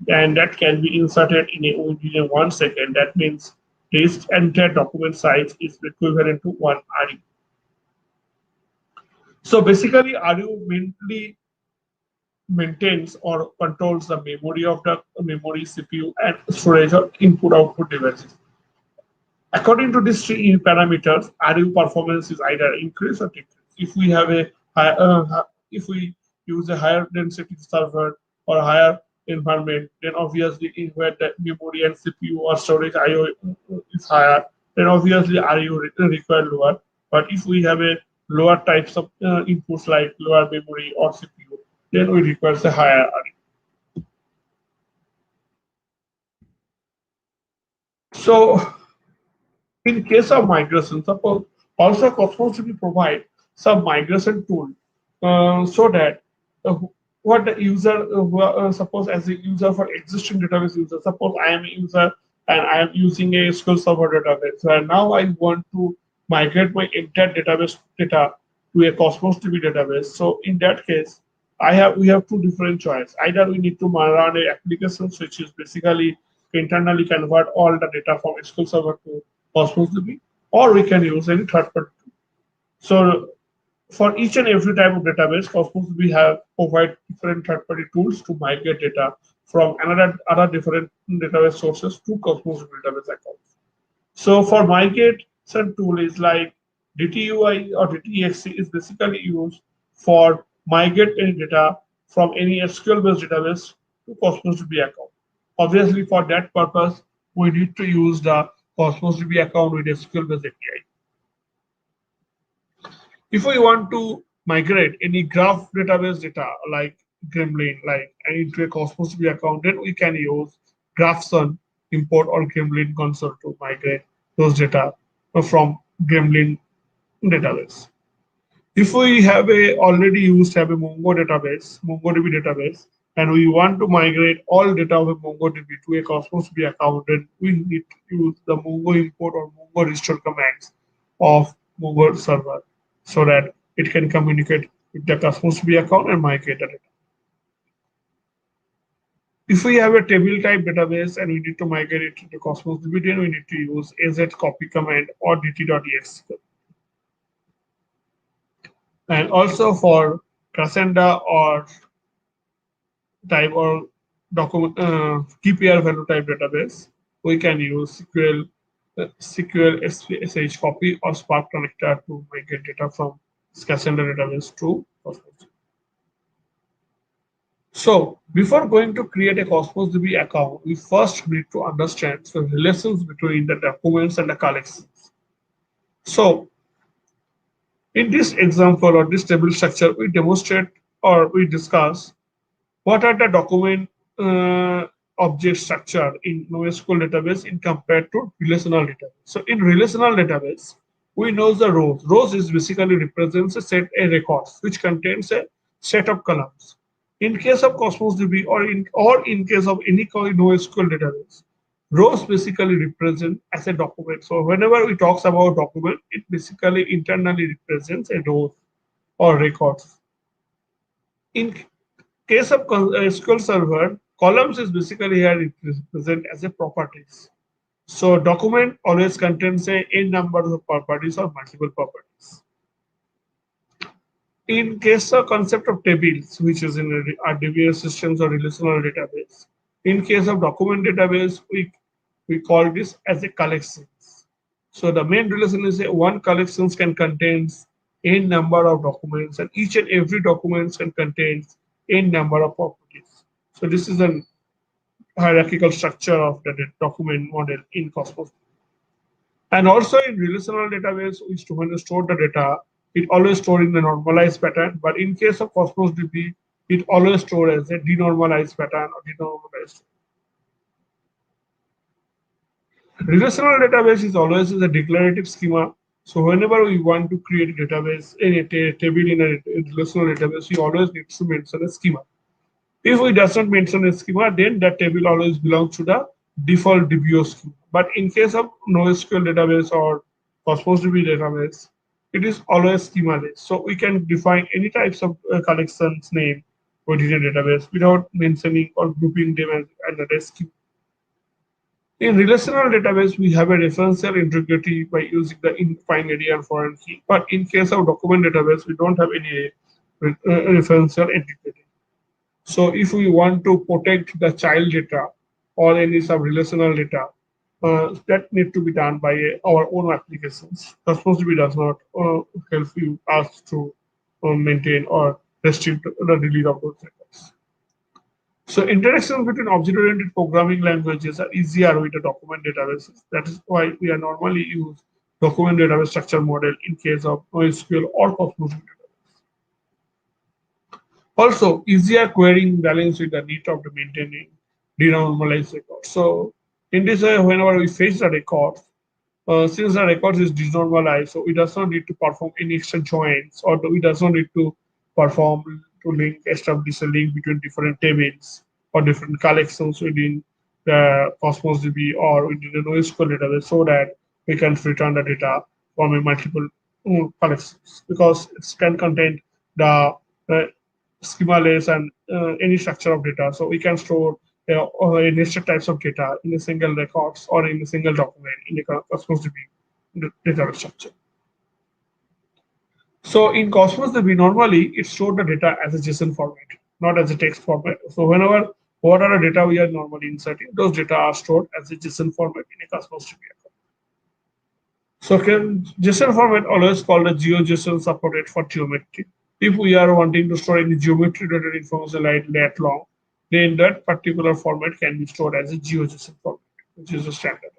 and that can be inserted within 1 second, that means this entire document size is equivalent to 1 RU. So basically RU mainly maintains or controls the memory of the memory, CPU, and storage or input-output devices. According to these three parameters, RU performance is either increase or decrease. If we have if we use a higher density server or higher environment, then obviously where the memory and CPU or storage IO is higher, then obviously RU require lower. But if we have a lower types of inputs like lower memory or CPU, then we require a higher RU. So in case of migration, suppose also Cosmos DB provide some migration tool so that what the user suppose as a user for existing database user, suppose I am a user and I am using a SQL Server database, so now I want to migrate my entire database data to a Cosmos DB database. So in that case, we have two different choices. Either we need to run a application which is basically internally convert all the data from SQL Server to Cosmos DB, or we can use any third-party tool. So for each and every type of database, Cosmos DB have provide different third-party tools to migrate data from other different database sources to Cosmos DB database accounts. So for migration tool is like DTUI or DTEXE is basically used for migrate any data from any SQL-based database to Cosmos DB account. Obviously, for that purpose, we need to use the Cosmos DB account with SQL-based API. If we want to migrate any graph database data like Gremlin, into a Cosmos DB account, then we can use GraphSun import or Gremlin console to migrate those data from Gremlin database. If we have already have a MongoDB database, and we want to migrate all data of a MongoDB to a Cosmos DB account, then we need to use the Mongo import or Mongo restore commands of Mongo server so that it can communicate with the Cosmos DB account and migrate the data. If we have a table type database and we need to migrate it to Cosmos DB, then we need to use azcopy command or dt.exe. And also for Cassandra or type or document key pair value type database, we can use SQL SH copy or Spark connector to migrate data from Cassandra database to Cosmos. So before going to create a Cosmos DB account, we first need to understand the relations between the documents and the collections. So in this example or this table structure, we demonstrate or we discuss what are the document object structure in NoSQL database in compared to relational database. So in relational database, we know the rows. Rows is basically represents a set of records which contains a set of columns. In case of Cosmos DB or in case of any NoSQL database, rows basically represent as a document. So whenever we talks about document, it basically internally represents a row or records. In case of SQL Server, columns is basically here represented as a properties. So document always contains a number of properties or multiple properties. In case of concept of tables, which is in RDBS systems or relational database, in case of document database, we call this as a collections. So the main relation is that one collections can contain a number of documents, and each and every document can contain a number of properties. So this is a hierarchical structure of the document model in Cosmos. And also in relational database, when you store the data, it always stored in the normalized pattern. But in case of Cosmos DB, it always stored as a denormalized pattern or denormalized. Relational database is always a declarative schema. So whenever we want to create a database, a table in a relational database, we always need to mention a schema. If we does not mention a schema, then that table always belongs to the default DBO schema. But in case of NoSQL database or Cosmos DB database, it is always schemaless. So we can define any types of collections name within a database without mentioning or grouping them as another schema. In relational database, we have a referential integrity by using the in-fine area and foreign key. But in case of document database, we don't have any referential integrity. So if we want to protect the child data or any sub-relational data, that need to be done by our own applications. Cosmos DB does not help you us to maintain or restrict the delete of those records. So interactions between object-oriented programming languages are easier with the document databases. That is why we are normally use document database structure model in case of NoSQL or Cosmos DB database. Also, easier querying balance with the need of the maintaining denormalized records. So in this way, whenever we fetch the records, since the records is denormalized, so it does not need to perform any extra joins, or it does not need to perform to establish a link between different tables or different collections within the Cosmos DB or within the NoSQL database, so that we can return the data from a multiple collections, because it can contain the schemaless and any structure of data. So we can store a nested types of data in a single records or in a single document in a Cosmos DB data structure. So in Cosmos DB, normally it stored the data as a JSON format, not as a text format. So whenever what are the data we are normally inserting, those data are stored as a JSON format in a Cosmos DB account. So JSON format always called a GeoJSON supported for geometry. If we are wanting to store any geometry related information like that long, then that particular format can be stored as a GeoJSON format, which is a standard.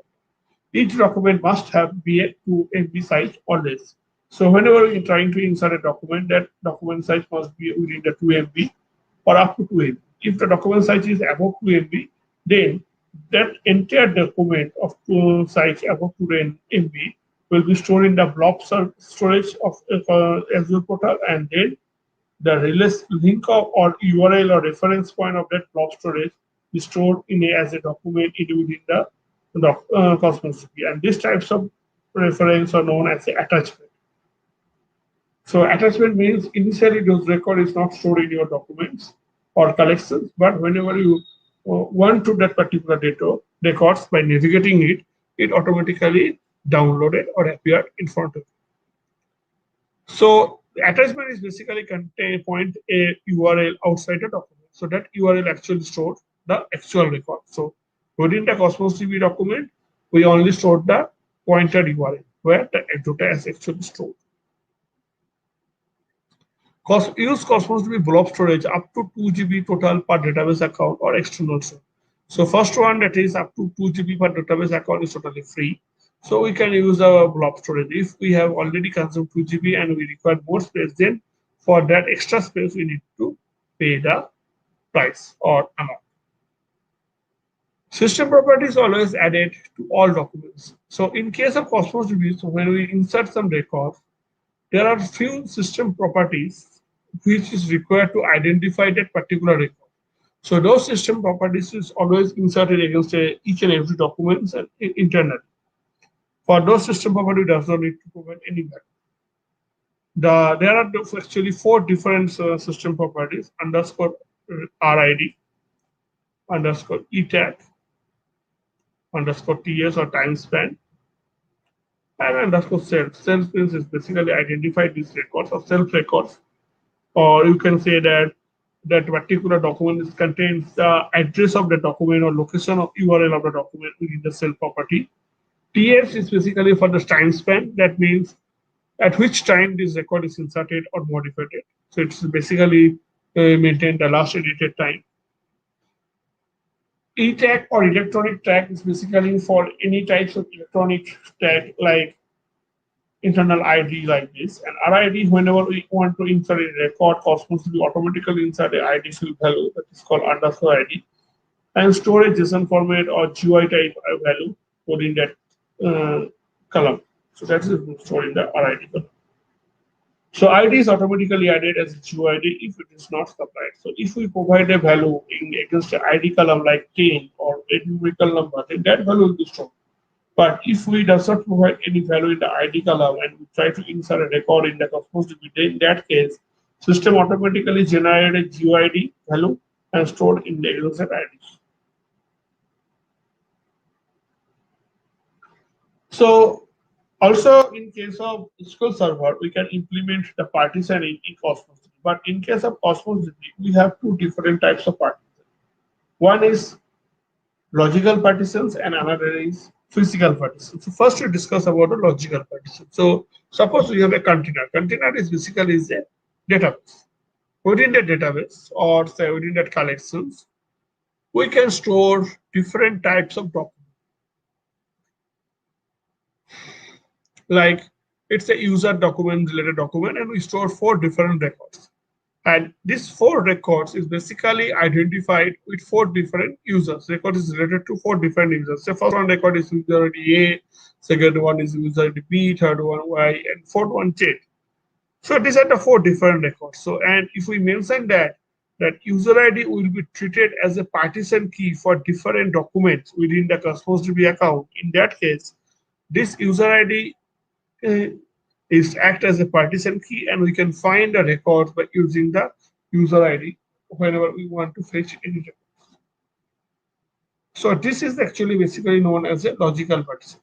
Each document must be a 2 MB size or less. So whenever you're trying to insert a document, that document size must be within the 2 MB or up to 2 MB. If the document size is above 2 MB, then that entire document of size above 2 MB will be stored in the blob storage of Azure portal, and then the release link of or URL or reference point of that blob storage is stored as a document within the Cosmos DB. And these types of reference are known as the attachment. So attachment means initially those record is not stored in your documents or collections, but whenever you want to that particular data records, by navigating it, it automatically downloaded or appeared in front of you. So the attachment is basically point a URL outside the document. So that URL actually stores the actual record. So within the Cosmos DB document, we only stored the pointed URL where the data is actually stored. Use Cosmos to be blob storage up to 2 GB total per database account or external store. So first one, that is up to 2 GB per database account, is totally free. So we can use a blob storage. If we have already consumed 2 GB and we require more space, then for that extra space we need to pay the price or amount. System properties always added to all documents. So in case of Cosmos DB, so when we insert some records, there are few system properties which is required to identify that particular record. So those system properties is always inserted against each and every document and internally. For those system property, does not need to provide any value. There are actually 4 different system properties: underscore RID, underscore ETAG, underscore TS or time span, and underscore self. Self means is basically identify these records or self records, or you can say that that particular document contains the address of the document or location of URL of the document within the self property. TS is basically for the time span. That means at which time this record is inserted or modified. So it's basically maintained the last edited time. E-tag or electronic tag is basically for any types of electronic tag like internal ID like this. And RID, whenever we want to insert a record, Cosmos will automatically insert a ID field value that is called underscore ID, and store a JSON format or GUI type value within that column. So that is stored in the RID column. So ID is automatically added as a GUID if it is not supplied. So if we provide a value against the ID column like 10 or a numerical number, then that value will be stored. But if we does not provide any value in the ID column and we try to insert a record in the Cosmos DB, then in that case, system automatically generated a GUID value and stored in the user IDs. So also, in case of SQL Server, we can implement the partitioning in Cosmos DB. But in case of Cosmos DB, we have 2 different types of partitions. One is logical partitions and another is physical partitions. So first we discuss about the logical partition. So suppose we have a container. Container is basically is a database. Within the database or say within that collections, we can store different types of documents. Like it's a user document related document and we store 4 different records. And these 4 records is basically identified with 4 different users. Record is related to 4 different users. So first one record is user ID A, second one is user ID B, third one Y, and fourth one Z. So these are the 4 different records. So and if we mention that user ID will be treated as a partition key for different documents within the Cosmos DB account, in that case, this user ID is act as a partition key, and we can find the records by using the user ID whenever we want to fetch any records. So this is actually basically known as a logical partition.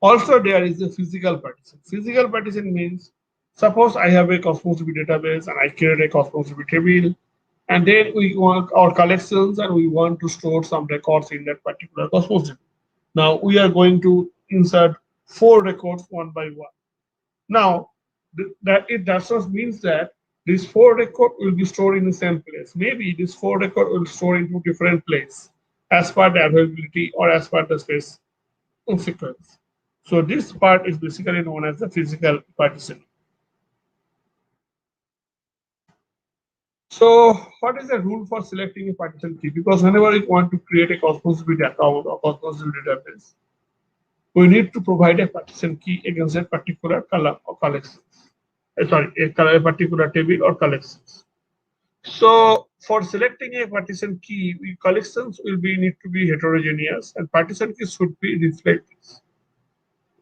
Also, there is a physical partition. Physical partition means suppose I have a Cosmos DB database and I create a Cosmos DB table, and then we want our collections and we want to store some records in that particular Cosmos DB. Now we are going to insert 4 records one by one. Now, that it does not mean that these 4 records will be stored in the same place. Maybe this 4 records will store into different places as per the availability or as per the space sequence. So this part is basically known as the physical partitioning. So what is the rule for selecting a partition key? Because whenever you want to create a Cosmos DB account or Cosmos DB database, we need to provide a partition key against a particular column or collections. A particular table or collections. So for selecting a partition key, collections will need to be heterogeneous and partition keys should be reflective.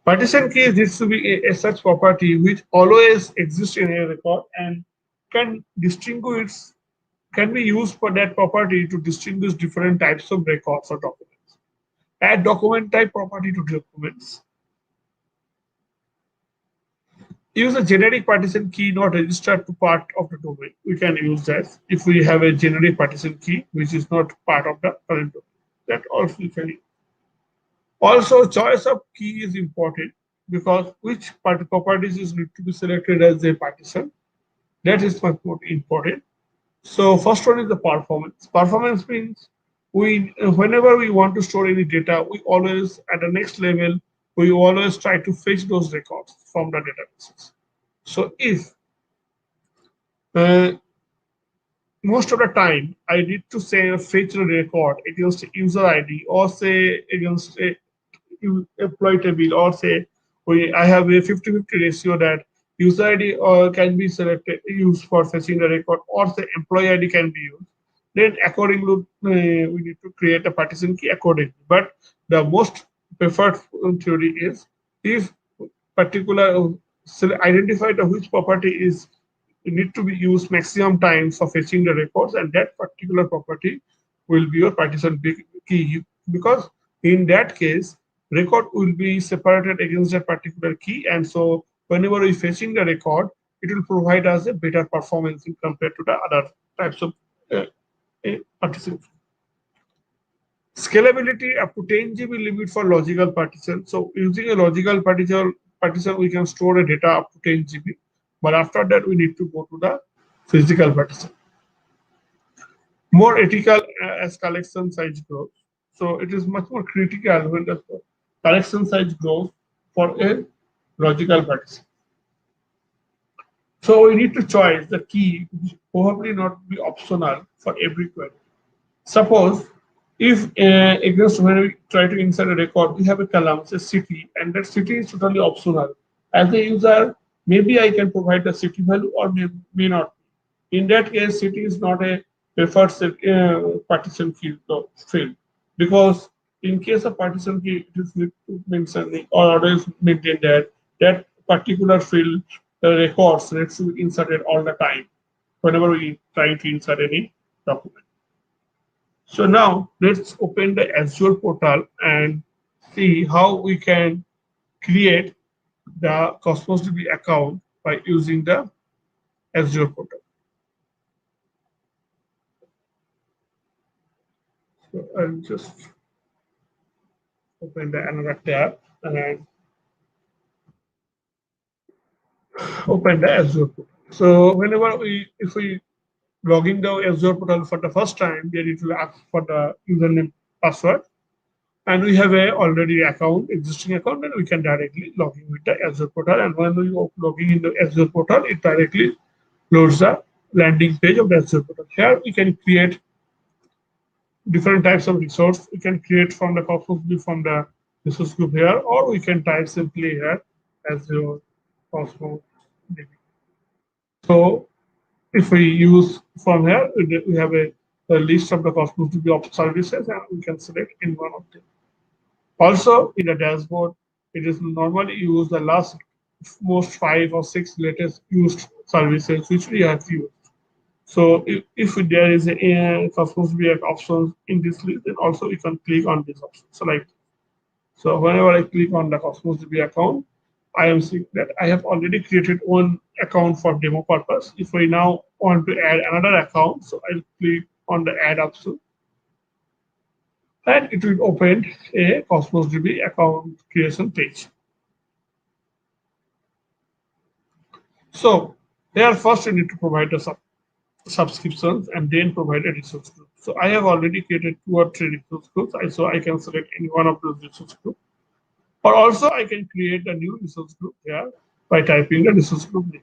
Partition key needs to be a such property which always exists in a record and can be used for that property to distinguish different types of records or documents. Add document type property to documents. Use a generic partition key not registered to part of the domain. We can use that if we have a generic partition key which is not part of the current domain. That also we can use. Also, choice of key is important. because which properties need to be selected as a partition. That is much more important. So first one is the performance. Performance means whenever we want to store any data, we always at the next level we always try to fetch those records from the databases. So if most of the time I need to say fetch a record against user ID or say against a employee table or say I have a 50-50 ratio that user ID can be selected used for fetching the record or say employee ID can be used. Then accordingly we need to create a partition key accordingly. But the most preferred theory is if particular identify the which property is need to be used maximum times for fetching the records, and that particular property will be your partition key, because in that case record will be separated against a particular key, and so whenever we fetching the record it will provide us a better performance in compared to the other types of partition. Scalability up to 10 GB limit for logical partition. So using a logical partition we can store a data up to 10 GB, but after that we need to go to the physical partition. More ethical as collection size grows. So it is much more critical when the collection size grows for a logical partition. So we need to choose the key which probably not be optional for every query. Suppose if against when we try to insert a record, we have a column, say city, and that city is totally optional. As a user, maybe I can provide the city value or may not. In that case, city is not a preferred partition field, because in case of partition key, it is need to mention or always maintain that particular field records needs to be inserted all the time whenever we try to insert any document. So now let's open the Azure portal and see how we can create the Cosmos DB account by using the Azure portal. So I'll just open the another tab and open the Azure portal. So whenever if we log in the Azure portal for the first time, then it will ask for the username password. And we have a already existing account, and we can directly log in with the Azure portal. And when we log in the Azure portal, it directly loads the landing page of the Azure portal. Here we can create different types of resource. We can create from the Cosmos DB from the resource group here, or we can type simply here Azure Cosmos DB. So if we use from here, we have a list of the Cosmos DB services, and we can select in one of them. Also, in the dashboard, it is normally used the last most 5 or 6 latest used services which we have used. So if there is a Cosmos DB options in this list, then also we can click on this option. So whenever I click on the Cosmos DB account, I am seeing that I have already created one account for demo purpose. If I now want to add another account, so I'll click on the add option, and it will open a Cosmos DB account creation page. So here first you need to provide the subscriptions and then provide a resource group. So I have already created 2 or 3 resource groups, so I can select any one of those resource groups. Or also I can create a new resource group here by typing the resource group name.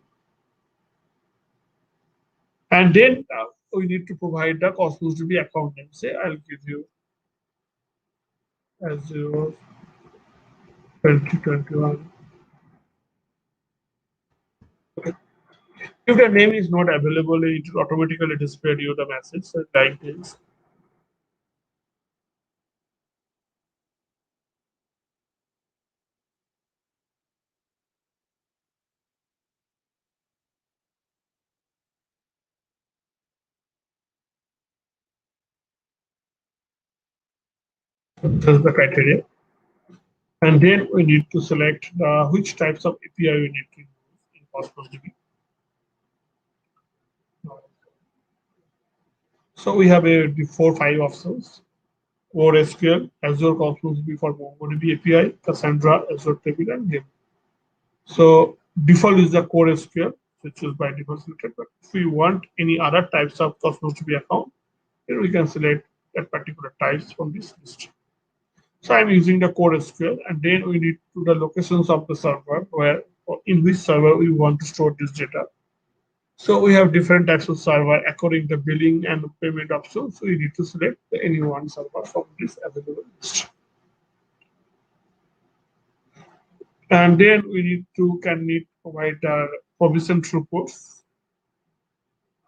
And then we need to provide the Cosmos DB account name. Say I'll give you Azure 2021. Okay. If the name is not available, it will automatically display you the message like this. This is the criteria. And then we need to select which types of API we need to use in Cosmos DB. So we have a 4-5 options: Core SQL, Azure Cosmos DB for MongoDB API, Cassandra, Azure Table, and Gem. So default is the core SQL, which is by default selected. But if we want any other types of Cosmos DB account, then we can select that particular types from this list. So I'm using the core SQL, and then we need to the locations of the server where or in which server we want to store this data. So we have different types of server according to billing and payment options. So we need to select any one server from this available list. And then we need to provide provision throughputs.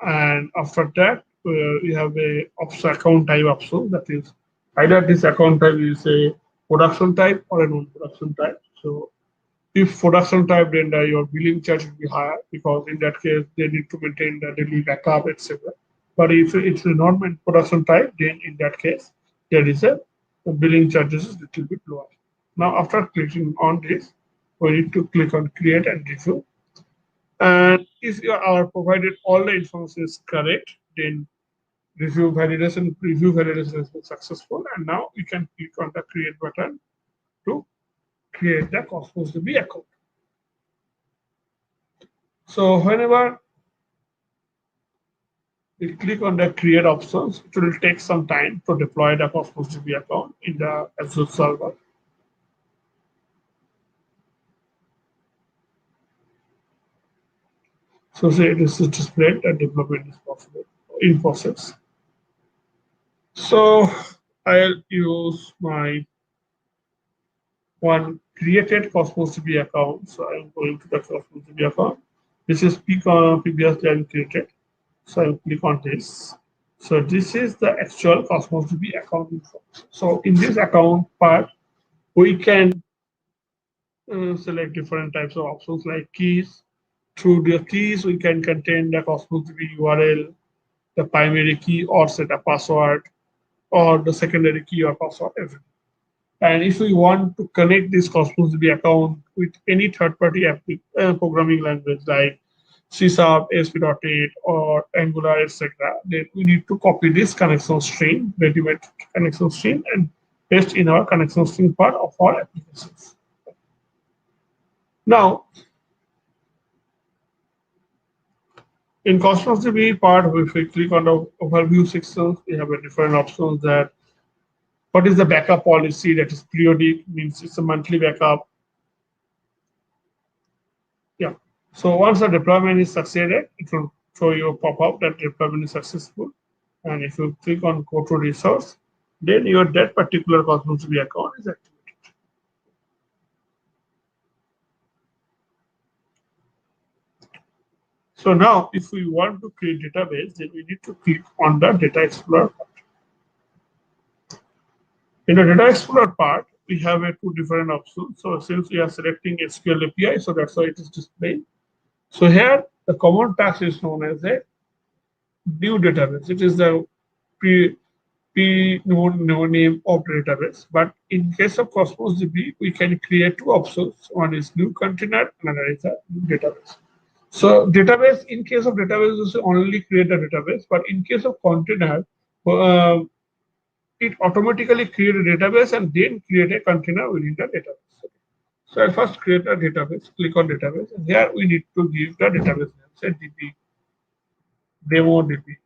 And after that, we have a account type option, that is either this account type is a production type or a non-production type. So if production type, then your billing charge will be higher, because in that case they need to maintain the daily backup, etc. But if it's a non-production type, then in that case there is the billing charges is a little bit lower. Now after clicking on this, we need to click on create and review. And if you are provided all the information is correct, then preview validation has been successful, and now you can click on the create button to create the Cosmos DB account. So whenever we click on the create options, it will take some time to deploy the Cosmos DB account in the Azure server. So say this is displayed that development is possible in process. So I'll use my one created Cosmos DB account. So I'm going to the Cosmos DB account. This is previously I created. So I'll click on this. So this is the actual Cosmos DB account info. So in this account part, we can select different types of options like keys. Through the keys, we can contain the Cosmos DB URL, the primary key, or set a password, or the secondary key or password, everything. And if we want to connect this Cosmos DB account with any third-party programming language like C#, ASP.NET, or Angular, etc., then we need to copy this connection string, ready-made connection string, and paste in our connection string part of our applications. Now, in Cosmos DB part, if we click on the overview section, we have a different options that what is the backup policy, that is periodic, means it's a monthly backup. Yeah. So once the deployment is succeeded, it will show you a pop-up that deployment is successful. And if you click on go to resource, then that particular Cosmos DB account is activated. So now, if we want to create database, then we need to click on the Data Explorer part. In the Data Explorer part, we have two different options. So since we are selecting SQL API, so that's why it is displaying. So here, the common task is known as a new database. It is the no name of database. But in case of Cosmos DB, we can create two options. One is new container, another is a new database. So database, in case of database, is only create a database. But in case of container, it automatically create a database and then create a container within the database. So I first create a database, click on database, and here we need to give the database name, say DB, demo DB.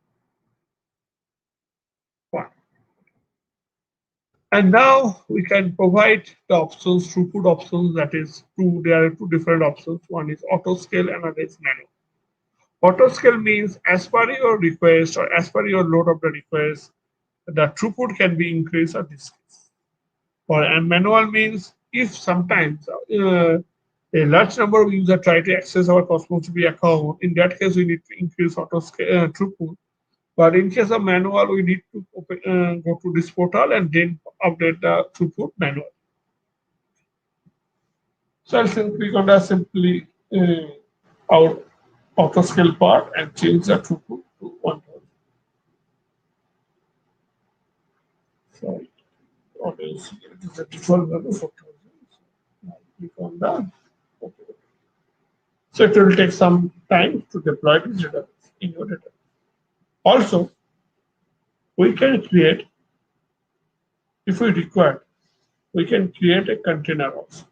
And now we can provide the options, throughput options, that is there are two different options. One is auto scale, another is manual. Auto scale means as per your request or as per your load of the request, the throughput can be increased or decreased. And manual means if sometimes a large number of users try to access our Cosmos DB account, in that case we need to increase auto scale throughput. But in case of manual, we need to go to this portal and then update the throughput manually. So I'll simply click on the simply our auto scale part and change the throughput to 1000. Sorry, it is a default value 4000. Now click on the OK. So it will take some time to deploy this database in your database. Also, we can create, if we require, we can create a container also.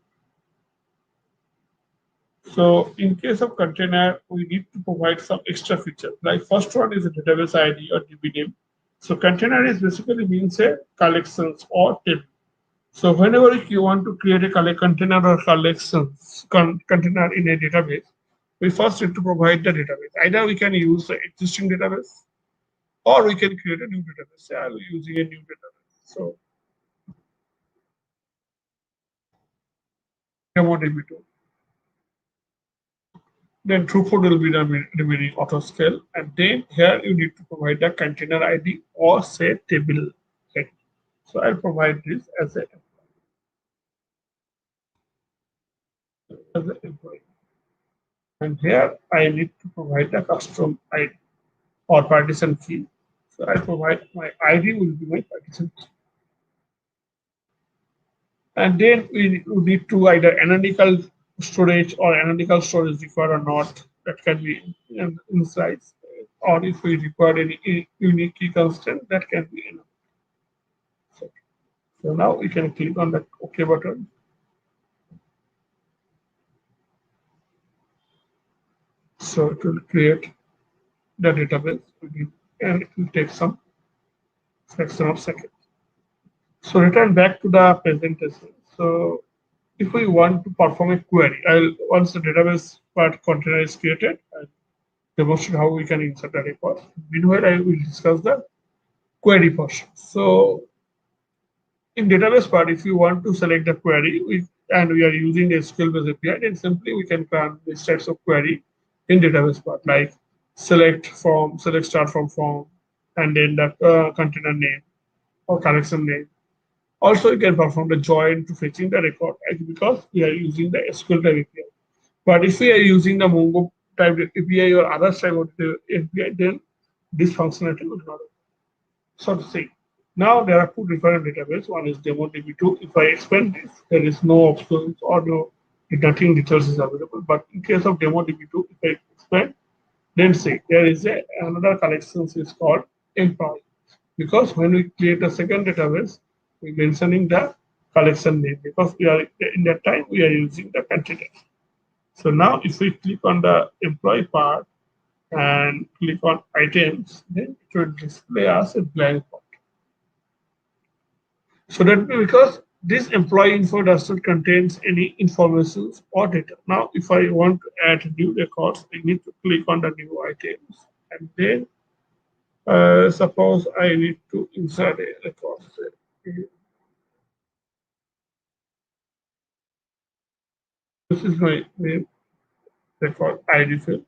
So in case of container, we need to provide some extra feature. Like first one is a database ID or DB name. So container is basically means a collections or table. So whenever you want to create a container or collections container in a database, we first need to provide the database. Either we can use the existing database or we can create a new database. Say I'm using a new database. So DB2. Then throughput will be the remaining auto scale. And then here you need to provide the container ID or say table ID. So I'll provide this as an employee. And here I need to provide the custom ID or partition key. So I provide my ID will be my partition key. And then we need to either analytical storage or analytical storage required or not. That can be inside. Or if we require any unique key constant, that can be enough. So now we can click on the OK button. So it will create the database and it will take some fraction of seconds. So return back to the presentation. So if we want to perform a query, once the database part container is created, I'll demonstrate how we can insert the record. Meanwhile, I will discuss the query portion. So in database part, if you want to select the query and we are using the SQL-based API, then simply we can run these types of query in database part, like select start from form, and then the container name or collection name. Also, you can perform the join to fetching the record because we are using the SQL type API. But if we are using the Mongo type API or other type of API, then this functionality will not. So to say, now there are two different databases. One is DemoDB2. If I expand this, there is no options or nothing details is available. But in case of DemoDB2, if I expand, then say there is another collection is called employee. Because when we create a second database, we're mentioning the collection name because we are in that time we are using the container. So now if we click on the employee part and click on items, then it will display us a blank part. So that because this employee info does not contains any information or data. Now, if I want to add new records, I need to click on the new items, and then suppose I need to insert a record. This is my name record ID field.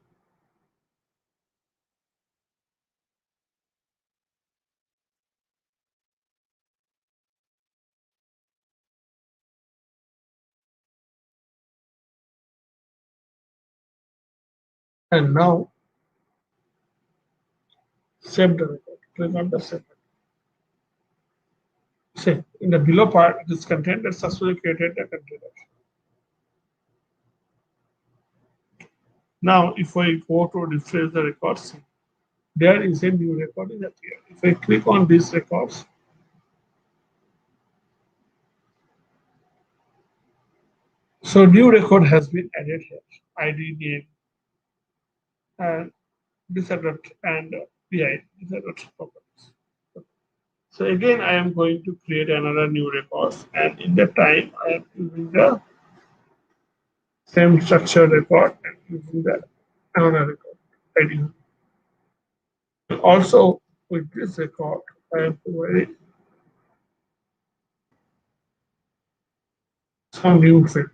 And now save the record. Click on the save. Save. In the below part, it is contained that successfully created the container. Now, if I go to refresh the records, there is a new record in appear. If I click on these records, so new record has been added here. ID name and this and PI. These are not properties. So again, I am going to create another new record, and in that time, I am using the same structure record and using the another record ID. Also, with this record, I am providing some new field.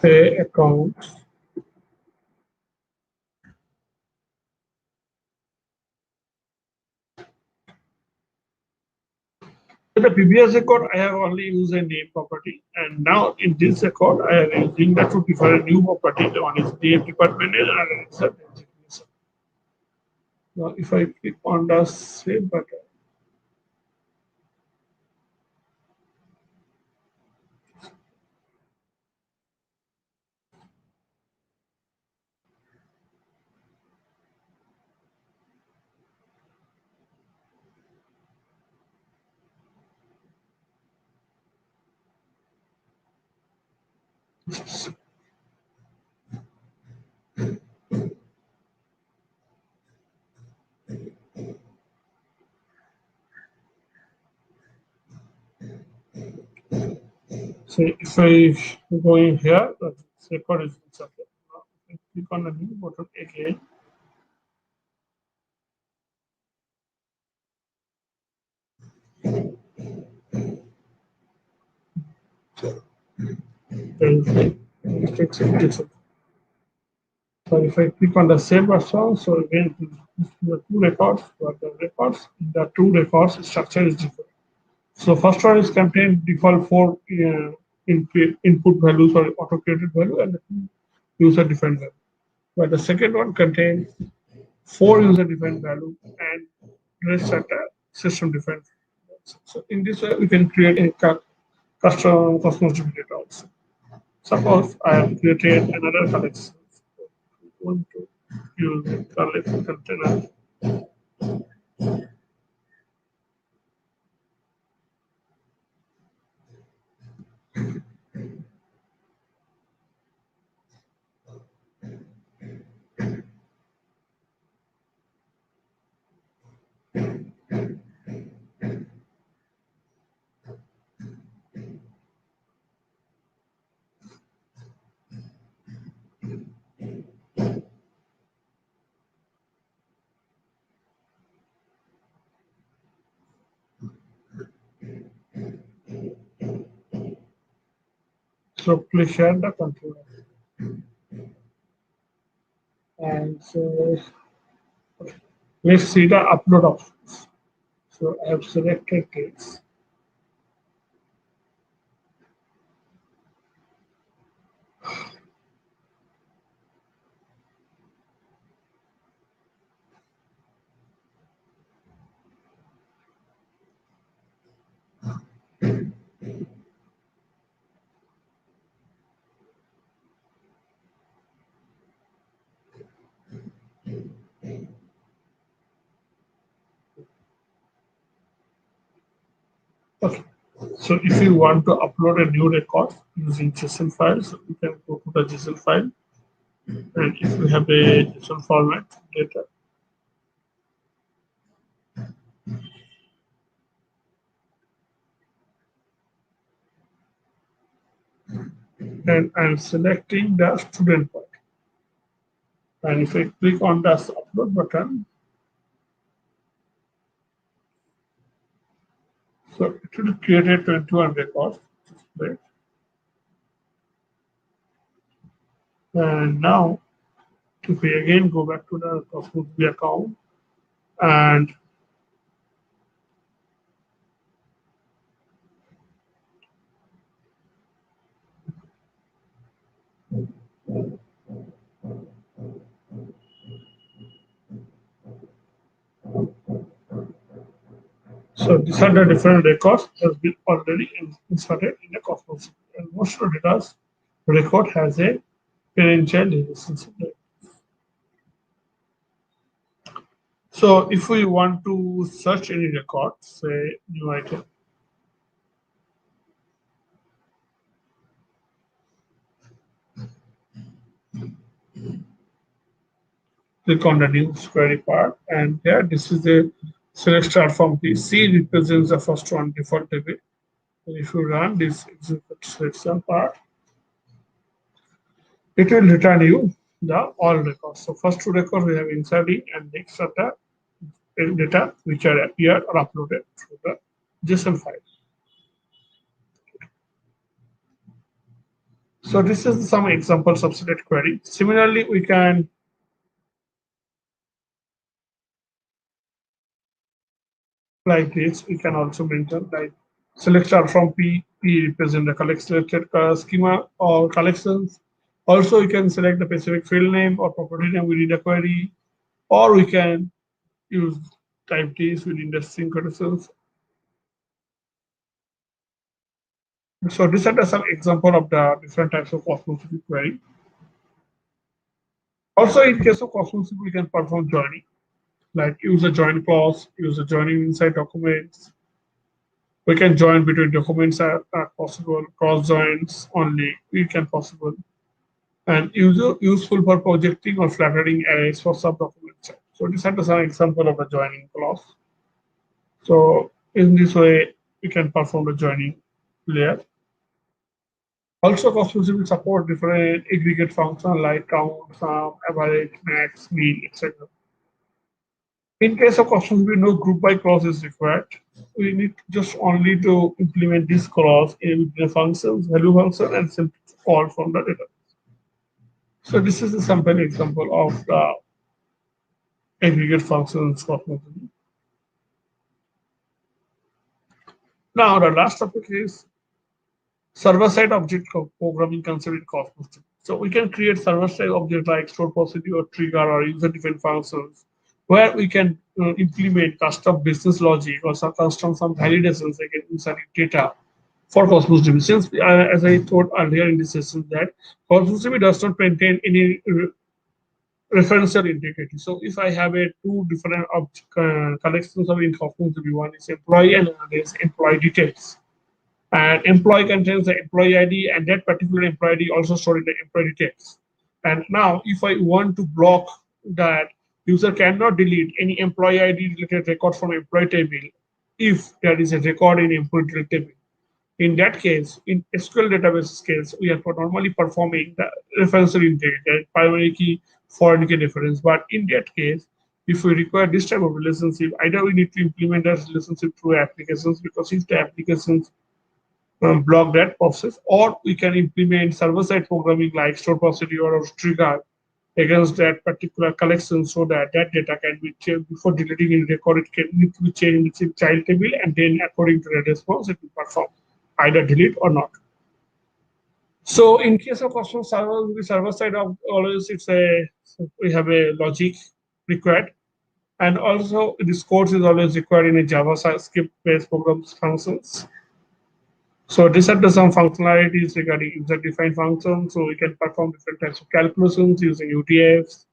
Say account. In the previous record, I have only used a name property, and now in this record, I am using the two different new properties. One is name department and another is the designation. Now, if I click on the save button, so if I go in here, the record is inserted. Now, if I click on the new button again, then it takes it. So if I click on the save button, so again, the two records, but the records, the two records structure is different. So first one is contain default 4 input values or auto-created value and the two user-defined value. But the second one contains 4 user-defined value and rest are system-defined. So in this way, we can create a custom Cosmos data also. Suppose I have created another collection. I want to use the collect container. So please share the controller. And so let's see the upload options. So I have selected this. Okay. So if you want to upload a new record using JSON files, you can go to the JSON file. And if you have a JSON format data, and I'm selecting the student part. And if I click on the upload button, so it will create a 21 records. Great. And now, if we again go back to the Cosmos account and so these are the different records that have been already inserted in the Cosmos. And most of the data record has a parent-child relationship. So if we want to search any record, say new item, click on the new query part, and here this is the select start from P. C represents the first one default table. And if you run this selection part, it will return you the all records. So first two records we have inserted, and next are the data which are appeared or uploaded through the JSON file. So this is some examples of select query. Similarly, we can like this. We can also mention like select star from P represent the selected schema or collections. Also, you can select the specific field name or property name within the query, or we can use type Ts within the string conditions. So this is some example of the different types of Cosmos DB query. Also, in case of Cosmos DB, we can perform joining, like use a join clause, use a joining inside documents. We can join between documents are possible, cross joins only we can possible, and useful for projecting or flattering arrays for sub-documents. So this is an example of a joining clause. So in this way, we can perform the joining layer. Also, Cosmos will support different aggregate functions like count, sum, average, max, mean, etc. In case of Cosmos, we know group by clause is required. We need just only to implement this clause in the functions, value function, and simply call from the data. So this is a sample example of the aggregate functions Cosmos. Now the last topic is server-side object programming concept in Cosmos. So we can create server-side object like store procedure, trigger, or user-defined functions, where we can implement custom business logic or some custom validations against inside data for Cosmos DB. Since, as I told earlier in this session, that Cosmos DB does not maintain any referential integrity. So if I have a two different collections of in Cosmos DB, one is employee and another is employee details. And employee contains the employee ID, and that particular employee ID also stored in the employee details. And now, if I want to block that, user cannot delete any employee ID related record from employee table if there is a record in employee table. In that case, in SQL database case, we are normally performing the referential integrity, primary key, foreign key reference. But in that case, if we require this type of relationship, either we need to implement that relationship through applications, because if the applications block that process, or we can implement server-side programming like store procedure or trigger against that particular collection, so that that data can be changed before deleting any record. It can need to be changed in child table, and then according to the response, it will perform either delete or not. So in case of Cosmos server, the server side of always we have a logic required, and also this code is always required in a JavaScript-based programs functions. So these are some functionalities regarding user-defined functions. So we can perform different types of calculations using UTFs.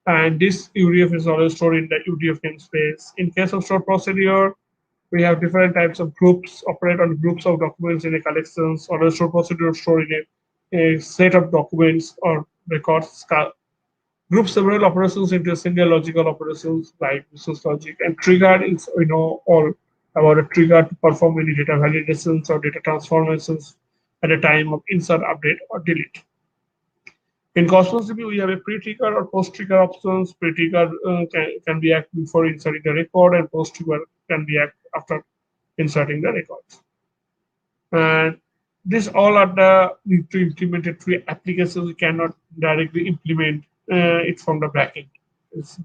And this UTF is always stored in the UTF namespace. In case of stored procedure, we have different types of groups, operate on groups of documents in a collections, or a stored procedure stored in a set of documents or records. Group several operations into a single logical operations like business logic. And trigger is, we know all about a trigger to perform any data validations or data transformations at a time of insert, update, or delete. In Cosmos DB, we have a pre-trigger or post-trigger options. Pre-trigger can be active before inserting the record, and post-trigger can be active after inserting the records. And this all are the need to implement it through applications. We cannot directly implement it from the backend.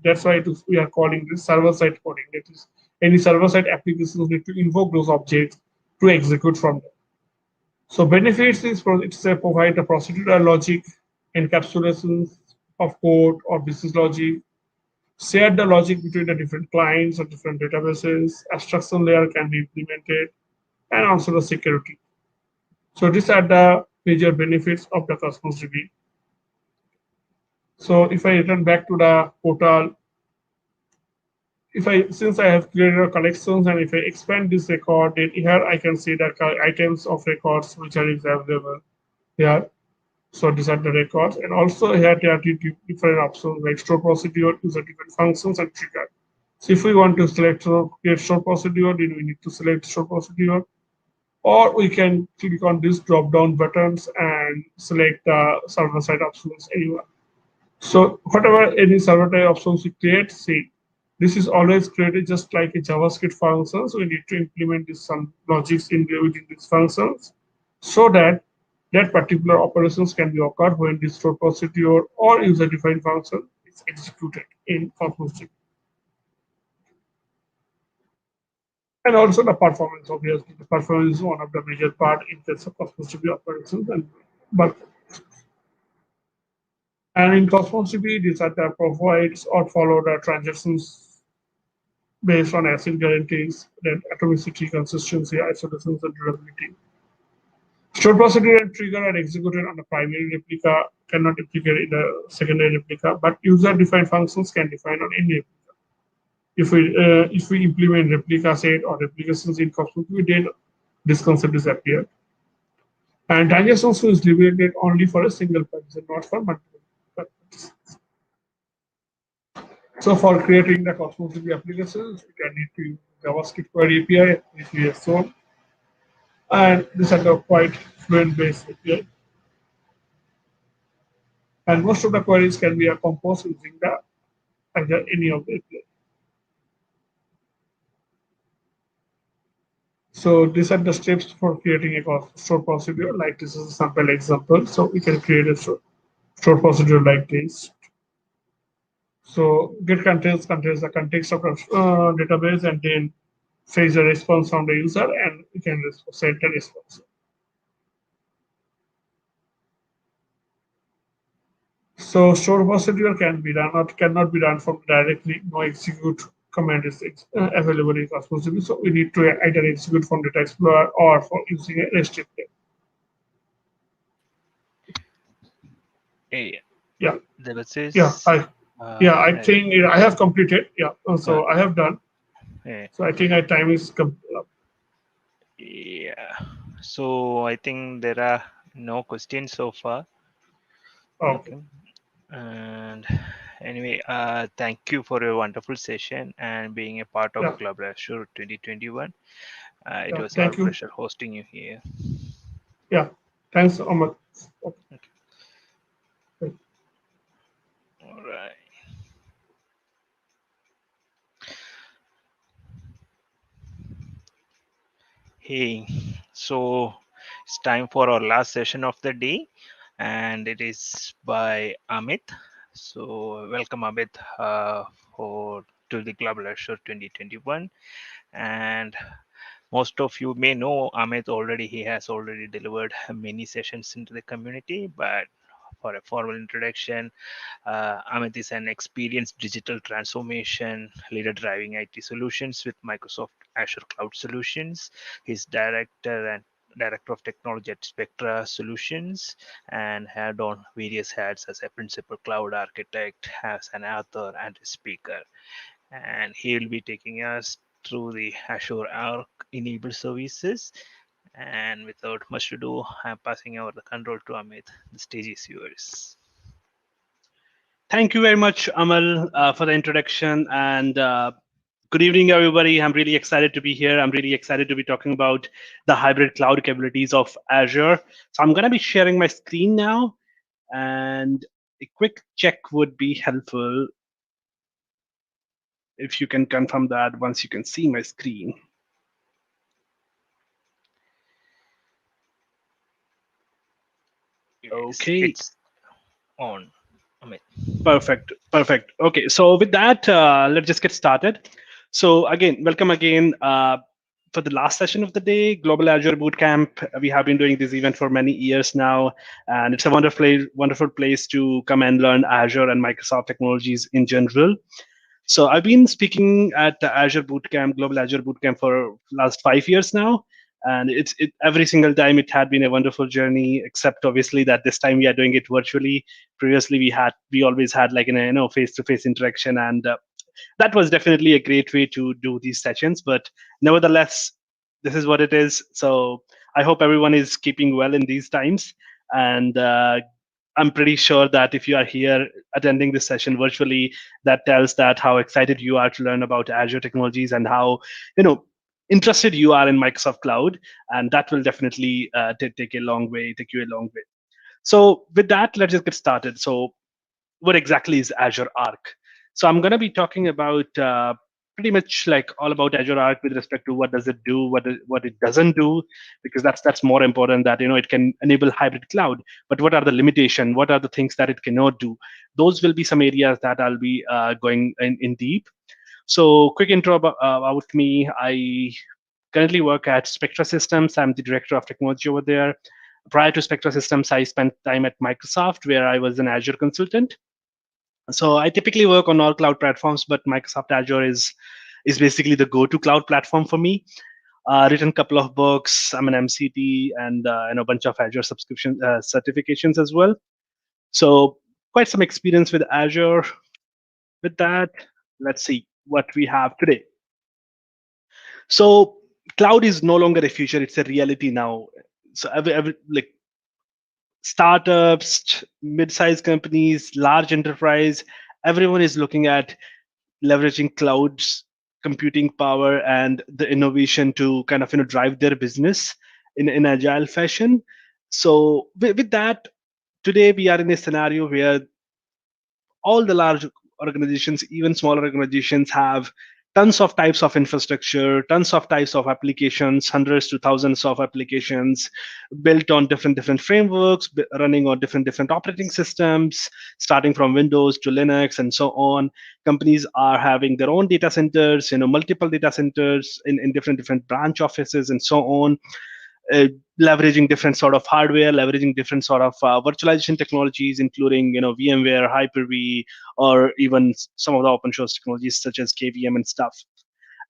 That's why we are calling this server-side coding. That is, any server-side applications need to invoke those objects to execute from them. So benefits is provide the procedural logic, encapsulations of code or business logic, share the logic between the different clients or different databases, abstraction layer can be implemented, and also the security. So these are the major benefits of the Cosmos DB. So if I return back to the portal, since I have created collections, and if I expand this record, then here I can see the items of records which are available here. So these are the records, and also here there are different options like store procedure, user different functions, and trigger. So if we want to select create store procedure, then we need to select store procedure, or we can click on these drop-down buttons and select the server-side options anywhere. So whatever any server-side options we create, see, this is always created just like a JavaScript function. So we need to implement some logics within these functions, so that that particular operations can be occurred when this store procedure or user-defined function is executed in Cosmos DB. And also the performance, obviously. The performance is one of the major part in terms of Cosmos DB operations and bulk. And in Cosmos DB, these are the provides or follow the transactions based on ACID guarantees, then atomicity, consistency, isolations, and durability. Stored procedure and trigger are executed on the primary replica, cannot replicate in the secondary replica, but user-defined functions can define on any replica. If we implement replica set or replications in Cosmos, then this concept disappears. And transactions is limited only for a single purpose, not for multiple purposes. So for creating the Cosmos DB applications, we can need to use JavaScript query API, which we have shown. And these are the quite fluent-based API. And most of the queries can be composed using the either any of the API. So these are the steps for creating a stored procedure. Like this is a sample example. So we can create a stored procedure like this. So get contains the context of the database, and then fetch the response from the user, and we can send the response. So stored procedure can be done or cannot be done from directly. No execute command is available in Cosmos DB. So we need to either execute from Data Explorer or for using a REST API. Hey, Yeah. Debasis. Yeah, I think I have completed. Yeah, so I have done. Yeah. So I think our time is up. Yeah. So I think there are no questions so far. Okay. And anyway, thank you for a wonderful session and being a part of Global Azure 2021. It was our pleasure hosting you here. Yeah, thanks, Omar. Okay. All right. Hey, so it's time for our last session of the day, and it is by Amit. So welcome, Amit, to the Global Azure 2021. And most of you may know Amit already. He has already delivered many sessions into the community, but for a formal introduction, Amit is an experienced digital transformation leader driving IT solutions with Microsoft Azure Cloud Solutions. He's director of technology at Spectra Solutions and had on various hats as a principal cloud architect, as an author and a speaker. And he will be taking us through the Azure Arc enabled services. And without much ado, I'm passing over the control to Amit. The stage is yours. Thank you very much, Amal, for the introduction. And good evening, everybody. I'm really excited to be here. I'm really excited to be talking about the hybrid cloud capabilities of Azure. So I'm going to be sharing my screen now. And a quick check would be helpful if you can confirm that once you can see my screen. Okay. It's on. Perfect. Okay, so with that, let's just get started. So again, welcome again for the last session of the day, Global Azure Bootcamp. We have been doing this event for many years now, and it's a wonderful place to come and learn Azure and Microsoft technologies in general. So I've been speaking at the Azure Bootcamp, Global Azure Bootcamp for last 5 years now. And every single time it had been a wonderful journey, except obviously that this time we are doing it virtually. Previously we always had like face-to-face interaction, and that was definitely a great way to do these sessions. But nevertheless, this is what it is. So I hope everyone is keeping well in these times, and I'm pretty sure that if you are here attending this session virtually, that tells that how excited you are to learn about Azure technologies and how interested you are in Microsoft Cloud, and that will definitely take you a long way. So with that, let's just get started. So what exactly is Azure Arc? So I'm going to be talking about pretty much like all about Azure Arc with respect to what does it do, what it doesn't do, because that's more important, that it can enable hybrid cloud. But what are the limitations? What are the things that it cannot do? Those will be some areas that I'll be going in deep. So quick intro about me. I currently work at Spectra Systems. I'm the director of technology over there. Prior to Spectra Systems, I spent time at Microsoft, where I was an Azure consultant. So I typically work on all cloud platforms, but Microsoft Azure is basically the go-to cloud platform for me. Written a couple of books. I'm an MCT and a bunch of Azure subscription certifications as well. So quite some experience with Azure. With that, let's see what we have today. So cloud is no longer a future; it's a reality now. So like startups, mid-sized companies, large enterprise, everyone is looking at leveraging cloud's computing power and the innovation to kind of drive their business in agile fashion. So with that, today we are in a scenario where all the large organizations, even smaller organizations, have tons of types of infrastructure, tons of types of applications, hundreds to thousands of applications built on different frameworks, running on different operating systems, starting from Windows to Linux and so on. Companies are having their own data centers, multiple data centers in different branch offices and so on. Leveraging different sort of hardware, leveraging different sort of virtualization technologies, including VMware, Hyper-V, or even some of the open source technologies such as KVM and stuff.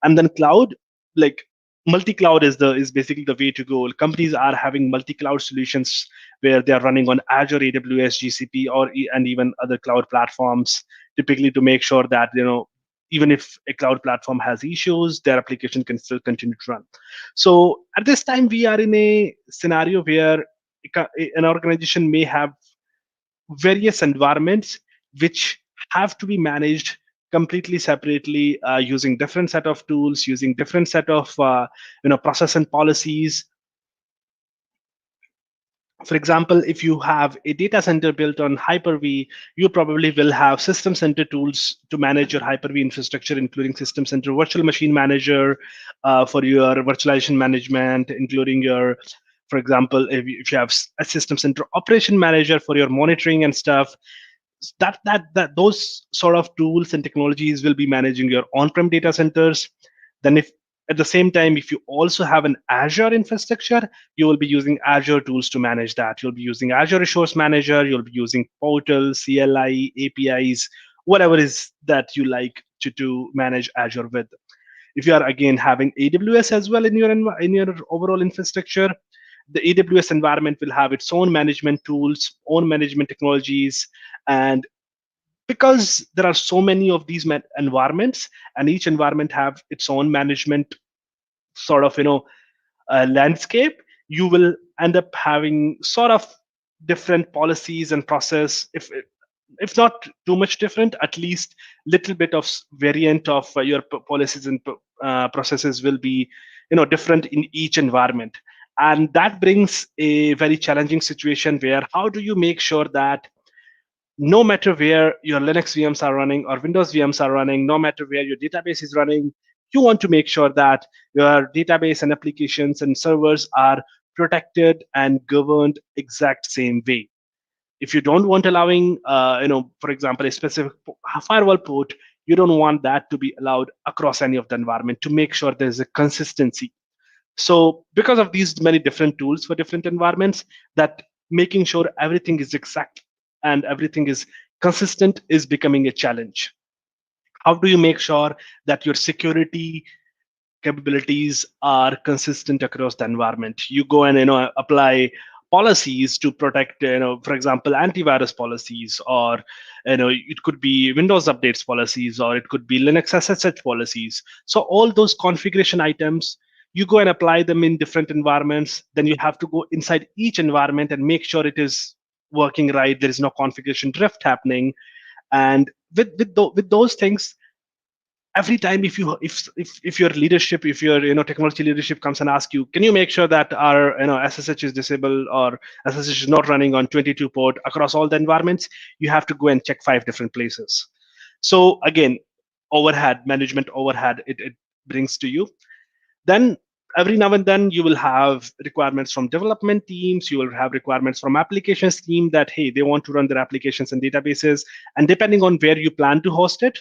And then cloud, like multi-cloud is basically the way to go. Companies are having multi-cloud solutions where they are running on Azure, AWS, GCP, and even other cloud platforms, typically to make sure that even if a cloud platform has issues, their application can still continue to run. So at this time, we are in a scenario where an organization may have various environments which have to be managed completely separately, using different set of tools, using different set of process and policies. For example, if you have a data center built on Hyper-V, you probably will have System Center tools to manage your Hyper-V infrastructure, including System Center Virtual Machine Manager for your virtualization management, including your, for example, if you have a System Center Operation Manager for your monitoring and stuff. That those sort of tools and technologies will be managing your on-prem data centers. Then if at the same time, if you also have an Azure infrastructure, you will be using Azure tools to manage that. You'll be using Azure Resource Manager, you'll be using Portal, CLI, APIs, whatever is that you like to manage Azure with. If you are again having AWS as well in your overall infrastructure, the AWS environment will have its own management tools, own management technologies, and because there are so many of these environments, and each environment have its own management sort of landscape, you will end up having sort of different policies and process. If not too much different, at least little bit of variant of your policies and processes will be different in each environment. And that brings a very challenging situation where how do you make sure that no matter where your Linux VMs are running or Windows VMs are running, no matter where your database is running, you want to make sure that your database and applications and servers are protected and governed exact same way. If you don't want allowing, for example, a specific firewall port, you don't want that to be allowed across any of the environment to make sure there's a consistency. So because of these many different tools for different environments, that making sure everything is exact and everything is consistent is becoming a challenge. How do you make sure that your security capabilities are consistent across the environment? You go and apply policies to protect, for example, antivirus policies, or it could be Windows updates policies, or it could be Linux SSH policies. So all those configuration items, you go and apply them in different environments. Then you have to go inside each environment and make sure it is working right. There is no configuration drift happening. And with those things, every time if your leadership, if your technology leadership comes and asks you, can you make sure that our SSH is disabled or SSH is not running on 22 port across all the environments, you have to go and check 5 different places. So again, management overhead it brings to you. Then every now and then you will have requirements from development teams, you will have requirements from applications team that, hey, they want to run their applications and databases. And depending on where you plan to host it,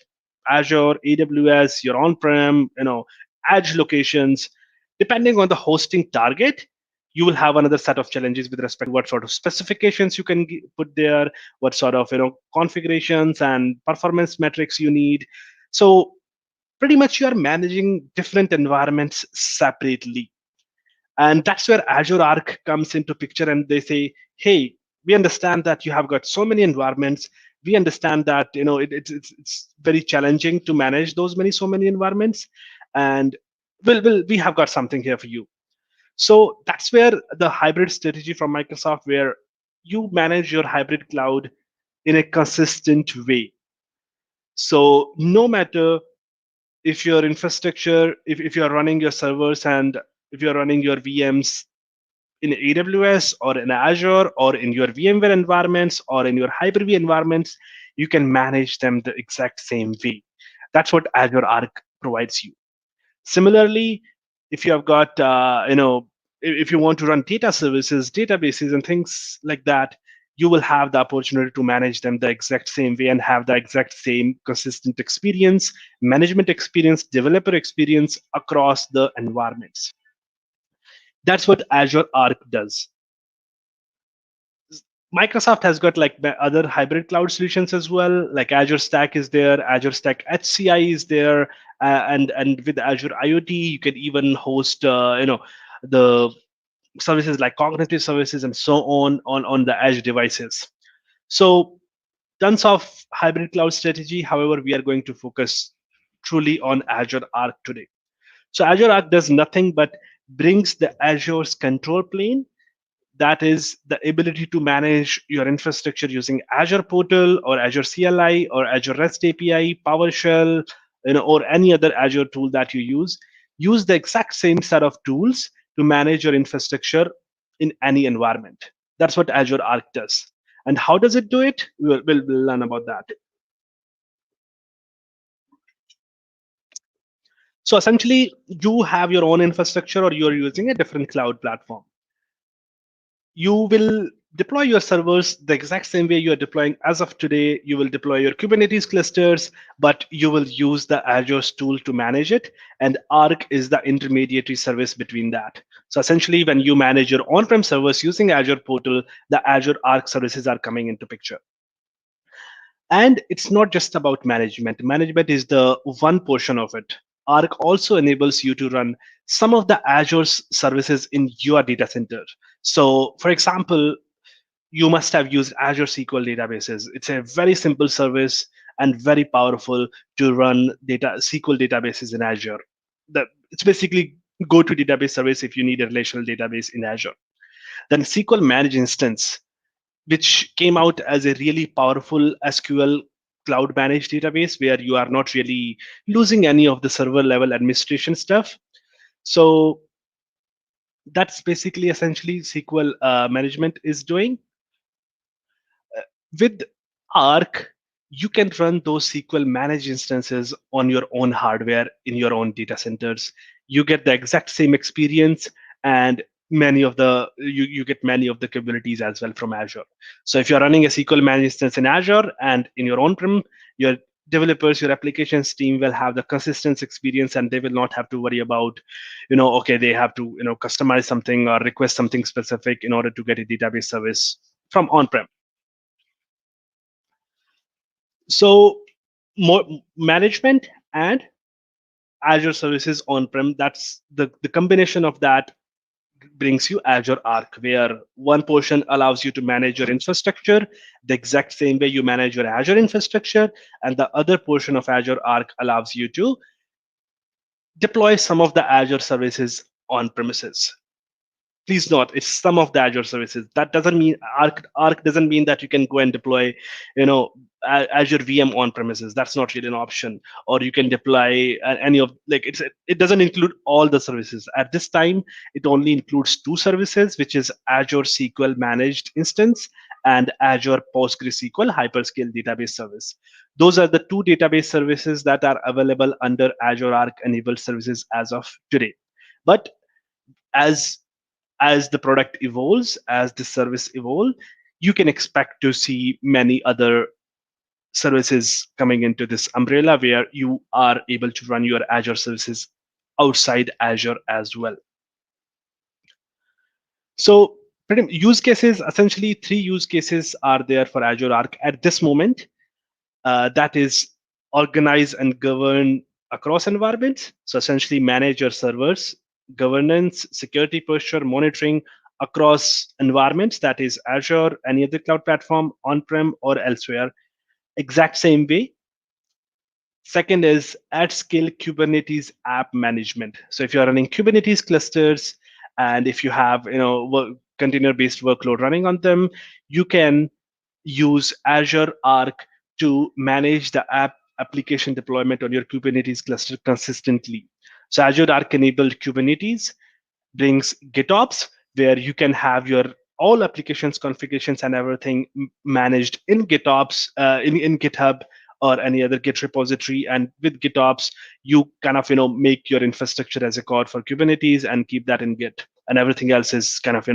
Azure, AWS, your on-prem, edge locations. Depending on the hosting target, you will have another set of challenges with respect to what sort of specifications you can put there, what sort of configurations and performance metrics you need. So pretty much you are managing different environments separately. And that's where Azure Arc comes into picture, and they say, hey, we understand that you have got so many environments. We understand that it's very challenging to manage so many environments, and we have got something here for you. So that's where the hybrid strategy from Microsoft, where you manage your hybrid cloud in a consistent way. So no matter if your infrastructure, if you're running your servers and if you're running your VMs in AWS or in Azure or in your VMware environments or in your Hyper-V environments, you can manage them the exact same way. That's what Azure Arc provides you. Similarly, if you have got, if you want to run data services, databases, and things like that, you will have the opportunity to manage them the exact same way and have the exact same consistent experience, management experience, developer experience across the environments. That's what Azure Arc does. Microsoft has got like other hybrid cloud solutions as well, like Azure Stack is there, Azure Stack HCI is there, and with Azure IoT, you can even host, the services like cognitive services and so on the edge devices. So tons of hybrid cloud strategy. However, we are going to focus truly on Azure Arc today. So Azure Arc does nothing but brings the Azure's control plane. That is the ability to manage your infrastructure using Azure Portal or Azure CLI or Azure REST API, PowerShell, or any other Azure tool that you use. Use the exact same set of tools to manage your infrastructure in any environment. That's what Azure Arc does. And how does it do it? We'll learn about that. So essentially, you have your own infrastructure or you're using a different cloud platform. You will deploy your servers the exact same way you are deploying as of today. You will deploy your Kubernetes clusters, but you will use the Azure tool to manage it. And Arc is the intermediary service between that. So essentially, when you manage your on-prem servers using Azure Portal, the Azure Arc services are coming into picture. And it's not just about management. Management is the one portion of it. Arc also enables you to run some of the Azure services in your data center. So for example, you must have used Azure SQL databases. It's a very simple service and very powerful to run SQL databases in Azure. It's basically go-to database service if you need a relational database in Azure. Then SQL Managed Instance, which came out as a really powerful SQL cloud managed database where you are not really losing any of the server level administration stuff. So that's basically essentially SQL management is doing. With Arc, you can run those SQL managed instances on your own hardware in your own data centers. You get the exact same experience, and you get many of the capabilities as well from Azure. So if you're running a SQL managed instance in Azure and in your on-prem, your developers, your applications team will have the consistent experience, and they will not have to worry about, okay, they have to customize something or request something specific in order to get a database service from on-prem. So more management and Azure services on-prem, that's the combination of that brings you Azure Arc, where one portion allows you to manage your infrastructure the exact same way you manage your Azure infrastructure, and the other portion of Azure Arc allows you to deploy some of the Azure services on premises. Please note, it's some of the Azure services. That doesn't mean Arc doesn't mean that you can go and deploy, Azure VM on premises. That's not really an option. Or you can deploy any of it doesn't include all the services. At this time, it only includes two services, which is Azure SQL Managed Instance and Azure PostgreSQL Hyperscale Database Service. Those are the two database services that are available under Azure Arc enabled services as of today. But as the product evolves, as the service evolves, you can expect to see many other services coming into this umbrella where you are able to run your Azure services outside Azure as well. So use cases, essentially 3 use cases are there for Azure Arc at this moment. That is organize and govern across environments. So essentially manage your servers, governance, security posture, monitoring across environments, that is Azure, any other cloud platform, on-prem or elsewhere, exact same way. Second is at-scale Kubernetes app management. So if you're running Kubernetes clusters, and if you have container-based workload running on them, you can use Azure Arc to manage the application deployment on your Kubernetes cluster consistently. So Azure Arc enabled Kubernetes brings GitOps, where you can have your all applications configurations and everything managed in GitOps, in GitHub or any other Git repository. And with GitOps, you kind of make your infrastructure as a code for Kubernetes and keep that in Git, and everything else is kind of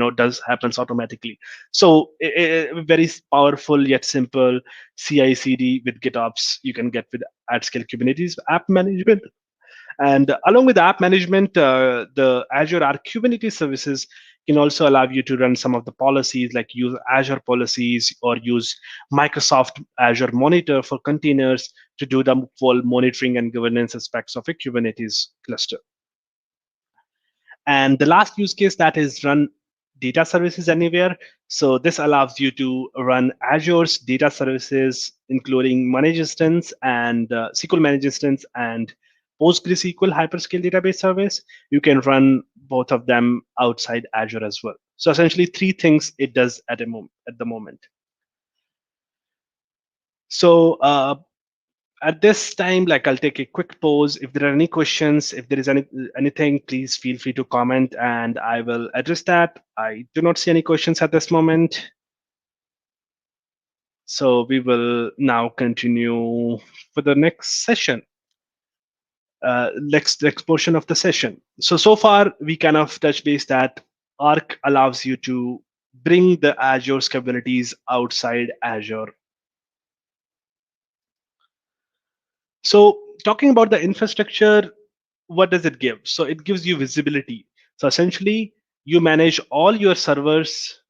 happens automatically. So very powerful yet simple CI/CD with GitOps you can get with at-scale Kubernetes app management. And along with app management, the Azure Arc Kubernetes services can also allow you to run some of the policies, like use Azure policies or use Microsoft Azure Monitor for containers to do the full monitoring and governance aspects of a Kubernetes cluster. And the last use case, that is run data services anywhere. So this allows you to run Azure's data services, including managed instance and SQL managed instance and PostgreSQL hyperscale database service. You can run both of them outside Azure as well. So essentially 3 things it does at the moment. So at this time, I'll take a quick pause. If there are any questions, if there is anything, please feel free to comment and I will address that. I do not see any questions at this moment. So we will now continue for the next session. Next portion of the session. So far we kind of touched base that Arc allows you to bring the Azure's capabilities outside Azure. So talking about the infrastructure, what does it give? So it gives you visibility. So essentially you manage all your servers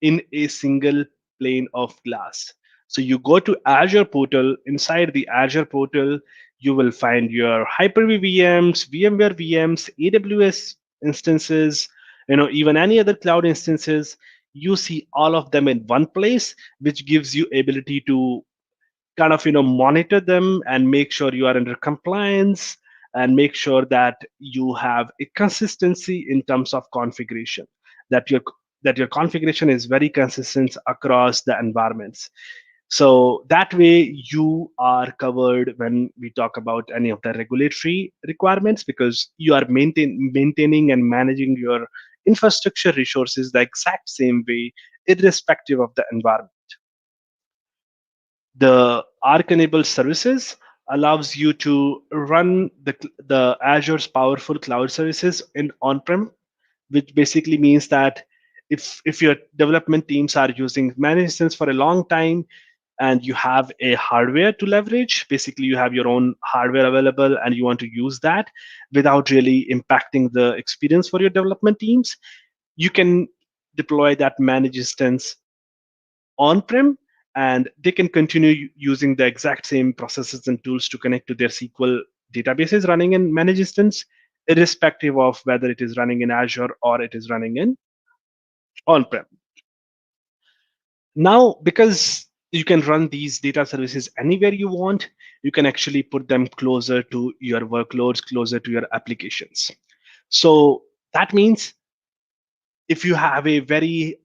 in a single pane of glass. So you go to Azure portal. Inside the Azure portal, you will find your Hyper-V VMs, VMware VMs, AWS instances, even any other cloud instances. You see all of them in one place, which gives you ability to kind of monitor them and make sure you are under compliance and make sure that you have a consistency in terms of configuration, that your configuration is very consistent across the environments. So that way you are covered when we talk about any of the regulatory requirements, because you are maintaining and managing your infrastructure resources the exact same way, irrespective of the environment. The Arc-enabled services allows you to run the Azure's powerful cloud services in on-prem, which basically means that if your development teams are using managed instance for a long time and you have a hardware to leverage, basically you have your own hardware available and you want to use that without really impacting the experience for your development teams, you can deploy that managed instance on-prem, and they can continue using the exact same processes and tools to connect to their SQL databases running in managed instance, irrespective of whether it is running in Azure or it is running in on-prem. Now, because you can run these data services anywhere you want, you can actually put them closer to your workloads, closer to your applications. So that means if you have a very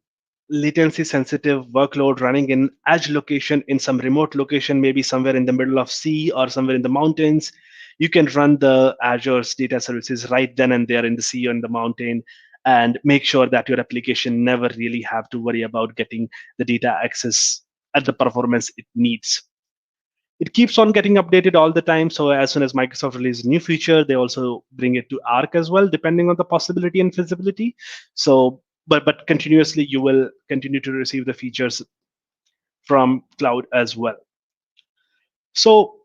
latency sensitive workload running in edge location in some remote location, maybe somewhere in the middle of sea or somewhere in the mountains, you can run the Azure's data services right then and there in the sea or in the mountain, and make sure that your application never really have to worry about getting the data access at the performance it needs. It keeps on getting updated all the time. So as soon as Microsoft releases a new feature, they also bring it to Arc as well, depending on the possibility and feasibility. So but continuously you will continue to receive the features from cloud as well. So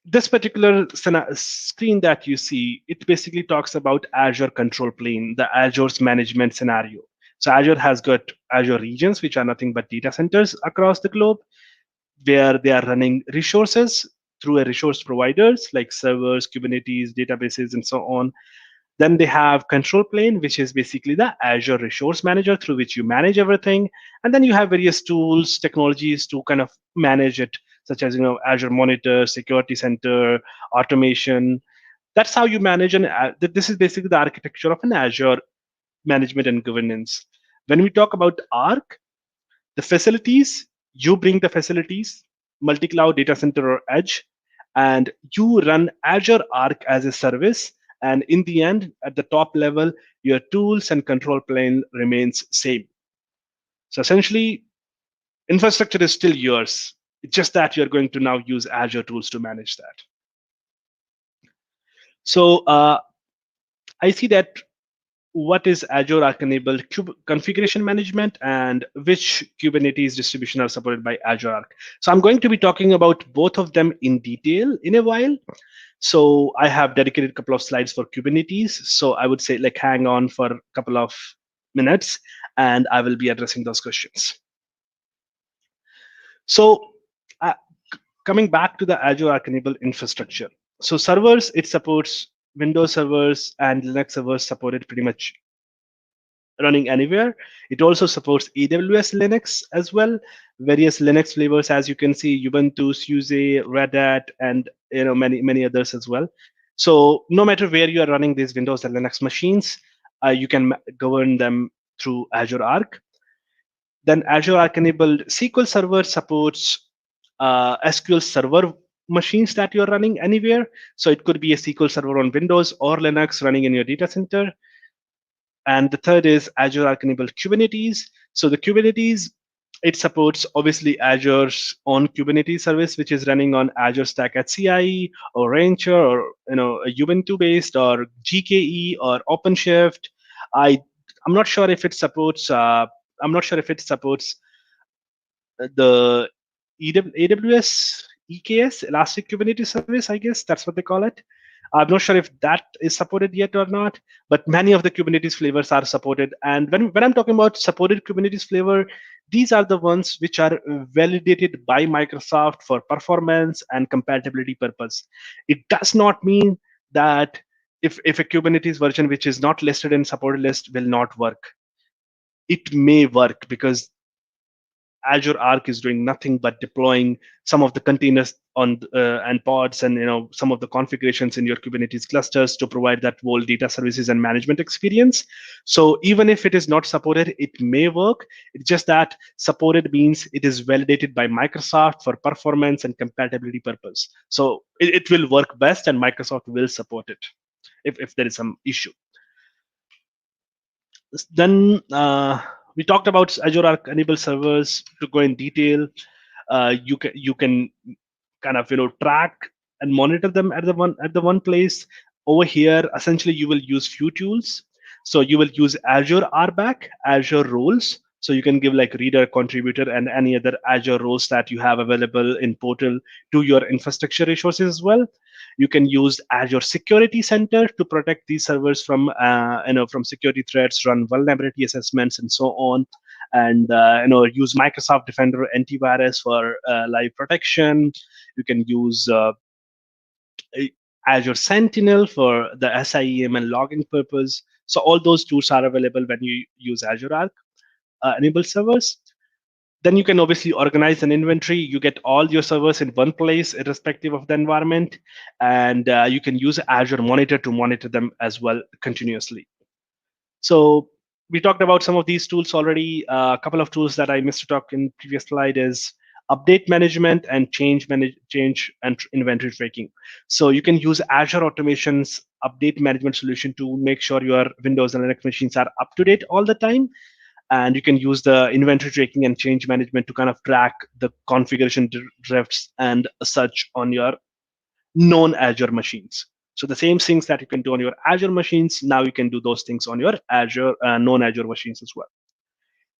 this particular screen that you see, it basically talks about Azure control plane, the Azure's management scenario. So Azure has got Azure regions, which are nothing but data centers across the globe, where they are running resources through a resource providers like servers, Kubernetes, databases, and so on. Then they have control plane, which is basically the Azure resource manager through which you manage everything. And then you have various tools, technologies to kind of manage it, such as Azure Monitor, Security Center, automation. That's how you manage this is basically the architecture of an Azure management and governance. When we talk about Arc, the facilities, you bring the facilities, multi-cloud, data center, or edge, and you run Azure Arc as a service. And in the end, at the top level, your tools and control plane remains same. So essentially, infrastructure is still yours. It's just that you're going to now use Azure tools to manage that. So I see that what is Azure Arc-enabled configuration management and which Kubernetes distribution are supported by Azure Arc. So I'm going to be talking about both of them in detail in a while. So I have dedicated a couple of slides for Kubernetes. So I would say hang on for a couple of minutes and I will be addressing those questions. So coming back to the Azure Arc-enabled infrastructure. So servers, it supports Windows servers and Linux servers supported pretty much running anywhere. It also supports AWS Linux as well, various Linux flavors, as you can see, Ubuntu, SUSE, Red Hat, and many others as well. So no matter where you are running these Windows and Linux machines, you can govern them through Azure Arc. Then Azure Arc-enabled SQL Server supports SQL Server machines that you're running anywhere. So it could be a SQL Server on Windows or Linux running in your data center. And the third is Azure Arc-enabled Kubernetes. So the Kubernetes, it supports obviously Azure's own Kubernetes service, which is running on Azure Stack at CI or Rancher or Ubuntu based or GKE or OpenShift. I'm not sure if it supports. The AWS EKS, Elastic Kubernetes Service, I guess that's what they call it. I'm not sure if that is supported yet or not, but many of the Kubernetes flavors are supported. And when I'm talking about supported Kubernetes flavor, these are the ones which are validated by Microsoft for performance and compatibility purpose. It does not mean that if a Kubernetes version which is not listed in supported list will not work. It may work because Azure Arc is doing nothing but deploying some of the containers on and pods and some of the configurations in your Kubernetes clusters to provide that whole data services and management experience. So even if it is not supported, it may work. It's just that supported means it is validated by Microsoft for performance and compatibility purpose. So it will work best, and Microsoft will support it if there is some issue. Then we talked about Azure Arc enabled servers. To go in detail, you can kind of track and monitor them at the one place. Over here, essentially, you will use few tools. So you will use Azure RBAC, Azure roles. So you can give reader, contributor, and any other Azure roles that you have available in portal to your infrastructure resources as well. You can use Azure Security Center to protect these servers from from security threats, run vulnerability assessments, and so on. And use Microsoft Defender antivirus for live protection. You can use Azure Sentinel for the SIEM and logging purpose. So all those tools are available when you use Azure Arc enabled servers. Then you can obviously organize an inventory. You get all your servers in one place, irrespective of the environment. And you can use Azure Monitor to monitor them as well continuously. So we talked about some of these tools already. A couple of tools that I missed to talk in previous slide is update management and change and inventory tracking. So you can use Azure Automation's update management solution to make sure your Windows and Linux machines are up to date all the time. And you can use the inventory tracking and change management to kind of track the configuration drifts and such on your known Azure machines. So the same things that you can do on your Azure machines, now you can do those things on your Azure known Azure machines as well.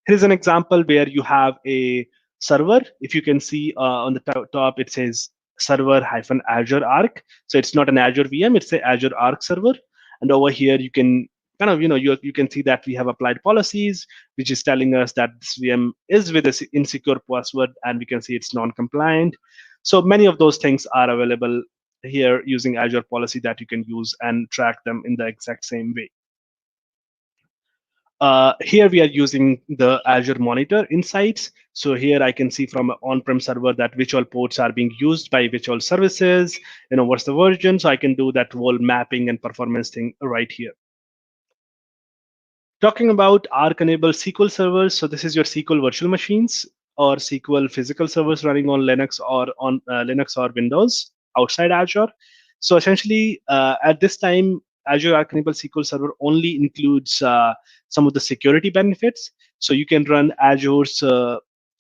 Here's an example where you have a server. If you can see on the top, it says server-Azure Arc. So it's not an Azure VM, it's an Azure Arc server. And over here, you can kind of, you can see that we have applied policies, which is telling us that this VM is with an insecure password, and we can see it's non-compliant. So many of those things are available here using Azure policy that you can use and track them in the exact same way. Here we are using the Azure Monitor Insights. So here I can see from an on-prem server that which all ports are being used by which all services, what's the version. So I can do that whole mapping and performance thing right here. Talking about Arc-enabled SQL servers. So this is your SQL virtual machines or SQL physical servers running on Linux or Windows outside Azure. So essentially, at this time, Azure Arc-enabled SQL Server only includes some of the security benefits. So you can run Azure's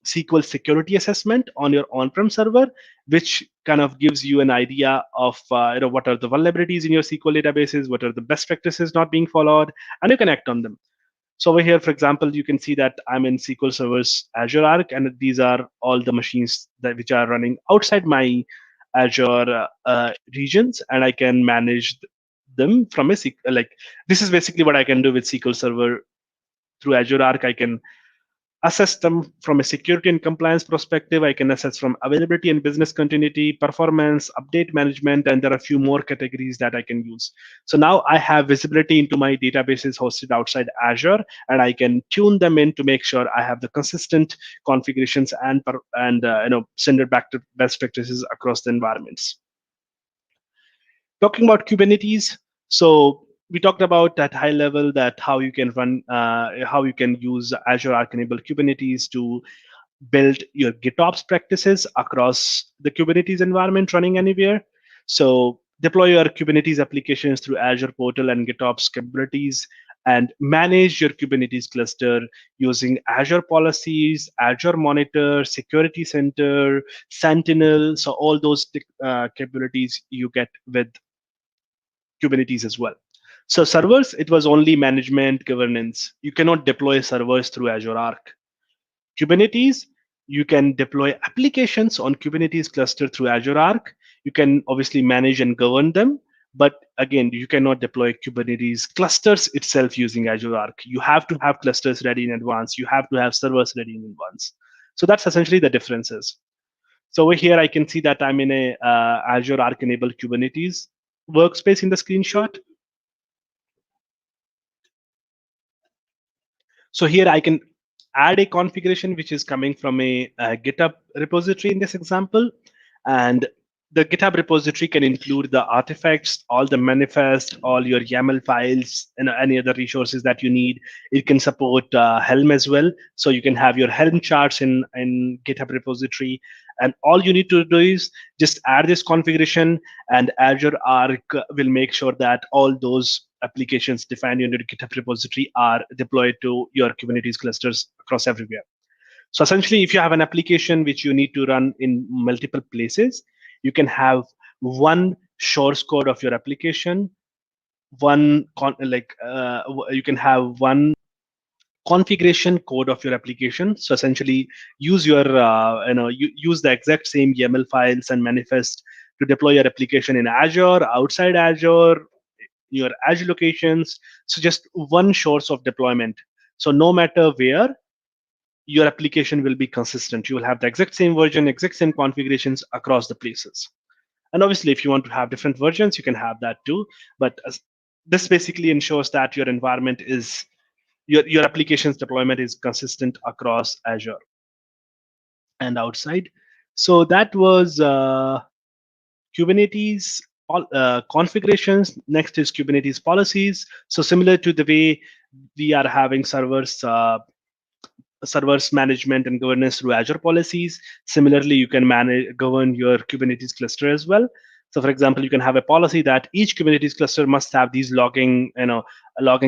SQL security assessment on your on-prem server, which kind of gives you an idea of what are the vulnerabilities in your SQL databases, what are the best practices not being followed, and you can act on them. So over here, for example, you can see that I'm in SQL Server's Azure Arc, and these are all the machines which are running outside my Azure regions, and I can manage them from a SQL. This is basically what I can do with SQL Server through Azure Arc. I can assess them from a security and compliance perspective. I can assess from availability and business continuity, performance, update management, and there are a few more categories that I can use. So now I have visibility into my databases hosted outside Azure, and I can tune them in to make sure I have the consistent configurations and send it back to best practices across the environments. Talking about Kubernetes, so we talked about at high level that how you can run, how you can use Azure Arc-enabled Kubernetes to build your GitOps practices across the Kubernetes environment running anywhere. So deploy your Kubernetes applications through Azure Portal and GitOps capabilities, and manage your Kubernetes cluster using Azure policies, Azure Monitor, Security Center, Sentinel. So all those capabilities you get with Kubernetes as well. So servers, it was only management governance. You cannot deploy servers through Azure Arc. Kubernetes, you can deploy applications on Kubernetes cluster through Azure Arc. You can obviously manage and govern them, but again, you cannot deploy Kubernetes clusters itself using Azure Arc. You have to have clusters ready in advance. You have to have servers ready in advance. So that's essentially the differences. So over here, I can see that I'm in a Azure Arc-enabled Kubernetes workspace in the screenshot. So here I can add a configuration which is coming from a GitHub repository in this example. And the GitHub repository can include the artifacts, all the manifest, all your YAML files, and any other resources that you need. It can support Helm as well. So you can have your Helm charts in GitHub repository. And all you need to do is just add this configuration, and Azure Arc will make sure that all those applications defined in your GitHub repository are deployed to your Kubernetes clusters across everywhere. So essentially, if you have an application which you need to run in multiple places, you can have one source code of your application, you can have one configuration code of your application. So essentially, use your use the exact same YAML files and manifest to deploy your application in Azure, outside Azure, your Azure locations. So just one source of deployment. So no matter where, your application will be consistent. You will have the exact same version, exact same configurations across the places. And obviously, if you want to have different versions, you can have that too. But this basically ensures that your environment is your application's deployment is consistent across Azure and outside. So that was Kubernetes configurations. Next is Kubernetes policies. So similar to the way we are having servers management and governance through Azure policies, similarly, you can govern your Kubernetes cluster as well. So for example, you can have a policy that each Kubernetes cluster must have these logging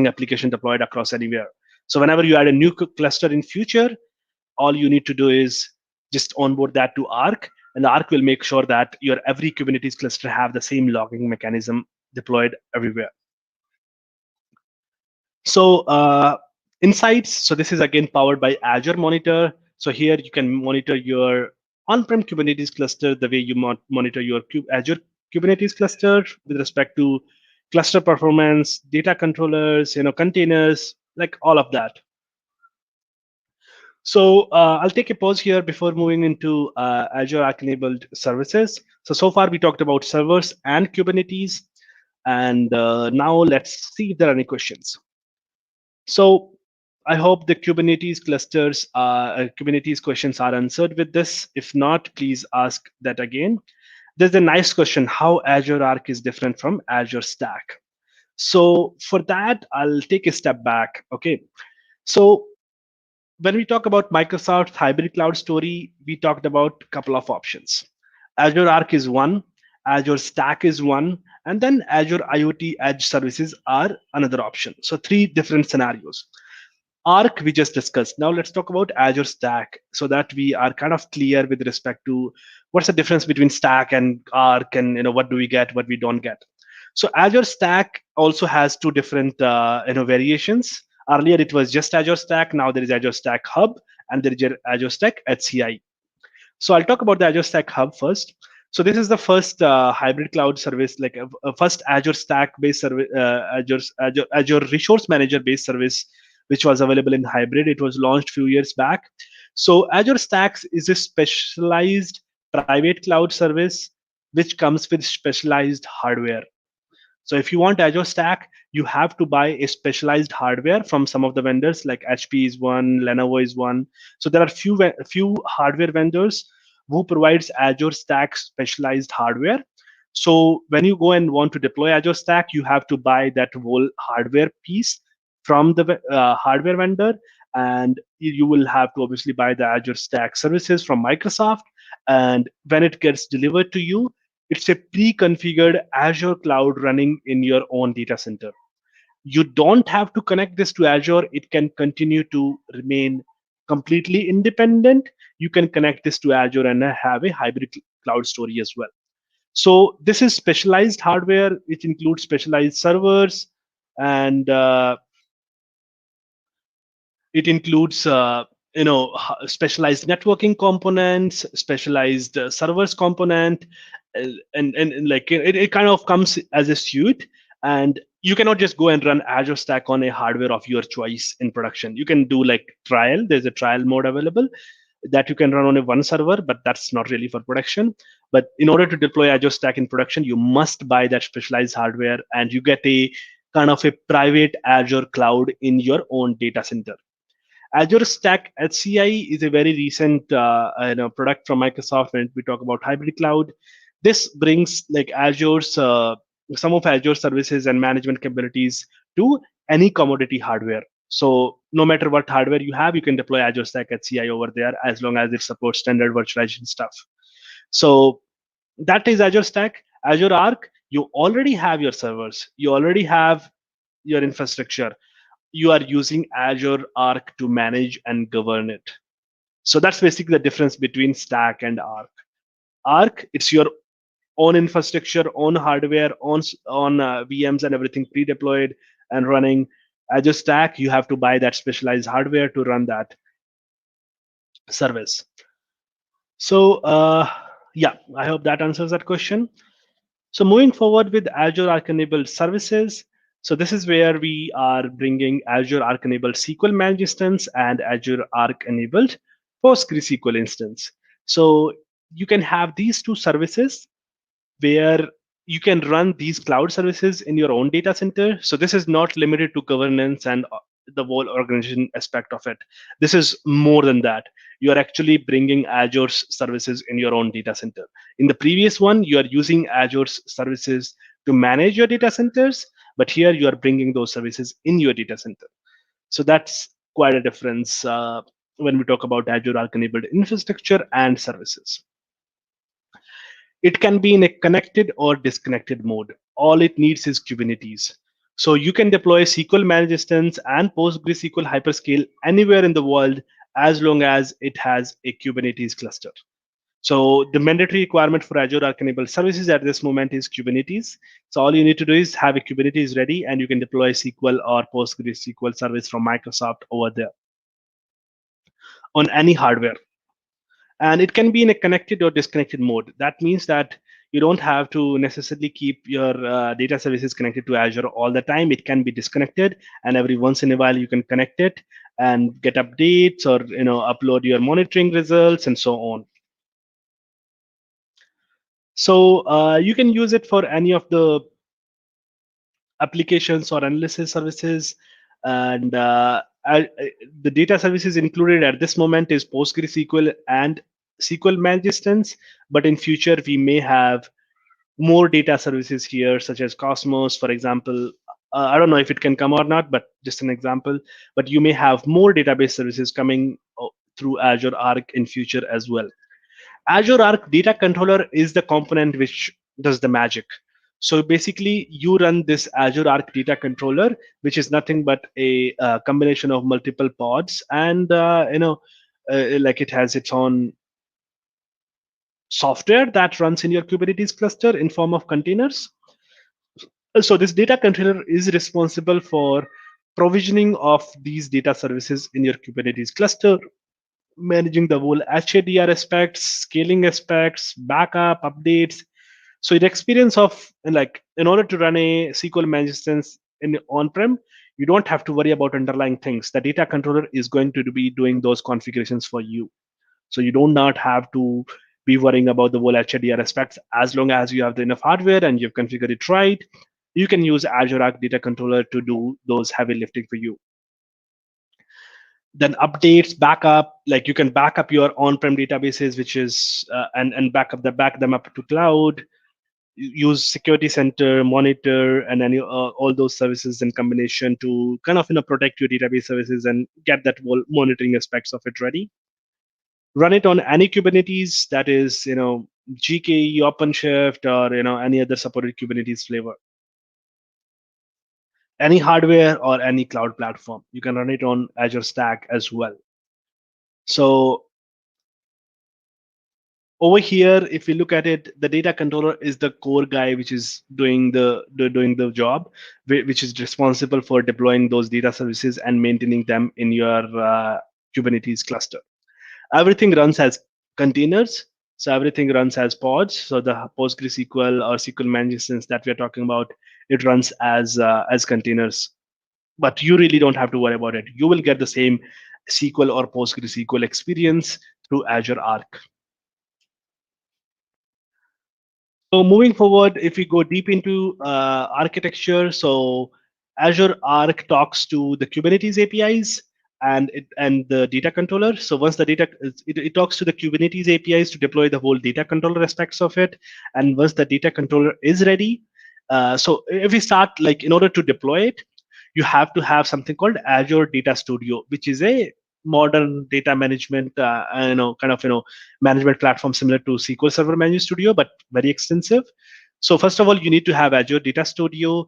application deployed across anywhere. So whenever you add a new cluster in future, all you need to do is just onboard that to Arc, and Arc will make sure that your every Kubernetes cluster have the same logging mechanism deployed everywhere. So Insights. So this is again powered by Azure Monitor. So here you can monitor your on-prem Kubernetes cluster the way you monitor your Azure Kubernetes cluster with respect to cluster performance, data controllers, containers, like all of that. So I'll take a pause here before moving into Azure Arc-enabled services. So far we talked about servers and Kubernetes, and now let's see if there are any questions. So I hope the Kubernetes clusters, Kubernetes questions are answered with this. If not, please ask that again. There's a nice question, how Azure Arc is different from Azure Stack. So for that, I'll take a step back. Okay. So when we talk about Microsoft's hybrid cloud story, we talked about a couple of options. Azure Arc is one, Azure Stack is one, and then Azure IoT Edge services are another option. So 3 different scenarios. Arc we just discussed. Now let's talk about Azure Stack so that we are kind of clear with respect to what's the difference between Stack and Arc, and what do we get, what we don't get. So Azure Stack also has 2 different variations. Earlier it was just Azure Stack. Now there is Azure Stack Hub and there is Azure Stack HCI. So I'll talk about the Azure Stack Hub first. So this is the first hybrid cloud service, like a first Azure Stack-based service, Azure Resource Manager-based service, which was available in hybrid. It was launched a few years back. So Azure Stacks is a specialized private cloud service which comes with specialized hardware. So if you want Azure Stack, you have to buy a specialized hardware from some of the vendors, like HP is one, Lenovo is one. So there are few hardware vendors who provides Azure Stack specialized hardware. So when you go and want to deploy Azure Stack, you have to buy that whole hardware piece from the hardware vendor, and you will have to obviously buy the Azure Stack services from Microsoft. And when it gets delivered to you, it's a pre-configured Azure cloud running in your own data center. You don't have to connect this to Azure. It can continue to remain completely independent. You can connect this to Azure and have a hybrid cloud story as well. So this is specialized hardware, which includes specialized servers, and it includes specialized networking components, specialized servers component, and like it kind of comes as a suite. And you cannot just go and run Azure Stack on a hardware of your choice in production. You can do like trial. There's a trial mode available that you can run on a one server, but that's not really for production. But in order to deploy Azure Stack in production, you must buy that specialized hardware, and you get a kind of a private Azure cloud in your own data center. Azure Stack HCI is a very recent product from Microsoft when we talk about hybrid cloud. This brings like Azure's some of Azure services and management capabilities to any commodity hardware. So no matter what hardware you have, you can deploy Azure Stack HCI over there as long as it supports standard virtualization stuff. So that is Azure Stack. Azure Arc, you already have your servers. You already have your infrastructure. You are using Azure Arc to manage and govern it. So that's basically the difference between Stack and Arc. Arc, it's your own infrastructure, own hardware, on VMs and everything pre-deployed and running. Azure Stack, you have to buy that specialized hardware to run that service. So yeah, I hope that answers that question. So moving forward with Azure Arc-enabled services. So this is where we are bringing Azure Arc-enabled SQL managed instance and Azure Arc-enabled PostgreSQL instance. So you can have these 2 services where you can run these cloud services in your own data center. So this is not limited to governance and the whole organization aspect of it. This is more than that. You are actually bringing Azure's services in your own data center. In the previous one, you are using Azure's services to manage your data centers, but here you are bringing those services in your data center. So that's quite a difference when we talk about Azure Arc-enabled infrastructure and services. It can be in a connected or disconnected mode. All it needs is Kubernetes. So you can deploy SQL managed instance and PostgreSQL hyperscale anywhere in the world as long as it has a Kubernetes cluster. So the mandatory requirement for Azure Arc-enabled services at this moment is Kubernetes. So all you need to do is have a Kubernetes ready, and you can deploy SQL or PostgreSQL service from Microsoft over there. on any hardware. And it can be in a connected or disconnected mode. That means that you don't have to necessarily keep your data services connected to Azure all the time. It can be disconnected, and every once in a while you can connect it and get updates, or upload your monitoring results and so on. So you can use it for any of the applications or analysis services. And the data services included at this moment is PostgreSQL and SQL managed instance. But in future, we may have more data services here, such as Cosmos, for example. I don't know if it can come or not, but just an example. But you may have more database services coming through Azure Arc in future as well. Azure Arc Data Controller is the component which does the magic. So basically, you run this Azure Arc Data Controller, which is nothing but a combination of multiple pods, and like it has its own software that runs in your Kubernetes cluster in form of containers. So this data controller is responsible for provisioning of these data services in your Kubernetes cluster, managing the whole HADR aspects, scaling aspects, backup, updates. So the experience of, like, in order to run a SQL managed instance in on-prem, you don't have to worry about underlying things. The data controller is going to be doing those configurations for you. So you do not have to be worrying about the whole HADR aspects. As long as you have the enough hardware and you've configured it right, you can use Azure Arc Data Controller to do those heavy lifting for you. Then updates, backup, like you can back up your on-prem databases, which is and back them up to cloud. Use Security Center, Monitor, and any all those services in combination to kind of protect your database services and get that whole monitoring aspects of it ready. Run it on any Kubernetes, that is GKE, OpenShift, or any other supported Kubernetes flavor. Any hardware or any cloud platform. You can run it on Azure Stack as well. So over here, if you look at it, the data controller is the core guy which is doing the job, which is responsible for deploying those data services and maintaining them in your Kubernetes cluster. Everything runs as containers. So everything runs as pods. So the PostgreSQL or SQL managed instance that we're talking about, it runs as containers. But you really don't have to worry about it. You will get the same SQL or PostgreSQL experience through Azure Arc. So moving forward, if we go deep into architecture, so Azure Arc talks to the Kubernetes APIs and the data controller. So once the data, it talks to the Kubernetes APIs to deploy the whole data controller aspects of it. And once the data controller is ready, so if we start, like, in order to deploy it, you have to have something called Azure Data Studio, which is a modern data management, management platform similar to SQL Server Management Studio, but very extensive. So first of all, you need to have Azure Data Studio.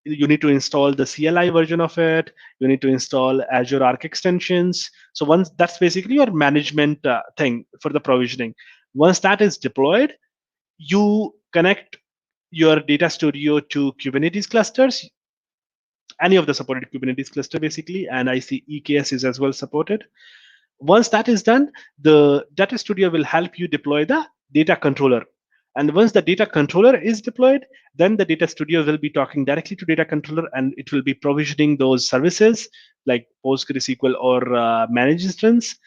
You need to install the CLI version of it. You need to install Azure Arc extensions. So once that's basically your management thing for the provisioning. Once that is deployed, you connect your Data Studio to Kubernetes clusters, any of the supported Kubernetes cluster basically, and I see EKS is as well supported. Once that is done, the Data Studio will help you deploy the data controller. And once the data controller is deployed, then the Data Studio will be talking directly to data controller, and it will be provisioning those services like PostgreSQL or managed instance,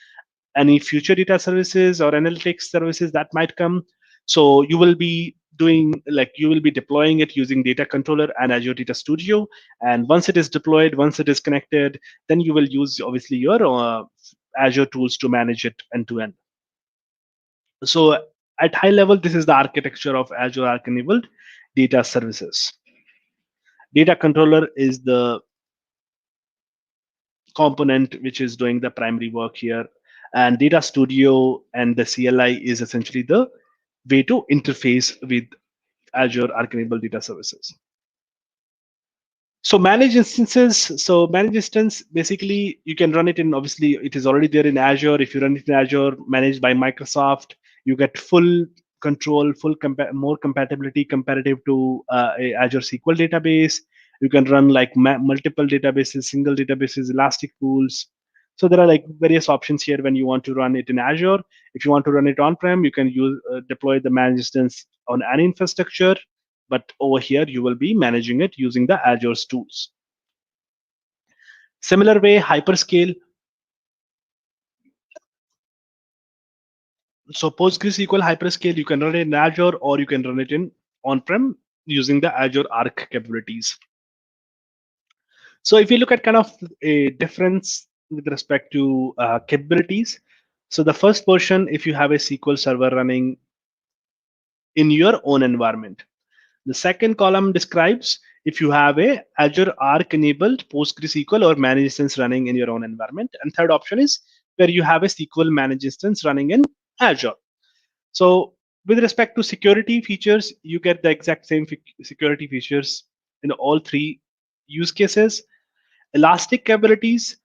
any future data services or analytics services that might come. So you will be deploying it using data controller and Azure Data Studio. And once it is deployed, once it is connected, then you will use obviously your Azure tools to manage it end to end. So at high level, this is the architecture of Azure Arc enabled data services. Data controller is the component which is doing the primary work here, and Data Studio and the CLI is essentially the way to interface with Azure Arc enabled data services. So managed instances. So managed instance, basically you can run it in, obviously it is already there in Azure. If you run it in Azure managed by Microsoft, you get full control, more compatibility comparative to a Azure SQL database. You can run like multiple databases, single databases, elastic pools. So there are like various options here when you want to run it in Azure. If you want to run it on-prem, you can use deploy the managed instance on any infrastructure. But over here, you will be managing it using the Azure's tools. Similar way, hyperscale. So PostgreSQL hyperscale, you can run it in Azure or you can run it in on-prem using the Azure Arc capabilities. So if you look at kind of a difference with respect to capabilities, so the first version, if you have a SQL server running in your own environment. The second column describes if you have a Azure Arc enabled PostgreSQL or managed instance running in your own environment. And third option is where you have a SQL managed instance running in Azure. So with respect to security features, you get the exact same security features in all three use cases. Elastic capabilities,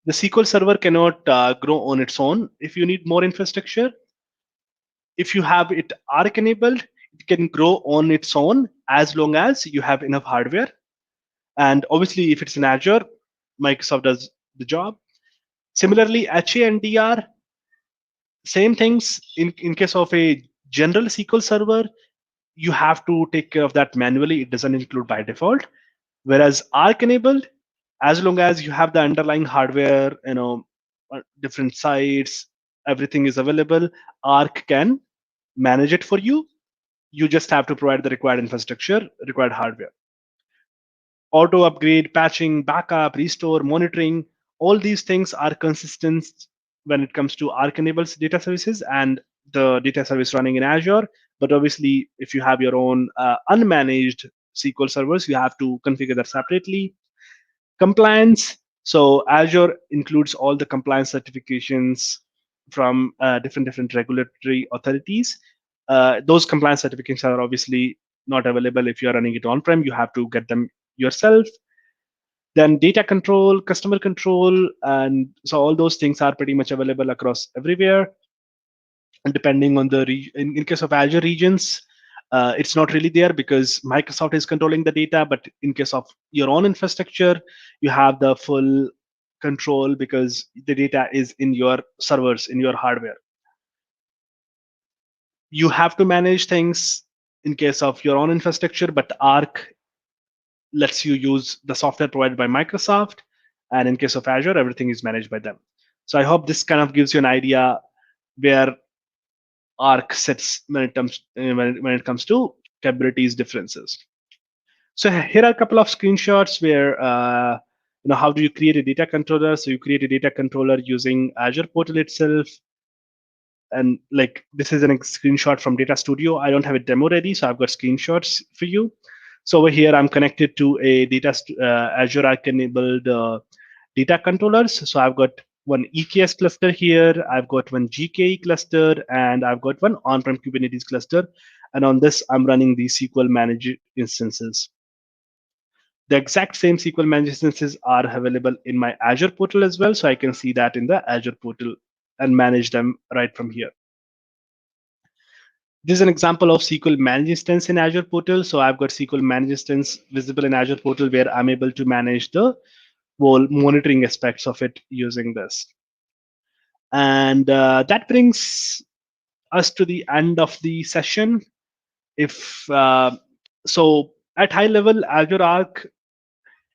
the SQL server cannot grow on its own. If you need more infrastructure, if you have it Arc enabled, it can grow on its own as long as you have enough hardware. And obviously, if it's in Azure, Microsoft does the job. Similarly, HA and DR, same things. In case of a general SQL server, you have to take care of that manually. It doesn't include by default. Whereas Arc enabled, as long as you have the underlying hardware, different sites, everything is available, Arc can manage it for you. You just have to provide the required infrastructure, required hardware. Auto upgrade, patching, backup, restore, monitoring, all these things are consistent when it comes to Arc enabled data services and the data service running in Azure. But obviously, if you have your own unmanaged SQL servers, you have to configure that separately. Compliance. So Azure includes all the compliance certifications from different regulatory authorities. Those compliance certifications are obviously not available if you are running it on-prem. You have to get them yourself. Then data control, customer control, and so all those things are pretty much available across everywhere. And depending on the in case of Azure regions, it's not really there because Microsoft is controlling the data. But in case of your own infrastructure, you have the full control because the data is in your servers, in your hardware. You have to manage things in case of your own infrastructure, but Arc lets you use the software provided by Microsoft. And in case of Azure, everything is managed by them. So I hope this kind of gives you an idea where Arc sits when it comes to capabilities differences. So here are a couple of screenshots where how do you create a data controller? So you create a data controller using Azure portal itself. And like this is a screenshot from Data Studio. I don't have a demo ready, so I've got screenshots for you. So over here, I'm connected to a Azure Arc enabled data controllers. So I've got one EKS cluster here, I've got one GKE cluster, and I've got one on-prem Kubernetes cluster. And on this, I'm running these SQL managed instances. The exact same SQL managed instances are available in my Azure portal as well. So I can see that in the Azure portal and manage them right from here. This is an example of SQL managed instance in Azure portal. So I've got SQL managed instance visible in Azure portal where I'm able to manage the whole monitoring aspects of it using this. And that brings us to the end of the session. So at high level, Azure Arc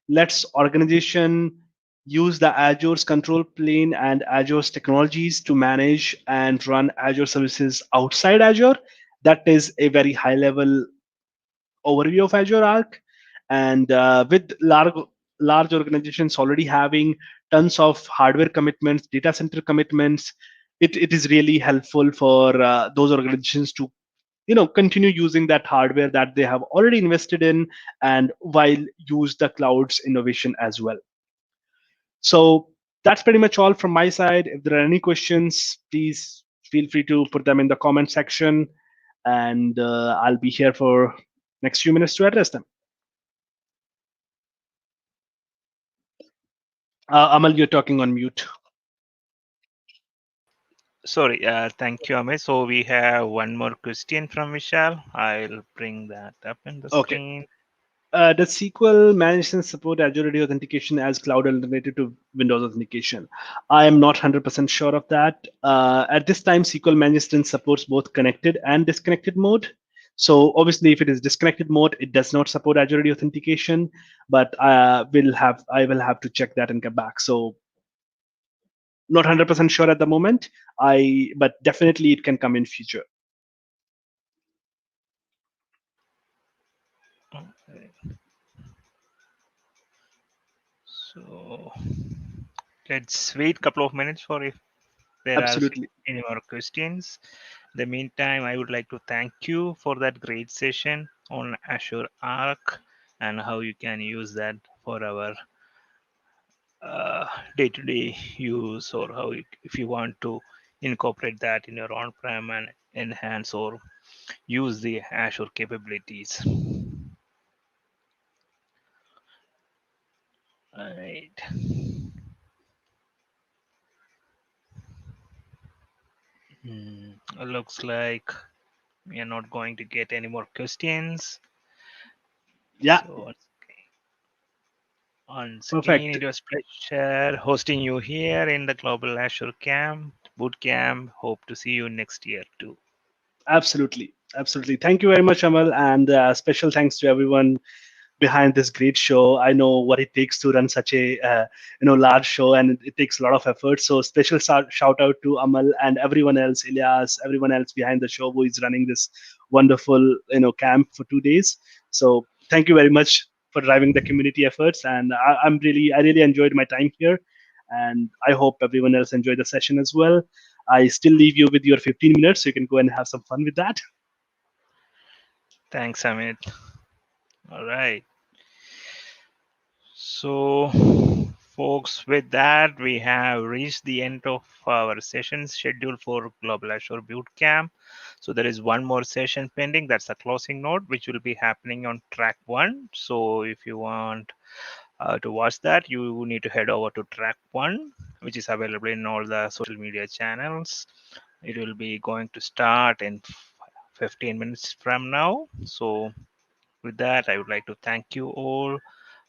lets organization use the Azure's control plane and Azure's technologies to manage and run Azure services outside Azure. That is a very high level overview of Azure Arc. And with large organizations already having tons of hardware commitments, data center commitments, it is really helpful for those organizations to continue using that hardware that they have already invested in and while use the cloud's innovation as well. So that's pretty much all from my side. If there are any questions, please feel free to put them in the comment section, and I'll be here for next few minutes to address them. Amal, you're talking on mute. Sorry, thank you, Amit. So we have one more question from Vishal. I'll bring that up in the screen. Does SQL manage and support Azure AD authentication as cloud alternative to Windows authentication? I am not 100% sure of that. At this time, SQL management supports both connected and disconnected mode. So obviously, if it is disconnected mode, it does not support Azure AD authentication. But I will have to check that and get back. So not 100% sure at the moment. But definitely it can come in future. Okay. So let's wait a couple of minutes for if there Absolutely. are any more questions. In the meantime, I would like to thank you for that great session on Azure Arc and how you can use that for our day-to-day use, or how if you want to incorporate that in your on-prem and enhance or use the Azure capabilities. All right. Looks like we are not going to get any more questions. Yeah. So once Perfect. again, it was pleasure hosting you here in the Global Azure Camp Bootcamp. Hope to see you next year too. Absolutely. Thank you very much, Amal, and special thanks to everyone behind this great show. I know what it takes to run such a large show, and it takes a lot of effort. So special shout out to Amal and everyone else, Ilyas, everyone else behind the show who is running this wonderful camp for 2 days. So thank you very much for driving the community efforts, and I really enjoyed my time here, and I hope everyone else enjoyed the session as well. I still leave you with your 15 minutes, so you can go and have some fun with that. Thanks, Amit. All right. So, folks, with that, we have reached the end of our session scheduled for Global Azure Bootcamp. So there is one more session pending. That's a closing note, which will be happening on track 1. So if you want to watch that, you need to head over to track 1, which is available in all the social media channels. It will be going to start in 15 minutes from now. So with that, I would like to thank you all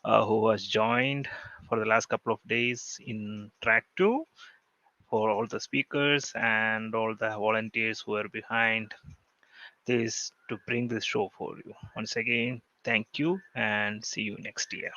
who has joined for the last couple of days in track 2, for all the speakers and all the volunteers who are behind this to bring this show for you. Once again, thank you and see you next year.